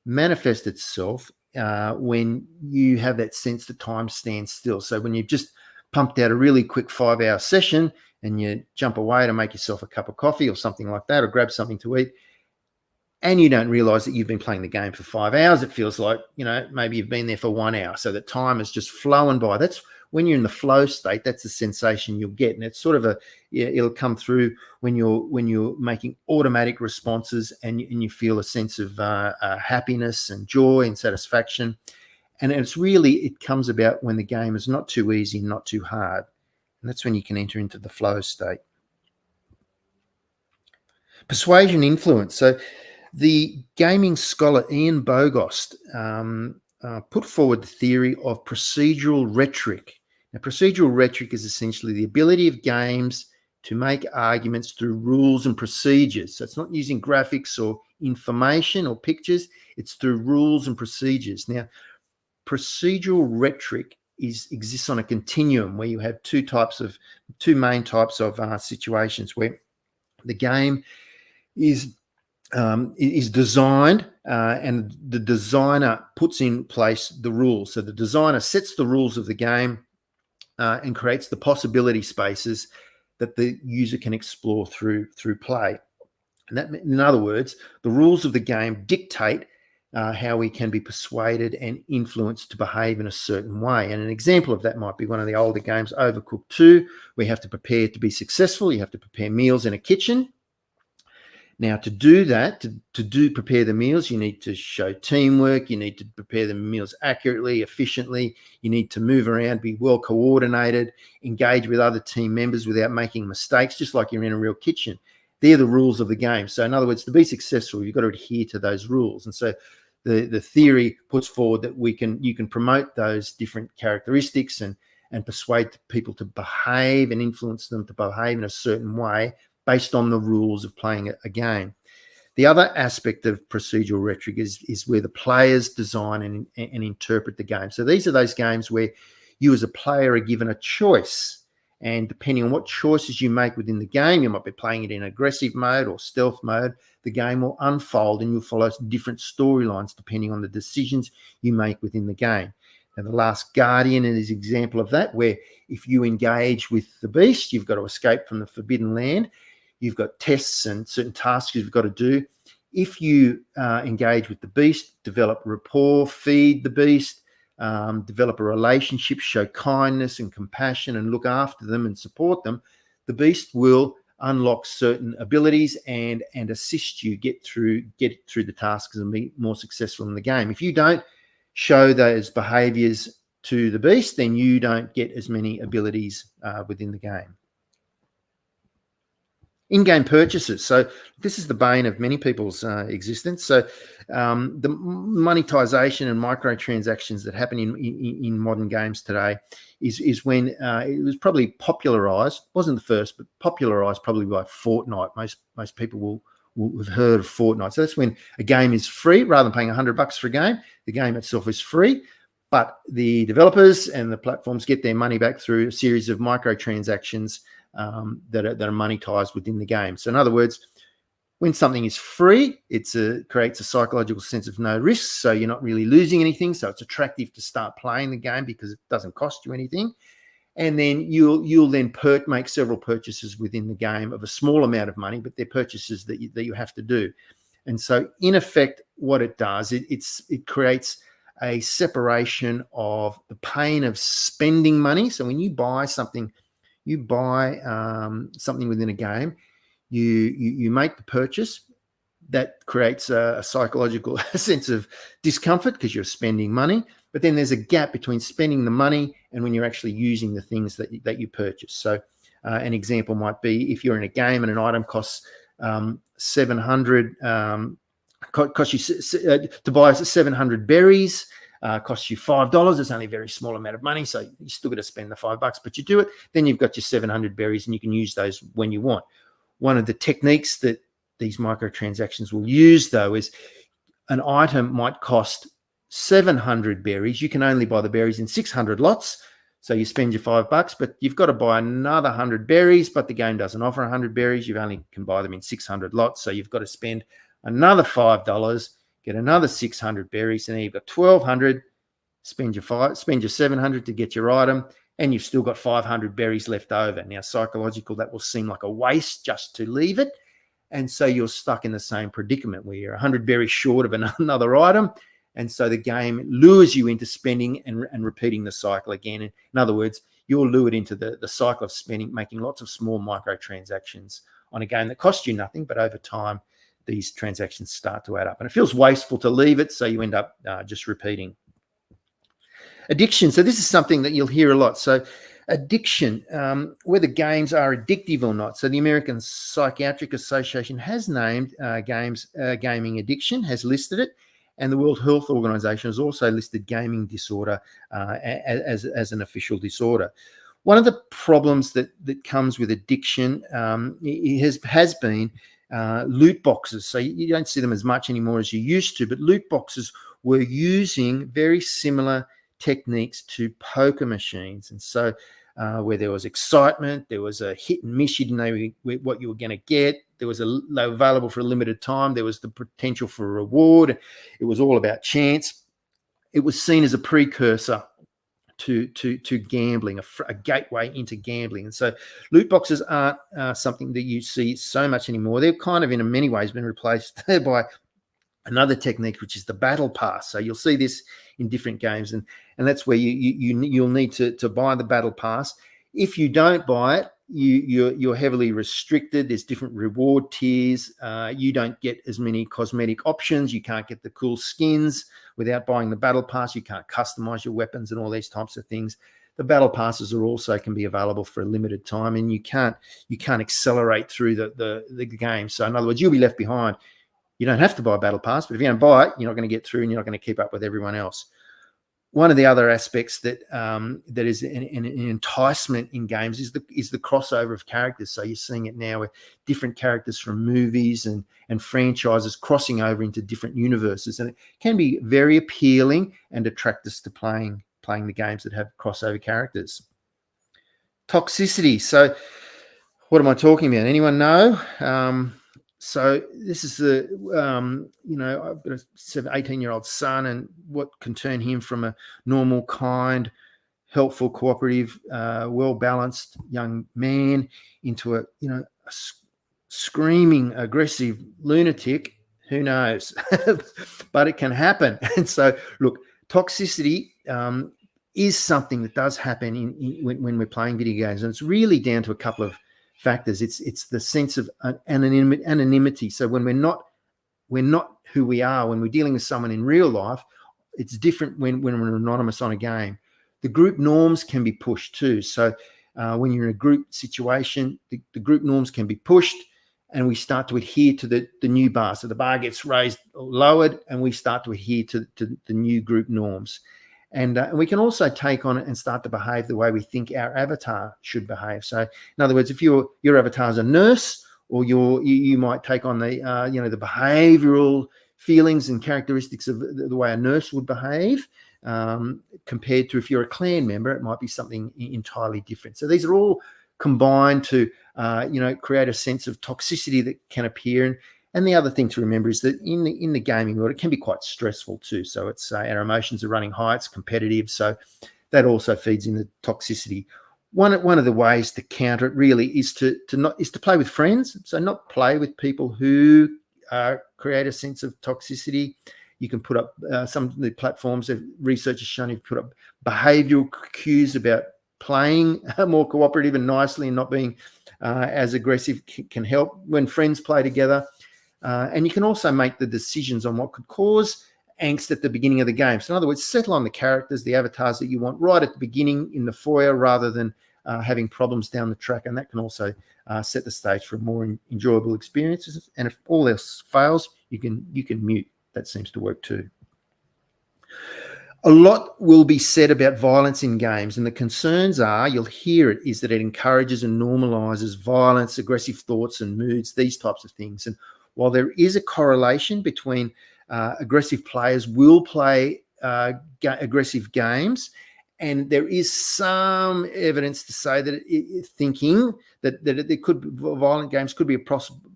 manifest itself when you have that sense that time stands still. So when you've just pumped out a really quick 5-hour session and you jump away to make yourself a cup of coffee or something like that, or grab something to eat, and you don't realize that you've been playing the game for 5 hours, it feels like, maybe you've been there for 1 hour. So that time is just flowing by. That's when you're in the flow state. That's the sensation you'll get. And it's sort of it'll come through when you're making automatic responses and you feel a sense of happiness and joy and satisfaction. And it comes about when the game is not too easy and not too hard. And that's when you can enter into the flow state. Persuasion influence. So the gaming scholar Ian Bogost put forward the theory of procedural rhetoric. Now, procedural rhetoric is essentially the ability of games to make arguments through rules and procedures. So it's not using graphics or information or pictures. It's through rules and procedures. Now, procedural rhetoric exists on a continuum where you have two main types of situations where the game is designed and the designer puts in place the rules. So the designer sets the rules of the game and creates the possibility spaces that the user can explore through play. And that, in other words, the rules of the game dictate how we can be persuaded and influenced to behave in a certain way. And an example of that might be one of the older games, Overcooked 2, where you have to prepare to be successful. You have to prepare meals in a kitchen. Now, to do that, to prepare the meals, you need to show teamwork. You need to prepare the meals accurately, efficiently. You need to move around, be well coordinated, engage with other team members without making mistakes, just like you're in a real kitchen. They're the rules of the game. So in other words, to be successful, you've got to adhere to those rules. And so the theory puts forward that you can promote those different characteristics and and persuade people to behave and influence them to behave in a certain way based on the rules of playing a game. The other aspect of procedural rhetoric is where the players design and interpret the game. So these are those games where you as a player are given a choice, and depending on what choices you make within the game, you might be playing it in aggressive mode or stealth mode, the game will unfold and you'll follow different storylines depending on the decisions you make within the game. And The Last Guardian is an example of that, where if you engage with the beast, you've got to escape from the Forbidden Land. You've got tests and certain tasks you've got to do. If you engage with the beast, develop rapport, feed the beast, develop a relationship, show kindness and compassion and look after them and support them, the beast will unlock certain abilities and assist you get through the tasks and be more successful in the game. If you don't show those behaviors to the beast, then you don't get as many abilities within the game. In-game purchases. So this is the bane of many people's existence. So the monetization and microtransactions that happen in modern games today is when it was probably popularized, wasn't the first, but popularized probably by Fortnite. Most people will have heard of Fortnite. So that's when a game is free. Rather than paying $100 for a game, the game itself is free, but the developers and the platforms get their money back through a series of microtransactions that are monetized within the game. So in other words, when something is free, it creates a psychological sense of no risk. So you're not really losing anything. So it's attractive to start playing the game because it doesn't cost you anything. And then you'll then make several purchases within the game of a small amount of money, but they're purchases that you have to do. And so in effect, what it does, it creates a separation of the pain of spending money. So when you buy something, something within a game, you make the purchase. That creates a psychological sense of discomfort because you're spending money. But then there's a gap between spending the money and when you're actually using the things that you purchase. So an example might be if you're in a game and an item costs 700, costs you to buy 700 berries. Costs you $5. It's only a very small amount of money, so you still got to spend the $5, but you do it. Then you've got your 700 berries, and you can use those when you want. One of the techniques that these microtransactions will use, though, is an item might cost 700 berries. You can only buy the berries in 600 lots, so you spend your $5, but you've got to buy another 100 berries, but the game doesn't offer 100 berries. You only can buy them in 600 lots, so you've got to spend another $5. Get another 600 berries, and then you've got 1,200. Spend your 700 to get your item, and you've still got 500 berries left over. Now, psychological, that will seem like a waste just to leave it, and so you're stuck in the same predicament where you're 100 berries short of another item, and so the game lures you into spending and repeating the cycle again. In other words, you're lured into the cycle of spending, making lots of small microtransactions on a game that costs you nothing, but over time, these transactions start to add up. And it feels wasteful to leave it, so you end up just repeating. Addiction. So this is something that you'll hear a lot. So addiction, whether games are addictive or not. So the American Psychiatric Association has named gaming addiction, has listed it, and the World Health Organization has also listed gaming disorder as an official disorder. One of the problems that comes with addiction has been loot boxes. So you don't see them as much anymore as you used to, but loot boxes were using very similar techniques to poker machines. And so where there was excitement, there was a hit and miss, you didn't know what you were going to get. They were available for a limited time. There was the potential for a reward. It was all about chance. It was seen as a precursor to gambling, a gateway into gambling. And so loot boxes aren't something that you see so much anymore. They've kind of in many ways been replaced by another technique, which is the battle pass. So you'll see this in different games, and that's where you'll need to buy the battle pass. If you don't buy it, you're heavily restricted. There's different reward tiers. You don't get as many cosmetic options. You can't get the cool skins without buying the battle pass. You can't customize your weapons and all these types of things. The battle passes can be available for a limited time, and you can't accelerate through the game. So in other words, you'll be left behind. You don't have to buy a battle pass, but if you don't buy it, you're not going to get through, and you're not going to keep up with everyone else. one of the other aspects that that is an enticement in games is the crossover of characters. So you're seeing it now with different characters from movies and franchises crossing over into different universes, and it can be very appealing and attract us to playing the games that have crossover characters. Toxicity. So what am I talking about? Anyone know? So this is the, I've got a 18-year-old son, and what can turn him from a normal, kind, helpful, cooperative, well-balanced young man into a screaming, aggressive lunatic? Who knows? But it can happen. And so, look, toxicity is something that does happen when we're playing video games, and it's really down to a couple of factors. It's the sense of anonymity. So when we're not who we are, when we're dealing with someone in real life, it's different when we're anonymous on a game. The group norms can be pushed too. So when you're in a group situation, the group norms can be pushed, and we start to adhere to the new bar. So the bar gets raised or lowered, and we start to adhere to the new group norms. And we can also take on it and start to behave the way we think our avatar should behave. So, in other words, if your avatar is a nurse, or you might take on the the behavioural feelings and characteristics of the way a nurse would behave, compared to if you're a clan member, it might be something entirely different. So these are all combined to create a sense of toxicity that can appear. And the other thing to remember is that in the gaming world, it can be quite stressful too. So it's our emotions are running high. It's competitive, so that also feeds into toxicity. One of the ways to counter it really is to play with friends. So not play with people who create a sense of toxicity. You can put up some of the platforms that research has shown you put up behavioural cues about playing more cooperative and nicely, and not being as aggressive can help when friends play together. And you can also make the decisions on what could cause angst at the beginning of the game. So in other words, settle on the characters, the avatars that you want right at the beginning in the foyer, rather than having problems down the track. And that can also set the stage for more enjoyable experiences. And if all else fails, you can mute. That seems to work too. A lot will be said about violence in games, and the concerns are, you'll hear it, is that it encourages and normalizes violence, aggressive thoughts and moods, these types of things. And while there is a correlation between aggressive players will play aggressive games, and there is some evidence to say that thinking that there could violent games could be a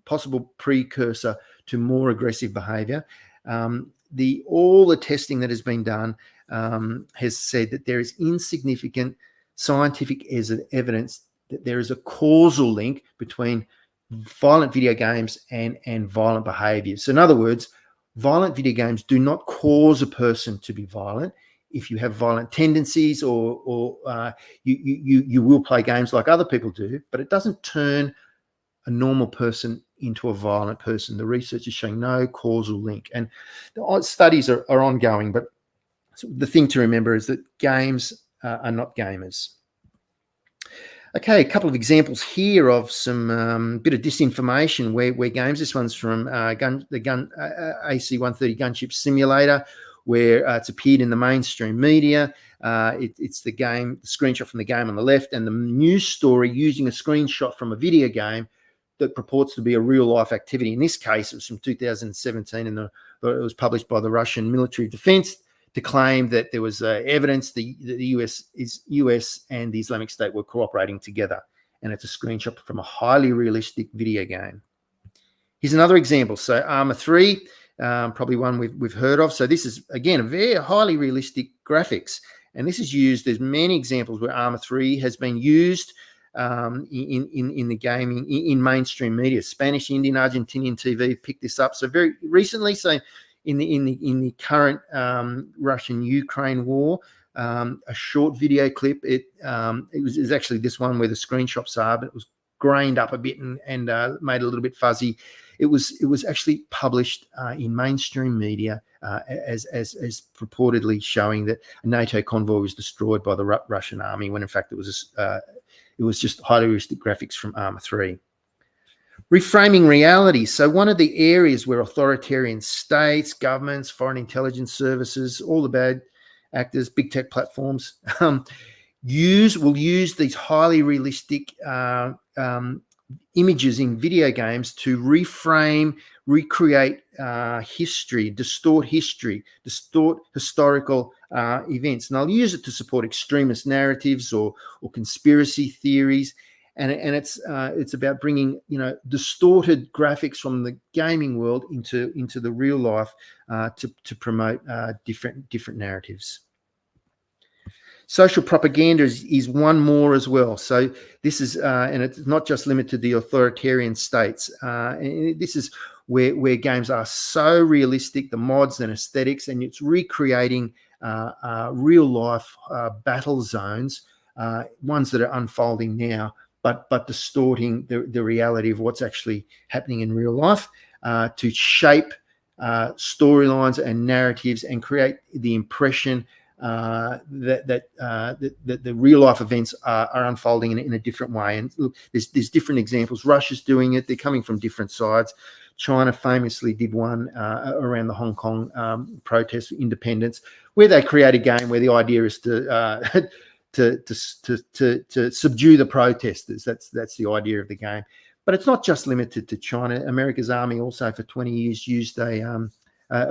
possible precursor to more aggressive behaviour. All the testing that has been done has said that there is insignificant scientific evidence that there is a causal link between violent video games and violent behaviours. So in other words, violent video games do not cause a person to be violent. If you have violent tendencies, or you will play games like other people do, but it doesn't turn a normal person into a violent person. The research is showing no causal link, and the studies are ongoing. But the thing to remember is that games are not gamers. Okay, a couple of examples here of some bit of disinformation where games. This one's from the AC-130 Gunship Simulator, where it's appeared in the mainstream media. It's the screenshot from the game on the left, and the news story using a screenshot from a video game that purports to be a real-life activity. In this case, it was from 2017, and it was published by the Russian Military Defense to claim that there was evidence the US and the Islamic State were cooperating together. And it's a screenshot from a highly realistic video game. Here's another example. So Arma 3, probably one we've heard of. So this is, again, a very highly realistic graphics. And this is used, there's many examples where Arma 3 has been used in the gaming, in mainstream media. Spanish, Indian, Argentinian TV picked this up. So very recently, so in the current Russian-Ukraine war, a short video clip. It was actually this one where the screenshots are, but it was grained up a bit and made a little bit fuzzy. It was actually published in mainstream media as purportedly showing that a NATO convoy was destroyed by the Russian army, when in fact it was just highly realistic graphics from Arma 3. Reframing reality. So one of the areas where authoritarian states, governments, foreign intelligence services, all the bad actors, big tech platforms, will use these highly realistic images in video games to reframe, recreate history, distort historical events. And they'll use it to support extremist narratives or conspiracy theories. And it's about bringing, you know, distorted graphics from the gaming world into the real life to promote different narratives. Social propaganda is one more as well. So this is, and it's not just limited to the authoritarian states. This is where games are so realistic, the mods and aesthetics, and it's recreating real life battle zones, ones that are unfolding now, but distorting the reality of what's actually happening in real life to shape storylines and narratives and create the impression that the real life events are unfolding in a different way. And look, there's different examples. Russia's doing it. They're coming from different sides. China famously did one around the Hong Kong protests for independence, where they create a game where the idea is to subdue the protesters. That's the idea of the game. But it's not just limited to China. America's Army also for 20 years used a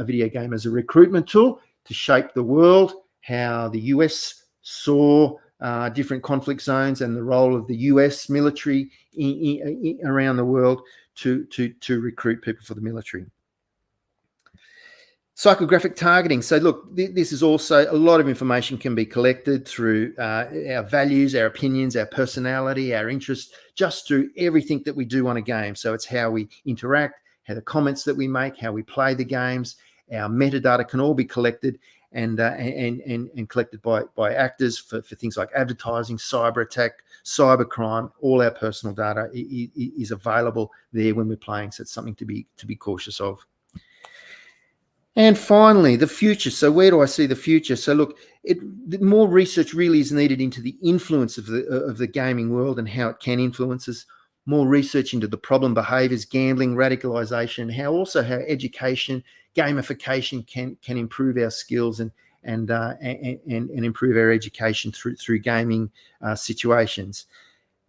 video game as a recruitment tool to shape the world, how the US saw different conflict zones and the role of the US military around the world to recruit people for the military. Psychographic targeting. So look, this is also a lot of information can be collected through our values, our opinions, our personality, our interests, just through everything that we do on a game. So it's how we interact, how the comments that we make, how we play the games. Our metadata can all be collected and collected by actors for things like advertising, cyber attack, cyber crime. All our personal data is available there when we're playing. So it's something to be cautious of. And finally, the future. So where do I see the future? So look, more research really is needed into the influence of the gaming world and how it can influence us. More research into the problem behaviours, gambling, radicalisation, how education, gamification can improve our skills and improve our education through gaming situations.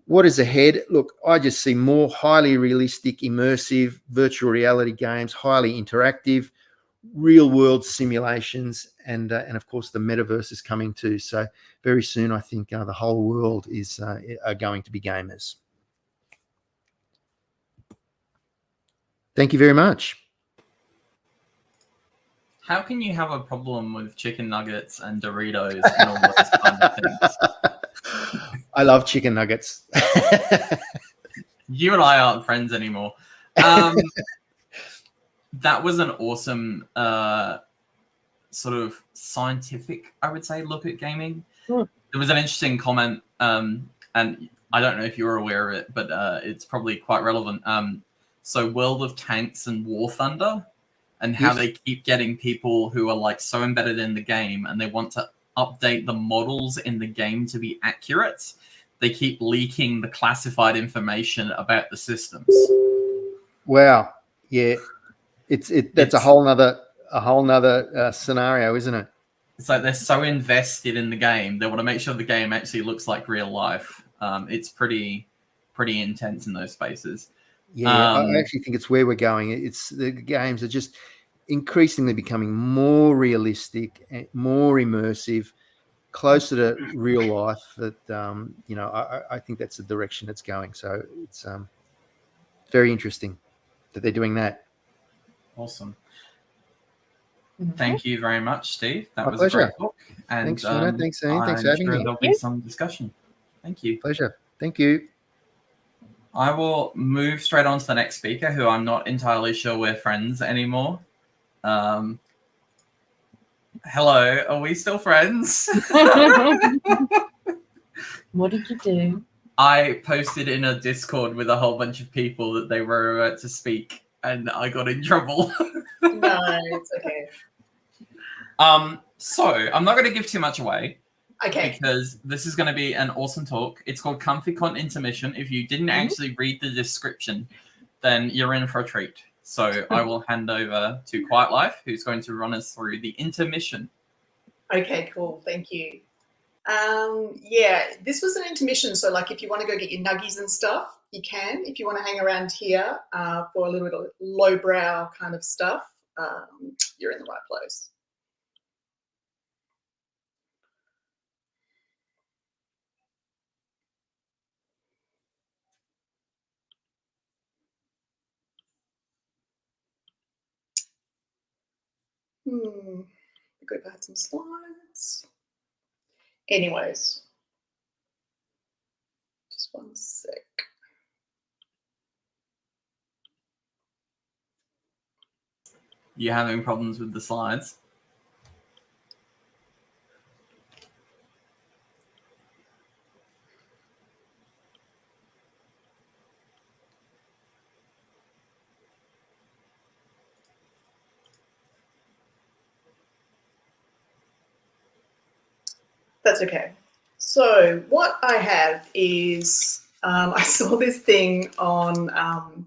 What is ahead? Look, I just see more highly realistic, immersive virtual reality games, highly interactive, real world simulations, and of course the metaverse is coming too. So very soon, I think the whole world are going to be gamers. Thank you very much. How can you have a problem with chicken nuggets and Doritos and all those kind of things? I love chicken nuggets. You and I aren't friends anymore. That was an awesome sort of scientific, I would say, look at gaming. Sure. There was an interesting comment, and I don't know if you're aware of it, but it's probably quite relevant. So World of Tanks and War Thunder, and how they keep getting people who are like so embedded in the game and they want to update the models in the game to be accurate. They keep leaking the classified information about the systems. Wow. Yeah. That's a whole nother scenario, isn't it? It's like they're so invested in the game, they want to make sure the game actually looks like real life. It's pretty intense in those spaces. Yeah, I actually think it's where we're going. It's the games are just increasingly becoming more realistic, more immersive, closer to real life. That I think that's the direction it's going. So it's very interesting that they're doing that. Awesome. Thank you very much, Steve. That My was pleasure. a great talk. And, Thanks, Fiona. Thanks, Ian. Thanks for having me. There'll be some discussion. Thank you. Pleasure. Thank you. I will move straight on to the next speaker, who I'm not entirely sure we're friends anymore. Hello, are we still friends? What did you do? I posted in a Discord with a whole bunch of people that they were about to speak, and I got in trouble. No, it's okay. So I'm not going to give too much away. Okay. Because this is going to be an awesome talk. It's called ComfyCon Intermission. If you didn't actually read the description, then you're in for a treat. So I will hand over to Quiet Life, who's going to run us through the intermission. Okay, cool. Thank you. Yeah, this was an intermission. So like if you want to go get your nuggies and stuff, you can. If you want to hang around here for a little bit of lowbrow kind of stuff, you're in the right place. Good if I had some slides. Anyways, just one sec. You having problems with the slides? That's okay. So what I have is I saw this thing on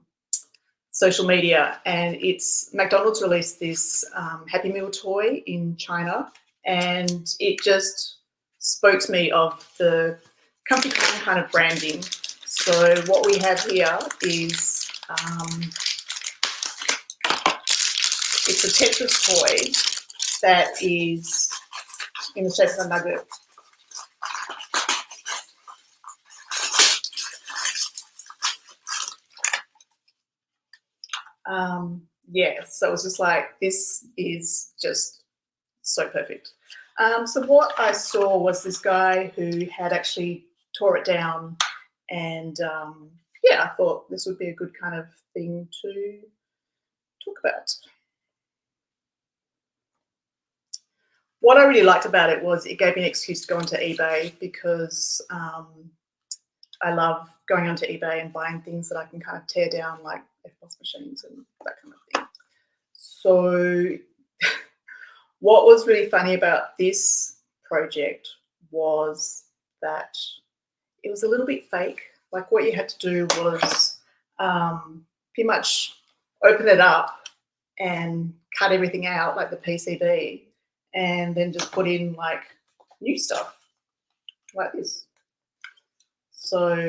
social media, and it's McDonald's released this Happy Meal toy in China, and it just spoke to me of the ComfyCon kind of branding. So what we have here is it's a Tetris toy that is in the shape of a nugget. Yeah, so it was just like, this is just so perfect. So what I saw was this guy who had actually tore it down, and yeah, I thought this would be a good kind of thing to talk about. What I really liked about it was it gave me an excuse to go onto eBay, because I love going onto eBay and buying things that I can kind of tear down, like FBOS machines and that kind of thing. So what was really funny about this project was that it was a little bit fake. Like what you had to do was pretty much open it up and cut everything out, like the PCB, and then just put in like new stuff like this. So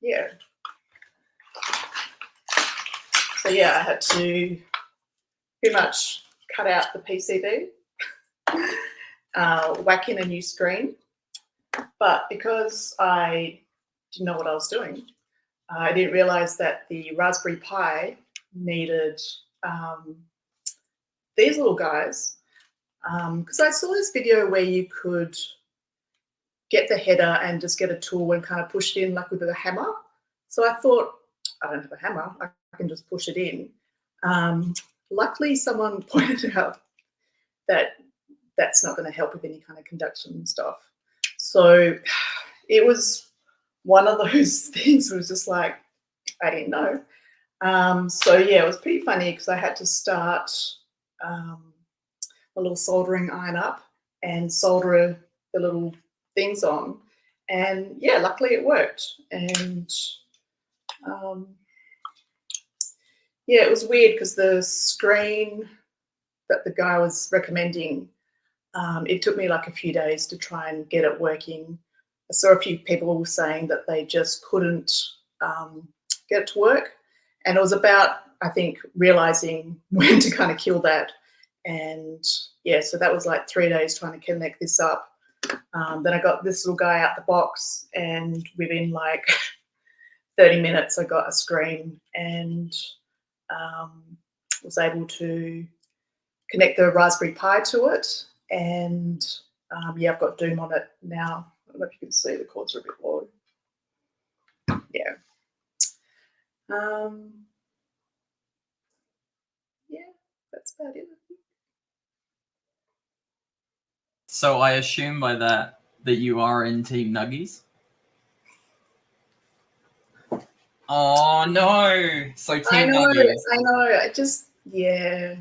yeah. So yeah, I had to pretty much cut out the PCB, whack in a new screen. But because I didn't know what I was doing, I didn't realize that the Raspberry Pi needed these little guys, because I saw this video where you could get the header and just get a tool and kind of push it in like with a hammer. So I thought, I don't have a hammer, I can just push it in. Luckily, someone pointed out that that's not going to help with any kind of conduction stuff. So it was one of those things where it was just like, I didn't know. So yeah, it was pretty funny because I had to start a little soldering iron up and solder the little things on. And yeah, luckily it worked. And yeah, it was weird because the screen that the guy was recommending, it took me like a few days to try and get it working. I saw a few people saying that they just couldn't get it to work. And it was about, I think, realizing when to kind of kill that. And yeah, so that was like 3 days trying to connect this up. Then I got this little guy out the box, and within like 30 minutes, I got a screen and was able to connect the Raspberry Pi to it. And yeah, I've got Doom on it now. I don't know if you can see, the cords are a bit low. Yeah. Yeah, that's about it. So I assume by that you are in Team Nuggies. Oh no! So Team Nuggies. I know. I just, yeah.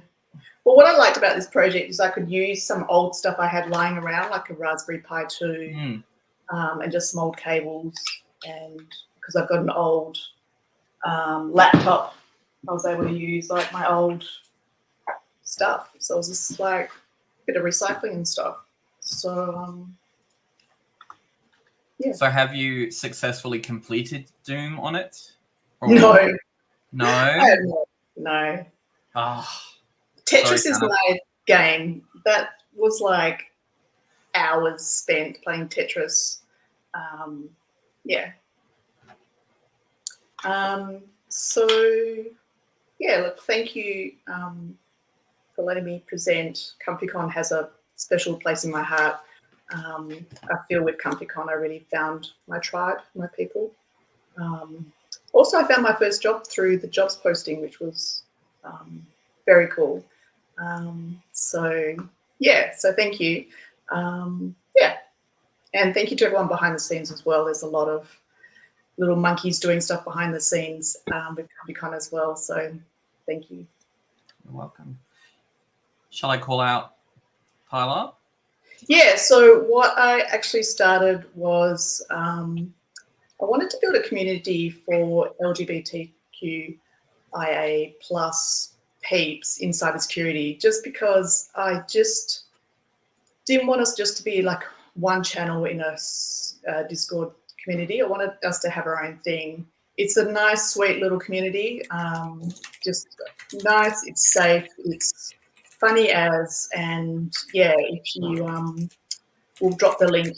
Well, what I liked about this project is I could use some old stuff I had lying around, like a Raspberry Pi 2, and just some old cables. And because I've got an old laptop, I was able to use like my old stuff. So I was just like, bit of recycling and stuff. So yeah. So have you successfully completed Doom on it? Or- No, No? no. Ah, Tetris Sorry, is Hannah. my game. That was like hours spent playing Tetris. Yeah. So yeah, look, thank you for letting me present. ComfyCon has a special place in my heart. I feel with ComfyCon I really found my tribe, my people. Also, I found my first job through the jobs posting, which was very cool. So yeah, so thank you. Yeah, and thank you to everyone behind the scenes as well. There's a lot of little monkeys doing stuff behind the scenes with ComfyCon as well. So thank you. You're welcome. Shall I call out Tyler? Yeah, so what I actually started was I wanted to build a community for LGBTQIA plus peeps in cybersecurity, just because I just didn't want us just to be like one channel in a Discord community. I wanted us to have our own thing. It's a nice, sweet little community. Just nice, it's safe, it's funny as, and yeah, if you we'll drop the link.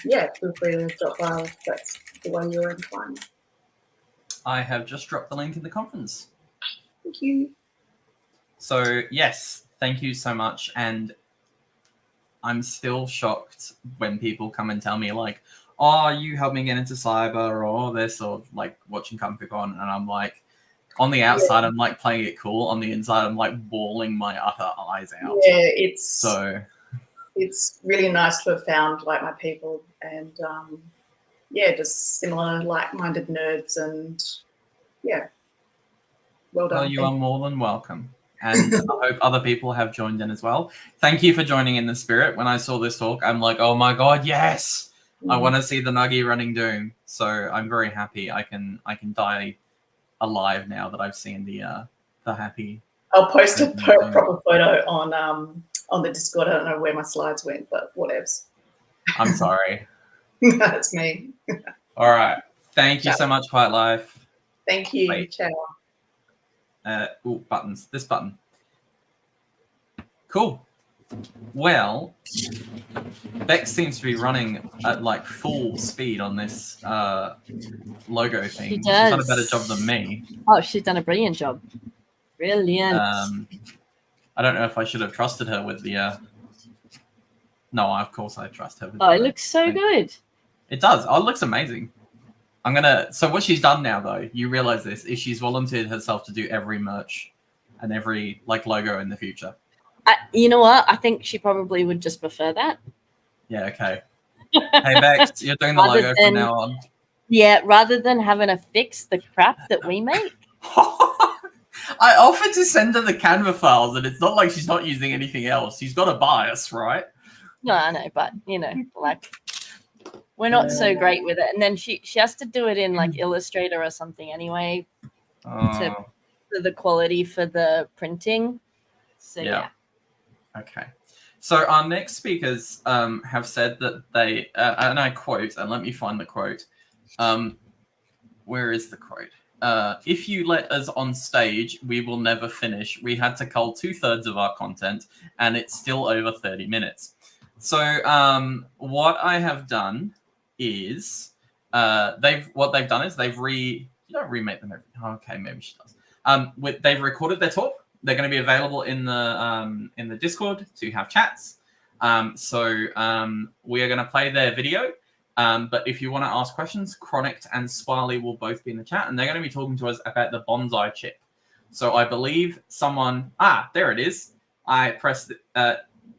Yeah, feel free to drop by if that's the way you're inclined. I have just dropped the link in the conference. Thank you. So yes, thank you so much. And I'm still shocked when people come and tell me like, oh, you helped me get into cyber or this, or like watching ComfyCon, and I'm like, on the outside, I'm like playing it cool. On the inside, I'm like bawling my utter eyes out. Yeah, it's really nice to have found like my people, and yeah, just similar like-minded nerds, and yeah, well done. Well, you are more than welcome. And I hope other people have joined in as well. Thank you for joining in the spirit. When I saw this talk, I'm like, oh my God, yes! I want to see the Nuggie running Doom. So I'm very happy. I can die alive now that I've seen the happy. I'll post a proper photo on the Discord. I don't know where my slides went, but whatevs. I'm sorry. That's me. All right. Thank you so much, Quiet Life. Thank you. Wait. Ciao. Buttons. This button. Cool. Well, Bex seems to be running at like full speed on this logo thing. She She's done a does. better job than me. Oh, she's done a brilliant job. Brilliant. I don't know if I should have trusted her with the. No, of course I trust her. With Oh, the it looks so thing. good. It does. Oh, it looks amazing. I'm gonna. So what she's done now, though, you realize this, is she's volunteered herself to do every merch and every like logo in the future. You know what? I think she probably would just prefer that. Yeah, okay. Hey, Bex, you're doing the logo from now on. Yeah, rather than having to fix the crap that we make. I offered to send her the Canva files, and it's not like she's not using anything else. She's got a bias, right? No, I know, but like we're not so great with it. And then she has to do it in like Illustrator or something anyway to the quality for the printing. So yeah. Okay. So our next speakers have said that they, and I quote, and let me find the quote. Where is the quote? If you let us on stage, we will never finish. We had to cull 2/3 of our content, and it's still over 30 minutes. So what I have done is they've you don't remake them okay, maybe she does. They've recorded their talk. They're going to be available in the Discord to have chats. So we are going to play their video. But if you want to ask questions, Chronic and Smiley will both be in the chat, and they're going to be talking to us about the Bonzi chip. So I believe there it is. I pressed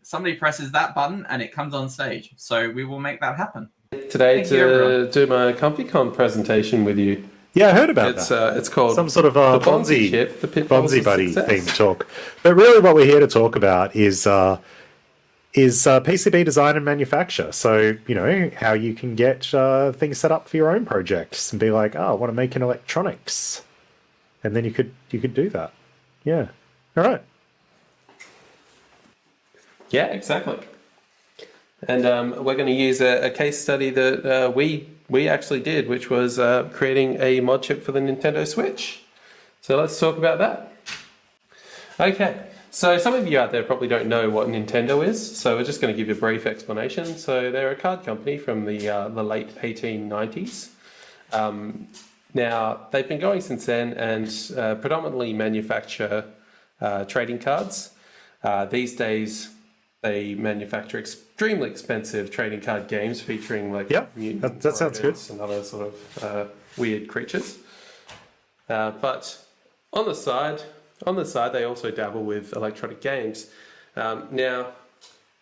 somebody presses that button and it comes on stage. So we will make that happen. Today to do my ComfyCon presentation with you. Yeah, I heard about that. It's called some sort of the Bonzi chip, the Pitfalls Bonzi of buddy success. theme talk. But really, what we're here to talk about is PCB design and manufacture. So how you can get things set up for your own projects and be like, I want to make an electronics, and then you could do that. Yeah. All right. Yeah, exactly. And we're going to use a case study that we actually did, which was creating a mod chip for the Nintendo Switch. So let's talk about that. Okay, so some of you out there probably don't know what Nintendo is, so we're just going to give you a brief explanation. So they're a card company from the late 1890s. Now, they've been going since then and predominantly manufacture trading cards. These days, they manufacture extremely expensive trading card games featuring like mutant that sounds good, and other sort of weird creatures. But on the side, they also dabble with electronic games. Now,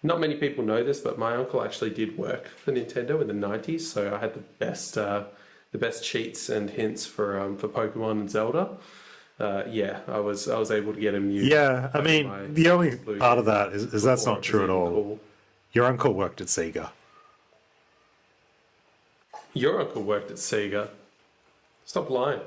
not many people know this, but my uncle actually did work for Nintendo in the 90s, so I had the best cheats and hints for Pokemon and Zelda. Yeah, I was able to get him used. Yeah, I mean, the only part of that is that's not true at all. Cool. Your uncle worked at Sega. Your uncle worked at Sega. Stop lying.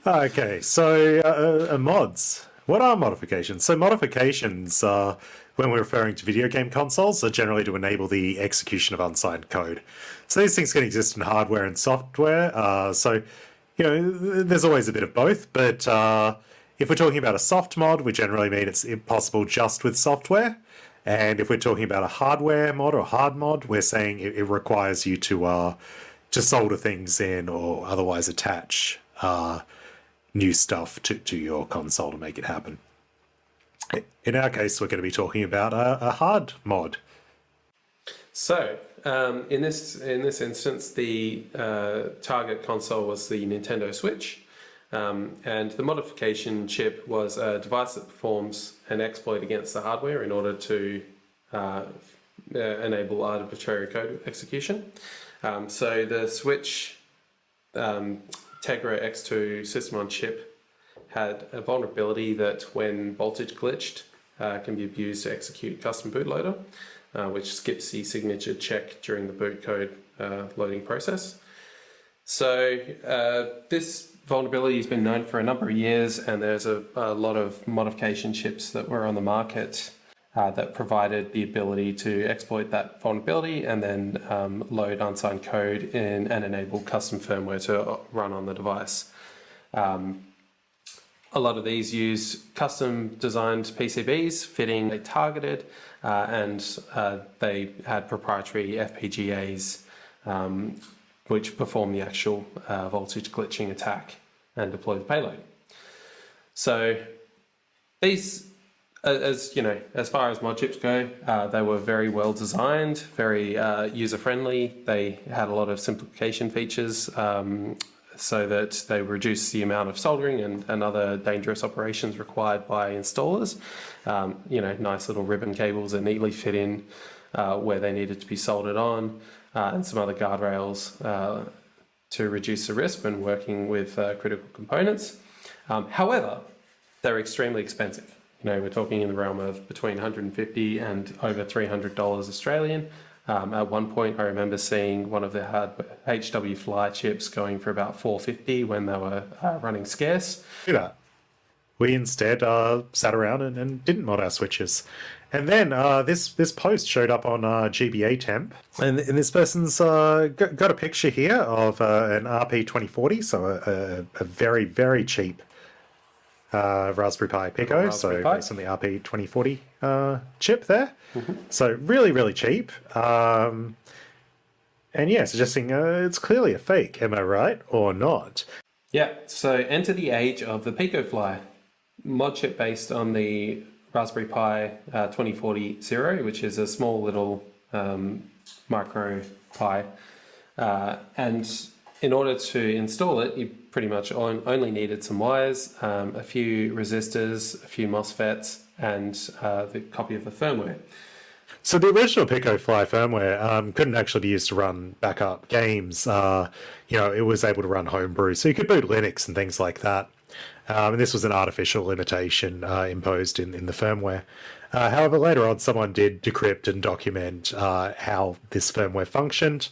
Okay, so mods. What are modifications? So modifications, when we're referring to video game consoles, are generally to enable the execution of unsigned code. So these things can exist in hardware and software. So, you know, there's always a bit of both. But if we're talking about a soft mod, we generally mean it's impossible just with software. And if we're talking about a hardware mod or hard mod, we're saying it requires you to solder things in or otherwise attach new stuff to your console to make it happen. In our case, we're going to be talking about a hard mod. So, in this instance, the target console was the Nintendo Switch, and the modification chip was a device that performs an exploit against the hardware in order to enable arbitrary code execution. So the Switch Tegra X2 system on chip had a vulnerability that when voltage glitched can be abused to execute custom bootloader, which skips the signature check during the boot code loading process. So this vulnerability has been known for a number of years, and there's a lot of modification chips that were on the market that provided the ability to exploit that vulnerability and then load unsigned code in and enable custom firmware to run on the device. A lot of these use custom designed PCBs fitting they targeted, and they had proprietary FPGAs which perform the actual voltage glitching attack and deploy the payload. So these, as you know, as far as mod chips go, they were very well designed, very user friendly. They had a lot of simplification features so that they reduce the amount of soldering and other dangerous operations required by installers. You know, nice little ribbon cables that neatly fit in where they needed to be soldered on, and some other guardrails to reduce the risk when working with critical components. However, they're extremely expensive. You know, we're talking in the realm of between $150 and over $300 Australian. At one point, I remember seeing one of the HW Fly chips going for about $450 when they were running scarce. Do that. We instead sat around and didn't mod our switches. And then this post showed up on GBA Temp, and this person's got a picture here of an RP2040, so a very, very cheap Raspberry Pi Pico, based on the RP2040 chip there. Mm-hmm. So really, really cheap. And yeah, suggesting it's clearly a fake. Am I right or not? Yeah, so enter the age of the PicoFly, mod chip based on the Raspberry Pi 2040 Zero, which is a small little micro Pi. And in order to install it, you pretty much only needed some wires, a few resistors, a few MOSFETs, and the copy of the firmware. So the original PicoFly firmware couldn't actually be used to run backup games. You know, it was able to run homebrew, so you could boot Linux and things like that. And this was an artificial limitation imposed in the firmware. However, later on, someone did decrypt and document how this firmware functioned.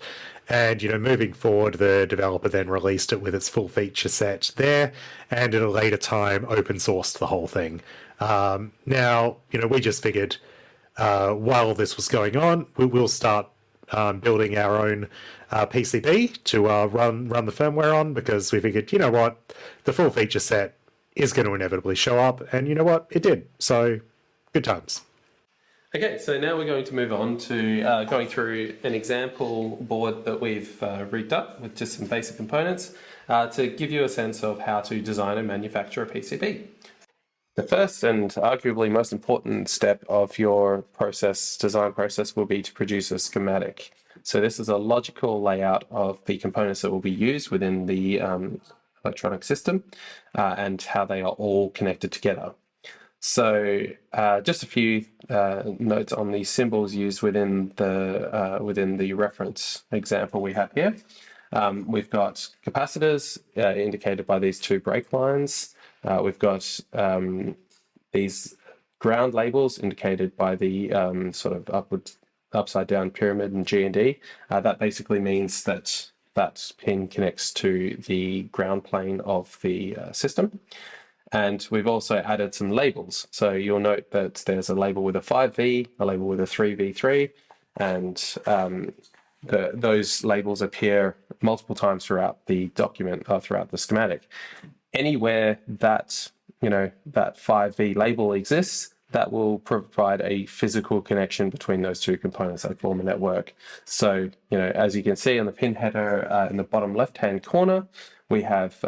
And, moving forward, the developer then released it with its full feature set there, and at a later time, open sourced the whole thing. Now, we just figured while this was going on, we'll start building our own PCB to run the firmware on, because we figured, the full feature set is going to inevitably show up, and it did. So, good times. Okay, so now we're going to move on to going through an example board that we've rigged up with just some basic components to give you a sense of how to design and manufacture a PCB. The first and arguably most important step of your design process will be to produce a schematic. So this is a logical layout of the components that will be used within the electronic system and how they are all connected together. So just a few notes on the symbols used within the reference example we have here. We've got capacitors indicated by these two break lines. We've got these ground labels indicated by the sort of upside down pyramid and G and D. That basically means that that pin connects to the ground plane of the system. And we've also added some labels. So you'll note that there's a label with a 5V, a label with a 3V3, and those labels appear multiple times throughout the document, or throughout the schematic. Anywhere that, that 5V label exists, that will provide a physical connection between those two components that form a network. So, as you can see on the pin header in the bottom left-hand corner, we have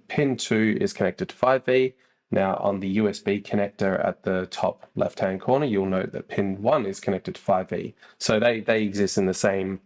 pin 2 is connected to 5V. Now on the USB connector at the top left-hand corner, you'll note that pin 1 is connected to 5V. So they exist in the same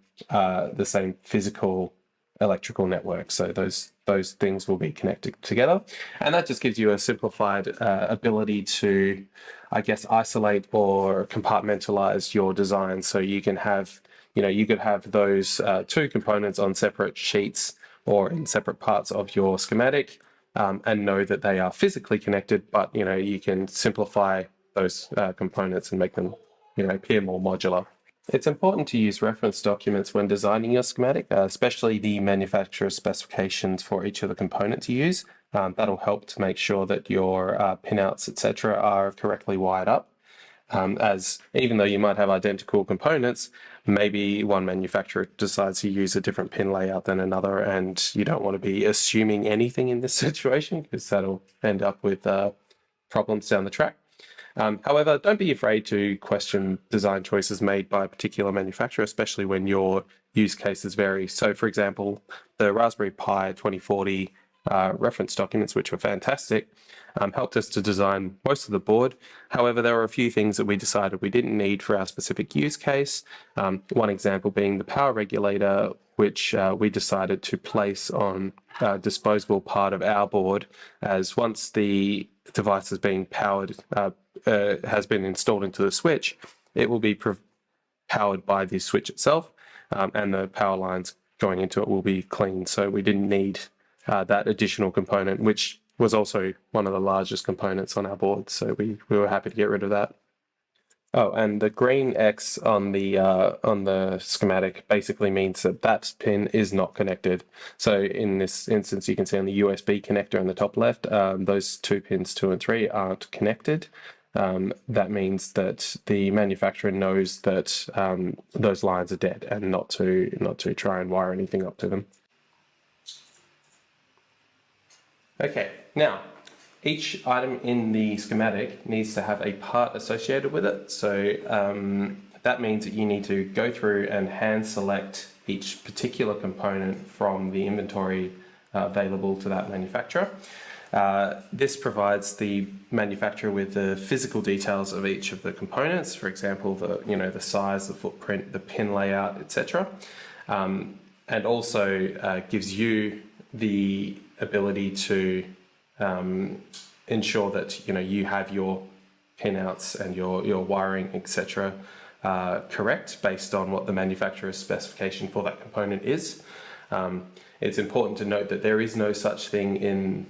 physical electrical network. So those things will be connected together. And that just gives you a simplified ability to, I guess, isolate or compartmentalize your design. So you can have, you could have those two components on separate sheets or in separate parts of your schematic and know that they are physically connected, but you can simplify those components and make them appear more modular. It's important to use reference documents when designing your schematic, especially the manufacturer's specifications for each of the components you use. That'll help to make sure that your pinouts, etc., are correctly wired up. As even though you might have identical components, maybe one manufacturer decides to use a different pin layout than another, and you don't want to be assuming anything in this situation, because that'll end up with problems down the track. However, don't be afraid to question design choices made by a particular manufacturer, especially when your use cases vary. So, for example, the Raspberry Pi 2040 reference documents, which were fantastic, helped us to design most of the board. However, there were a few things that we decided we didn't need for our specific use case. One example being the power regulator, which we decided to place on a disposable part of our board, as once the device is being powered, has been installed into the switch, it will be powered by the switch itself, and the power lines going into it will be clean. So we didn't need that additional component, which was also one of the largest components on our board. So we were happy to get rid of that. Oh, and the green X on the schematic basically means that that pin is not connected. So in this instance, you can see on the USB connector in the top left, those two pins 2 and 3 aren't connected. That means that the manufacturer knows that those lines are dead, and not to try and wire anything up to them. Okay, now each item in the schematic needs to have a part associated with it. So that means that you need to go through and hand select each particular component from the inventory available to that manufacturer. This provides the manufacturer with the physical details of each of the components, for example, the size, the footprint, the pin layout, etc. And also gives you the ability to ensure that you have your pinouts and your wiring, etc., correct based on what the manufacturer's specification for that component is. It's important to note that there is no such thing in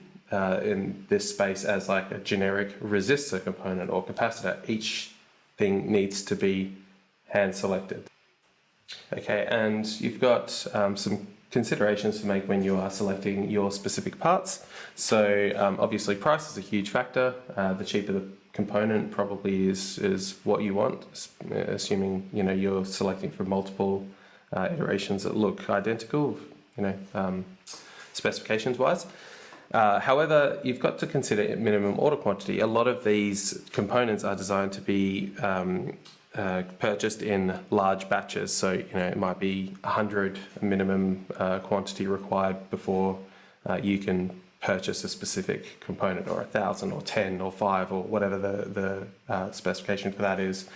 this space as like a generic resistor component or capacitor. Each everything needs to be hand selected. Okay, and you've got some considerations to make when you are selecting your specific parts. So obviously price is a huge factor. The cheaper the component probably is what you want, assuming you're selecting from multiple iterations that look identical, specifications wise. However, you've got to consider minimum order quantity. A lot of these components are designed to be purchased in large batches. So, it might be 100 minimum quantity required before you can purchase a specific component, or 1,000 or 10 or 5 or whatever the specification for that is.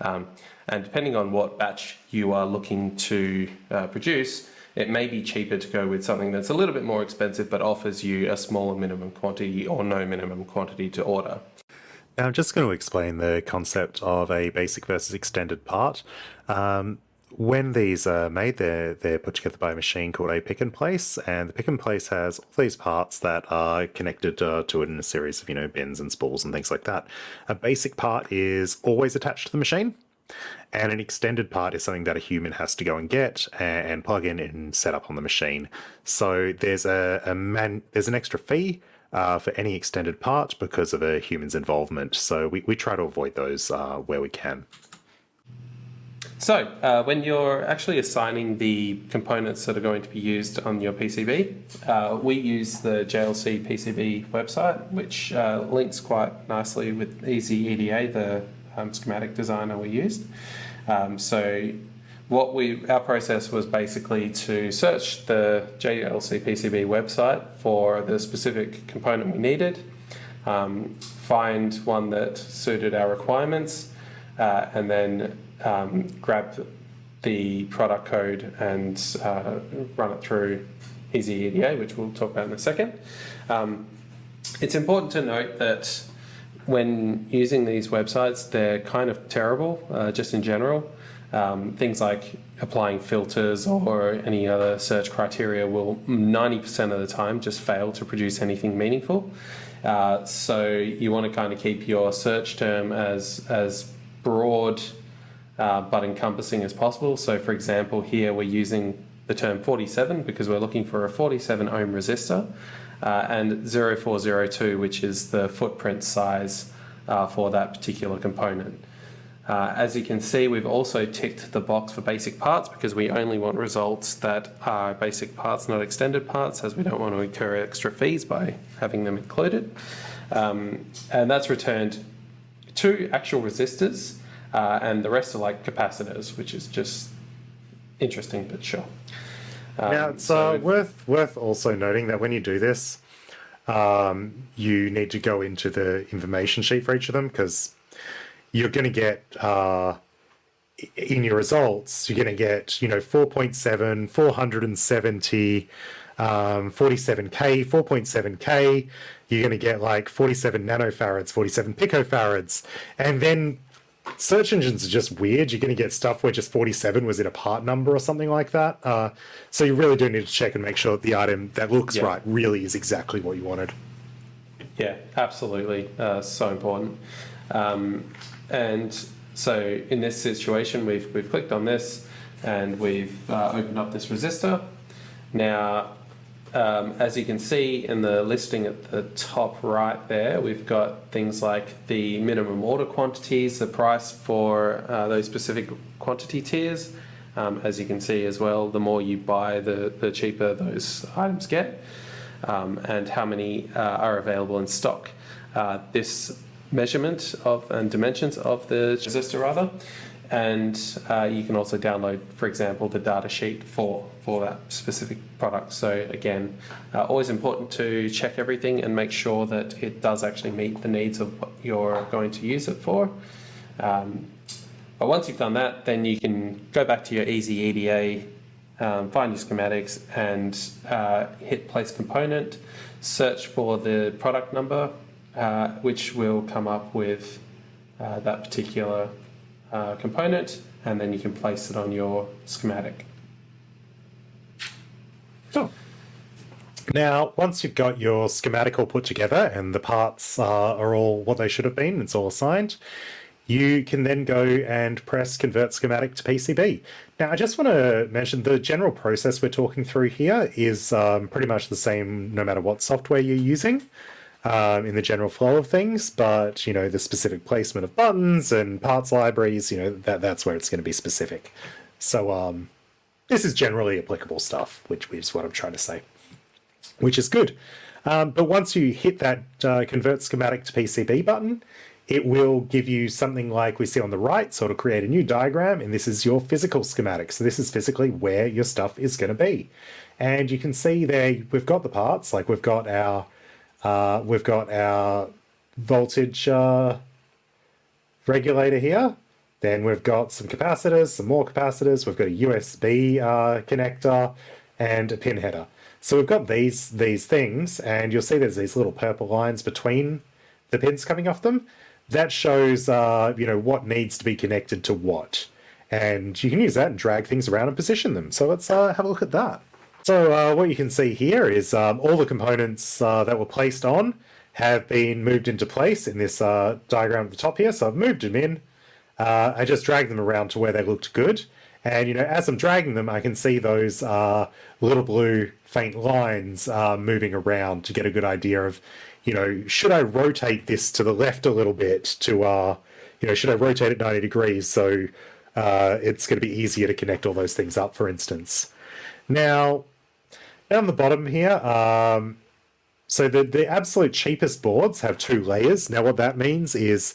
And depending on what batch you are looking to produce, it may be cheaper to go with something that's a little bit more expensive but offers you a smaller minimum quantity or no minimum quantity to order. Now I'm just going to explain the concept of a basic versus extended part. When these are made, they're put together by a machine called a pick and place, and the pick and place has all these parts that are connected to it in a series of bins and spools and things like that. A basic part is always attached to the machine, and an extended part is something that a human has to go and get and plug in and set up on the machine. So there's an extra fee for any extended part because of a human's involvement. So we try to avoid those where we can. So when you're actually assigning the components that are going to be used on your PCB, we use the JLC PCB website, which links quite nicely with Easy EDA, the schematic designer we used. So our process was basically to search the JLC PCB website for the specific component we needed, find one that suited our requirements, and then grab the product code and run it through Easy EDA, which we'll talk about in a second. It's important to note that when using these websites, they're kind of terrible, just in general. Things like applying filters or any other search criteria will 90% of the time just fail to produce anything meaningful. So you want to kind of keep your search term as broad but encompassing as possible. So for example, here we're using the term 47 because we're looking for a 47 ohm resistor, and 0402, which is the footprint size for that particular component. As you can see, we've also ticked the box for basic parts because we only want results that are basic parts, not extended parts, as we don't want to incur extra fees by having them included. And that's returned 2 actual resistors, and the rest are like capacitors, which is just interesting, but sure. Now, it's worth also noting that when you do this, you need to go into the information sheet for each of them, because you're going to get, in your results, you're going to get, 4.7, 470, 47K, 4.7K, you're going to get like 47 nanofarads, 47 picofarads, and then search engines are just weird. You're going to get stuff where just 47 was in a part number or something like that. So you really do need to check and make sure that the item that looks right really is exactly what you wanted. Yeah, absolutely. So important. And so in this situation, we've clicked on this and we've opened up this resistor. Now, as you can see in the listing at the top right there, we've got things like the minimum order quantities, the price for those specific quantity tiers. As you can see as well, the more you buy, the cheaper those items get, and how many are available in stock. This measurement of and dimensions of the resistor rather, and you can also download, for example, the data sheet for that specific product. So again, always important to check everything and make sure that it does actually meet the needs of what you're going to use it for. But once you've done that, then you can go back to your Easy EDA, find your schematics and hit place component, search for the product number, which will come up with that particular component, and then you can place it on your schematic. Cool. Now, once you've got your schematic all put together and the parts are all what they should have been, it's all assigned, you can then go and press Convert Schematic to PCB. Now, I just want to mention the general process we're talking through here is pretty much the same no matter what software you're using in the general flow of things, but, you know, the specific placement of buttons and parts libraries, you know, that's where it's going to be specific. So this is generally applicable stuff, which is what I'm trying to say, which is good. But once you hit that Convert Schematic to PCB button, it will give you something like we see on the right, so it'll create a new diagram, and this is your physical schematic. So this is physically where your stuff is going to be. And you can see there, we've got the parts, like we've got our voltage regulator here. Then we've got some capacitors, some more capacitors. We've got a USB connector and a pin header. So we've got these things, and you'll see there's these little purple lines between the pins coming off them. That shows, you know, what needs to be connected to what. And you can use that and drag things around and position them. So let's have a look at that. So what you can see here is all the components that were placed on have been moved into place in this diagram at the top here. So I've moved them in. I just dragged them around to where they looked good. And, you know, as I'm dragging them, I can see those little blue faint lines moving around to get a good idea of, you know, should I rotate this to the left a little bit to, you know, should I rotate it 90 degrees so it's going to be easier to connect all those things up, for instance. Now, down the bottom here, so the absolute cheapest boards have 2 layers. Now, what that means is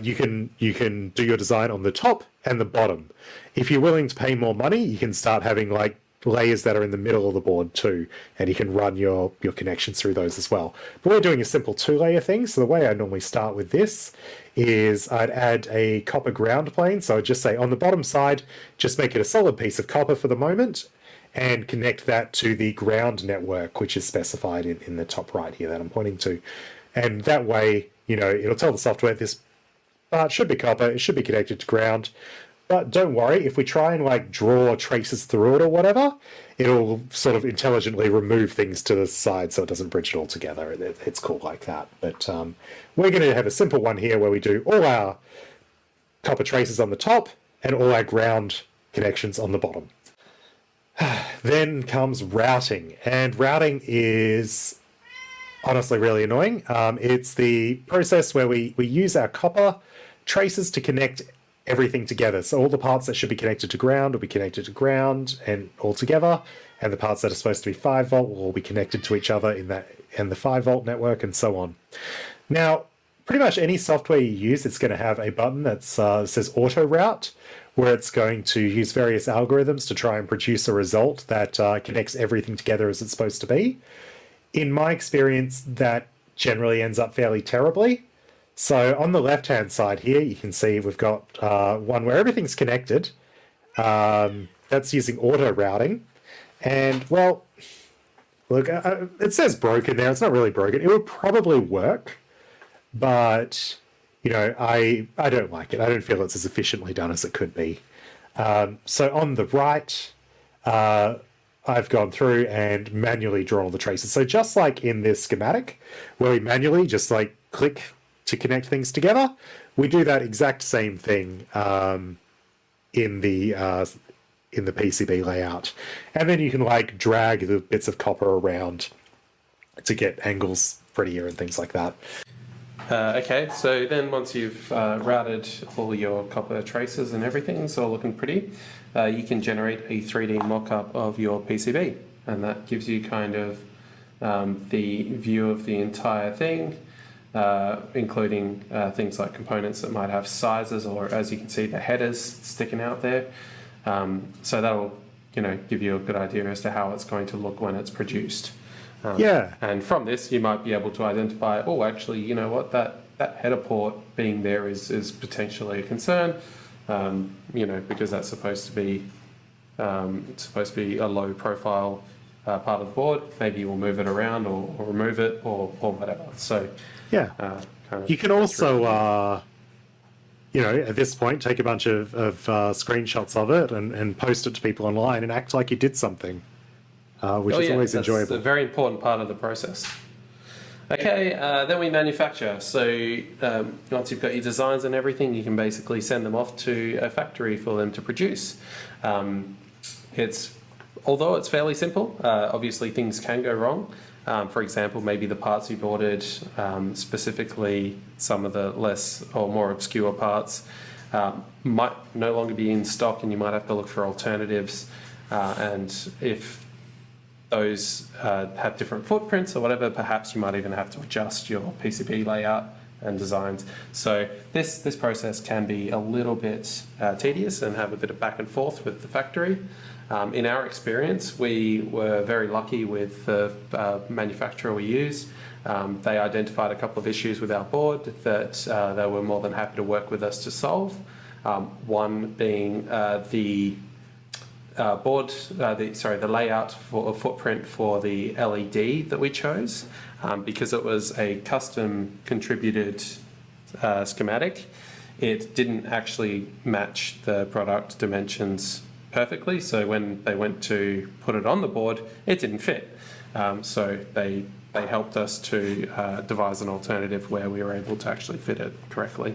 you can do your design on the top and the bottom. If you're willing to pay more money, you can start having like layers that are in the middle of the board too, and you can run your connections through those as well. But we're doing a simple 2-layer thing. So the way I normally start with this is I'd add a copper ground plane. So I'd just say on the bottom side, just make it a solid piece of copper for the moment, and connect that to the ground network, which is specified in the top right here that I'm pointing to. And that way, you know, it'll tell the software this part should be copper, it should be connected to ground. But don't worry, if we try and like draw traces through it or whatever, it'll sort of intelligently remove things to the side so it doesn't bridge it all together. It's cool like that. But we're going to have a simple one here where we do all our copper traces on the top and all our ground connections on the bottom. Then comes routing, and routing is honestly really annoying. It's the process where we use our copper traces to connect everything together. So all the parts that should be connected to ground will be connected to ground and all together, and the parts that are supposed to be 5 volt will all be connected to each other in the 5 volt network, and so on. Now, pretty much any software you use, it's going to have a button that says auto route, where it's going to use various algorithms to try and produce a result that connects everything together as it's supposed to be. In my experience, that generally ends up fairly terribly. So on the left-hand side here, you can see we've got one where everything's connected. That's using auto routing. And, well, look, it says broken there. It's not really broken. It would probably work, but, you know, I don't like it. I don't feel it's as efficiently done as it could be. So on the right, I've gone through and manually drawn all the traces. So just like in this schematic, where we manually just like click to connect things together, we do that exact same thing in the PCB layout. And then you can like drag the bits of copper around to get angles prettier and things like that. Okay, so then once you've routed all your copper traces and everything, it's all looking pretty, you can generate a 3D mock-up of your PCB, and that gives you kind of the view of the entire thing, including things like components that might have sizes, or as you can see, the headers sticking out there. So that'll, you know, give you a good idea as to how it's going to look when it's produced. Yeah. And from this, you might be able to identify, oh, actually, you know what, that header port being there is potentially a concern, you know, because that's supposed to be a low profile part of the board. Maybe we'll move it around or remove it or whatever. So yeah, kind of you can also, you know, at this point, take a bunch of screenshots of it and post it to people online and act like you did something. Which is always enjoyable. That's a very important part of the process. Okay, then we manufacture. So once you've got your designs and everything, you can basically send them off to a factory for them to produce. Although it's fairly simple, obviously things can go wrong. For example, maybe the parts you've ordered, specifically some of the less or more obscure parts, might no longer be in stock, and you might have to look for alternatives. And if those have different footprints or whatever, perhaps you might even have to adjust your PCB layout and designs. So this process can be a little bit tedious and have a bit of back and forth with the factory. In our experience, we were very lucky with the manufacturer we used. They identified a couple of issues with our board that they were more than happy to work with us to solve. One being the the layout for a footprint for the LED that we chose, because it was a custom contributed schematic. It didn't actually match the product dimensions perfectly, so when they went to put it on the board, it didn't fit. So they helped us to devise an alternative where we were able to actually fit it correctly.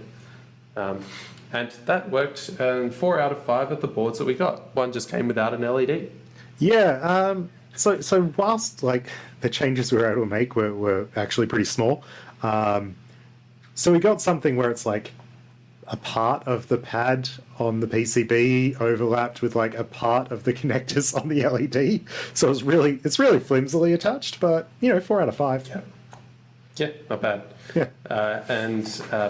And that worked, and 4 out of 5 of the boards that we got, one just came without an LED. Yeah, so whilst like the changes we were able to make were actually pretty small, so we got something where it's like a part of the pad on the PCB overlapped with like a part of the connectors on the LED. So it's really flimsily attached, but 4 out of 5. Yeah, not bad. Yeah. And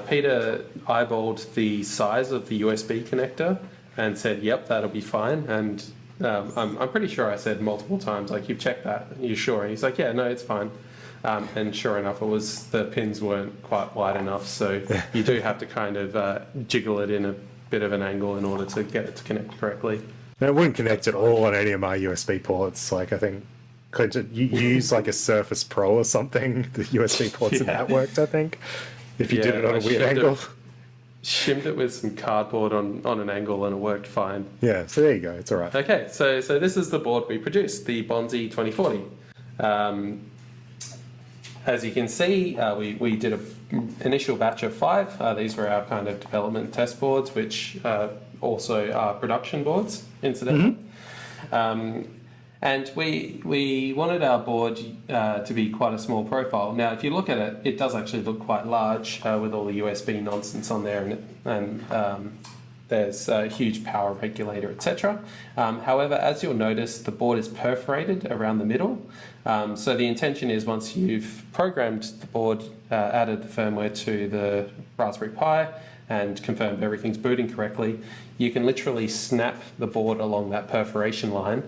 Peter eyeballed the size of the USB connector and said, "Yep, that'll be fine." And I'm pretty sure I said multiple times, like, "You've checked that? Are you sure?" And he's like, "Yeah, no, it's fine." And sure enough, the pins weren't quite wide enough, so you do have to kind of jiggle it in a bit of an angle in order to get it to connect correctly. And it wouldn't connect at all on any of my USB ports. Like, I think you use like a Surface Pro or something, the USB ports and that worked, I think, if you did it on a weird angle. Shimmed it with some cardboard on an angle and it worked fine. Yeah, so there you go, it's all right. Okay, so this is the board we produced, the Bonzi 2040. As you can see, we did an initial batch of 5. These were our kind of development test boards, which also are production boards, incidentally. And we wanted our board to be quite a small profile. Now, if you look at it, it does actually look quite large with all the USB nonsense on there, and there's a huge power regulator, etc. However, as you'll notice, the board is perforated around the middle. So the intention is, once you've programmed the board, added the firmware to the Raspberry Pi, and confirmed everything's booting correctly, you can literally snap the board along that perforation line,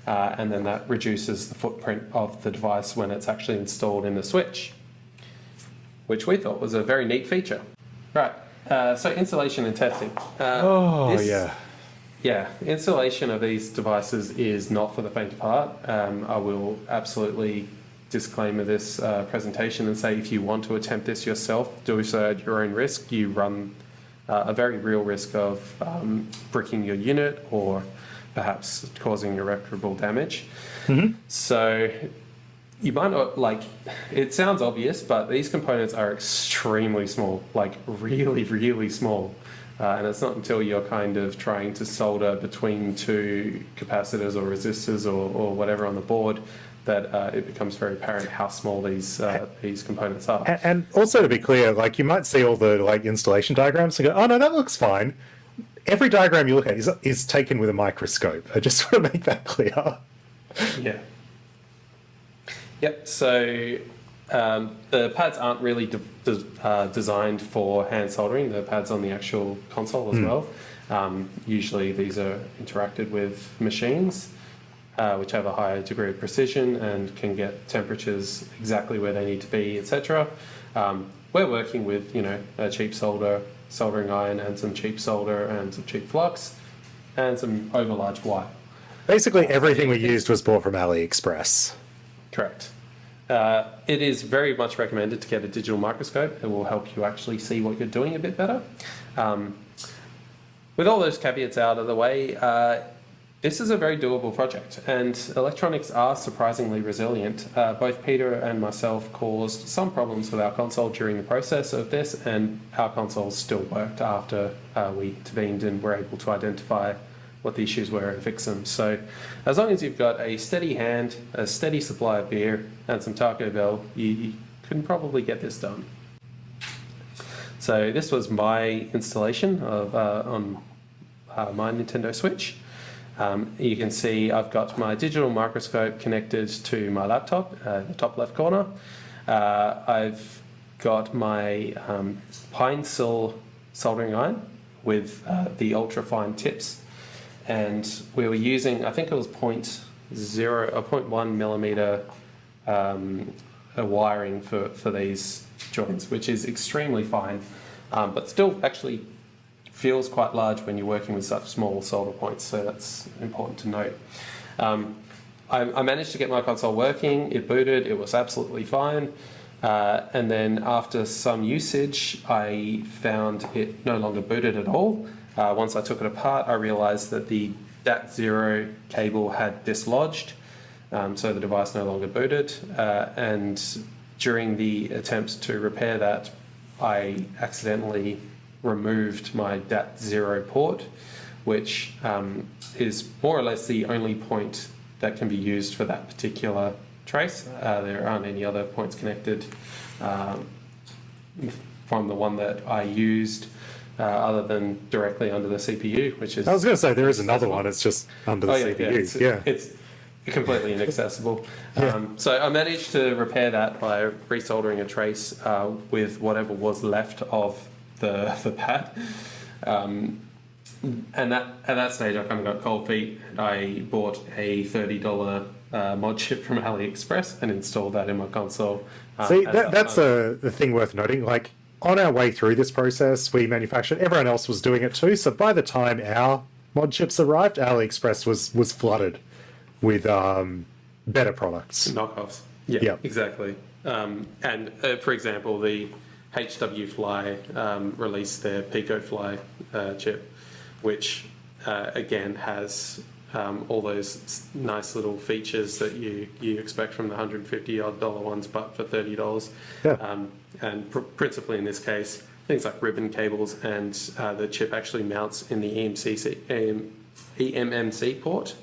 and then that reduces the footprint of the device when it's actually installed in the switch, which we thought was a very neat feature. Right, so installation and testing. Yeah, installation of these devices is not for the faint of heart. I will absolutely disclaimer this presentation and say, if you want to attempt this yourself, do so at your own risk. You run a very real risk of bricking your unit or perhaps causing irreparable damage. So you might not, like, it sounds obvious, but these components are extremely small, like really, really small. And it's not until you're kind of trying to solder between 2 capacitors or resistors or whatever on the board that it becomes very apparent how small these components are. And also, to be clear, like, you might see all the like installation diagrams and go, "Oh no, that looks fine." Every diagram you look at is taken with a microscope. I just want to make that clear. Yeah. Yep. So the pads aren't really designed for hand soldering. The pads on the actual console as well. Usually these are interacted with machines, which have a higher degree of precision and can get temperatures exactly where they need to be, etc. We're working with, a cheap soldering iron and some cheap solder and some cheap flux and some overlarge wire. Basically, everything we used was bought from AliExpress. Correct. It is very much recommended to get a digital microscope. It will help you actually see what you're doing a bit better. With all those caveats out of the way, this is a very doable project, and electronics are surprisingly resilient. Both Peter and myself caused some problems with our console during the process of this, and our console still worked after we intervened and were able to identify what the issues were and fix them. So as long as you've got a steady hand, a steady supply of beer, and some Taco Bell, you can probably get this done. So this was my installation of on my Nintendo Switch. You can see I've got my digital microscope connected to my laptop, the top left corner. I've got my pine sil soldering iron with the ultra fine tips, and we were using, I think it was 0.1 millimeter wiring for these joints, which is extremely fine, but still actually feels quite large when you're working with such small solder points, so that's important to note. I managed to get my console working, it booted, it was absolutely fine, and then after some usage I found it no longer booted at all. Once I took it apart, I realized that the DAT0 cable had dislodged, so the device no longer booted, and during the attempt to repair that, I accidentally removed my DAT0 port, which is more or less the only point that can be used for that particular trace. There aren't any other points connected from the one that I used other than directly under the CPU, which is... I was going to say, there is another one, it's just under the CPU. Yeah, it's completely inaccessible. So I managed to repair that by resoldering a trace with whatever was left of the pad. And at that stage I kind of got cold feet. I bought a $30 mod chip from AliExpress and installed that in my console. See, that's the thing worth noting. Like, on our way through this process, we manufactured, everyone else was doing it too, so by the time our mod chips arrived, AliExpress was flooded with better products. Knockoffs. Yeah, exactly. And for example, the HW Fly released their Pico Fly chip, which again has all those nice little features that you expect from the $150 odd ones, but for $30. Yeah. And principally in this case, things like ribbon cables, and the chip actually mounts in the eMMC port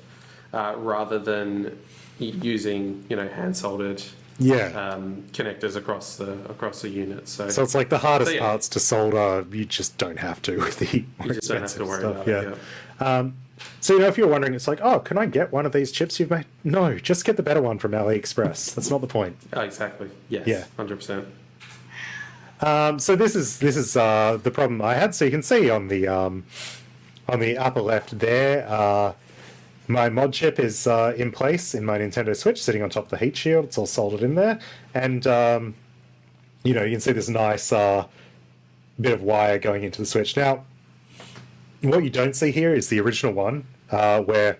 rather than using hand soldered connectors across the unit. So it's like the hardest parts to solder, you just don't have to with the more expensive stuff. So if you're wondering, it's like, oh, can I get one of these chips you've made? No, just get the better one from AliExpress. That's not the point. Exactly. Yes. Yeah. 100%. So this is the problem I had. So you can see on the upper left there, my mod chip is in place in my Nintendo Switch, sitting on top of the heat shield. It's all soldered in there, and you can see this nice bit of wire going into the Switch. Now, what you don't see here is the original one, where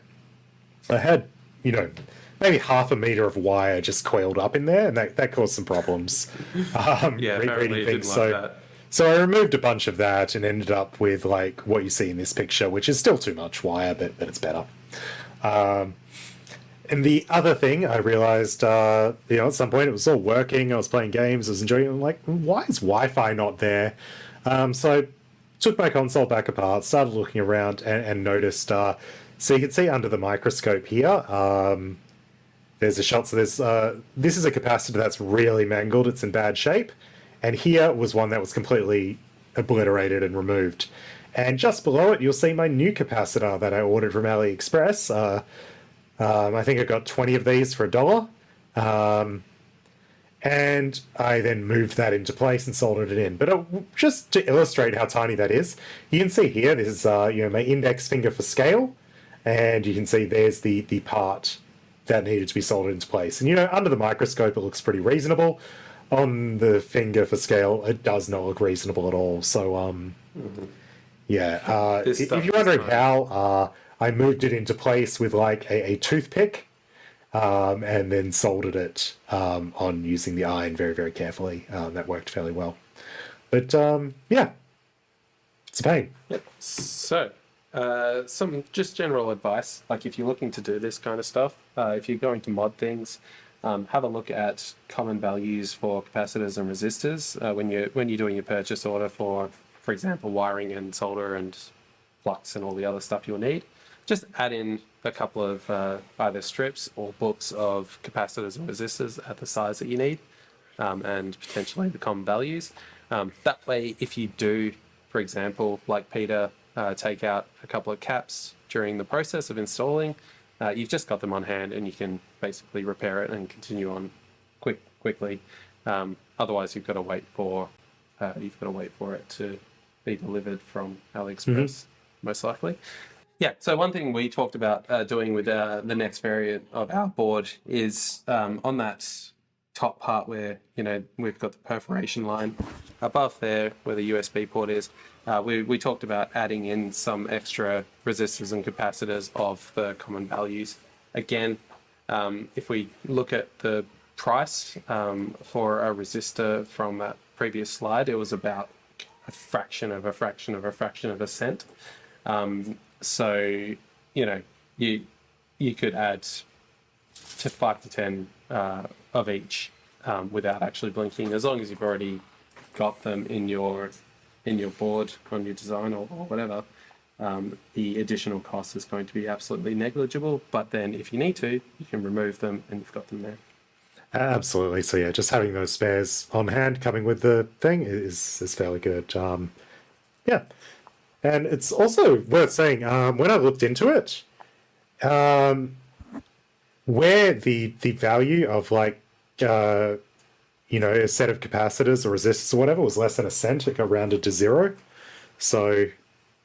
I had maybe half a meter of wire just coiled up in there, and that caused some problems. Apparently didn't like that. So I removed a bunch of that and ended up with like what you see in this picture, which is still too much wire, but it's better. And the other thing I realized, at some point it was all working. I was playing games, I was enjoying it. I'm like, why is Wi-Fi not there? So I took my console back apart, started looking around, and noticed. So you can see under the microscope here, there's a shot. So there's this is a capacitor that's really mangled. It's in bad shape. And here was one that was completely obliterated and removed. And just below it, you'll see my new capacitor that I ordered from AliExpress. I think I got 20 of these for $1. And I then moved that into place and soldered it in. But just to illustrate how tiny that is, you can see here, this is my index finger for scale. And you can see there's the part that needed to be soldered into place. And under the microscope, it looks pretty reasonable. On the finger for scale, it does not look reasonable at all. So, if you're wondering how, I moved it into place with like a toothpick, and then soldered it on using the iron very, very carefully. That worked fairly well. But it's a pain. Yep. So, some just general advice, like if you're looking to do this kind of stuff, if you're going to mod things, have a look at common values for capacitors and resistors when you're doing your purchase order for example, wiring and solder and flux and all the other stuff you'll need. Just add in a couple of either strips or books of capacitors and resistors at the size that you need, and potentially the common values. That way, if you do, for example, like Peter, take out a couple of caps during the process of installing, you've just got them on hand and you can basically repair it and continue on quickly. Otherwise, you've got to wait for it to be delivered from AliExpress, most likely. Yeah, so one thing we talked about doing with the next variant of our board is on that top part where, we've got the perforation line above there where the USB port is, we talked about adding in some extra resistors and capacitors of the common values. Again, if we look at the price for a resistor from that previous slide, it was about a fraction of a cent. So, you could add to 5 to 10 of each without actually blinking, as long as you've already got them in your board on your design or whatever. The additional cost is going to be absolutely negligible, but then if you need to, you can remove them and you've got them there. Absolutely. So yeah, just having those spares on hand coming with the thing is fairly good. Yeah. And it's also worth saying, when I looked into it, where the value of like, a set of capacitors or resistors or whatever was less than a cent, it got rounded to 0. So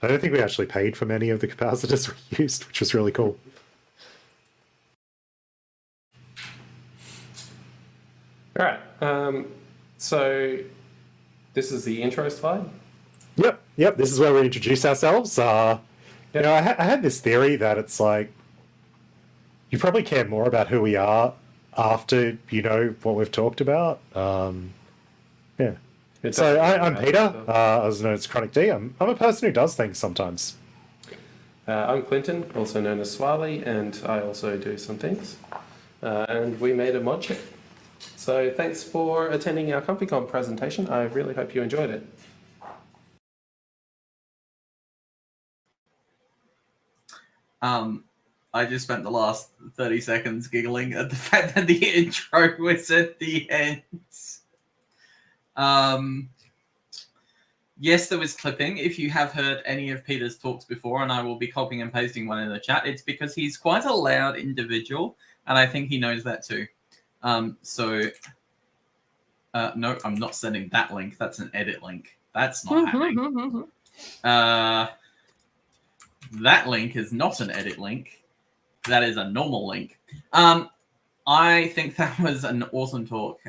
I don't think we actually paid for many of the capacitors we used, which was really cool. All right. So this is the intro slide. Yep. This is where we introduce ourselves. I had this theory that it's like you probably care more about who we are after you know what we've talked about. Yeah. So I'm Peter, also known as Chronic D. I'm a person who does things sometimes. I'm Clinton, also known as Swally, and I also do some things. And we made a mod check. So thanks for attending our ComfyCon presentation. I really hope you enjoyed it. I just spent the last 30 seconds giggling at the fact that the intro was at the end. Yes, there was clipping. If you have heard any of Peter's talks before, and I will be copying and pasting one in the chat, it's because he's quite a loud individual, and I think he knows that too. No, I'm not sending that link. That's an edit link. That's not happening. That link is not an edit link. That is a normal link. I think that was an awesome talk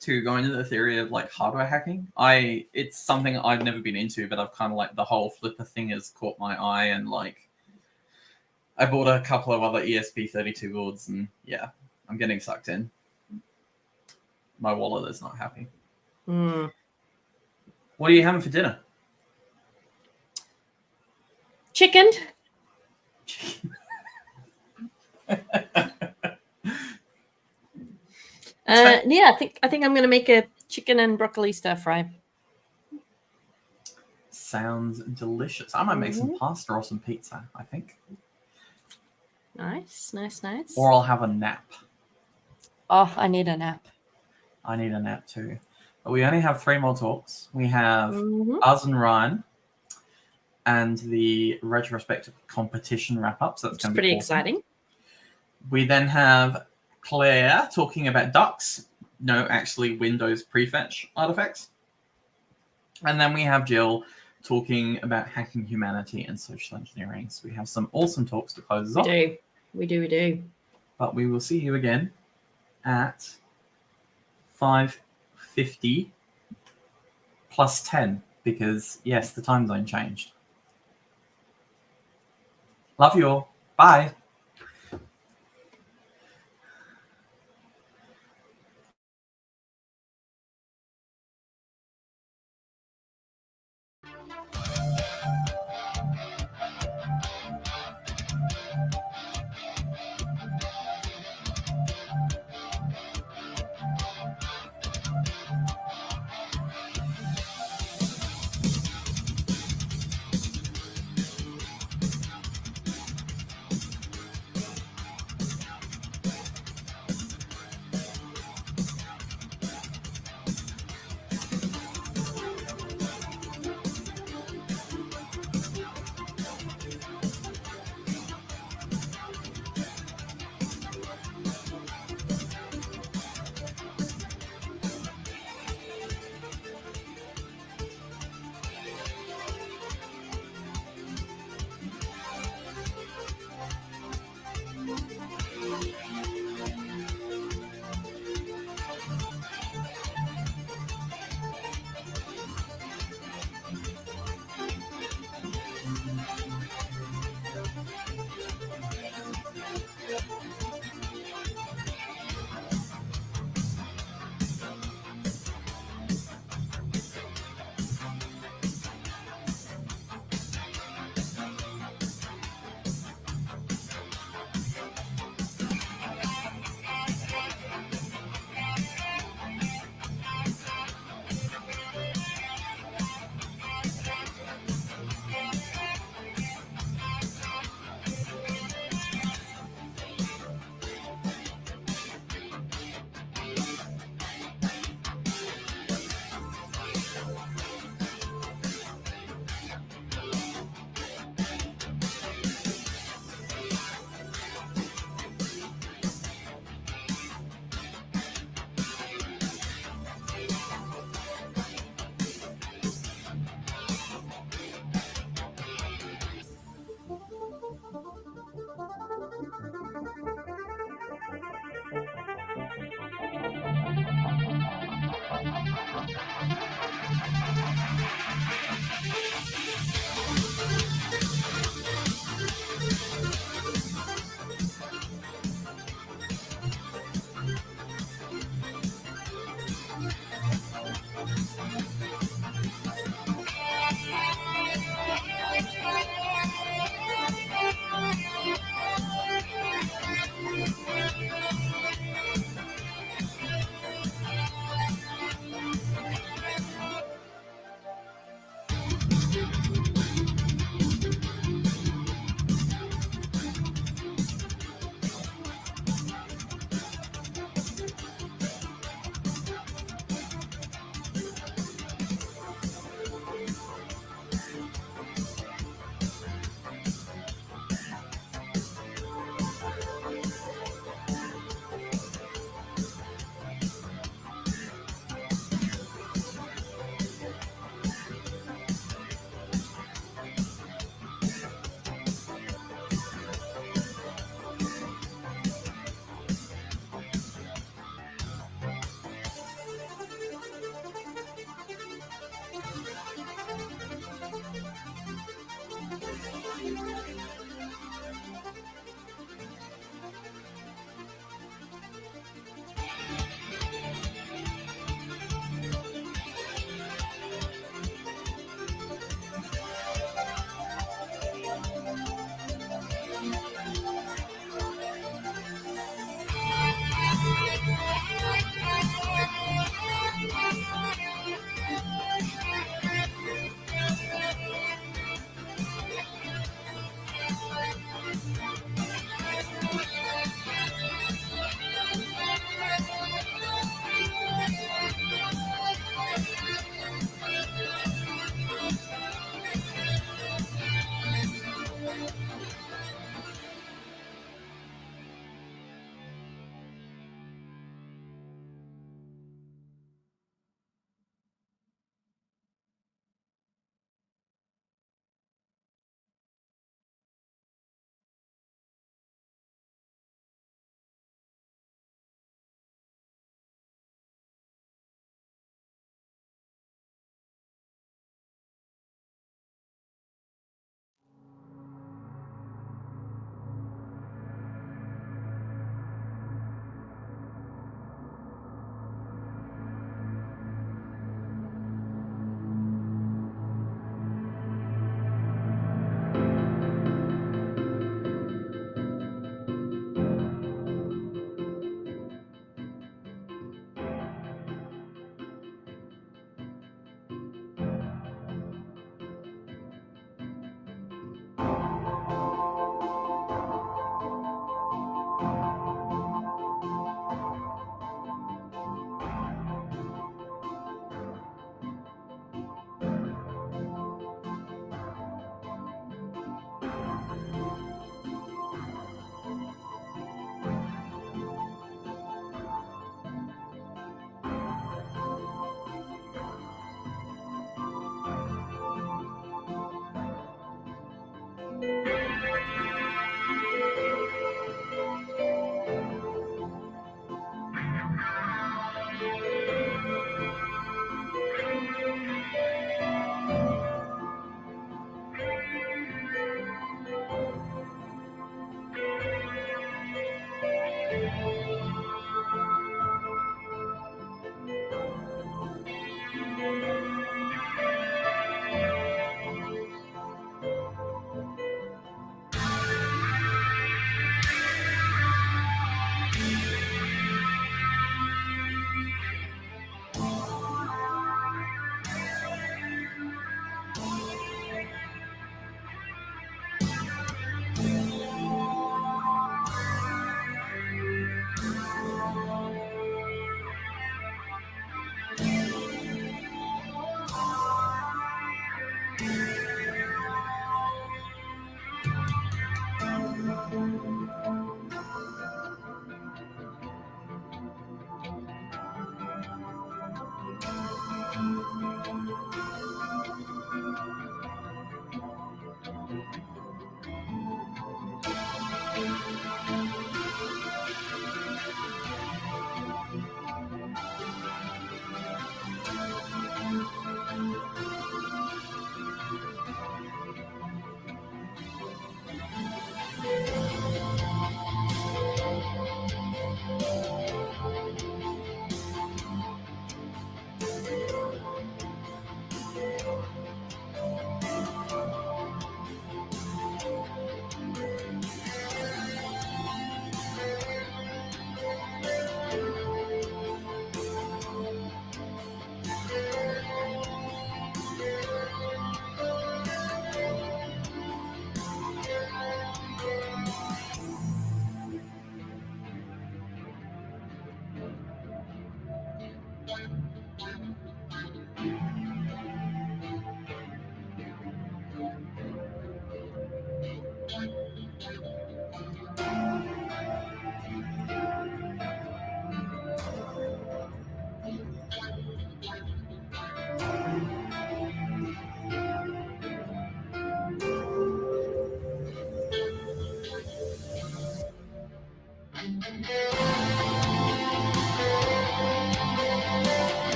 to go into the theory of like hardware hacking. It's something I've never been into, but I've kind of like the whole flipper thing has caught my eye, and like I bought a couple of other ESP32 boards, and yeah, I'm getting sucked in. My wallet is not happy. What are you having for dinner? Chicken. Yeah, I think I'm gonna make a chicken and broccoli stir fry. Sounds delicious. I might make some pasta or some pizza, I think. Nice. Or I'll have a nap. Oh, I need a nap. I need a nap too. But we only have 3 more talks. We have us and Ryan and the Retrospect competition wrap-up. So that's going to be pretty awesome. exciting. We then have Claire talking about ducks. No, actually Windows Prefetch artifacts. And then we have Jill talking about hacking humanity and social engineering. So we have some awesome talks to close us off. We do. But we will see you again at 5:50 plus 10 because, yes, the time zone changed. Love you all. Bye.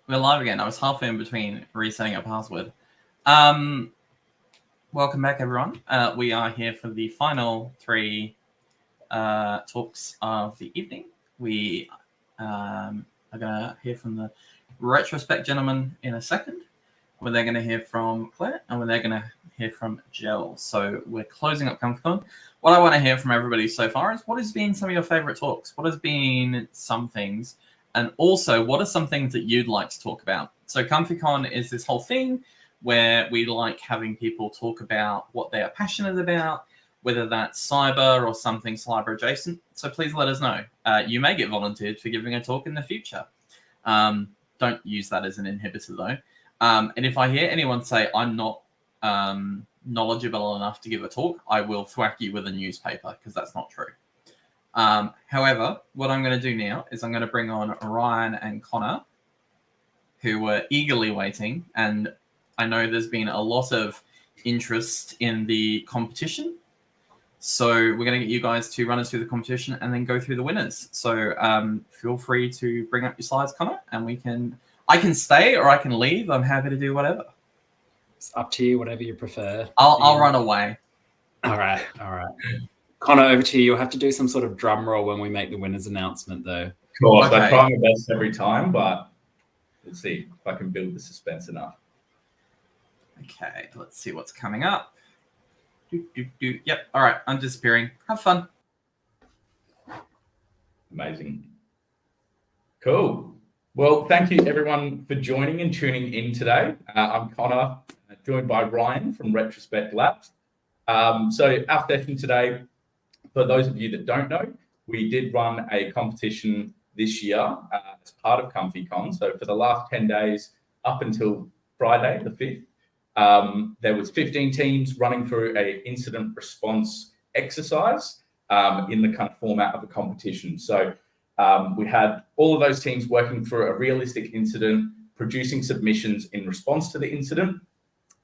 We're live again. I was halfway in between resetting a password. Welcome back, everyone. We are here for the final three talks of the evening. We are going to hear from the Retrospect gentleman in a second, where they're going to hear from Claire, and where they're going to hear from Jill. So we're closing up ComfyCon. What I want to hear from everybody so far is what has been some of your favorite talks? What has been some things? And also, what are some things that you'd like to talk about? So ComfyCon is this whole thing where we like having people talk about what they are passionate about, whether that's cyber or something cyber adjacent. So please let us know. You may get volunteered for giving a talk in the future. Don't use that as an inhibitor, though. And if I hear anyone say, I'm not knowledgeable enough to give a talk, I will thwack you with a newspaper, because that's not true. However, what I'm going to do now is I'm going to bring on Ryan and Connor, who were eagerly waiting. And I know there's been a lot of interest in the competition. So we're going to get you guys to run us through the competition and then go through the winners. So feel free to bring up your slides, Connor, and I can stay or I can leave. I'm happy to do whatever. It's up to you, whatever you prefer. I'll run away. All right. Connor, over to you. You'll have to do some sort of drum roll when we make the winners announcement, though. Of course, Okay. I try my best every time, but we'll see if I can build the suspense enough. Okay, let's see what's coming up. Yep, all right, I'm disappearing. Have fun. Amazing. Cool. Well, thank you, everyone, for joining and tuning in today. I'm Connor, joined by Ryan from Retrospect Labs. So our session today, For those of you that don't know, we did run a competition this year as part of ComfyCon. So for the last 10 days up until Friday, the 5th, there was 15 teams running through a incident response exercise in the kind of format of a competition. So we had all of those teams working through a realistic incident, producing submissions in response to the incident.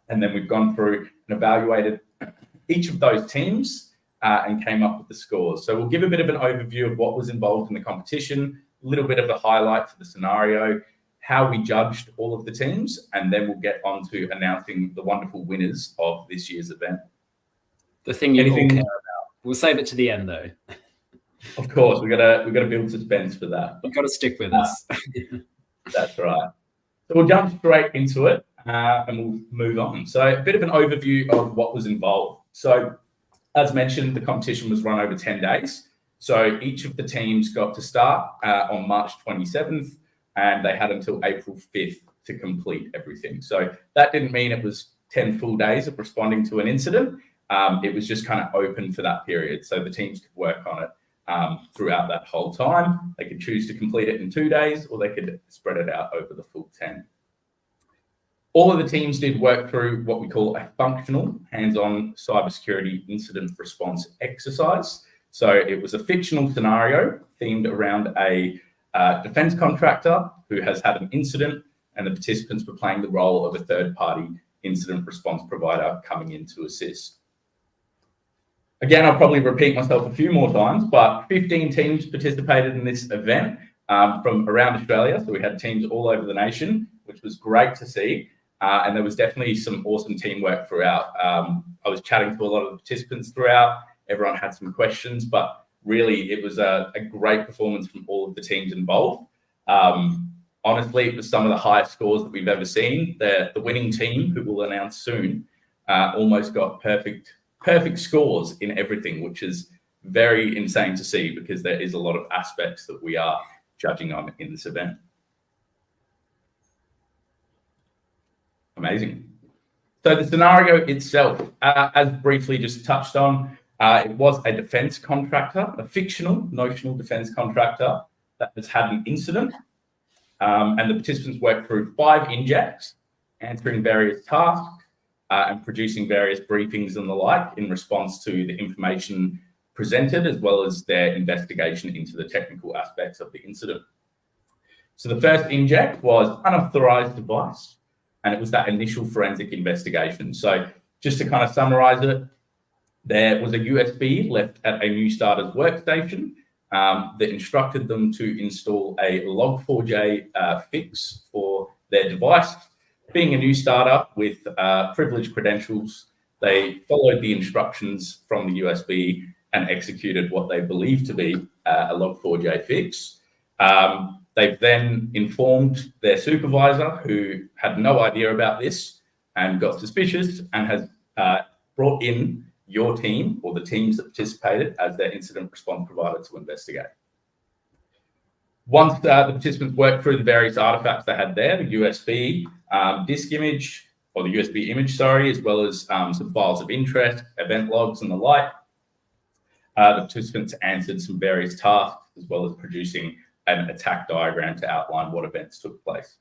And then we've gone through and evaluated each of those teams and came up with the scores. So we'll give a bit of an overview of what was involved in the competition, a little bit of a highlight for the scenario, how we judged all of the teams, and then we'll get on to announcing the wonderful winners of this year's event. The thing you all care about. We'll save it to the end, though. Of course, we gotta build suspense for that. You've got to stick with us. That's right. So we'll jump straight into it and we'll move on. So a bit of an overview of what was involved. So as mentioned, the competition was run over 10 days. So each of the teams got to start on March 27th, and they had until April 5th to complete everything. So that didn't mean it was 10 full days of responding to an incident. It was just kind of open for that period. So the teams could work on it throughout that whole time. They could choose to complete it in 2 days, or they could spread it out over the full 10. All of the teams did work through what we call a functional hands-on cybersecurity incident response exercise. So it was a fictional scenario themed around a defense contractor who has had an incident, and the participants were playing the role of a third-party incident response provider coming in to assist. Again, I'll probably repeat myself a few more times, but 15 teams participated in this event from around Australia. So we had teams all over the nation, which was great to see. And there was definitely some awesome teamwork throughout. I was chatting to a lot of the participants throughout. Everyone had some questions, but really it was a great performance from all of the teams involved. Honestly, it was some of the highest scores that we've ever seen. The winning team, who we'll announce soon, almost got perfect scores in everything, which is very insane to see because there is a lot of aspects that we are judging on in this event. Amazing. So the scenario itself, as briefly just touched on, it was a defense contractor, a fictional, notional defense contractor that has had an incident. And the participants worked through 5 injects, answering various tasks and producing various briefings and the like in response to the information presented, as well as their investigation into the technical aspects of the incident. So the first inject was unauthorized device, and it was that initial forensic investigation. So just to kind of summarize it, there was a USB left at a new starter's workstation that instructed them to install a Log4j fix for their device. Being a new starter with privileged credentials, they followed the instructions from the USB and executed what they believed to be a Log4j fix. They've then informed their supervisor, who had no idea about this and got suspicious, and has brought in your team or the teams that participated as their incident response provider to investigate. Once the participants worked through the various artifacts they had there, the USB disk image, or the USB image, sorry, as well as some files of interest, event logs and the like, the participants answered some various tasks, as well as producing an attack diagram to outline what events took place.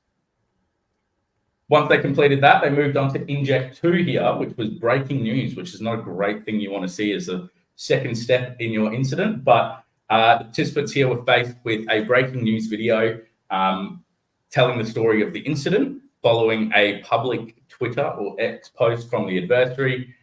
Once they completed that, they moved on to Inject 2 here, which was breaking news, which is not a great thing you want to see as a second step in your incident. But the participants here were faced with a breaking news video telling the story of the incident following a public Twitter or X post from the adversary,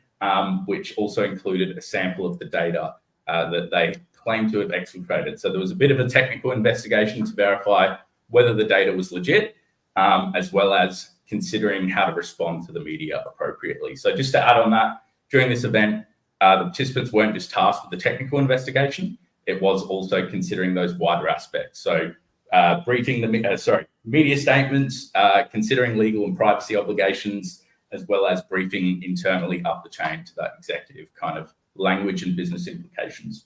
which also included a sample of the data that they claimed to have exfiltrated. So there was a bit of a technical investigation to verify whether the data was legit, as well as considering how to respond to the media appropriately. So just to add on that, during this event, the participants weren't just tasked with the technical investigation, it was also considering those wider aspects. So briefing the media statements, considering legal and privacy obligations, as well as briefing internally up the chain to that executive kind of language and business implications.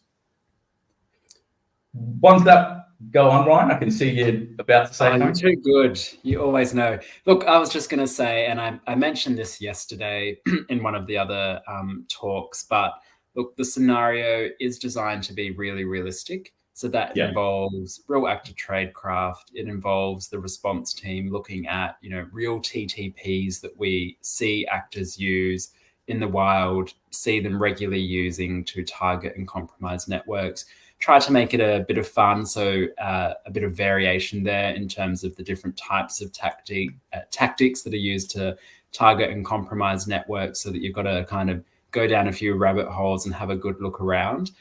Once that go on, Ryan, I can see you're about to say something. You're too good. You always know. Look, I was just going to say, and I mentioned this yesterday in one of the other talks, but look, the scenario is designed to be really realistic. So that involves real active tradecraft. It involves the response team looking at, real TTPs that we see actors use in the wild, see them regularly using to target and compromise networks. Try to make it a bit of fun, so a bit of variation there in terms of the different types of tactics that are used to target and compromise networks, so that you've got to kind of go down a few rabbit holes and have a good look around.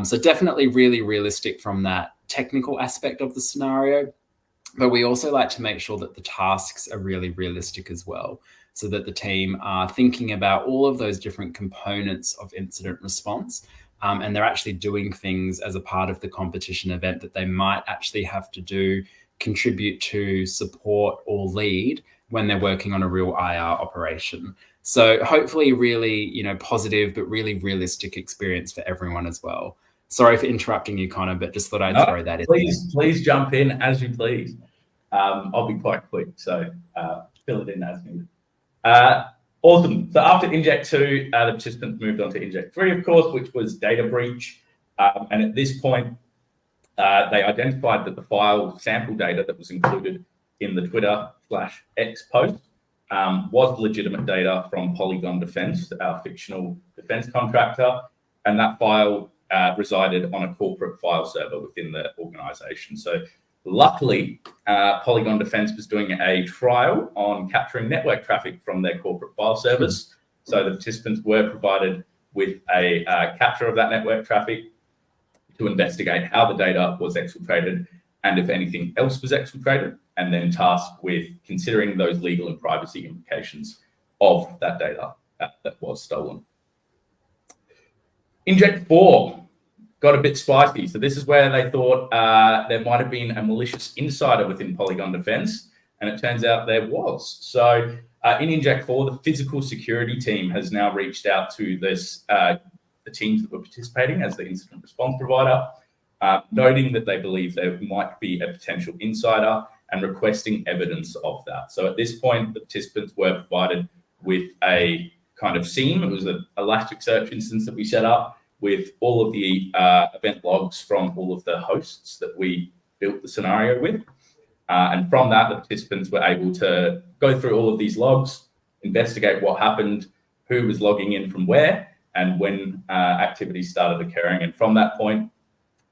So definitely really realistic from that technical aspect of the scenario, but we also like to make sure that the tasks are really realistic as well, so that the team are thinking about all of those different components of incident response, and they're actually doing things as a part of the competition event that they might actually have to do, contribute to, support, or lead when they're working on a real IR operation. So hopefully really, positive, but really realistic experience for everyone as well. Sorry for interrupting you, Connor, but just thought I'd throw that in. Please jump in as you please. I'll be quite quick, so fill it in as needed. Awesome. So after Inject 2, the participants moved on to Inject 3, of course, which was data breach. And at this point, they identified that the file sample data that was included in the Twitter/X post was legitimate data from Polygon Defense, our fictional defense contractor, and that file resided on a corporate file server within the organization. So luckily, Polygon Defense was doing a trial on capturing network traffic from their corporate file servers. So the participants were provided with a capture of that network traffic to investigate how the data was exfiltrated and if anything else was exfiltrated, and then tasked with considering those legal and privacy implications of that data that was stolen. Inject 4 got a bit spicy. So this is where they thought there might have been a malicious insider within Polygon Defense, and it turns out there was. So in Inject 4, the physical security team has now reached out to the teams that were participating as the incident response provider, noting that they believe there might be a potential insider and requesting evidence of that. So at this point, the participants were provided with a kind of scene. It was an Elasticsearch instance that we set up with all of the event logs from all of the hosts that we built the scenario with. And from that, the participants were able to go through all of these logs, investigate what happened, who was logging in from where, and when activities started occurring. And from that point,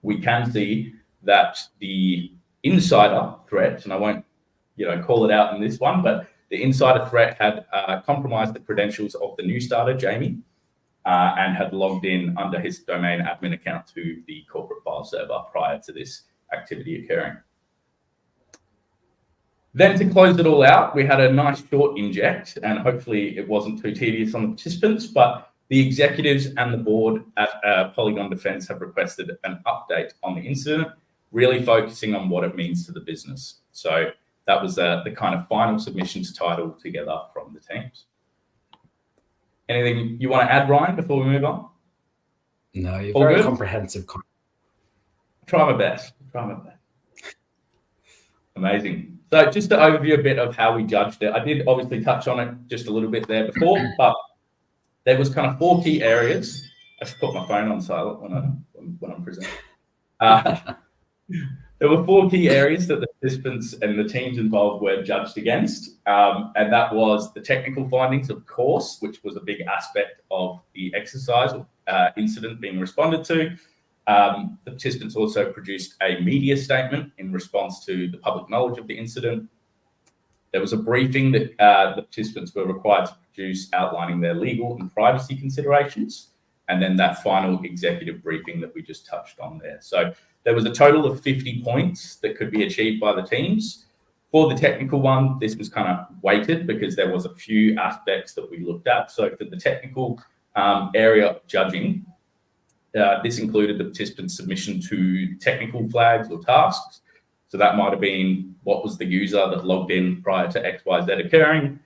we can see that the insider threat, and I won't call it out in this one, but the insider threat had compromised the credentials of the new starter, Jamie, and had logged in under his domain admin account to the corporate file server prior to this activity occurring. Then to close it all out, we had a nice short inject, and hopefully it wasn't too tedious on the participants, but the executives and the board at Polygon Defense have requested an update on the incident, really focusing on what it means to the business. So that was the kind of final submissions title together from the teams. Anything you want to add, Ryan, before we move on? No, you're all very good? comprehensive. Try my best. Amazing. So just to overview a bit of how we judged it, I did obviously touch on it just a little bit there before, but there was kind of 4 key areas. I should put my phone on silent when I'm presenting. There were 4 key areas that the participants and the teams involved were judged against, and that was the technical findings, of course, which was a big aspect of the exercise incident being responded to. The participants also produced a media statement in response to the public knowledge of the incident. There was a briefing that the participants were required to produce outlining their legal and privacy considerations, and then that final executive briefing that we just touched on there. So there was a total of 50 points that could be achieved by the teams. For the technical one, this was kind of weighted because there was a few aspects that we looked at. So for the technical area of judging, this included the participant's submission to technical flags or tasks. So that might have been what was the user that logged in prior to XYZ occurring,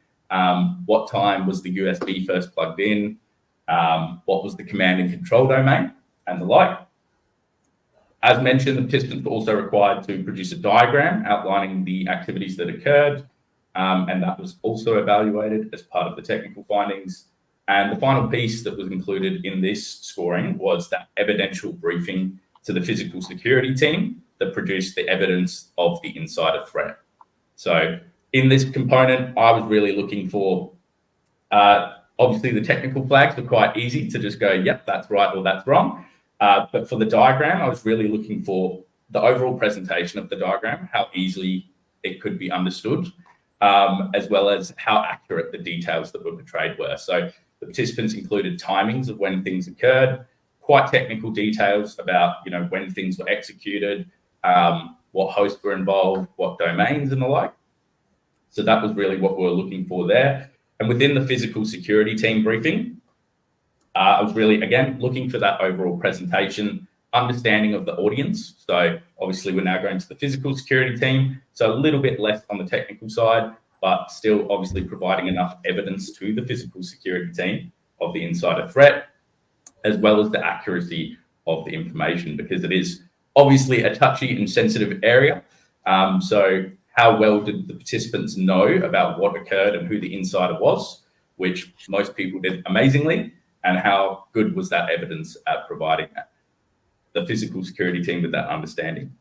what time was the USB first plugged in, what was the command and control domain, and the like. As mentioned, the participants were also required to produce a diagram outlining the activities that occurred, and that was also evaluated as part of the technical findings. And the final piece that was included in this scoring was that evidential briefing to the physical security team that produced the evidence of the insider threat. So in this component, I was really looking for, obviously the technical flags were quite easy to just go, yep, that's right or that's wrong. But for the diagram, I was really looking for the overall presentation of the diagram, how easily it could be understood, as well as how accurate the details that were portrayed were. So the participants included timings of when things occurred, quite technical details about, you know, when things were executed, what hosts were involved, what domains and the like. So that was really what we were looking for there. And within the physical security team briefing, I was really, again, looking for that overall presentation, understanding of the audience. So obviously we're now going to the physical security team, so a little bit less on the technical side, but still obviously providing enough evidence to the physical security team of the insider threat, as well as the accuracy of the information, because it is obviously a touchy and sensitive area. So how well did the participants know about what occurred and who the insider was, which most people did amazingly, and how good was that evidence at providing that? The physical security team with that understanding.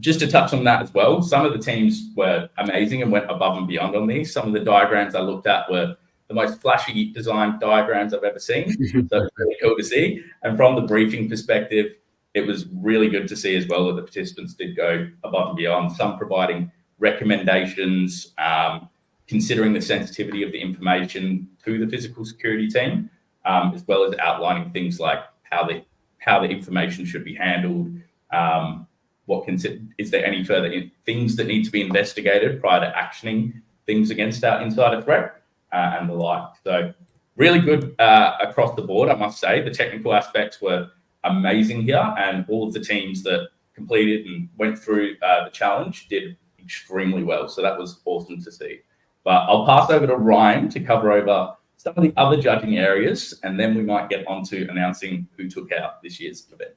Just to touch on that as well, some of the teams were amazing and went above and beyond on these. Some of the diagrams I looked at were the most flashy design diagrams I've ever seen. So it's really cool to see. And from the briefing perspective, it was really good to see as well that the participants did go above and beyond, some providing recommendations, considering the sensitivity of the information to the physical security team, as well as outlining things like how the information should be handled, is there any further things that need to be investigated prior to actioning things against our insider threat, and the like. So really good across the board, I must say. The technical aspects were amazing here, and all of the teams that completed and went through the challenge did extremely well. So that was awesome to see. But I'll pass over to Ryan to cover over some of the other judging areas, and then we might get on to announcing who took out this year's event.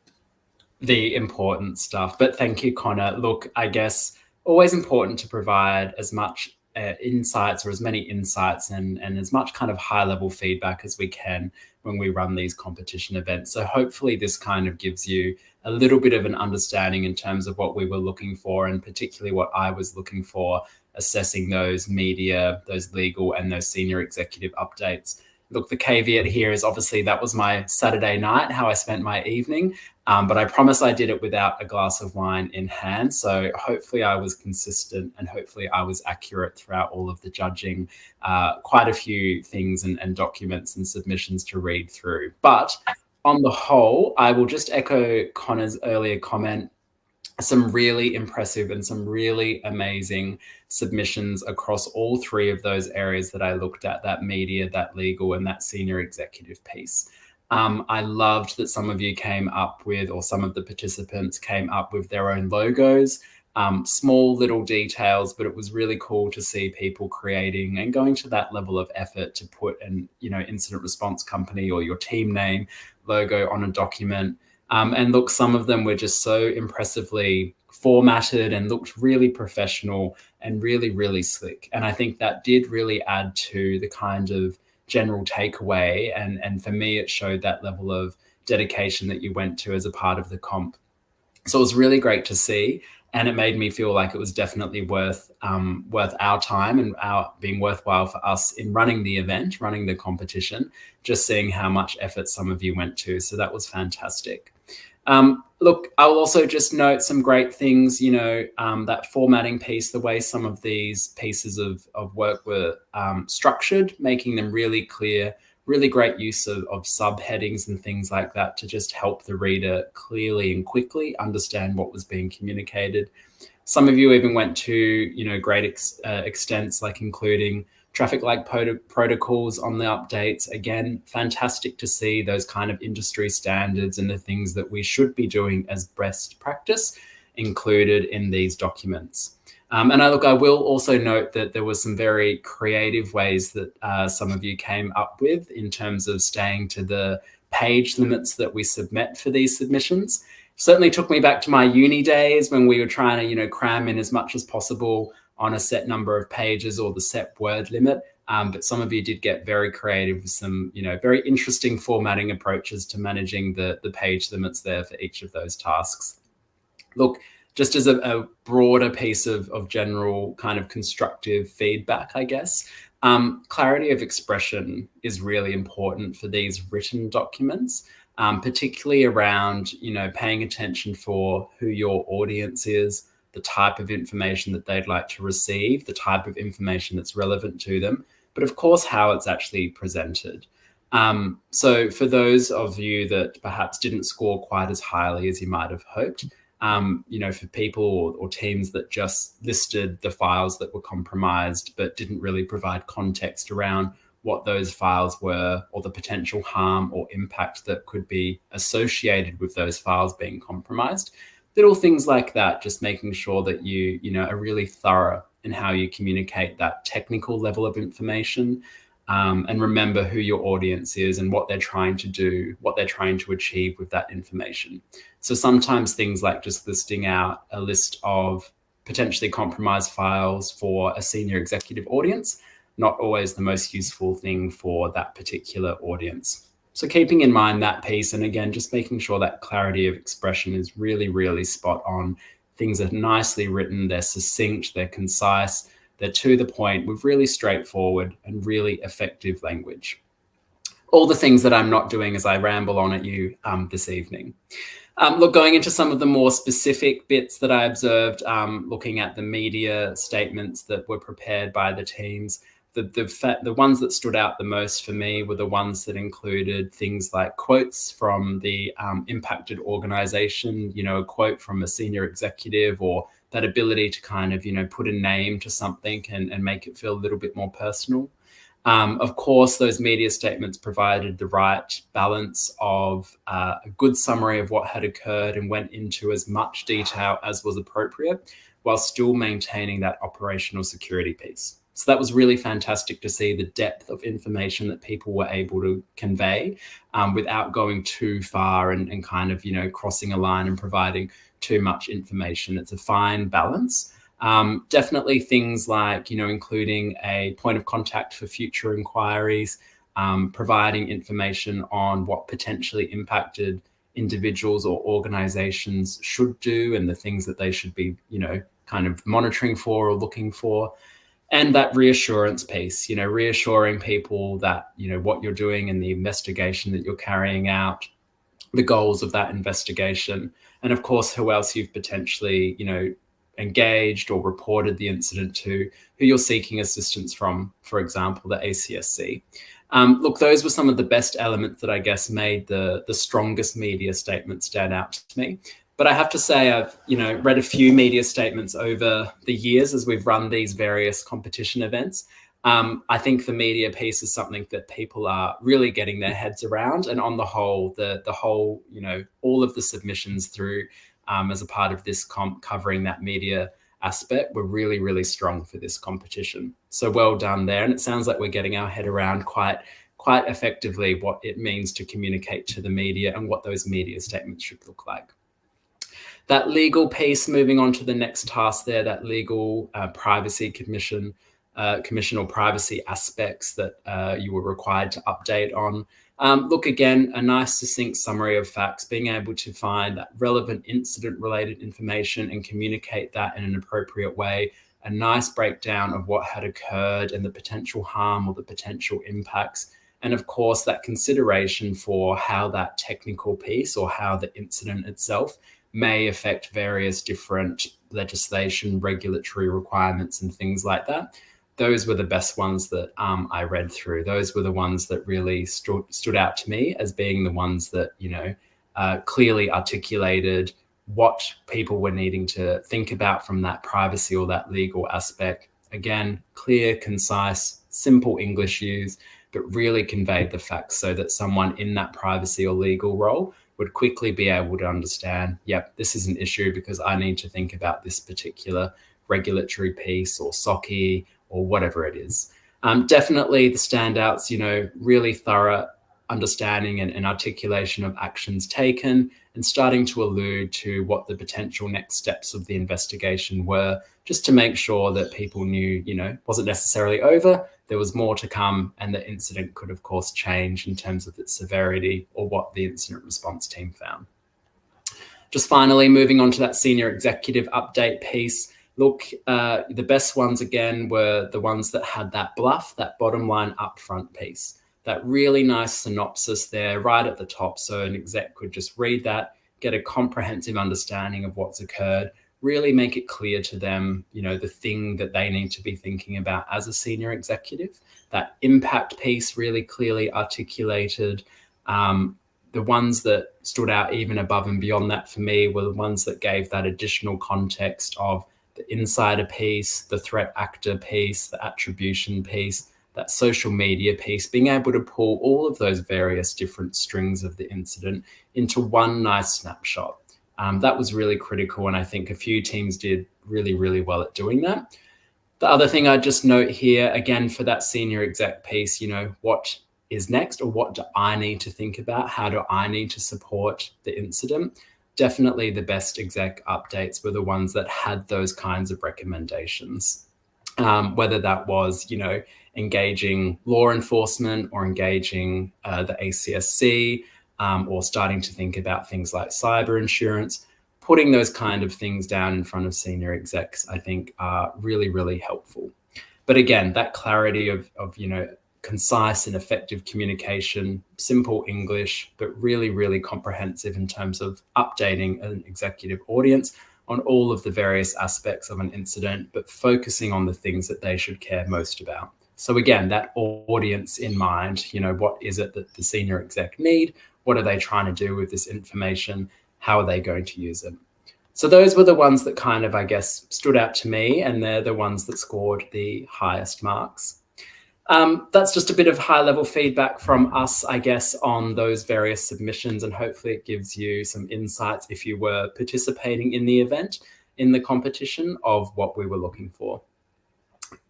The important stuff. But thank you, Connor. Look, I guess always important to provide as much insights, or as many insights and as much kind of high level feedback as we can when we run these competition events. So hopefully this kind of gives you a little bit of an understanding in terms of what we were looking for, and particularly what I was looking for, assessing those media, those legal and those senior executive updates. Look, the caveat here is obviously that was my Saturday night, how I spent my evening, but I promise I did it without a glass of wine in hand. So hopefully I was consistent, and hopefully I was accurate throughout all of the judging. Quite a few things and documents and submissions to read through. But on the whole, I will just echo Connor's earlier comment. Some really impressive and some really amazing submissions across all three of those areas that I looked at, that media, that legal, and that senior executive piece. I loved that some of you came up with, or some of the participants came up with their own logos, small little details, but it was really cool to see people creating and going to that level of effort to put an, incident response company or your team name logo on a document. And look, some of them were just so impressively formatted and looked really professional and really, really slick. And I think that did really add to the kind of general takeaway. And for me, it showed that level of dedication that you went to as a part of the comp. So it was really great to see. And it made me feel like it was definitely worth our time and being worthwhile for us in running the event, running the competition, just seeing how much effort some of you went to. So that was fantastic. Look, I'll also just note some great things, that formatting piece, the way some of these pieces of work were structured, making them really clear, really great use of subheadings and things like that to just help the reader clearly and quickly understand what was being communicated. Some of you even went to, great extents, like including traffic light protocols on the updates. Again, fantastic to see those kind of industry standards and the things that we should be doing as best practice included in these documents. And I will also note that there were some very creative ways that some of you came up with in terms of staying to the page limits that we submit for these submissions. Certainly took me back to my uni days when we were trying to, cram in as much as possible on a set number of pages or the set word limit. But some of you did get very creative with some, very interesting formatting approaches to managing the page limits there for each of those tasks. Look, just as a broader piece of general kind of constructive feedback, I guess, clarity of expression is really important for these written documents, particularly around, paying attention for who your audience is, the type of information that they'd like to receive, the type of information that's relevant to them, but of course, how it's actually presented. So for those of you that perhaps didn't score quite as highly as you might have hoped, for people or teams that just listed the files that were compromised but didn't really provide context around what those files were or the potential harm or impact that could be associated with those files being compromised, little things like that, just making sure that you are really thorough in how you communicate that technical level of information, and remember who your audience is and what they're trying to do, what they're trying to achieve with that information. So sometimes things like just listing out a list of potentially compromised files for a senior executive audience, not always the most useful thing for that particular audience. So keeping in mind that piece, and again, just making sure that clarity of expression is really, really spot on. Things are nicely written, they're succinct, they're concise, they're to the point with really straightforward and really effective language. All the things that I'm not doing as I ramble on at you this evening. Look, going into some of the more specific bits that I observed, looking at the media statements that were prepared by the teams, the ones that stood out the most for me were the ones that included things like quotes from the impacted organization, a quote from a senior executive, or that ability to kind of, put a name to something and make it feel a little bit more personal. Of course, those media statements provided the right balance of a good summary of what had occurred and went into as much detail as was appropriate, while still maintaining that operational security piece. So that was really fantastic to see the depth of information that people were able to convey without going too far and kind of, crossing a line and providing too much information. It's a fine balance. Definitely things like, including a point of contact for future inquiries, providing information on what potentially impacted individuals or organizations should do and the things that they should be, kind of monitoring for or looking for. And that reassurance piece, reassuring people that, what you're doing and the investigation that you're carrying out, the goals of that investigation, and of course, who else you've potentially, engaged or reported the incident to, who you're seeking assistance from, for example, the ACSC. Look, those were some of the best elements that I guess made the strongest media statement stand out to me. But I have to say I've, read a few media statements over the years as we've run these various competition events. I think the media piece is something that people are really getting their heads around. And on the whole, the whole, all of the submissions through as a part of this comp covering that media aspect were really, really strong for this competition. So well done there. And it sounds like we're getting our head around quite effectively what it means to communicate to the media and what those media statements should look like. That legal piece, moving on to the next task there, that legal privacy commission or privacy aspects that you were required to update on. Look, again, a nice succinct summary of facts, being able to find that relevant incident-related information and communicate that in an appropriate way, a nice breakdown of what had occurred and the potential harm or the potential impacts. And of course, that consideration for how that technical piece or how the incident itself may affect various different legislation, regulatory requirements and things like that. Those were the best ones that I read through. Those were the ones that really stood out to me as being the ones that, clearly articulated what people were needing to think about from that privacy or that legal aspect. Again, clear, concise, simple English use, but really conveyed the facts so that someone in that privacy or legal role would quickly be able to understand, yep, this is an issue because I need to think about this particular regulatory piece or SOCI or whatever it is. Definitely the standouts, really thorough understanding and articulation of actions taken and starting to allude to what the potential next steps of the investigation were, just to make sure that people knew, wasn't necessarily over. there was more to come, and the incident could, of course, change in terms of its severity or what the incident response team found. Just finally, moving on to that senior executive update piece. Look, the best ones, again, were the ones that had that bluff, that bottom line upfront piece, that really nice synopsis there right at the top. So an exec could just read that, get a comprehensive understanding of what's occurred, really make it clear to them, you know, the thing that they need to be thinking about as a senior executive. That impact piece really clearly articulated. The ones that stood out even above and beyond that for me were the ones that gave that additional context of the insider piece, the threat actor piece, the attribution piece, that social media piece, being able to pull all of those various different strings of the incident into one nice snapshot. That was really critical, and I think a few teams did really, really well at doing that. The other thing I'd just note here, again, for that senior exec piece, you know, what is next, or what do I need to think about? How do I need to support the incident? Definitely the best exec updates were the ones that had those kinds of recommendations. Whether that was, you know, engaging law enforcement or engaging the ACSC, or starting to think about things like cyber insurance, putting those kind of things down in front of senior execs, I think are really, really helpful. But again, that clarity of you know, concise and effective communication, simple English, but really, really comprehensive in terms of updating an executive audience on all of the various aspects of an incident, but focusing on the things that they should care most about. So again, that audience in mind, you know, what is it that the senior exec need? What are they trying to do with this information? How are they going to use it? So those were the ones that kind of, I guess, stood out to me, and they're the ones that scored the highest marks. That's just a bit of high-level feedback from us, I guess, on those various submissions, and hopefully it gives you some insights if you were participating in the event, in the competition, of what we were looking for.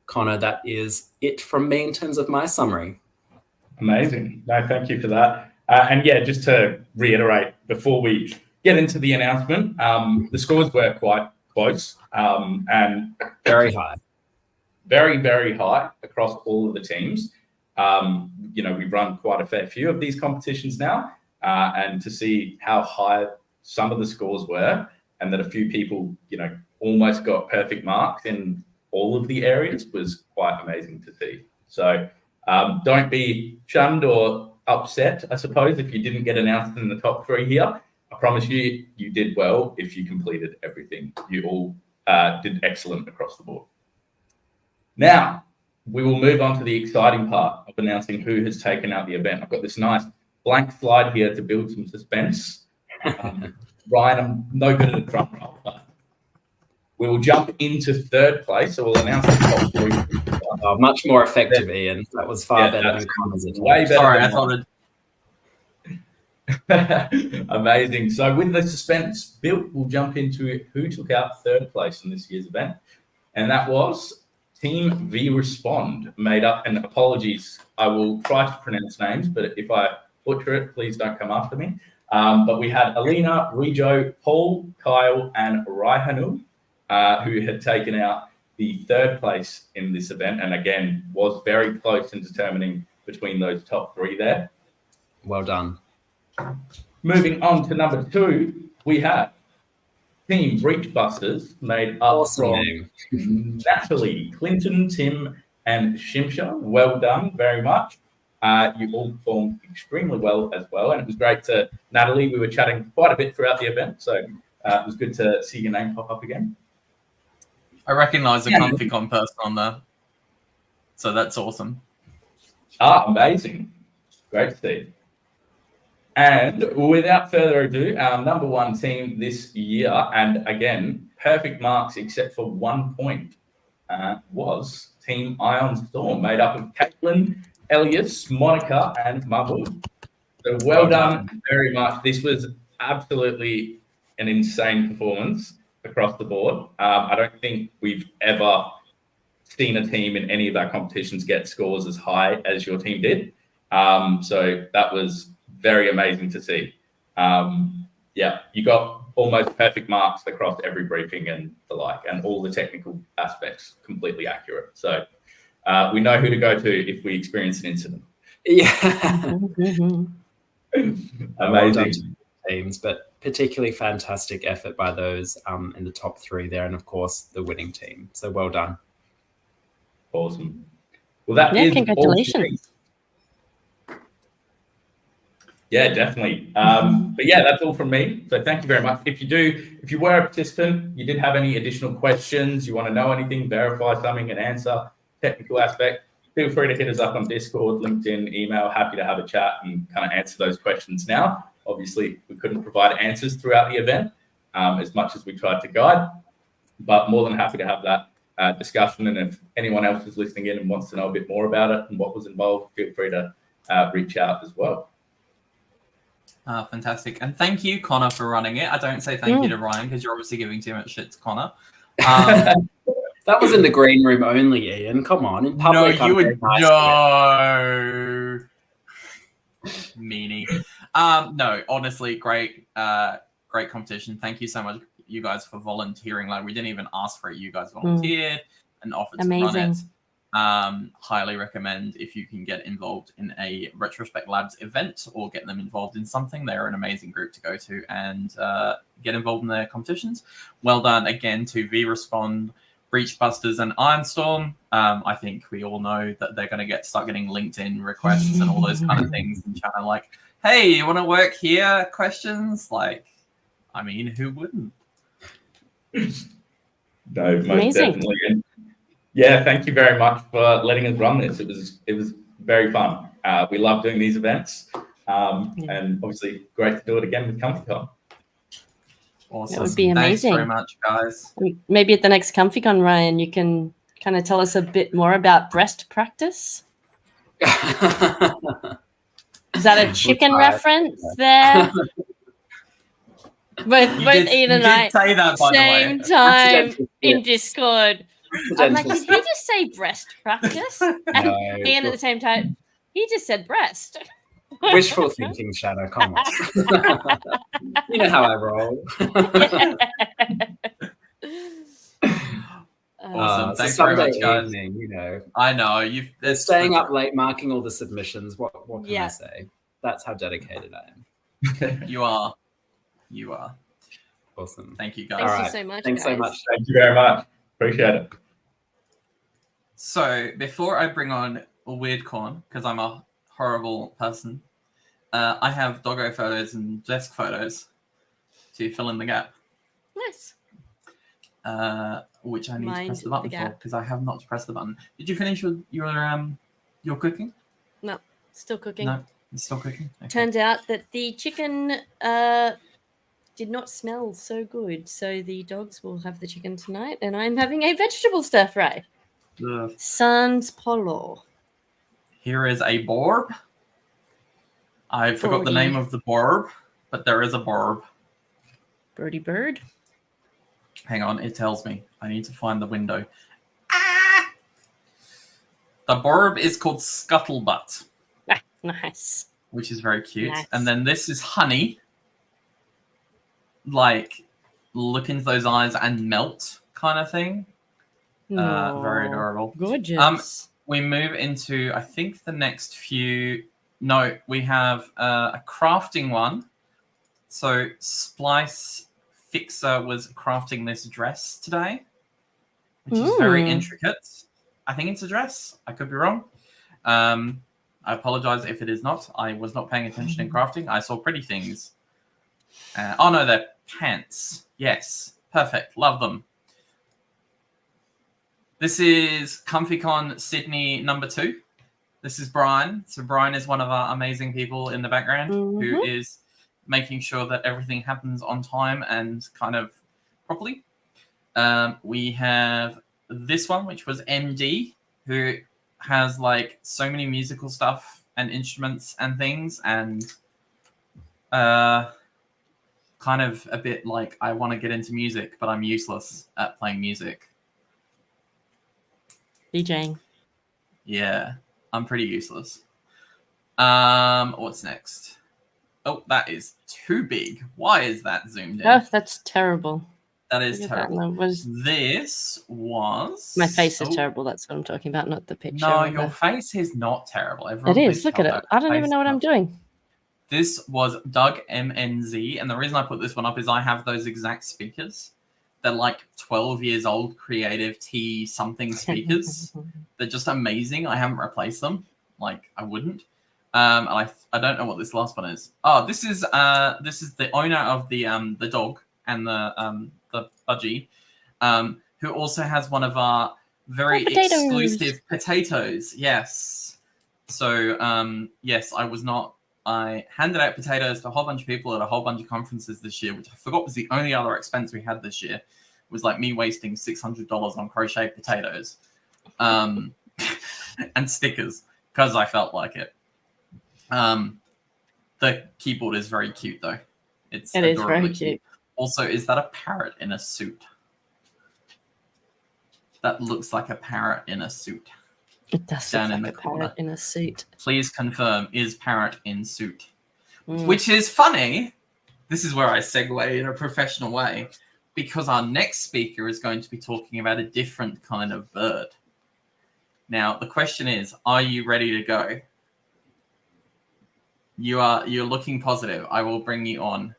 Connor, that is it from me in terms of my summary. Amazing. No, thank you for that. And yeah, just to reiterate, before we get into the announcement, the scores were quite close and very high. Very, very high across all of the teams. You know, we've run quite a fair few of these competitions now, and to see how high some of the scores were, and that a few people, you know, almost got perfect marks in all of the areas was quite amazing to see. So don't be shunned or upset, I suppose, if you didn't get announced in the top 3 here. I promise you, you did well if you completed everything. You all did excellent across the board. Now, we will move on to the exciting part of announcing who has taken out the event. I've got this nice blank slide here to build some suspense. Ryan, I'm no good at a drum roll, but we will jump into 3rd place. So we'll announce the top 3. Oh, much more effective, Ian. That was far better than Connor's. Way better. Sorry, I thought it. Amazing. So with the suspense built, we'll jump into who took out 3rd place in this year's event. And that was Team V Respond, made up, and apologies, I will try to pronounce names, but if I butcher it, please don't come after me. But we had Alina, Rijo, Paul, Kyle, and Raihanu, who had taken out the 3rd place in this event, and again, was very close in determining between those top 3 there. Well done. Moving on to number 2, we had Team Breachbusters, made up from Natalie, Clinton, Tim, and Shimsha. Well done, very much. You all performed extremely well as well, and it was great to, Natalie, we were chatting quite a bit throughout the event, so it was good to see your name pop up again. I recognise the ComfyCon person on there, so that's awesome. Amazing. Great to see. And without further ado, our number 1 team this year, and again, perfect marks except for 1 point, was Team Ion Storm, made up of Caitlin, Elias, Monica, and Mahmood. So well done very much. This was absolutely an insane performance across the board. I don't think we've ever seen a team in any of our competitions get scores as high as your team did. So that was very amazing to see. Yeah, you got almost perfect marks across every briefing and the like, and all the technical aspects completely accurate. So We know who to go to if we experience an incident. Yeah. Amazing. Well done to teams, but particularly fantastic effort by those in the top 3 there, and of course the winning team. So well done. Awesome. Well, that is congratulations. Yeah, definitely. But yeah, that's all from me. So thank you very much. If you were a participant, you did have any additional questions, you want to know anything, verify something, an answer, technical aspect, feel free to hit us up on Discord, LinkedIn, email. Happy to have a chat and kind of answer those questions now. Obviously, we couldn't provide answers throughout the event as much as we tried to guide, but more than happy to have that discussion. And if anyone else is listening in and wants to know a bit more about it and what was involved, feel free to reach out as well. Fantastic. And thank you, Connor, for running it. I don't say thank you to Ryan because you're obviously giving too much shit to Connor. That was in the green room only, Ian. Come on. In public, no, you would nice no. Meanie. No, honestly, great competition. Thank you so much, you guys, for volunteering. Like, we didn't even ask for it. You guys volunteered and offered to run it. Highly recommend if you can get involved in a Retrospect Labs event or get them involved in something. They're an amazing group to go to and get involved in their competitions. Well done again to V-Respond, Breachbusters, and Ironstorm. I think we all know that they're going to start getting LinkedIn requests and all those kind of things and chatting like, hey, you want to work here? Questions? Like, I mean, who wouldn't? No, most definitely. Yeah, thank you very much for letting us run this. It was very fun. We love doing these events, and obviously great to do it again with ComfyCon. Awesome. That would be amazing. Thanks very much, guys. Maybe at the next ComfyCon, Ryan, you can kind of tell us a bit more about breast practice. Is that a chicken reference there? Both Ian and I, say that, by same the way. time in Discord. I'm like, did he Accidental just say breast practice? And No. Ian at the same time, he just said breast. Wishful thinking, Shadow. Come on. You know how I roll. Awesome. Thanks so very much, Sunday guys. evening, you know. I know They're staying up late, marking all the submissions. What can I say? That's how dedicated I am. You are. You are. Awesome. Thank you, guys. Thank you so much. Thanks guys. so much. Thank you very much. Appreciate it. So before I bring on a weird corn, because I'm a horrible person, I have doggo photos and desk photos to fill in the gap. Nice. Which I need to Mind press the button the for gap. because I have not pressed the button. Did you finish your cooking? No, still cooking. No, it's still cooking. Okay. Turned out that the chicken did not smell so good, so the dogs will have the chicken tonight, and I'm having a vegetable stir fry. Ugh. Sans polo. Here is a borb. I forgot the name of the borb, but there is a borb. Birdie bird. Hang on, it tells me. I need to find the window. Ah! The borb is called Scuttlebutt. Ah, nice. Which is very cute. Nice. And then this is Honey. Like, look into those eyes and melt kind of thing. Very adorable. Gorgeous. We move into, I think, the next few. No, we have a crafting one. So Splice Fixer was crafting this dress today, which is very intricate. I think it's a dress. I could be wrong. I apologize if it is not. I was not paying attention in crafting. I saw pretty things. Oh, no, they're pants. Yes. Perfect. Love them. This is ComfyCon Sydney #2. This is Brian. So Brian is one of our amazing people in the background who is making sure that everything happens on time and kind of properly. We have this one, which was MD, who has like so many musical stuff and instruments and things, and kind of a bit like I want to get into music, but I'm useless at playing music. DJing. Yeah, I'm pretty useless. What's next? Oh, that is too big. Why is that zoomed in? Oh, that's terrible. That is Look at that. terrible. That was This was my face is oh, terrible. That's what I'm talking about, not the picture. No, of your the... face is not terrible. It Everyone is. please Look tell at it. that I don't face even know what I'm not- doing. This was Doug MNZ, and the reason I put this one up is I have those exact speakers. They're like 12 years old, creative T something speakers. They're just amazing. I haven't replaced them. Like I wouldn't. And I don't know what this last one is. Oh, this is the owner of the dog and the budgie, who also has one of our very exclusive potatoes. Yes. So yes, I handed out potatoes to a whole bunch of people at a whole bunch of conferences this year, which I forgot was the only other expense we had this year. Was like me wasting $600 on crocheted potatoes, and stickers because I felt like it. The keyboard is very cute though. It is very cute. Also, is that a parrot in a suit? That looks like a parrot in a suit. It does look like a parrot in a suit. Please confirm, is parrot in suit? Which is funny. This is where I segue in a professional way, because our next speaker is going to be talking about a different kind of bird. Now, the question is, are you ready to go? You're looking positive. I will bring you on.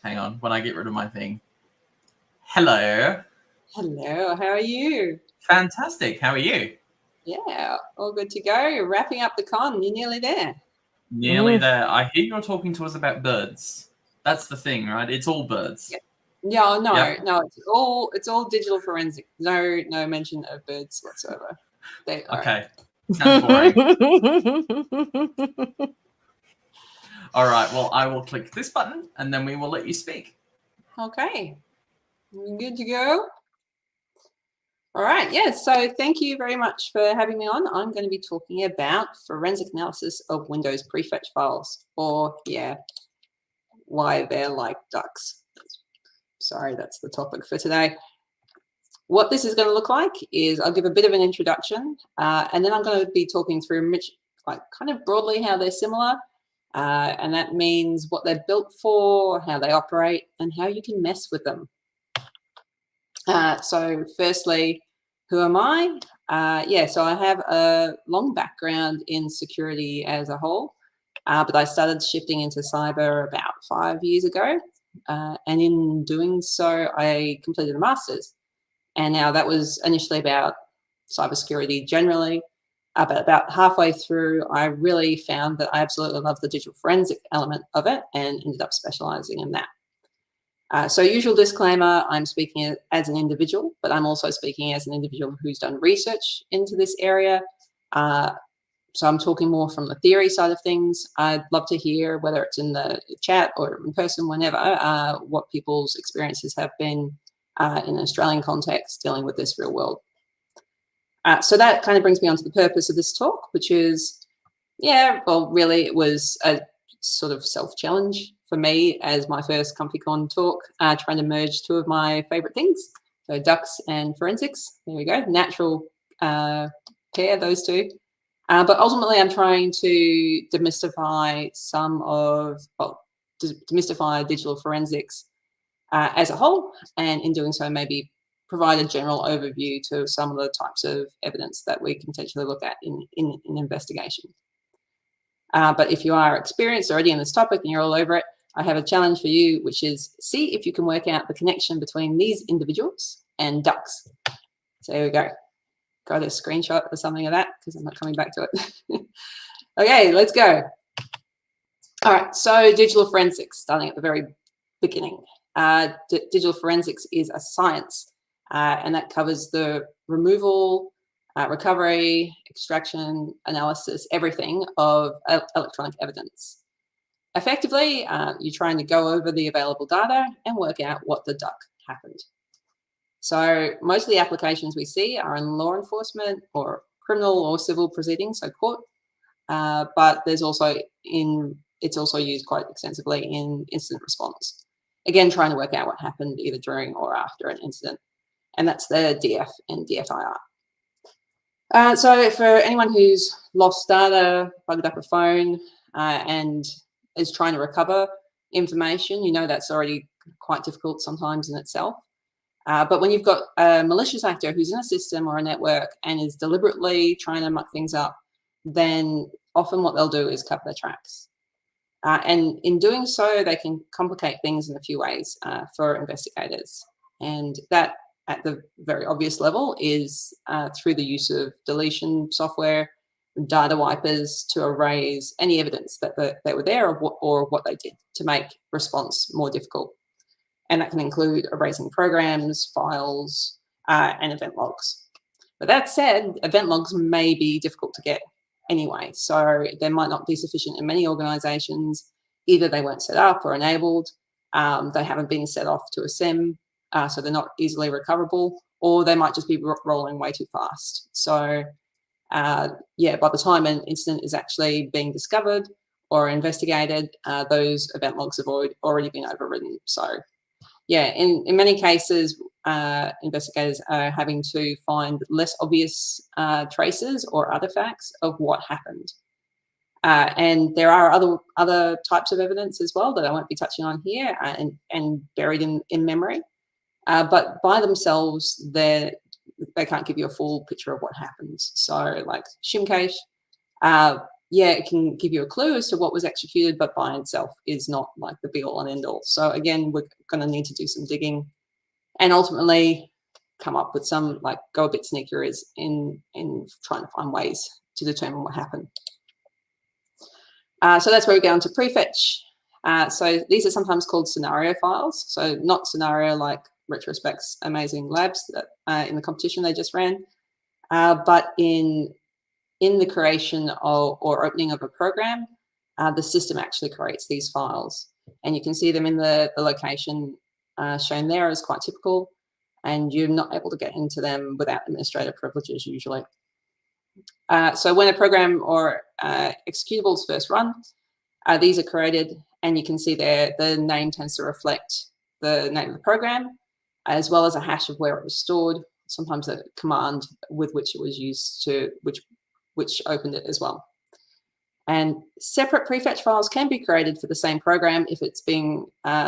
Hang on, when I get rid of my thing. Hello. Hello, how are you? Fantastic. How are you? Yeah, all good to go. Wrapping up the con. You're nearly there. Nearly there. I hear you're talking to us about birds. That's the thing, right? It's all birds. Yeah, no, it's all digital forensic. No mention of birds whatsoever. They are. Okay. Sounds boring. All right. Well, I will click this button and then we will let you speak. Okay. Good to go. All right. Yeah. So thank you very much for having me on. I'm going to be talking about forensic analysis of Windows prefetch files, or why they're like ducks. Sorry, that's the topic for today. What this is going to look like is I'll give a bit of an introduction, and then I'm going to be talking through kind of broadly how they're similar, and that means what they're built for, how they operate, and how you can mess with them. So firstly, who am I? So I have a long background in security as a whole, but I started shifting into cyber about 5 years ago. And in doing so, I completed a master's. And now that was initially about cybersecurity generally. But about halfway through, I really found that I absolutely love the digital forensic element of it and ended up specializing in that. So usual disclaimer, I'm speaking as an individual, but I'm also speaking as an individual who's done research into this area. So I'm talking more from the theory side of things. I'd love to hear, whether it's in the chat or in person, whenever, what people's experiences have been in an Australian context dealing with this real world. So that kind of brings me on to the purpose of this talk, which is, really it was a sort of self-challenge for me as my first ComfyCon talk, trying to merge two of my favorite things. So ducks and forensics, there we go, natural pair, those two. But ultimately I'm trying to demystify demystify digital forensics as a whole, and in doing so maybe provide a general overview to some of the types of evidence that we can potentially look at in investigation. But if you are experienced already in this topic and you're all over it, I have a challenge for you, which is see if you can work out the connection between these individuals and ducks. So here we go. Got a screenshot or something of that because I'm not coming back to it. Okay, let's go. All right, so digital forensics, starting at the very beginning. Digital forensics is a science, and that covers the removal, recovery, extraction, analysis, everything of electronic evidence. Effectively, you're trying to go over the available data and work out what the duck happened. So most of the applications we see are in law enforcement or criminal or civil proceedings, so court, but there's also it's also used quite extensively in incident response. Again, trying to work out what happened either during or after an incident, and that's the DF and DFIR. So for anyone who's lost data, bugged up a phone, and is trying to recover information, that's already quite difficult sometimes in itself. But when you've got a malicious actor who's in a system or a network and is deliberately trying to muck things up, then often what they'll do is cover their tracks. And in doing so, they can complicate things in a few ways for investigators. And that, at the very obvious level, is through the use of deletion software, data wipers to erase any evidence that they were there or what they did to make response more difficult. And that can include erasing programs, files, and event logs. But that said, event logs may be difficult to get anyway. So there might not be sufficient in many organizations. Either they weren't set up or enabled, they haven't been set off to a SIM, so they're not easily recoverable, or they might just be rolling way too fast. So yeah, by the time an incident is actually being discovered or investigated, those event logs have already been overridden. So yeah, in many cases, investigators are having to find less obvious traces or artifacts of what happened. And there are other types of evidence as well that I won't be touching on here and buried in memory. But by themselves, they can't give you a full picture of what happens. So like shim cache, yeah, it can give you a clue as to what was executed, but by itself is not like the be all and end all. So again, we're going to need to do some digging and ultimately come up with some, like, go a bit sneakier in trying to find ways to determine what happened. So that's where we go into Prefetch. So these are sometimes called scenario files. So not scenario like Retrospect's amazing labs that in the competition they just ran, but in the creation or opening of a program, the system actually creates these files. And you can see them in the location shown there as quite typical, and you're not able to get into them without administrator privileges usually. So when a program or executable is first run, these are created, and you can see there the name tends to reflect the name of the program, as well as a hash of where it was stored, sometimes a command with which it was used to, which opened it as well. And separate prefetch files can be created for the same program if it's being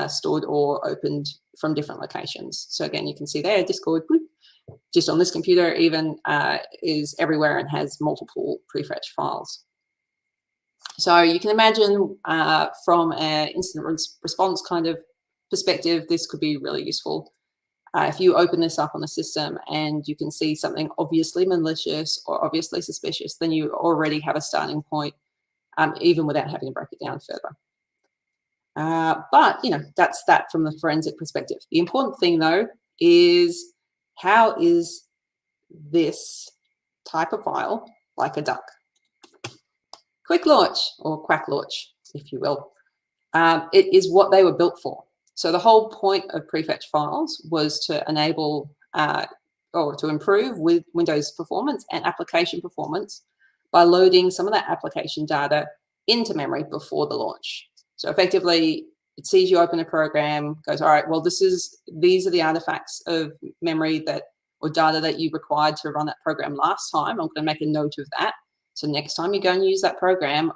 stored or opened from different locations. So again, you can see there, Discord, just on this computer even, is everywhere and has multiple prefetch files. So you can imagine from an incident response kind of perspective, this could be really useful. If you open this up on the system and you can see something obviously malicious or obviously suspicious, then you already have a starting point, even without having to break it down further. But, you know, that's that from the forensic perspective. The important thing, though, is how is this type of file like a duck? Quick launch, or quack launch, if you will. It is what they were built for. So the whole point of prefetch files was to enable or to improve with Windows performance and application performance by loading some of that application data into memory before the launch. So effectively, it sees you open a program, goes, all right, well, these are the artifacts of memory that, or data that you required to run that program last time. I'm going to make a note of that. So next time you go and use that program,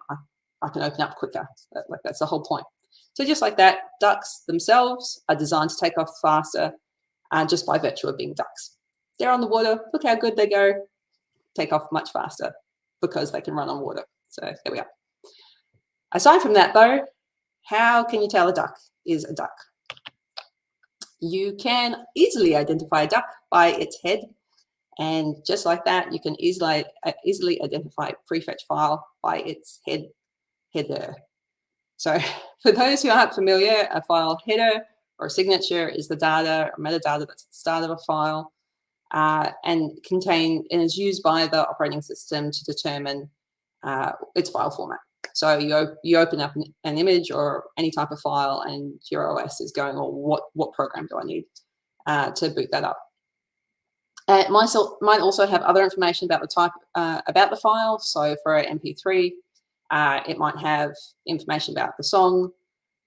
I can open up quicker. Like, that's the whole point. So just like that, ducks themselves are designed to take off faster just by virtue of being ducks. They're on the water. Look how good they go. Take off much faster because they can run on water. So there we are. Aside from that, though, how can you tell a duck is a duck? You can easily identify a duck by its head. And just like that, you can easily identify a prefetch file by its header. So for those who aren't familiar, a file header or a signature is the data or metadata that's at the start of a file and is used by the operating system to determine its file format. So you open up an image or any type of file and your OS is going, oh, what program do I need to boot that up? It might also have other information about the type, about the file. So for an MP3, it might have information about the song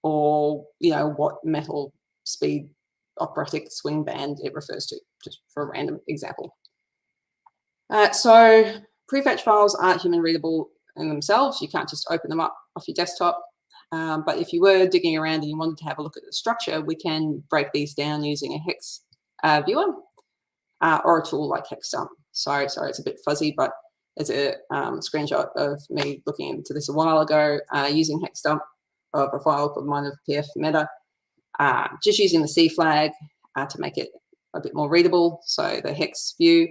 or, you know, what metal speed operatic swing band it refers to, just for a random example. So prefetch files aren't human readable in themselves. You can't just open them up off your desktop. But if you were digging around and you wanted to have a look at the structure, we can break these down using a hex viewer, or a tool like Hexdump. Sorry, it's a bit fuzzy, but there's a screenshot of me looking into this a while ago using Hexdump of a file called minor.pf meta, just using the C flag to make it a bit more readable, so the hex view,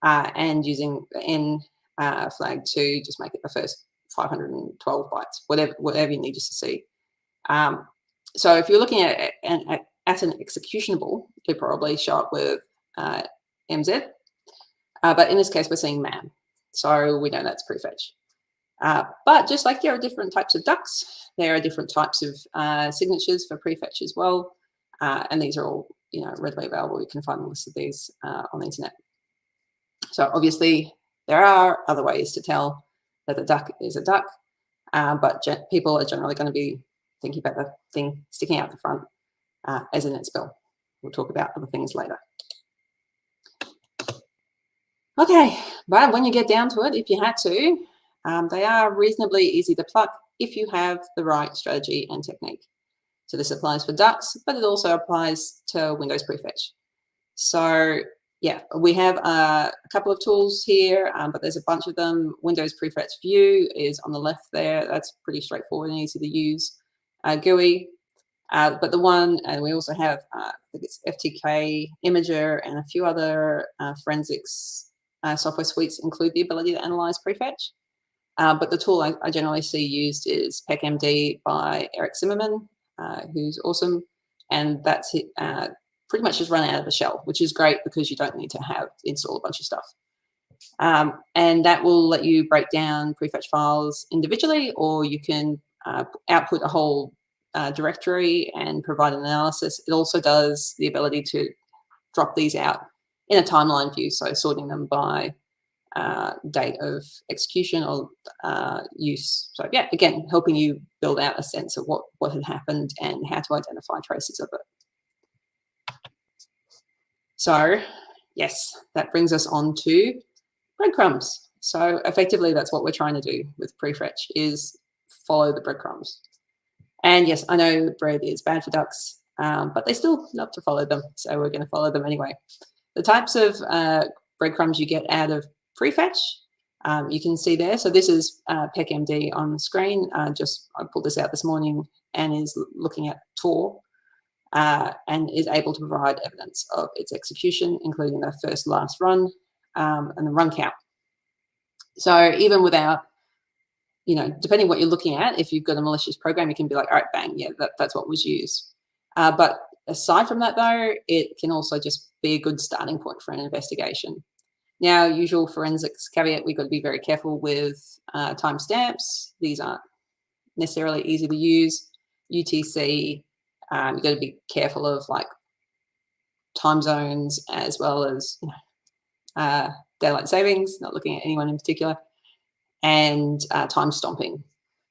and using the N flag to just make it the first 512 bytes, whatever you need just to see. So if you're looking at an executionable, it'd probably show up with MZ, but in this case we're seeing MAM, so we know that's Prefetch. But just like there are different types of ducks, there are different types of signatures for Prefetch as well, and these are all readily available. You can find a list of these on the internet. So obviously there are other ways to tell that a duck is a duck, but people are generally going to be thinking about the thing sticking out the front as in its bill. We'll talk about other things later. Okay, but when you get down to it, if you had to, they are reasonably easy to pluck if you have the right strategy and technique. So this applies for ducks, but it also applies to Windows Prefetch. So yeah, we have a couple of tools here, but there's a bunch of them. Windows Prefetch View is on the left there. That's pretty straightforward and easy to use. GUI, but the one, and we also have, I think it's FTK, Imager, and a few other forensics software suites include the ability to analyze Prefetch. But the tool I generally see used is PecMD by Eric Zimmerman, who's awesome, and that's pretty much just run out of the shell, which is great because you don't need to install a bunch of stuff. And that will let you break down Prefetch files individually, or you can output a whole directory and provide an analysis. It also does the ability to drop these out in a timeline view, so sorting them by date of execution or use. So yeah, again, helping you build out a sense of what had happened and how to identify traces of it. So yes, that brings us on to breadcrumbs. So effectively, that's what we're trying to do with Prefetch, is follow the breadcrumbs. And yes, I know bread is bad for ducks, but they still love to follow them, so we're going to follow them anyway. The types of breadcrumbs you get out of Prefetch, you can see there. So this is PecMD on the screen. I pulled this out this morning and is looking at Tor and is able to provide evidence of its execution, including the first, last run and the run count. So even without, depending what you're looking at, if you've got a malicious program, you can be like, all right, bang, yeah, that's what was used. But aside from that, though, it can also just be a good starting point for an investigation. Now, usual forensics caveat, we've got to be very careful with timestamps. These aren't necessarily easy to use. UTC, you've got to be careful of like time zones as well as daylight savings, not looking at anyone in particular, and time stomping,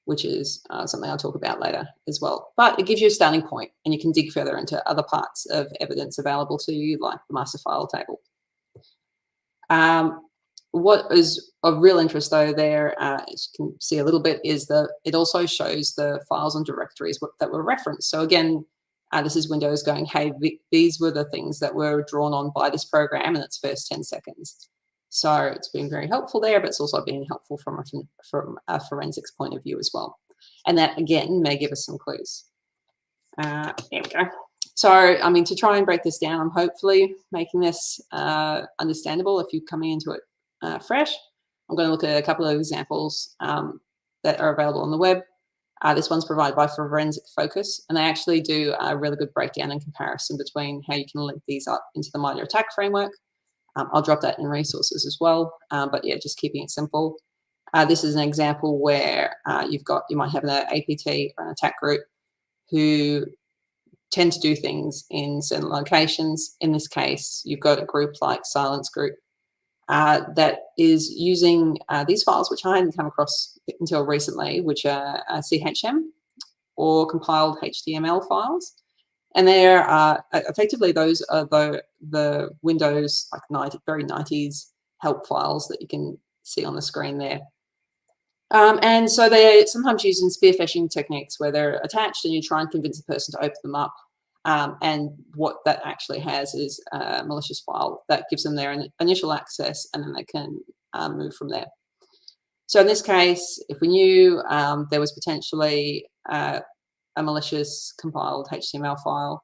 which is something I'll talk about later as well. But it gives you a starting point, and you can dig further into other parts of evidence available to you, like the master file table. What is of real interest, though, there, as you can see a little bit, is that it also shows the files and directories that were referenced. So again, this is Windows going, hey, these were the things that were drawn on by this program in its first 10 seconds. So it's been very helpful there, but it's also been helpful from a forensics point of view as well. And that, again, may give us some clues. There we go. So, I mean, to try and break this down, I'm hopefully making this understandable if you're coming into it fresh. I'm going to look at a couple of examples that are available on the web. This one's provided by Forensic Focus, and they actually do a really good breakdown and comparison between how you can link these up into the MITRE ATT&CK framework. I'll drop that in resources as well, but yeah, just keeping it simple. This is an example where you might have an APT or an attack group who tend to do things in certain locations. In this case, you've got a group like Silence Group that is using these files, which I hadn't come across until recently, which are CHM or compiled HTML files. And they're effectively, those are the Windows like very 90s help files that you can see on the screen there. And so they're sometimes using spear phishing techniques where they're attached and you try and convince the person to open them up. And what that actually has is a malicious file that gives them their initial access, and then they can move from there. So in this case, if we knew there was potentially a malicious compiled HTML file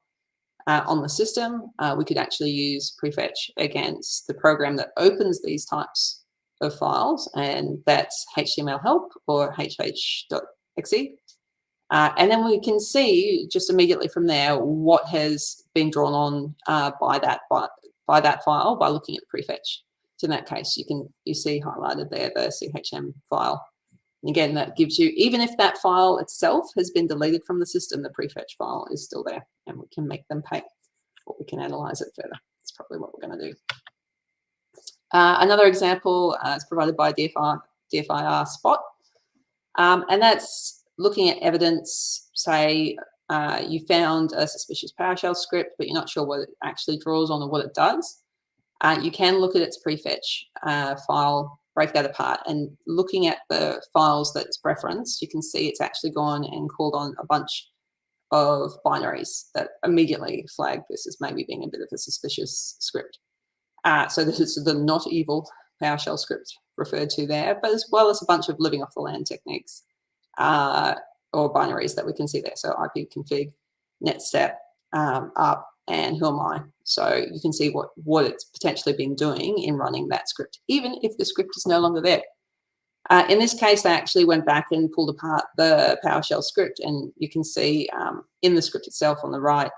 on the system, we could actually use Prefetch against the program that opens these types of files, and that's HTML help or hh.exe. And then we can see just immediately from there what has been drawn on by that file by looking at Prefetch. So in that case, you see highlighted there the CHM file. And again, that gives you, even if that file itself has been deleted from the system, the Prefetch file is still there, and we can make them pay, or we can analyze it further. That's probably what we're going to do. Another example is provided by DFIR Spot, and that's looking at evidence. Say you found a suspicious PowerShell script, but you're not sure what it actually draws on or what it does. You can look at its Prefetch file, break that apart, and looking at the files that it's referenced, you can see it's actually gone and called on a bunch of binaries that immediately flag this as maybe being a bit of a suspicious script. So this is the not evil PowerShell script referred to there, but as well as a bunch of living off the land techniques or binaries that we can see there. So ipconfig, netstep, up, and who am I? So you can see what it's potentially been doing in running that script, even if the script is no longer there. In this case, they actually went back and pulled apart the PowerShell script, and you can see in the script itself on the right,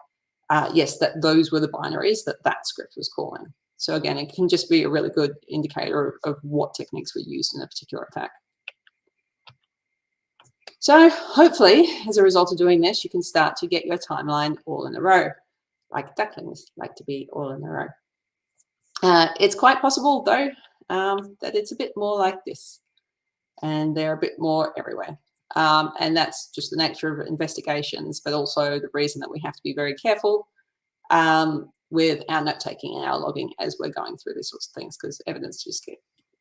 yes, that those were the binaries that script was calling. So again, it can just be a really good indicator of what techniques were used in a particular attack. So hopefully, as a result of doing this, you can start to get your timeline all in a row, like ducklings like to be all in a row. It's quite possible, though, that it's a bit more like this, and they're a bit more everywhere. And that's just the nature of investigations, but also the reason that we have to be very careful with our note-taking and our logging as we're going through these sorts of things, because evidence just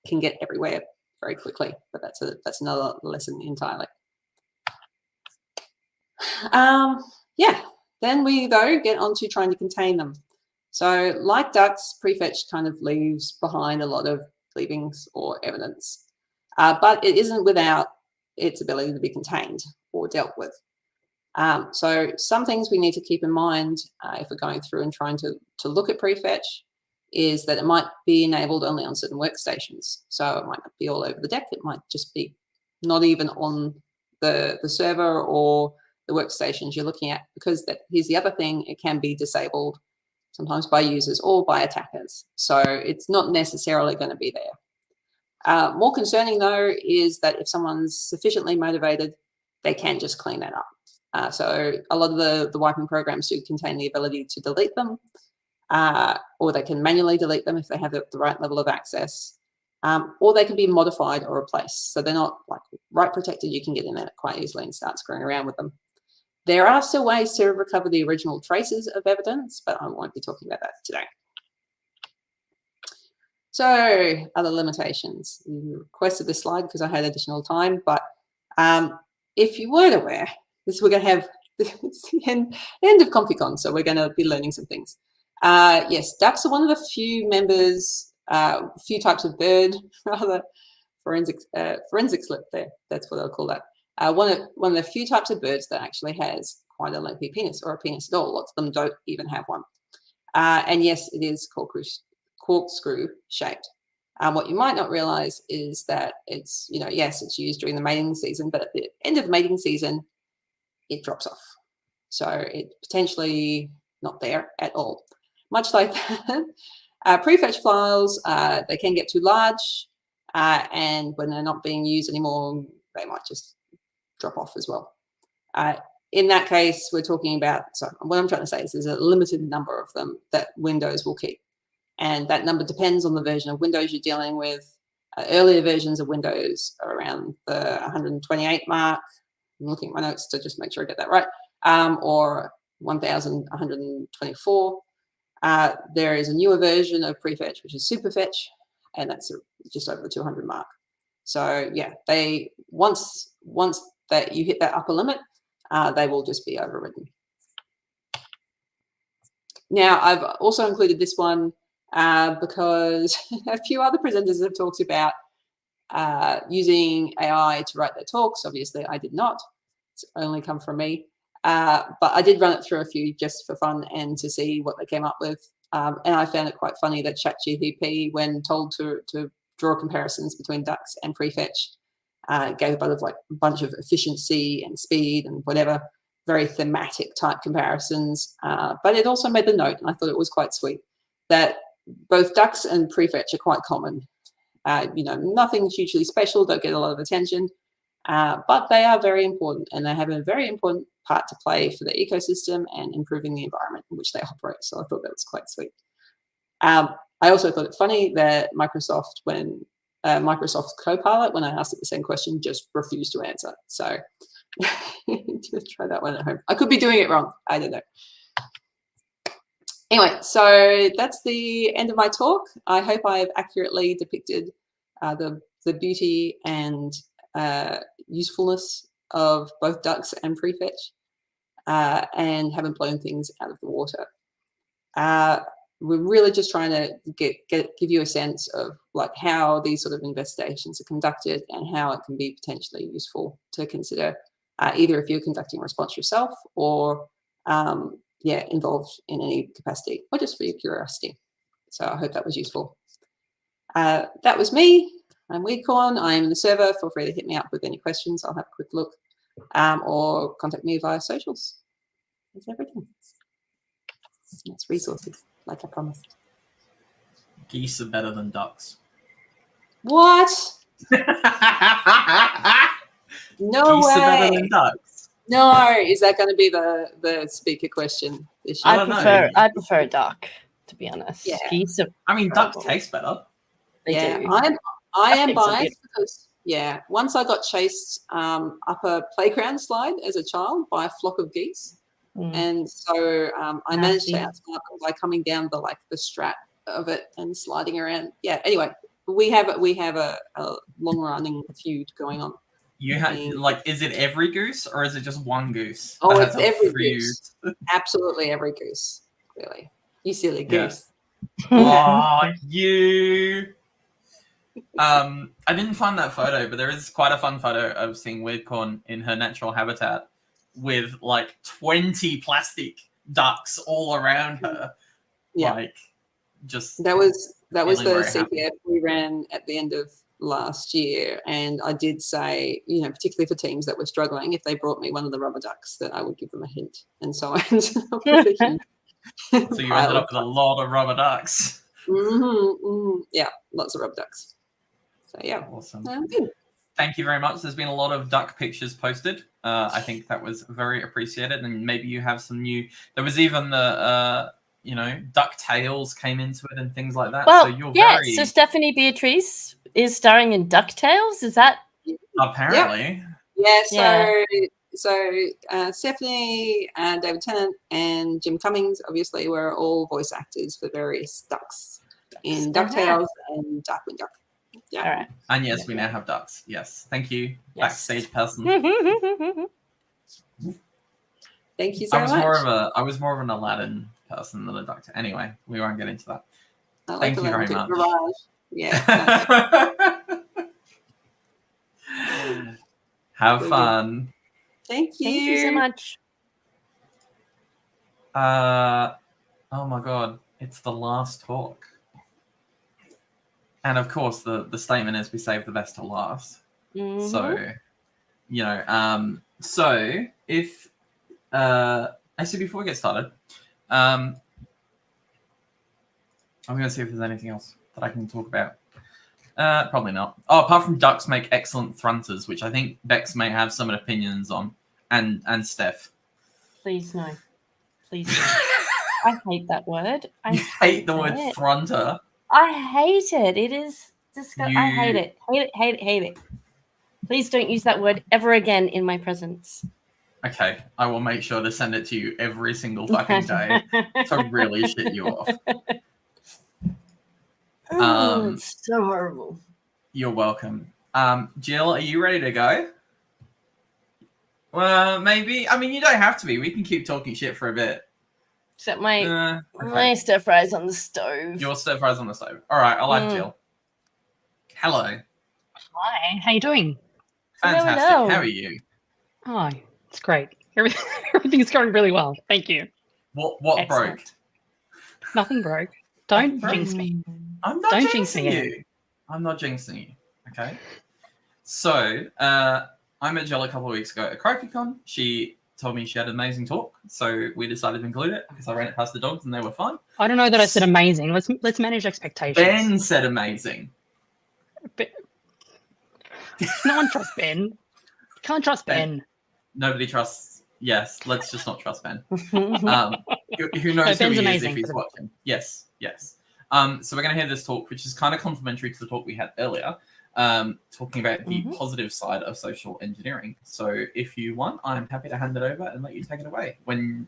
can get everywhere very quickly. But that's another lesson entirely. Yeah, then we, though, get on to trying to contain them. So like ducks, Prefetch kind of leaves behind a lot of leavings or evidence, but it isn't without its ability to be contained or dealt with. So some things we need to keep in mind if we're going through and trying to look at Prefetch is that it might be enabled only on certain workstations. So it might not be all over the deck. It might just be not even on the server or the workstations you're looking at, because here's the other thing, it can be disabled sometimes by users or by attackers. So it's not necessarily going to be there. More concerning, though, is that if someone's sufficiently motivated, they can just clean that up. So a lot of the wiping programs do contain the ability to delete them, or they can manually delete them if they have the right level of access, or they can be modified or replaced. So they're not like write protected. You can get in there quite easily and start screwing around with them. There are still ways to recover the original traces of evidence, but I won't be talking about that today. So other limitations. You requested this slide because I had additional time, but if you weren't aware, we're going to have the end of ComfyCon, so we're going to be learning some things. Yes, ducks are one of the few members, few types of bird, rather, forensic slip there. That's what I'll call that. One of the few types of birds that actually has quite a lengthy penis, or a penis at all. Lots of them don't even have one. And yes, it is corkscrew shaped. What you might not realize is that it's, yes, it's used during the mating season, but at the end of the mating season, it drops off. So it's potentially not there at all. Much like that, Prefetch files, they can get too large, and when they're not being used anymore, they might just drop off as well. In that case, we're talking about, so what I'm trying to say is there's a limited number of them that Windows will keep. And that number depends on the version of Windows you're dealing with. Earlier versions of Windows are around the 128 mark. I'm looking at my notes to just make sure I get that right. Or 1124. There is a newer version of Prefetch, which is Superfetch, and that's just over the 200 mark. So yeah, once that you hit that upper limit, they will just be overridden. Now, I've also included this one because a few other presenters have talked about using AI to write their talks. Obviously, I did not. It's only come from me. But I did run it through a few just for fun and to see what they came up with. And I found it quite funny that ChatGPT, when told to draw comparisons between Dux and Prefetch, gave a bunch of efficiency and speed and whatever, very thematic type comparisons. But it also made the note, and I thought it was quite sweet, that both Dux and Prefetch are quite common. Nothing hugely special, don't get a lot of attention, but they are very important, and they have a very important part to play for the ecosystem and improving the environment in which they operate. So I thought that was quite sweet. I also thought it funny that Microsoft, when Microsoft's Copilot, when I asked it the same question, just refused to answer. So just try that one at home. I could be doing it wrong. I don't know. Anyway, so that's the end of my talk. I hope I've accurately depicted the beauty and usefulness of both Dux and Prefetch, and haven't blown things out of the water. We're really just trying to give you a sense of how these sort of investigations are conducted and how it can be potentially useful to consider, either if you're conducting a response yourself or involved in any capacity, or just for your curiosity. So I hope that was useful. That was me. I'm WeirdCorn. I'm in the server. Feel free to hit me up with any questions. I'll have a quick look, or contact me via socials. That's everything. That's resources, like I promised. Geese are better than ducks. What? No Geese way. are better than ducks. No, is that going to be the speaker question this year? I prefer a duck, to be honest. Yeah. Geese are ducks taste better. They do. I am Duck eggs are biased because once I got chased up a playground slide as a child by a flock of geese, and so I managed to outsmart them by coming down the strat of it and sliding around. Yeah. Anyway, we have a long running feud going on. You have is it every goose or is it just one goose? Oh, it's every goose. Absolutely every goose. Really, you silly goose. Oh, you. I didn't find that photo, but there is quite a fun photo of seeing WeirdCorn in her natural habitat with 20 plastic ducks all around her. Yeah. Just that was the CPF happy. we ran at the end of last year, and I did say, particularly for teams that were struggling, if they brought me one of the rubber ducks, that I would give them a hint. And so I ended up with a hint. So you ended up with a lot of rubber ducks. Yeah, lots of rubber ducks. So yeah, awesome. Good. Thank you very much. There's been a lot of duck pictures posted. I think that was very appreciated, and maybe you have some new. There was even the duck tails came into it and things like that. Well, so you're so Stephanie Beatrice is starring in DuckTales. Is that apparently? Yeah. So Stephanie, David Tennant, and Jim Cummings obviously were all voice actors for various ducks in DuckTales and Darkwing Duck. Yeah. All right. And yes, we now have ducks. Yes. Thank you, backstage person. Thank you so much. I was more of an Aladdin person than a doctor. Anyway, we won't get into that. Thank you very much. Yeah. Have fun. Thank you. Thank you so much. Oh my god, it's the last talk. And of course the statement is we save the best to last. So so if actually before we get started, I'm gonna see if there's anything else that I can talk about. Probably not. Oh, apart from ducks make excellent thrunters, which I think Bex may have some opinions on, and Steph. Please no. Please no. I hate that word. You hate the word thrunter. I hate it. It is disgusting. I hate it. Hate it. Please don't use that word ever again in my presence. Okay, I will make sure to send it to you every single fucking day to really shit you off. It's so horrible. You're welcome. Jill, are you ready to go? Well, maybe. I mean, you don't have to be. We can keep talking shit for a bit. Except my stir fry's on the stove. Your stir fry's on the stove. All right, I'll add Jill. Hello. Hi, how you doing? Fantastic. Hello. How are you? Oh, it's great. Everything's going really well. Thank you. What Excellent. broke? Nothing broke. Don't jinx me. I'm not Don't jinxing jinx me. you. I'm not jinxing you. Okay. So I met Jill a couple of weeks ago at ComfyCon. She told me she had an amazing talk, so we decided to include it because I ran it past the dogs and they were fine. I don't know that I said amazing. Let's manage expectations. Ben said amazing. No one trusts Ben. Can't trust Ben. Nobody trusts. Yes, let's just not trust Ben. Who knows who he is if he's watching? Yes. So we're going to hear this talk, which is kind of complementary to the talk we had earlier, talking about the positive side of social engineering. So if you want, I'm happy to hand it over and let you take it away when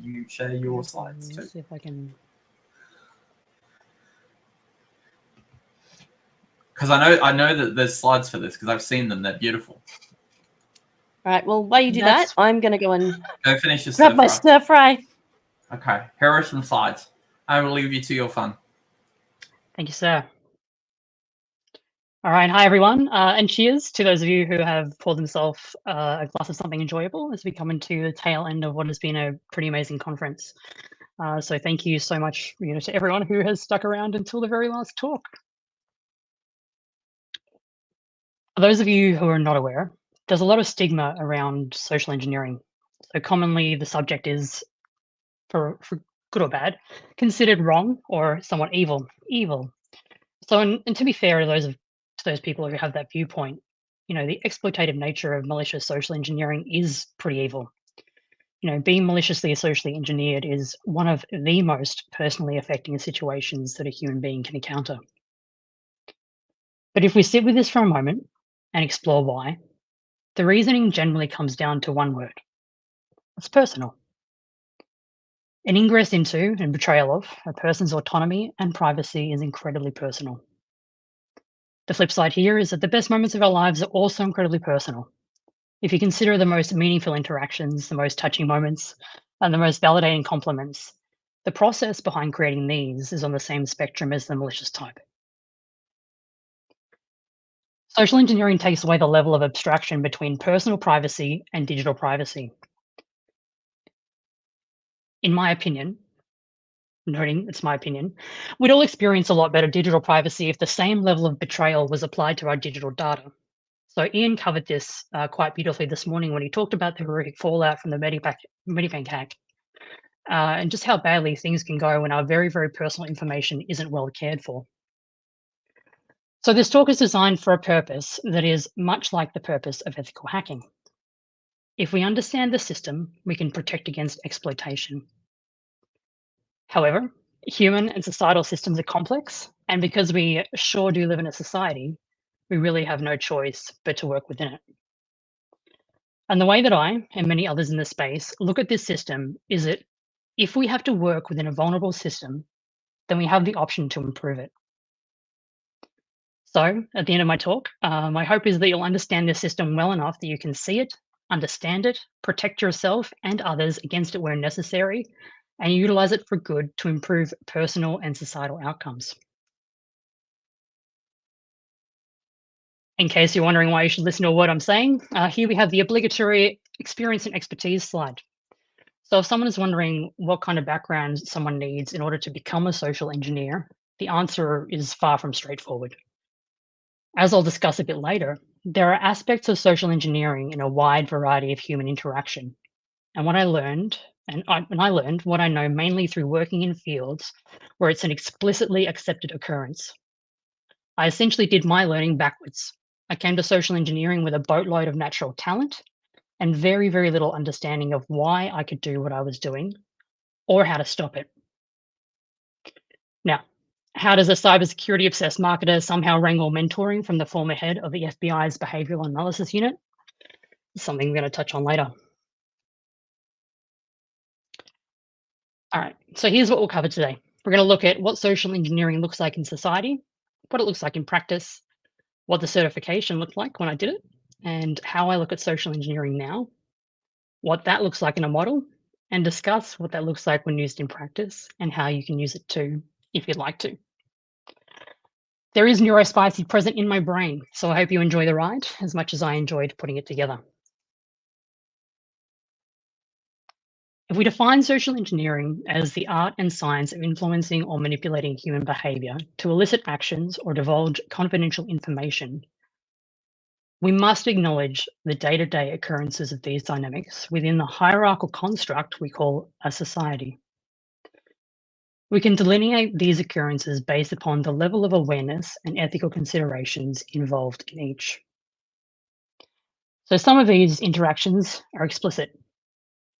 you share your slides too. See if I can. Because I know that there's slides for this because I've seen them. They're beautiful. All right. Well, while you do that, I'm going to go and Go finish your grab my stir fry. Okay. Here are some slides. I will leave you to your fun. Thank you, sir. All right. Hi, everyone. And cheers to those of you who have poured themselves a glass of something enjoyable as we come into the tail end of what has been a pretty amazing conference. So thank you so much to everyone who has stuck around until the very last talk. For those of you who are not aware, there's a lot of stigma around social engineering. So commonly the subject is, for good or bad, considered wrong or somewhat evil. So, and to be fair to those people who have that viewpoint, the exploitative nature of malicious social engineering is pretty evil. Being maliciously socially engineered is one of the most personally affecting situations that a human being can encounter. But if we sit with this for a moment and explore why, the reasoning generally comes down to one word. It's personal. An ingress into and betrayal of a person's autonomy and privacy is incredibly personal. The flip side here is that the best moments of our lives are also incredibly personal. If you consider the most meaningful interactions, the most touching moments, and the most validating compliments, the process behind creating these is on the same spectrum as the malicious type. Social engineering takes away the level of abstraction between personal privacy and digital privacy. In my opinion, noting it's my opinion, we'd all experience a lot better digital privacy if the same level of betrayal was applied to our digital data. So Ian covered this quite beautifully this morning when he talked about the horrific fallout from the Medibank hack and just how badly things can go when our very, very personal information isn't well cared for. So this talk is designed for a purpose that is much like the purpose of ethical hacking. If we understand the system, we can protect against exploitation. However, human and societal systems are complex, and because we sure do live in a society, we really have no choice but to work within it. And the way that I and many others in the space look at this system is that if we have to work within a vulnerable system, then we have the option to improve it. So at the end of my talk, my hope is that you'll understand this system well enough that you can see it, understand it, protect yourself and others against it where necessary, and utilize it for good to improve personal and societal outcomes. In case you're wondering why you should listen to what I'm saying, here we have the obligatory experience and expertise slide. So if someone is wondering what kind of background someone needs in order to become a social engineer, the answer is far from straightforward. As I'll discuss a bit later, there are aspects of social engineering in a wide variety of human interaction. And what I learned, I learned what I know mainly through working in fields where it's an explicitly accepted occurrence. I essentially did my learning backwards. I came to social engineering with a boatload of natural talent and very, very little understanding of why I could do what I was doing or how to stop it. Now, how does a cybersecurity obsessed marketer somehow wrangle mentoring from the former head of the FBI's behavioral analysis unit? Something we're going to touch on later. All right, so here's what we'll cover today. We're going to look at what social engineering looks like in society, what it looks like in practice, what the certification looked like when I did it, and how I look at social engineering now, what that looks like in a model, and discuss what that looks like when used in practice and how you can use it too, if you'd like to. There is neurospicy present in my brain, so I hope you enjoy the ride as much as I enjoyed putting it together. If we define social engineering as the art and science of influencing or manipulating human behavior to elicit actions or divulge confidential information, we must acknowledge the day-to-day occurrences of these dynamics within the hierarchical construct we call a society. We can delineate these occurrences based upon the level of awareness and ethical considerations involved in each. So some of these interactions are explicit.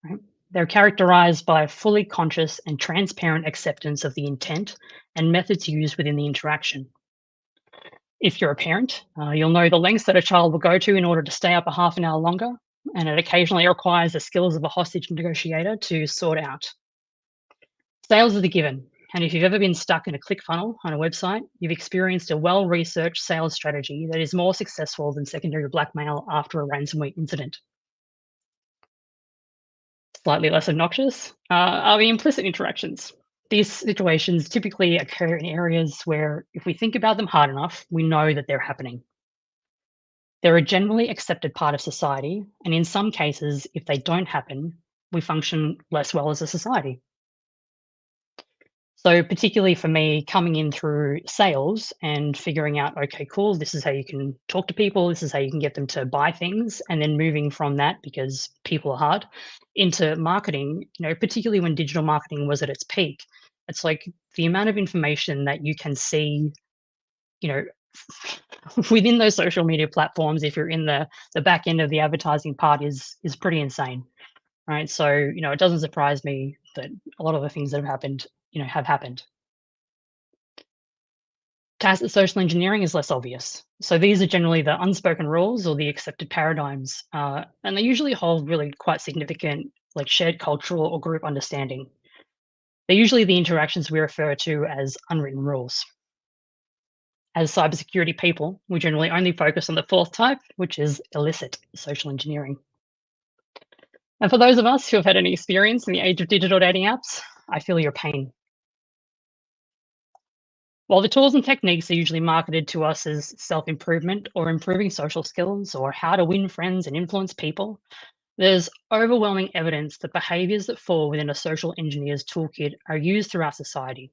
Right? They're characterized by fully conscious and transparent acceptance of the intent and methods used within the interaction. If you're a parent, you'll know the lengths that a child will go to in order to stay up a half an hour longer, and it occasionally requires the skills of a hostage negotiator to sort out. Sales are the given, and if you've ever been stuck in a ClickFunnels on a website, you've experienced a well-researched sales strategy that is more successful than secondary blackmail after a ransomware incident. Slightly less obnoxious are the implicit interactions. These situations typically occur in areas where, if we think about them hard enough, we know that they're happening. They're a generally accepted part of society, and in some cases, if they don't happen, we function less well as a society. So particularly for me, coming in through sales and figuring out, okay, cool, this is how you can talk to people, this is how you can get them to buy things, and then moving from that, because people are hard, into marketing, particularly when digital marketing was at its peak. It's like the amount of information that you can see, within those social media platforms, if you're in the back end of the advertising part, is pretty insane, right? So, it doesn't surprise me that a lot of the things that have happened, have happened. Tacit social engineering is less obvious. So these are generally the unspoken rules or the accepted paradigms, and they usually hold really quite significant, like shared cultural or group understanding. They're usually the interactions we refer to as unwritten rules. As cybersecurity people, we generally only focus on the fourth type, which is illicit social engineering. And for those of us who have had any experience in the age of digital dating apps, I feel your pain. While the tools and techniques are usually marketed to us as self-improvement or improving social skills or how to win friends and influence people, there's overwhelming evidence that behaviors that fall within a social engineer's toolkit are used throughout society.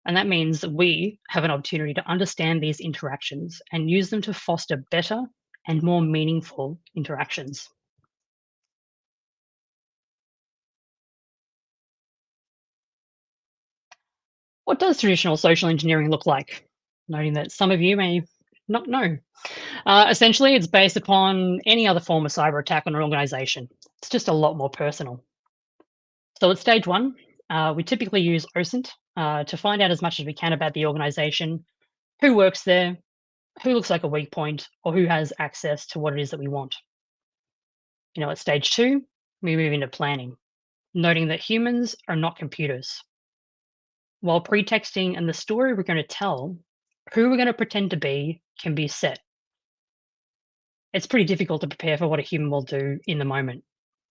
And that means that we have an opportunity to understand these interactions and use them to foster better and more meaningful interactions. What does traditional social engineering look like? Noting that some of you may not know. Essentially, it's based upon any other form of cyber attack on an organization. It's just a lot more personal. So at stage one, we typically use OSINT to find out as much as we can about the organization, who works there, who looks like a weak point, or who has access to what it is that we want. At stage two, we move into planning, noting that humans are not computers. While pretexting and the story we're going to tell, who we're going to pretend to be can be set. It's pretty difficult to prepare for what a human will do in the moment.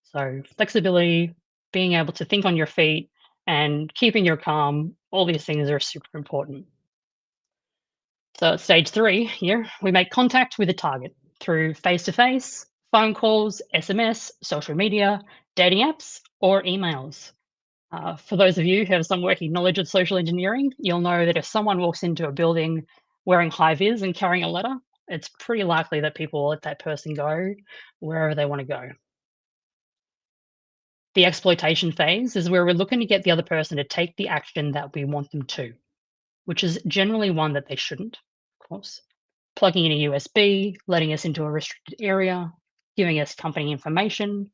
So flexibility, being able to think on your feet, and keeping your calm, all these things are super important. So at stage three here, we make contact with the target through face-to-face, phone calls, SMS, social media, dating apps, or emails. For those of you who have some working knowledge of social engineering, you'll know that if someone walks into a building wearing high-vis and carrying a letter, it's pretty likely that people will let that person go wherever they want to go. The exploitation phase is where we're looking to get the other person to take the action that we want them to, which is generally one that they shouldn't, of course. Plugging in a USB, letting us into a restricted area, giving us company information,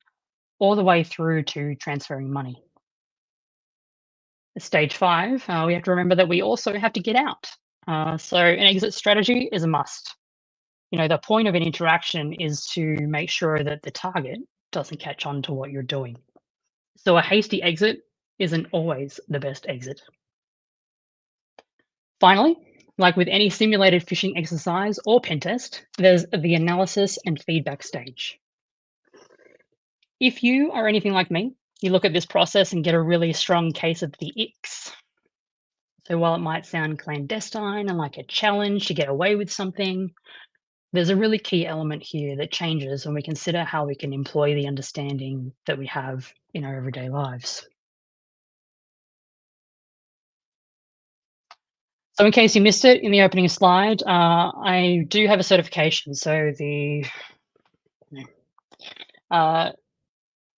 all the way through to transferring money. At stage 5, we have to remember that we also have to get out. So an exit strategy is a must. The point of an interaction is to make sure that the target doesn't catch on to what you're doing. So a hasty exit isn't always the best exit. Finally, like with any simulated phishing exercise or pen test, there's the analysis and feedback stage. If you are anything like me, You look at this process and get a really strong case of the icks. So while it might sound clandestine and like a challenge to get away with something, there's a really key element here that changes when we consider how we can employ the understanding that we have in our everyday lives. So in case you missed it in the opening slide, I do have a certification. So the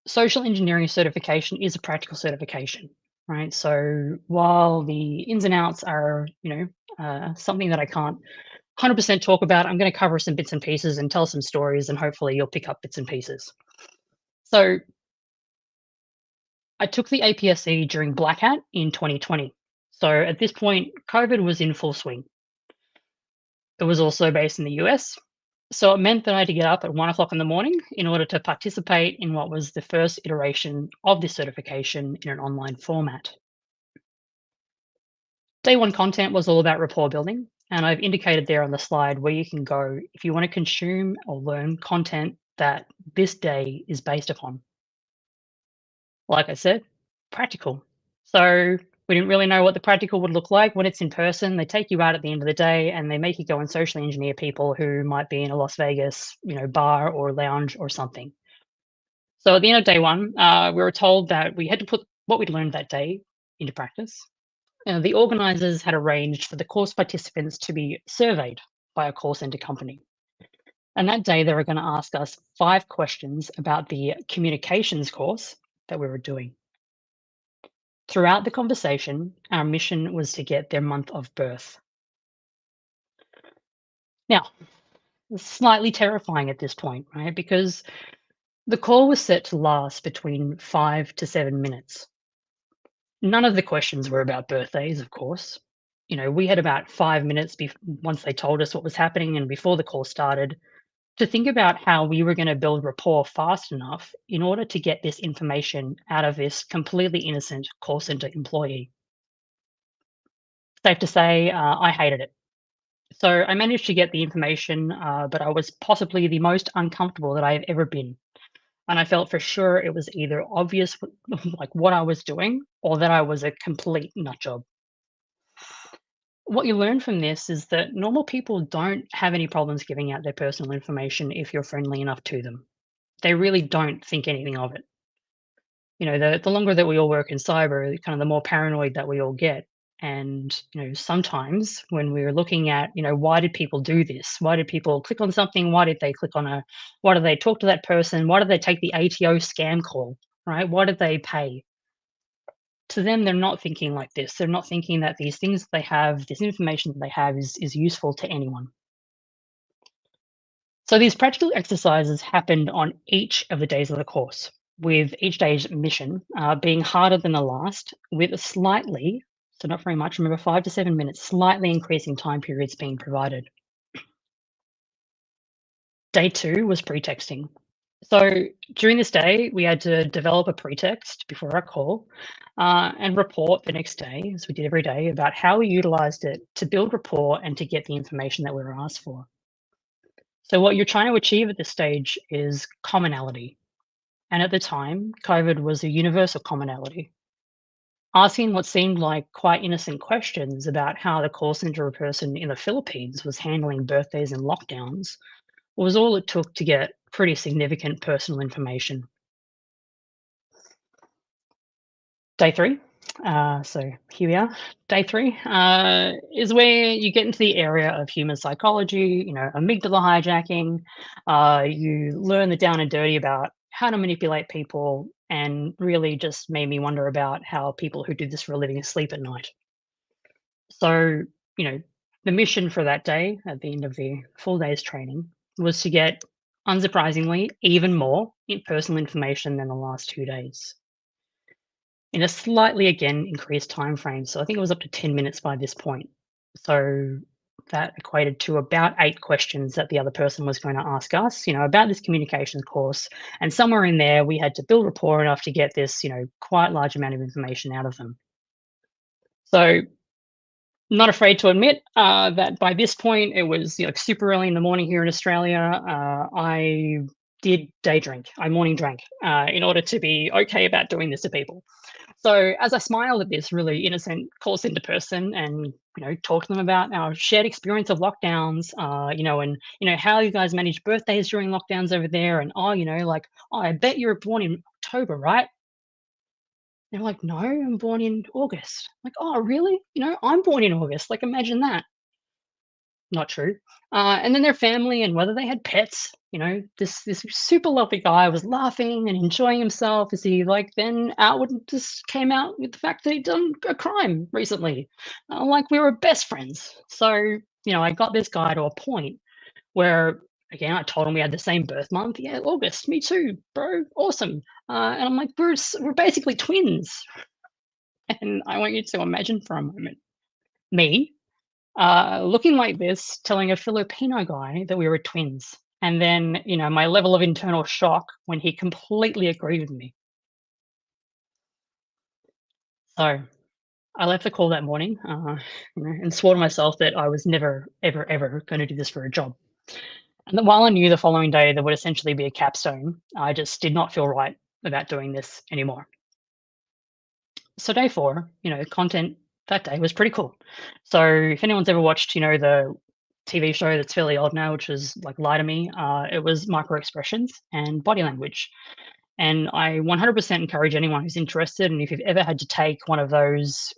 social engineering certification is a practical certification, right? So while the ins and outs are, something that I can't 100% talk about, I'm going to cover some bits and pieces and tell some stories, and hopefully you'll pick up bits and pieces. So I took the APSC during Black Hat in 2020. So at this point, COVID was in full swing. It was also based in the US. So it meant that I had to get up at 1 o'clock in the morning in order to participate in what was the first iteration of this certification in an online format. Day one content was all about rapport building, and I've indicated there on the slide where you can go if you want to consume or learn content that this day is based upon. Like I said, practical. So we didn't really know what the practical would look like. When it's in person, they take you out at the end of the day and they make you go and socially engineer people who might be in a Las Vegas, bar or lounge or something. So at the end of day one, we were told that we had to put what we'd learned that day into practice. The organizers had arranged for the course participants to be surveyed by a call center company. And that day, they were going to ask us 5 questions about the communications course that we were doing. Throughout the conversation, our mission was to get their month of birth. Now, it's slightly terrifying at this point, right? Because the call was set to last between 5 to 7 minutes. None of the questions were about birthdays, of course. We had about 5 minutes once they told us what was happening and before the call started to think about how we were going to build rapport fast enough in order to get this information out of this completely innocent call center employee. Safe to say, I hated it. So I managed to get the information, but I was possibly the most uncomfortable that I have ever been. And I felt for sure it was either obvious like what I was doing or that I was a complete nut job. What you learn from this is that normal people don't have any problems giving out their personal information if you're friendly enough to them. They really don't think anything of it. The longer that we all work in cyber, kind of the more paranoid that we all get. And, sometimes when we're looking at, why did people do this? Why did people click on something? Why did they click on why did they talk to that person? Why did they take the ATO scam call, right? Why did they pay? To them, they're not thinking like this. They're not thinking that these things that they have, this information that they have is useful to anyone. So these practical exercises happened on each of the days of the course, with each day's mission being harder than the last, with slightly, so not very much, remember 5 to 7 minutes, slightly increasing time periods being provided. Day 2 was pretexting. So during this day, we had to develop a pretext before our call and report the next day, as we did every day, about how we utilized it to build rapport and to get the information that we were asked for. So what you're trying to achieve at this stage is commonality. And at the time, COVID was a universal commonality. Asking what seemed like quite innocent questions about how the call center person in the Philippines was handling birthdays and lockdowns was all it took to get pretty significant personal information. Day 3, so here we are. Day 3 is where you get into the area of human psychology, amygdala hijacking. You learn the down and dirty about how to manipulate people, and really just made me wonder about how people who do this for a living sleep at night. So, the mission for that day at the end of the full day's training was to get, unsurprisingly, even more personal information than the last 2 days in a slightly, again, increased time frame. So I think it was up to 10 minutes by this point. So that equated to about 8 questions that the other person was going to ask us, about this communications course. And somewhere in there, we had to build rapport enough to get this, quite large amount of information out of them. So not afraid to admit that by this point, it was super early in the morning here in Australia. I did day drink. I morning drank in order to be okay about doing this to people. So as I smiled at this really innocent call center person and, talked to them about our shared experience of lockdowns, and, how you guys manage birthdays during lockdowns over there. And, I bet you were born in October, right? They're like, no, I'm born in August. I'm like, oh, really? I'm born in August. Like, imagine that. Not true. And then their family and whether they had pets. This super lovely guy was laughing and enjoying himself as he then outward just came out with the fact that he'd done a crime recently. Like we were best friends. So I got this guy to a point where again I told him we had the same birth month. Yeah, August. Me too, bro. Awesome. And I'm like, we're basically twins. And I want you to imagine for a moment me looking like this, telling a Filipino guy that we were twins. And then, my level of internal shock when he completely agreed with me. So I left the call that morning and swore to myself that I was never, ever, ever going to do this for a job. And that while I knew the following day there would essentially be a capstone, I just did not feel right about doing this anymore. So day 4, content that day was pretty cool. So if anyone's ever watched, the TV show that's fairly old now, which was like Lie to Me, it was micro expressions and body language. And I 100% encourage anyone who's interested, and if you've ever had to take one of those,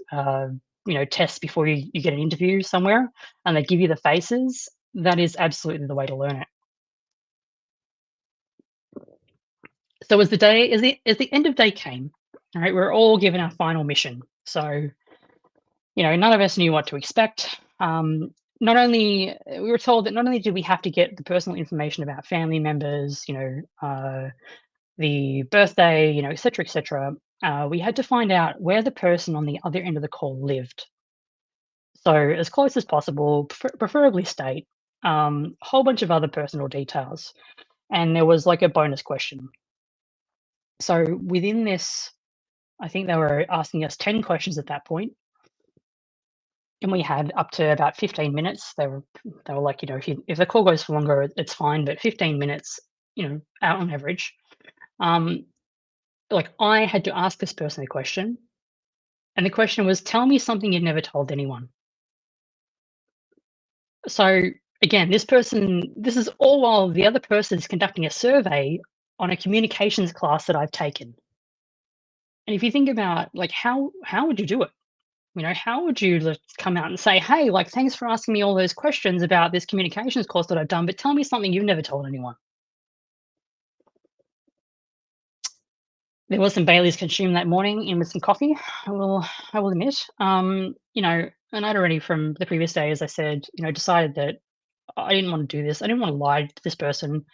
tests before you get an interview somewhere, and they give you the faces, that is absolutely the way to learn it. So as the end of day came, all right, we're all given our final mission. So, none of us knew what to expect. We were told that not only did we have to get the personal information about family members, the birthday, et cetera, we had to find out where the person on the other end of the call lived. So as close as possible, preferably state, whole bunch of other personal details. And there was like a bonus question. So within this, I think they were asking us 10 questions at that point. And we had up to about 15 minutes. They were like, if the call goes for longer, it's fine, but 15 minutes, out on average. I had to ask this person a question, and the question was, tell me something you've never told anyone. So again, this is all while the other person is conducting a survey on a communications class that I've taken. And if you think about how would you do it? How would you come out and say, hey, thanks for asking me all those questions about this communications course that I've done, but tell me something you've never told anyone. There was some Baileys consumed that morning in with some coffee, I will admit. And I'd already from the previous day, as I said, decided that I didn't want to do this. I didn't want to lie to this person.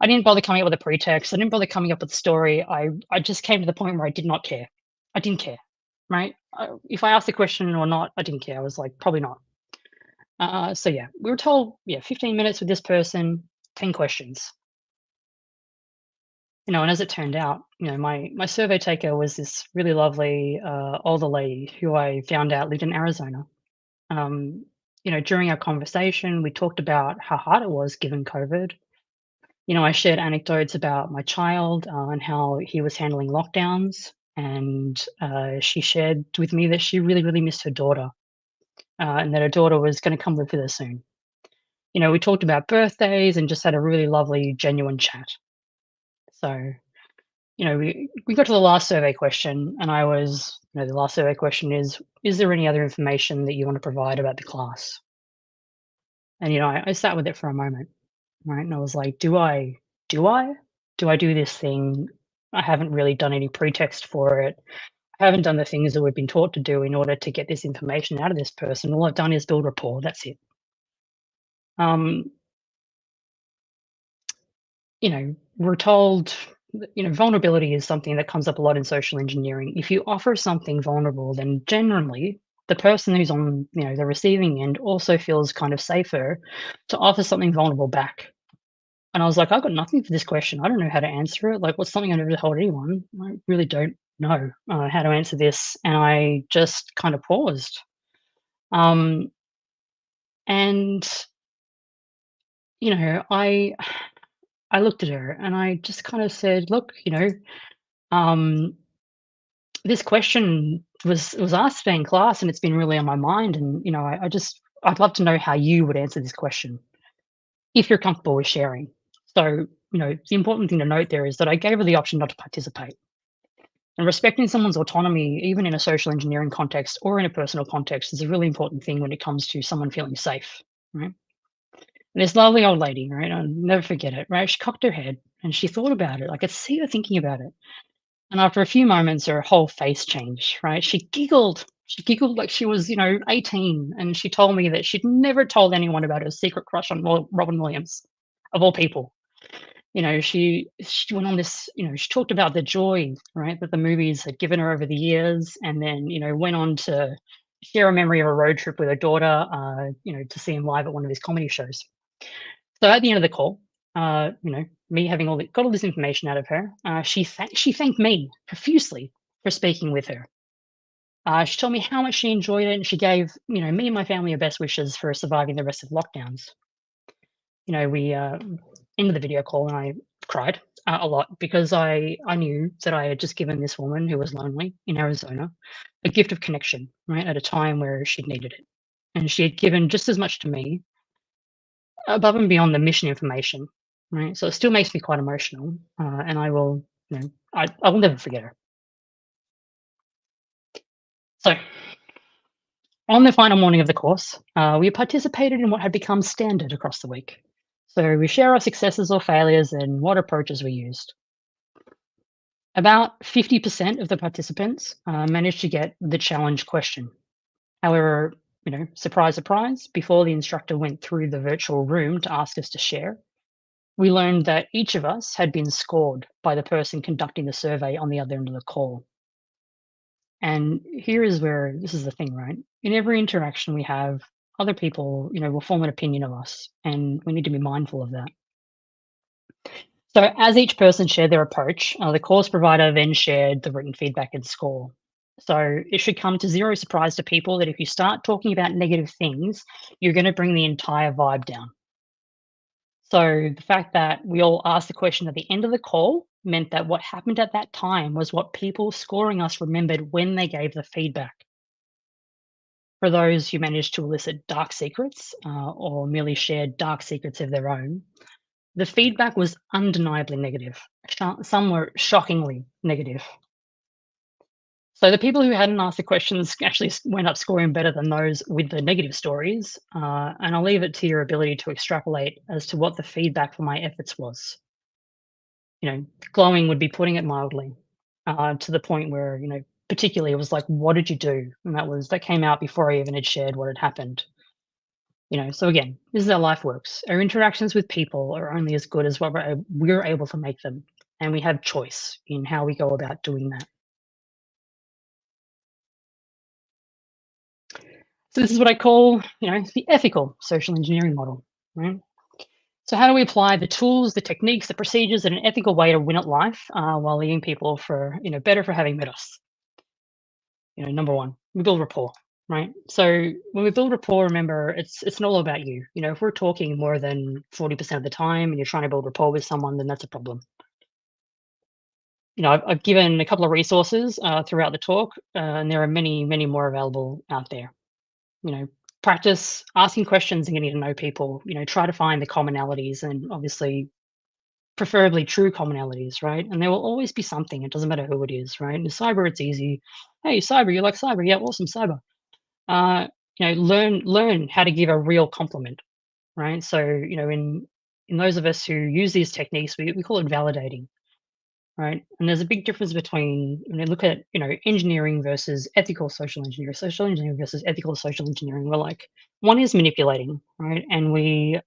I didn't bother coming up with a pretext. I didn't bother coming up with a story. I just came to the point where I did not care. I didn't care, right? If I asked the question or not, I didn't care. I was like, probably not. So yeah, we were told, 15 minutes with this person, 10 questions. And as it turned out, my survey taker was this really lovely older lady who I found out lived in Arizona. During our conversation, we talked about how hard it was given COVID. I shared anecdotes about my child and how he was handling lockdowns. And she shared with me that she really, really missed her daughter and that her daughter was going to come live with her soon. We talked about birthdays and just had a really lovely, genuine chat. So, we got to the last survey question, and I was, the last survey question is there any other information that you want to provide about the class? And, I sat with it for a moment, right? And I was like, do I do this thing? I haven't really done any pretext for it. I haven't done the things that we've been taught to do in order to get this information out of this person. All I've done is build rapport. That's it. We're told, vulnerability is something that comes up a lot in social engineering. If you offer something vulnerable, then generally the person who's on, the receiving end also feels kind of safer to offer something vulnerable back. And I was like, I've got nothing for this question. I don't know how to answer it. What's something I've never told anyone? I really don't know how to answer this. And I just kind of paused. And, I looked at her and I just kind of said, look, this question was asked today in class and it's been really on my mind. And, I'd love to know how you would answer this question if you're comfortable with sharing. So, the important thing to note there is that I gave her the option not to participate. And respecting someone's autonomy, even in a social engineering context or in a personal context, is a really important thing when it comes to someone feeling safe, right? And this lovely old lady, right? I'll never forget it, right? She cocked her head and she thought about it. I could see her thinking about it. And after a few moments, her whole face changed, right? She giggled. She giggled like she was, 18. And she told me that she'd never told anyone about her secret crush on Robin Williams, of all people. She went on this, she talked about the joy, right, that the movies had given her over the years, and then, went on to share a memory of a road trip with her daughter, to see him live at one of his comedy shows. So at the end of the call, me having got all this information out of her, she thanked me profusely for speaking with her. She told me how much she enjoyed it, and she gave, me and my family her best wishes for surviving the rest of lockdowns. We ended the video call and I cried a lot because I knew that I had just given this woman who was lonely in Arizona a gift of connection, right, at a time where she needed it. And she had given just as much to me above and beyond the mission information, right? So it still makes me quite emotional, and I will, I will never forget her. So on the final morning of the course, we participated in what had become standard across the week. So we share our successes or failures and what approaches we used. About 50% of the participants managed to get the challenge question. However, surprise, surprise, before the instructor went through the virtual room to ask us to share, we learned that each of us had been scored by the person conducting the survey on the other end of the call. And here is where this is the thing, right? In every interaction we have, other people, will form an opinion of us, and we need to be mindful of that. So as each person shared their approach, the course provider then shared the written feedback and score. So it should come to zero surprise to people that if you start talking about negative things, you're going to bring the entire vibe down. So the fact that we all asked the question at the end of the call meant that what happened at that time was what people scoring us remembered when they gave the feedback. For those who managed to elicit dark secrets or merely shared dark secrets of their own, the feedback was undeniably negative. Some were shockingly negative. So the people who hadn't asked the questions actually went up scoring better than those with the negative stories. And I'll leave it to your ability to extrapolate as to what the feedback for my efforts was. Glowing would be putting it mildly, to the point where, particularly it was like, what did you do? And that came out before I even had shared what had happened. So again, this is how life works. Our interactions with people are only as good as what we're able to make them. And we have choice in how we go about doing that. So this is what I call, the ethical social engineering model, right? So how do we apply the tools, the techniques, the procedures in an ethical way to win at life while leaving people better for having met us? Number one, we build rapport, right? So when we build rapport, remember, it's not all about you. If we're talking more than 40% of the time and you're trying to build rapport with someone, then that's a problem. I've given a couple of resources throughout the talk, and there are many, many more available out there. Practice asking questions and getting to know people. Try to find the commonalities, and obviously preferably true commonalities, right? And there will always be something. It doesn't matter who it is, right? In cyber, it's easy. Hey, cyber, you like cyber? Yeah, awesome, cyber. Learn how to give a real compliment, right? So, in those of us who use these techniques, we call it validating, right? And there's a big difference between when you look at, engineering versus ethical social engineering. Social engineering versus ethical social engineering. We're like, one is manipulating, right? And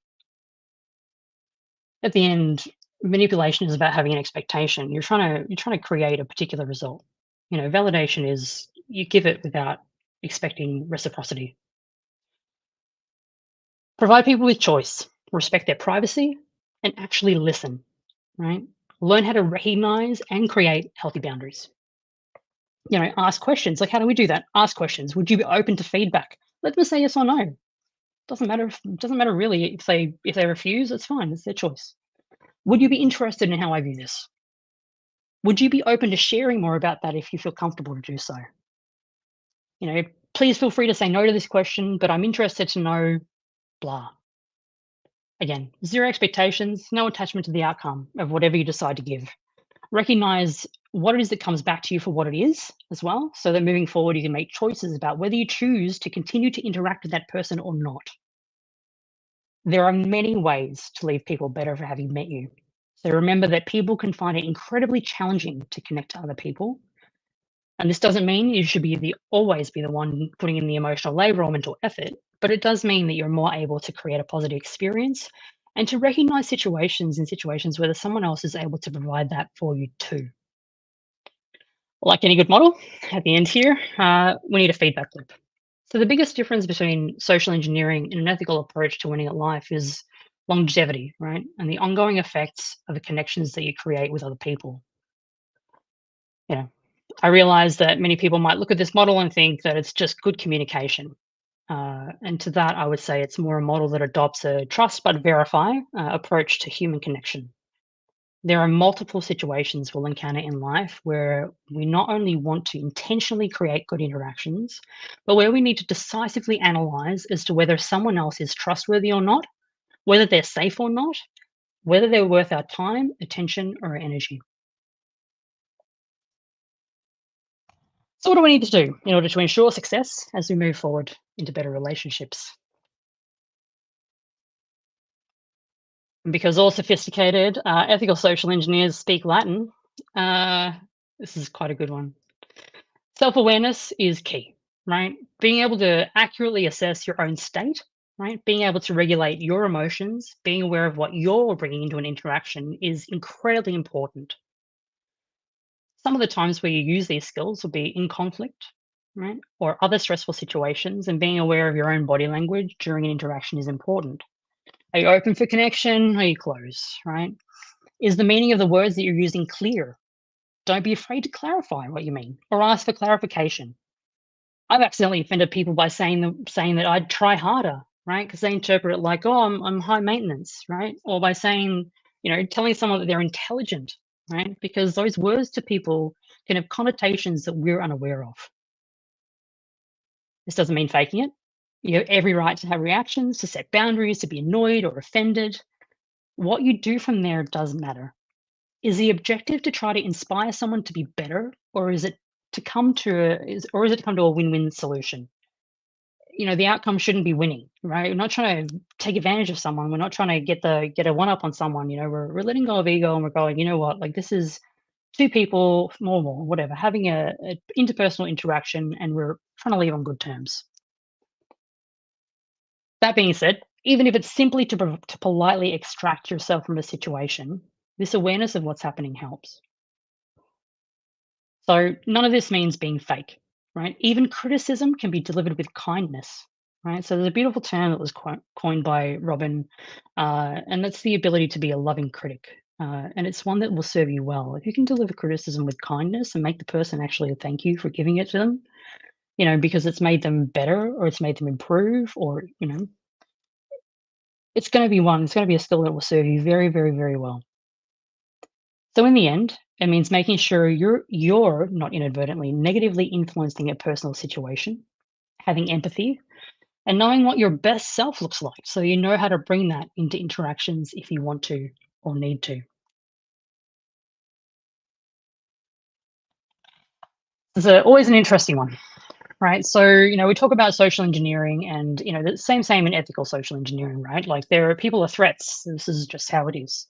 at the end, manipulation is about having an expectation. You're trying to create a particular result. Validation is you give it without expecting reciprocity. Provide people with choice, respect their privacy, and actually listen, right? Learn how to recognize and create healthy boundaries. Ask questions. Like, how do we do that? Ask questions. Would you be open to feedback? Let them say yes or no. Doesn't matter really if they refuse. It's fine. It's their choice. Would you be interested in how I view this? Would you be open to sharing more about that if you feel comfortable to do so? You know, please feel free to say no to this question, but I'm interested to know blah. Again, zero expectations, no attachment to the outcome of whatever you decide to give. Recognize what it is that comes back to you for what it is as well, so that moving forward you can make choices about whether you choose to continue to interact with that person or not. There are many ways to leave people better for having met you. So remember that people can find it incredibly challenging to connect to other people. And this doesn't mean you should always be the one putting in the emotional labor or mental effort, but it does mean that you're more able to create a positive experience and to recognize situations where someone else is able to provide that for you too. Like any good model, at the end here, we need a feedback loop. So the biggest difference between social engineering and an ethical approach to winning at life is longevity, right? And the ongoing effects of the connections that you create with other people. You know, I realize that many people might look at this model and think that it's just good communication. And to that, I would say it's more a model that adopts a trust but verify approach to human connection. There are multiple situations we'll encounter in life where we not only want to intentionally create good interactions, but where we need to decisively analyze as to whether someone else is trustworthy or not, whether they're safe or not, whether they're worth our time, attention, or energy. So what do we need to do in order to ensure success as we move forward into better relationships? And because all sophisticated ethical social engineers speak Latin, this is quite a good one. Self-awareness is key, right? Being able to accurately assess your own state, right? Being able to regulate your emotions, being aware of what you're bringing into an interaction is incredibly important. Some of the times where you use these skills will be in conflict, right? Or other stressful situations, and being aware of your own body language during an interaction is important. Are you open for connection? Are you closed, right? Is the meaning of the words that you're using clear? Don't be afraid to clarify what you mean or ask for clarification. I've accidentally offended people by saying that I'd try harder, right? Because they interpret it like, oh, I'm high maintenance, right? Or by saying, telling someone that they're intelligent, right? Because those words to people can have connotations that we're unaware of. This doesn't mean faking it. You have every right to have reactions, to set boundaries, to be annoyed or offended. What you do from there does matter. Is the objective to try to inspire someone to be better, or is it to come to a win-win solution? The outcome shouldn't be winning, right? We're not trying to take advantage of someone. We're not trying to get a one-up on someone. We're letting go of ego and we're going, you know what? Like, this is two people, normal, whatever, having a interpersonal interaction, and we're trying to leave on good terms. That being said, even if it's simply to politely extract yourself from a situation, this awareness of what's happening helps. So none of this means being fake, right? Even criticism can be delivered with kindness, right? So there's a beautiful term that was coined by Robin, and that's the ability to be a loving critic. And it's one that will serve you well. If you can deliver criticism with kindness and make the person actually thank you for giving it to them, because it's made them better or it's made them improve, or, it's going to be a skill that will serve you very, very, very well. So in the end, it means making sure you're not inadvertently negatively influencing a personal situation, having empathy, and knowing what your best self looks like, so you know how to bring that into interactions if you want to or need to. It's always an interesting one, right? So, we talk about social engineering, and, the same in ethical social engineering, right? Like, people are threats. This is just how it is.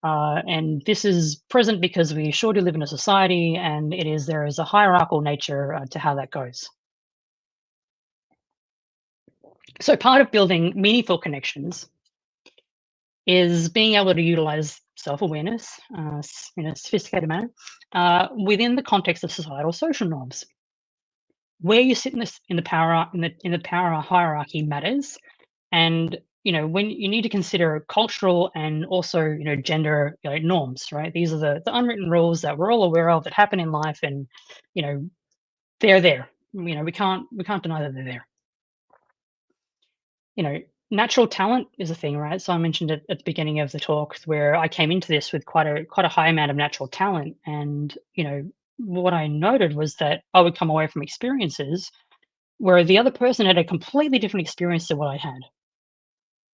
And this is present because we sure do live in a society, and there is a hierarchical nature to how that goes. So part of building meaningful connections is being able to utilize self-awareness in a sophisticated manner within the context of societal social norms. Where you sit in the power hierarchy matters, and when you need to consider cultural and also gender norms, right? These are the unwritten rules that we're all aware of that happen in life, and they're there. We can't deny that they're there. natural talent is a thing, right? So I mentioned it at the beginning of the talk where I came into this with quite a high amount of natural talent, and what I noted was that I would come away from experiences where the other person had a completely different experience to what I had.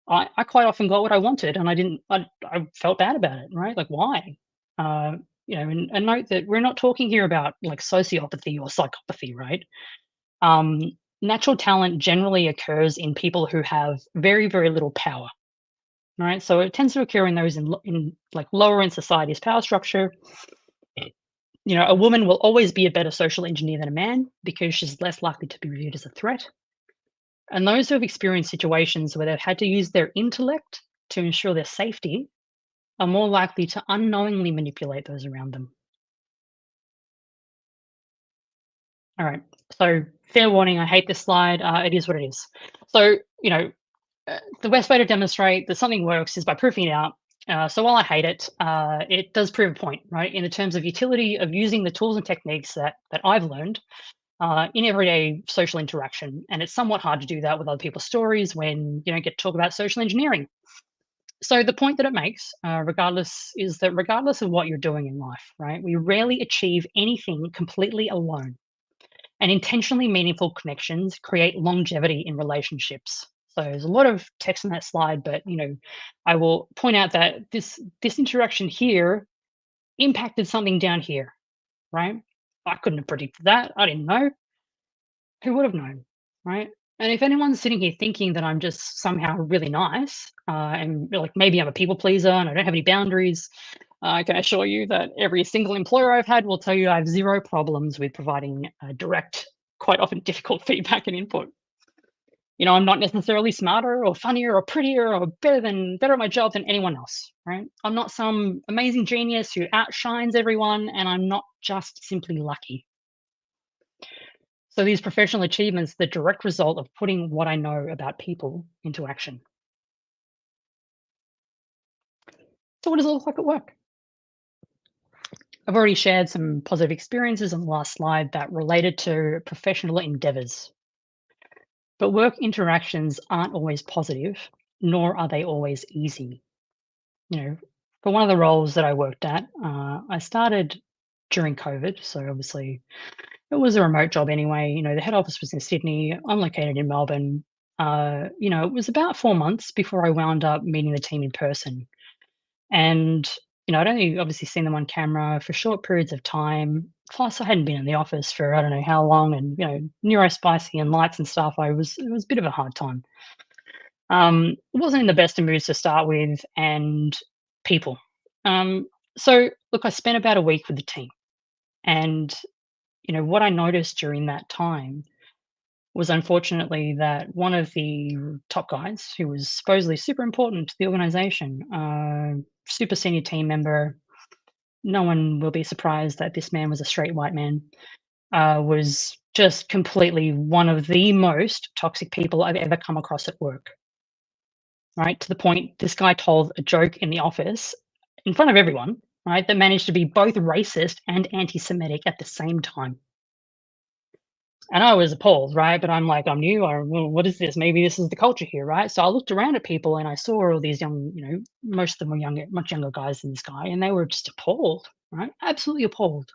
I quite often got what I wanted, and I felt bad about it, right? Like, why? And note that we're not talking here about like sociopathy or psychopathy, right? Natural talent generally occurs in people who have very, very little power, right? So it tends to occur in those in like lower in society's power structure. A woman will always be a better social engineer than a man because she's less likely to be viewed as a threat. And those who have experienced situations where they've had to use their intellect to ensure their safety are more likely to unknowingly manipulate those around them. All right, so fair warning, I hate this slide. It is what it is. So, the best way to demonstrate that something works is by proving it out. So while I hate it, it does prove a point, right? In the terms of utility of using the tools and techniques that I've learned in everyday social interaction. And it's somewhat hard to do that with other people's stories when you don't get to talk about social engineering. So the point that it makes, is that regardless of what you're doing in life, right, we rarely achieve anything completely alone. And intentionally meaningful connections create longevity in relationships. So there's a lot of text on that slide, but I will point out that this interaction here impacted something down here, right? I couldn't have predicted that. I didn't know. Who would have known, right? And if anyone's sitting here thinking that I'm just somehow really nice and like maybe I'm a people pleaser and I don't have any boundaries, I can assure you that every single employer I've had will tell you I have zero problems with providing direct, quite often difficult feedback and input. I'm not necessarily smarter or funnier or prettier or better at my job than anyone else, right? I'm not some amazing genius who outshines everyone, and I'm not just simply lucky. So these professional achievements are the direct result of putting what I know about people into action. So what does it look like at work? I've already shared some positive experiences on the last slide that related to professional endeavors. But work interactions aren't always positive, nor are they always easy. For one of the roles that I worked at, I started during COVID. So obviously it was a remote job anyway. The head office was in Sydney. I'm located in Melbourne. It was about 4 months before I wound up meeting the team in person. And, I'd only obviously seen them on camera for short periods of time. Plus, I hadn't been in the office for I don't know how long, and neurospicy and lights and stuff. It was a bit of a hard time. Wasn't in the best of moods to start with, and people. So look, I spent about a week with the team, and what I noticed during that time was unfortunately that one of the top guys, who was supposedly super important to the organization, super senior team member, no one will be surprised that this man was a straight white man, was just completely one of the most toxic people I've ever come across at work. Right, to the point, this guy told a joke in the office in front of everyone, right, that managed to be both racist and anti-Semitic at the same time. And I was appalled, right? But I'm like, I'm new. What is this? Maybe this is the culture here, right? So I looked around at people and I saw all these young, most of them were younger, much younger guys than this guy, and they were just appalled, right? Absolutely appalled.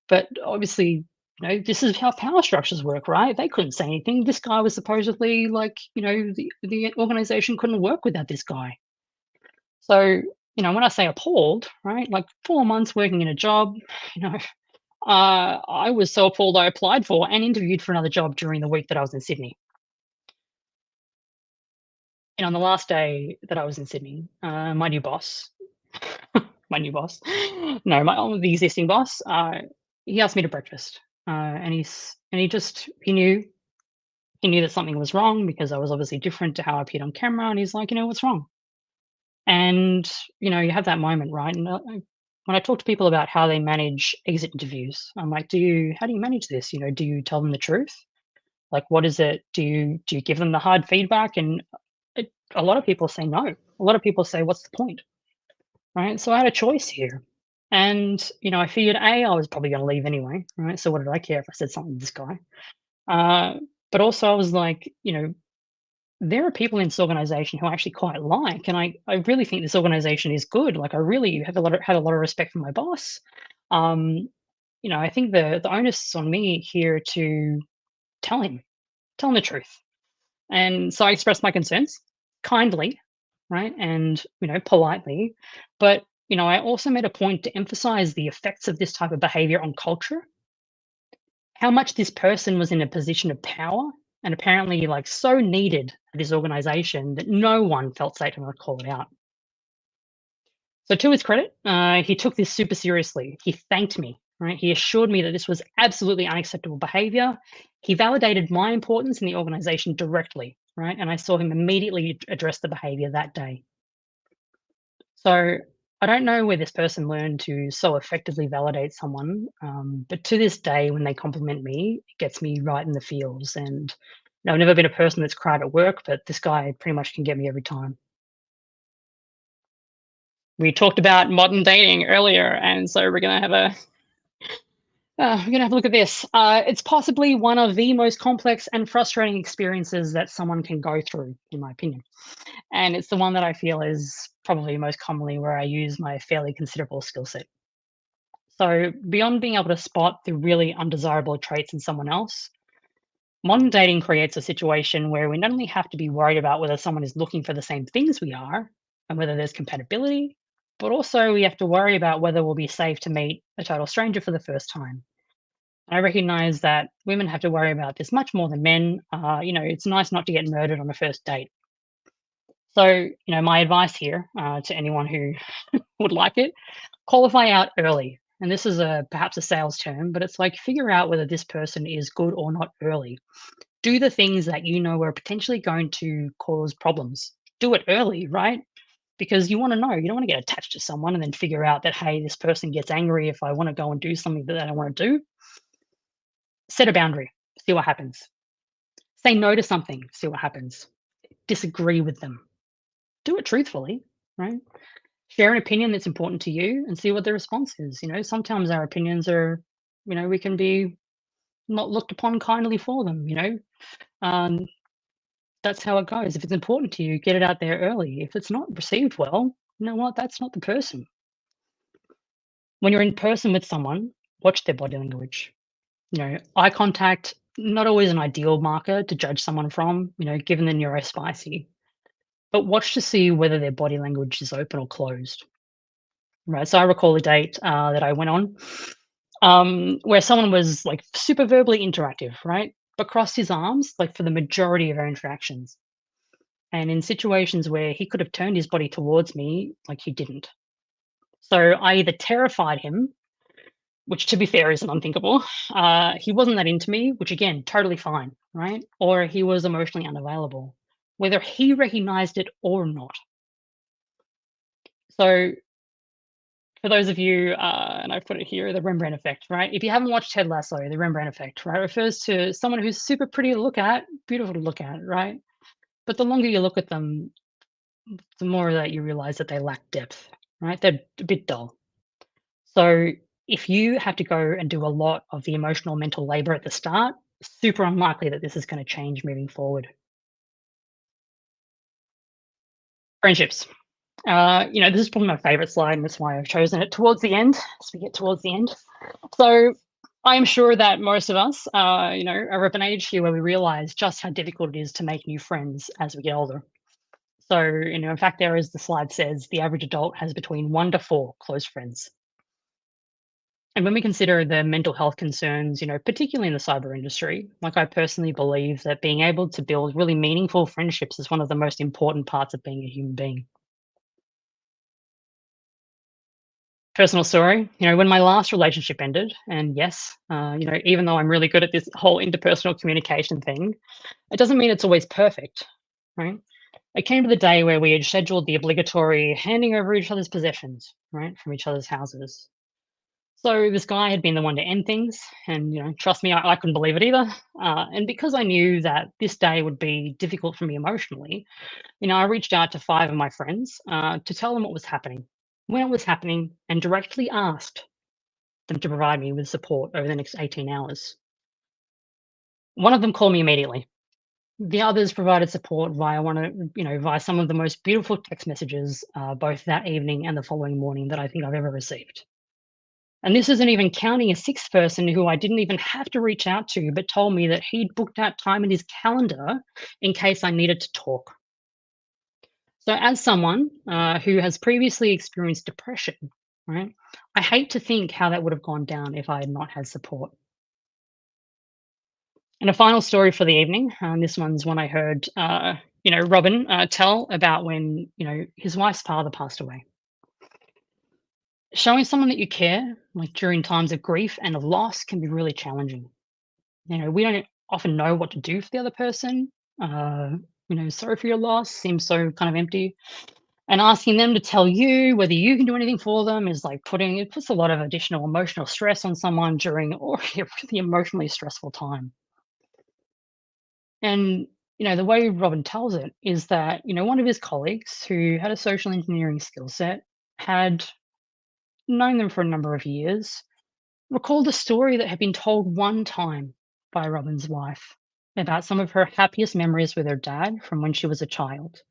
But obviously, this is how power structures work, right? They couldn't say anything. This guy was supposedly like, the organization couldn't work without this guy. So, when I say appalled, right, like 4 months working in a job, I was so appalled I applied for and interviewed for another job during the week that I was in Sydney. And on the last day that I was in Sydney, my new boss, the existing boss, he asked me to breakfast, and he knew that something was wrong because I was obviously different to how I appeared on camera, and he's like, what's wrong? And you have that moment, right? And when I talk to people about how they manage exit interviews, I'm like, how do you manage this? Do you tell them the truth? Like, what is it? Do you give them the hard feedback? And a lot of people say no. A lot of people say, what's the point? Right? So I had a choice here. And, I figured, I was probably going to leave anyway. Right? So what did I care if I said something to this guy? But also I was like, there are people in this organization who I actually quite like, and I really think this organization is good. Like, I really have had a lot of respect for my boss. You know, I think the onus is on me here to tell him the truth. And so I expressed my concerns kindly, right, and politely, but I also made a point to emphasize the effects of this type of behavior on culture, how much this person was in a position of power and apparently like so needed at this organization that no one felt safe enough to call it out. So to his credit, he took this super seriously. He thanked me, right? He assured me that this was absolutely unacceptable behavior. He validated my importance in the organization directly, right? And I saw him immediately address the behavior that day. So I don't know where this person learned to so effectively validate someone, but to this day, when they compliment me, it gets me right in the feels. And I've never been a person that's cried at work, but this guy pretty much can get me every time. We talked about modern dating earlier, and so we're going to have a look at this. It's possibly one of the most complex and frustrating experiences that someone can go through, in my opinion. And it's the one that I feel is probably most commonly where I use my fairly considerable skill set. So beyond being able to spot the really undesirable traits in someone else, modern dating creates a situation where we not only have to be worried about whether someone is looking for the same things we are and whether there's compatibility, but also we have to worry about whether we'll be safe to meet a total stranger for the first time. I recognize that women have to worry about this much more than men. It's nice not to get murdered on a first date. So, my advice here to anyone who would like it, qualify out early. And this is perhaps a sales term, but it's like figure out whether this person is good or not early. Do the things that you know are potentially going to cause problems. Do it early, right? Because you want to know. You don't want to get attached to someone and then figure out that, hey, this person gets angry if I want to go and do something that I don't want to do. Set a boundary. See what happens. Say no to something. See what happens. Disagree with them. Do it truthfully, right? Share an opinion that's important to you and see what the response is. Sometimes our opinions are, we can be not looked upon kindly for them, that's how it goes. If it's important to you, get it out there early. If it's not received well, you know what? That's not the person. When you're in person with someone, watch their body language. Eye contact, not always an ideal marker to judge someone from, given the neurospicy. But watch to see whether their body language is open or closed. Right. So I recall a date that I went on where someone was like super verbally interactive, right? But crossed his arms like for the majority of our interactions. And in situations where he could have turned his body towards me, like he didn't. So I either terrified him, which to be fair isn't unthinkable. He wasn't that into me, which again, totally fine, right? Or he was emotionally unavailable, whether he recognized it or not. So for those of you, and I've put it here, the Rembrandt effect, right? If you haven't watched Ted Lasso, the Rembrandt effect, right, refers to someone who's super pretty to look at, beautiful to look at, right? But the longer you look at them, the more that you realize that they lack depth, right? They're a bit dull. So if you have to go and do a lot of the emotional mental labor at the start, super unlikely that this is going to change moving forward. Friendships. This is probably my favorite slide, and that's why I've chosen it towards the end, as we get towards the end. So I am sure that most of us, are of an age here where we realize just how difficult it is to make new friends as we get older. So, in fact, there, as the slide says, the average adult has between 1 to 4 close friends. And when we consider the mental health concerns, particularly in the cyber industry, like I personally believe that being able to build really meaningful friendships is one of the most important parts of being a human being. Personal story, when my last relationship ended, and yes, even though I'm really good at this whole interpersonal communication thing, it doesn't mean it's always perfect, right? It came to the day where we had scheduled the obligatory handing over each other's possessions, right, from each other's houses. So this guy had been the one to end things, and trust me, I couldn't believe it either. And because I knew that this day would be difficult for me emotionally, I reached out to 5 of my friends to tell them what was happening, when it was happening, and directly asked them to provide me with support over the next 18 hours. One of them called me immediately. The others provided support via via some of the most beautiful text messages, both that evening and the following morning, that I think I've ever received. And this isn't even counting a sixth person who I didn't even have to reach out to, but told me that he'd booked out time in his calendar in case I needed to talk. So as someone who has previously experienced depression, right, I hate to think how that would have gone down if I had not had support. And a final story for the evening. This one's one I heard, Robin tell about when, his wife's father passed away. Showing someone that you care, like during times of grief and of loss, can be really challenging. We don't often know what to do for the other person. Sorry for your loss seems so kind of empty. And asking them to tell you whether you can do anything for them is like it puts a lot of additional emotional stress on someone during already a really emotionally stressful time. And, the way Robin tells it is that, one of his colleagues who had a social engineering skill set, had known them for a number of years, recalled a story that had been told one time by Robin's wife about some of her happiest memories with her dad from when she was a child,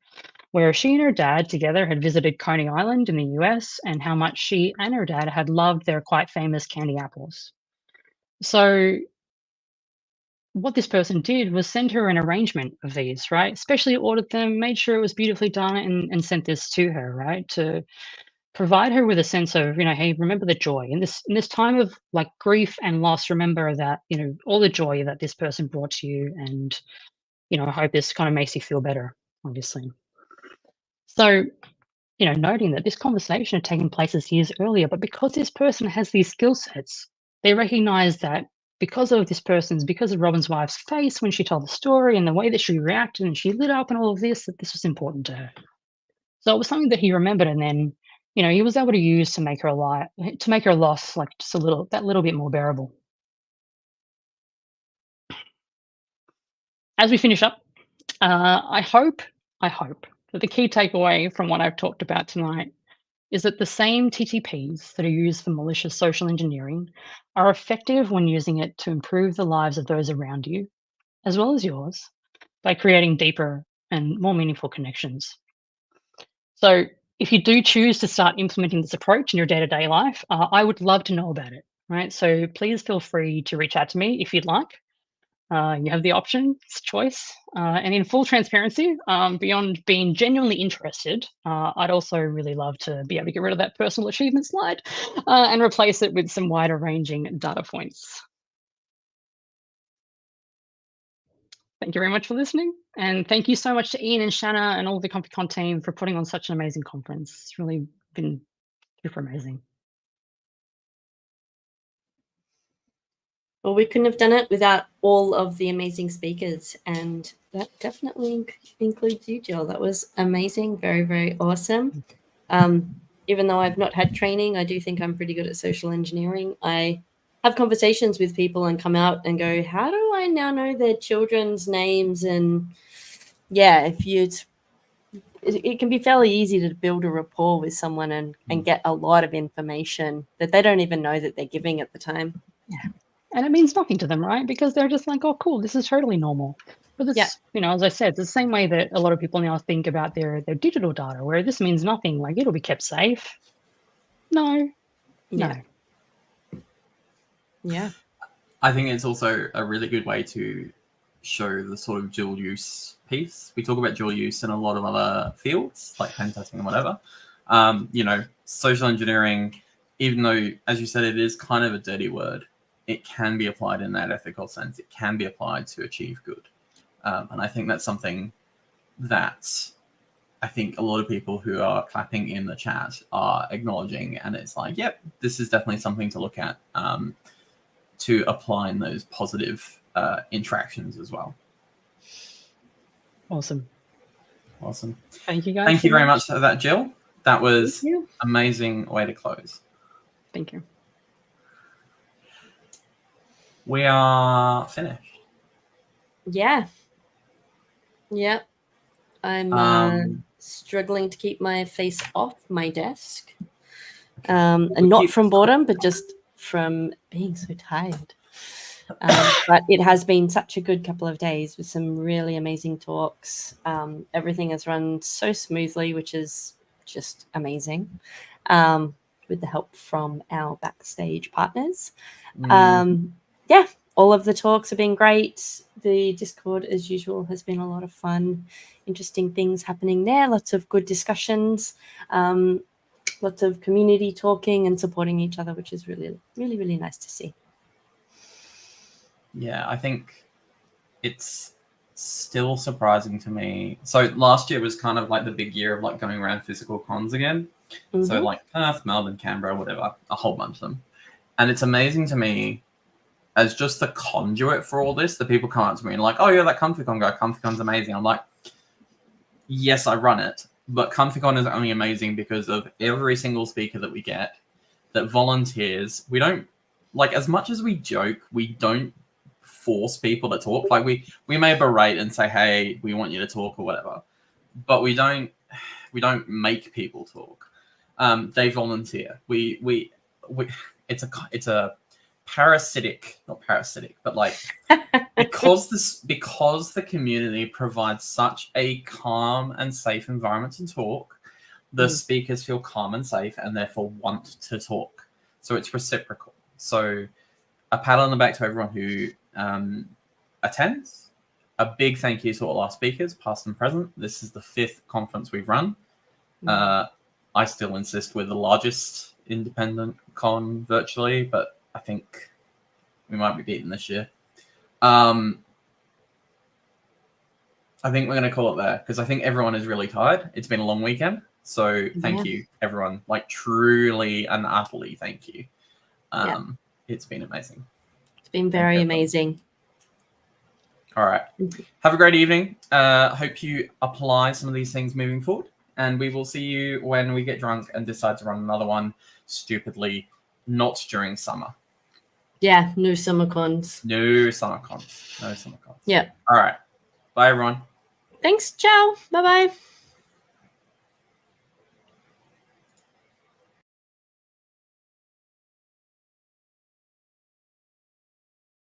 where she and her dad together had visited Coney Island in the US, and how much she and her dad had loved their quite famous candy apples. So what this person did was send her an arrangement of these, right? Especially ordered them, made sure it was beautifully done, and sent this to her, right? To provide her with a sense of, hey, remember the joy in this time of like grief and loss. Remember that, all the joy that this person brought to you, and I hope this kind of makes you feel better, obviously. So, noting that this conversation had taken place years earlier, but because this person has these skill sets, they recognize that because of Robin's wife's face when she told the story and the way that she reacted and she lit up and all of this, that this was important to her. So it was something that he remembered, and then, he was able to use to make her loss like just that little bit more bearable. As we finish up, I hope that the key takeaway from what I've talked about tonight is that the same TTPs that are used for malicious social engineering are effective when using it to improve the lives of those around you, as well as yours, by creating deeper and more meaningful connections. So if you do choose to start implementing this approach in your day-to-day life, I would love to know about it, right? So please feel free to reach out to me if you'd like. You have the option, it's choice. And in full transparency, beyond being genuinely interested, I'd also really love to be able to get rid of that personal achievement slide and replace it with some wider ranging data points. Thank you very much for listening. And thank you so much to Ian and Shanna and all the ComfyCon team for putting on such an amazing conference. It's really been super amazing. Well, we couldn't have done it without all of the amazing speakers, and that definitely includes you, Jill. That was amazing. Very, very awesome. Even though I've not had training, I do think I'm pretty good at social engineering. I have conversations with people and come out and go, how do I now know their children's names? And yeah, it can be fairly easy to build a rapport with someone and get a lot of information that they don't even know that they're giving at the time. Yeah. And it means nothing to them, right? Because they're just like, oh, cool, this is totally normal. But this, as I said, it's the same way that a lot of people now think about their digital data, where this means nothing, like it'll be kept safe. No. Yeah. I think it's also a really good way to show the sort of dual use piece. We talk about dual use in a lot of other fields, like pen testing and whatever. Social engineering, even though, as you said, it is kind of a dirty word, it can be applied in that ethical sense. It can be applied to achieve good. And I think that's something that I think a lot of people who are clapping in the chat are acknowledging. And it's like, yep, this is definitely something to look at to apply in those positive interactions as well. Awesome. Thank you, guys. Thank so you very much for that, Jill. That was an amazing way to close. Thank you. We are finished. Yeah. I'm struggling to keep my face off my desk. And not from boredom, but just from being so tired. But it has been such a good couple of days with some really amazing talks. Everything has run so smoothly, which is just amazing, with the help from our backstage partners. Yeah, all of the talks have been great. The Discord, as usual, has been a lot of fun. Interesting things happening there. Lots of good discussions. Lots of community talking and supporting each other, which is really, really, really nice to see. Yeah, I think it's still surprising to me. So last year was kind of like the big year of like going around physical cons again. So like Perth, Melbourne, Canberra, whatever, a whole bunch of them. And it's amazing to me as just the conduit for all this, the people come up to me and like, oh, you're that ComfyCon guy. ComfyCon's amazing. I'm like, yes, I run it. But ComfyCon is only amazing because of every single speaker that we get that volunteers. We don't, like, as much as we joke, we don't force people to talk. Like we may berate and say, hey, we want you to talk or whatever, but we don't make people talk. They volunteer. We it's a parasitic, not parasitic, but like because the community provides such a calm and safe environment to talk, the speakers feel calm and safe and therefore want to talk. So it's reciprocal. So a pat on the back to everyone who attends. A big thank you to all our speakers, past and present. This is the 5th conference we've run. I still insist we're the largest independent con virtually, but I think we might be beaten this year. I think we're going to call it there because I think everyone is really tired. It's been a long weekend. So thank you, everyone. Like truly and utterly thank you. It's been amazing. It's been very amazing. All right. Have a great evening. Hope you apply some of these things moving forward. And we will see you when we get drunk and decide to run another one stupidly, not during summer. Yeah, no summer cons. No summer cons. No summer cons. Yeah. All right. Bye, everyone. Thanks. Ciao. Bye-bye.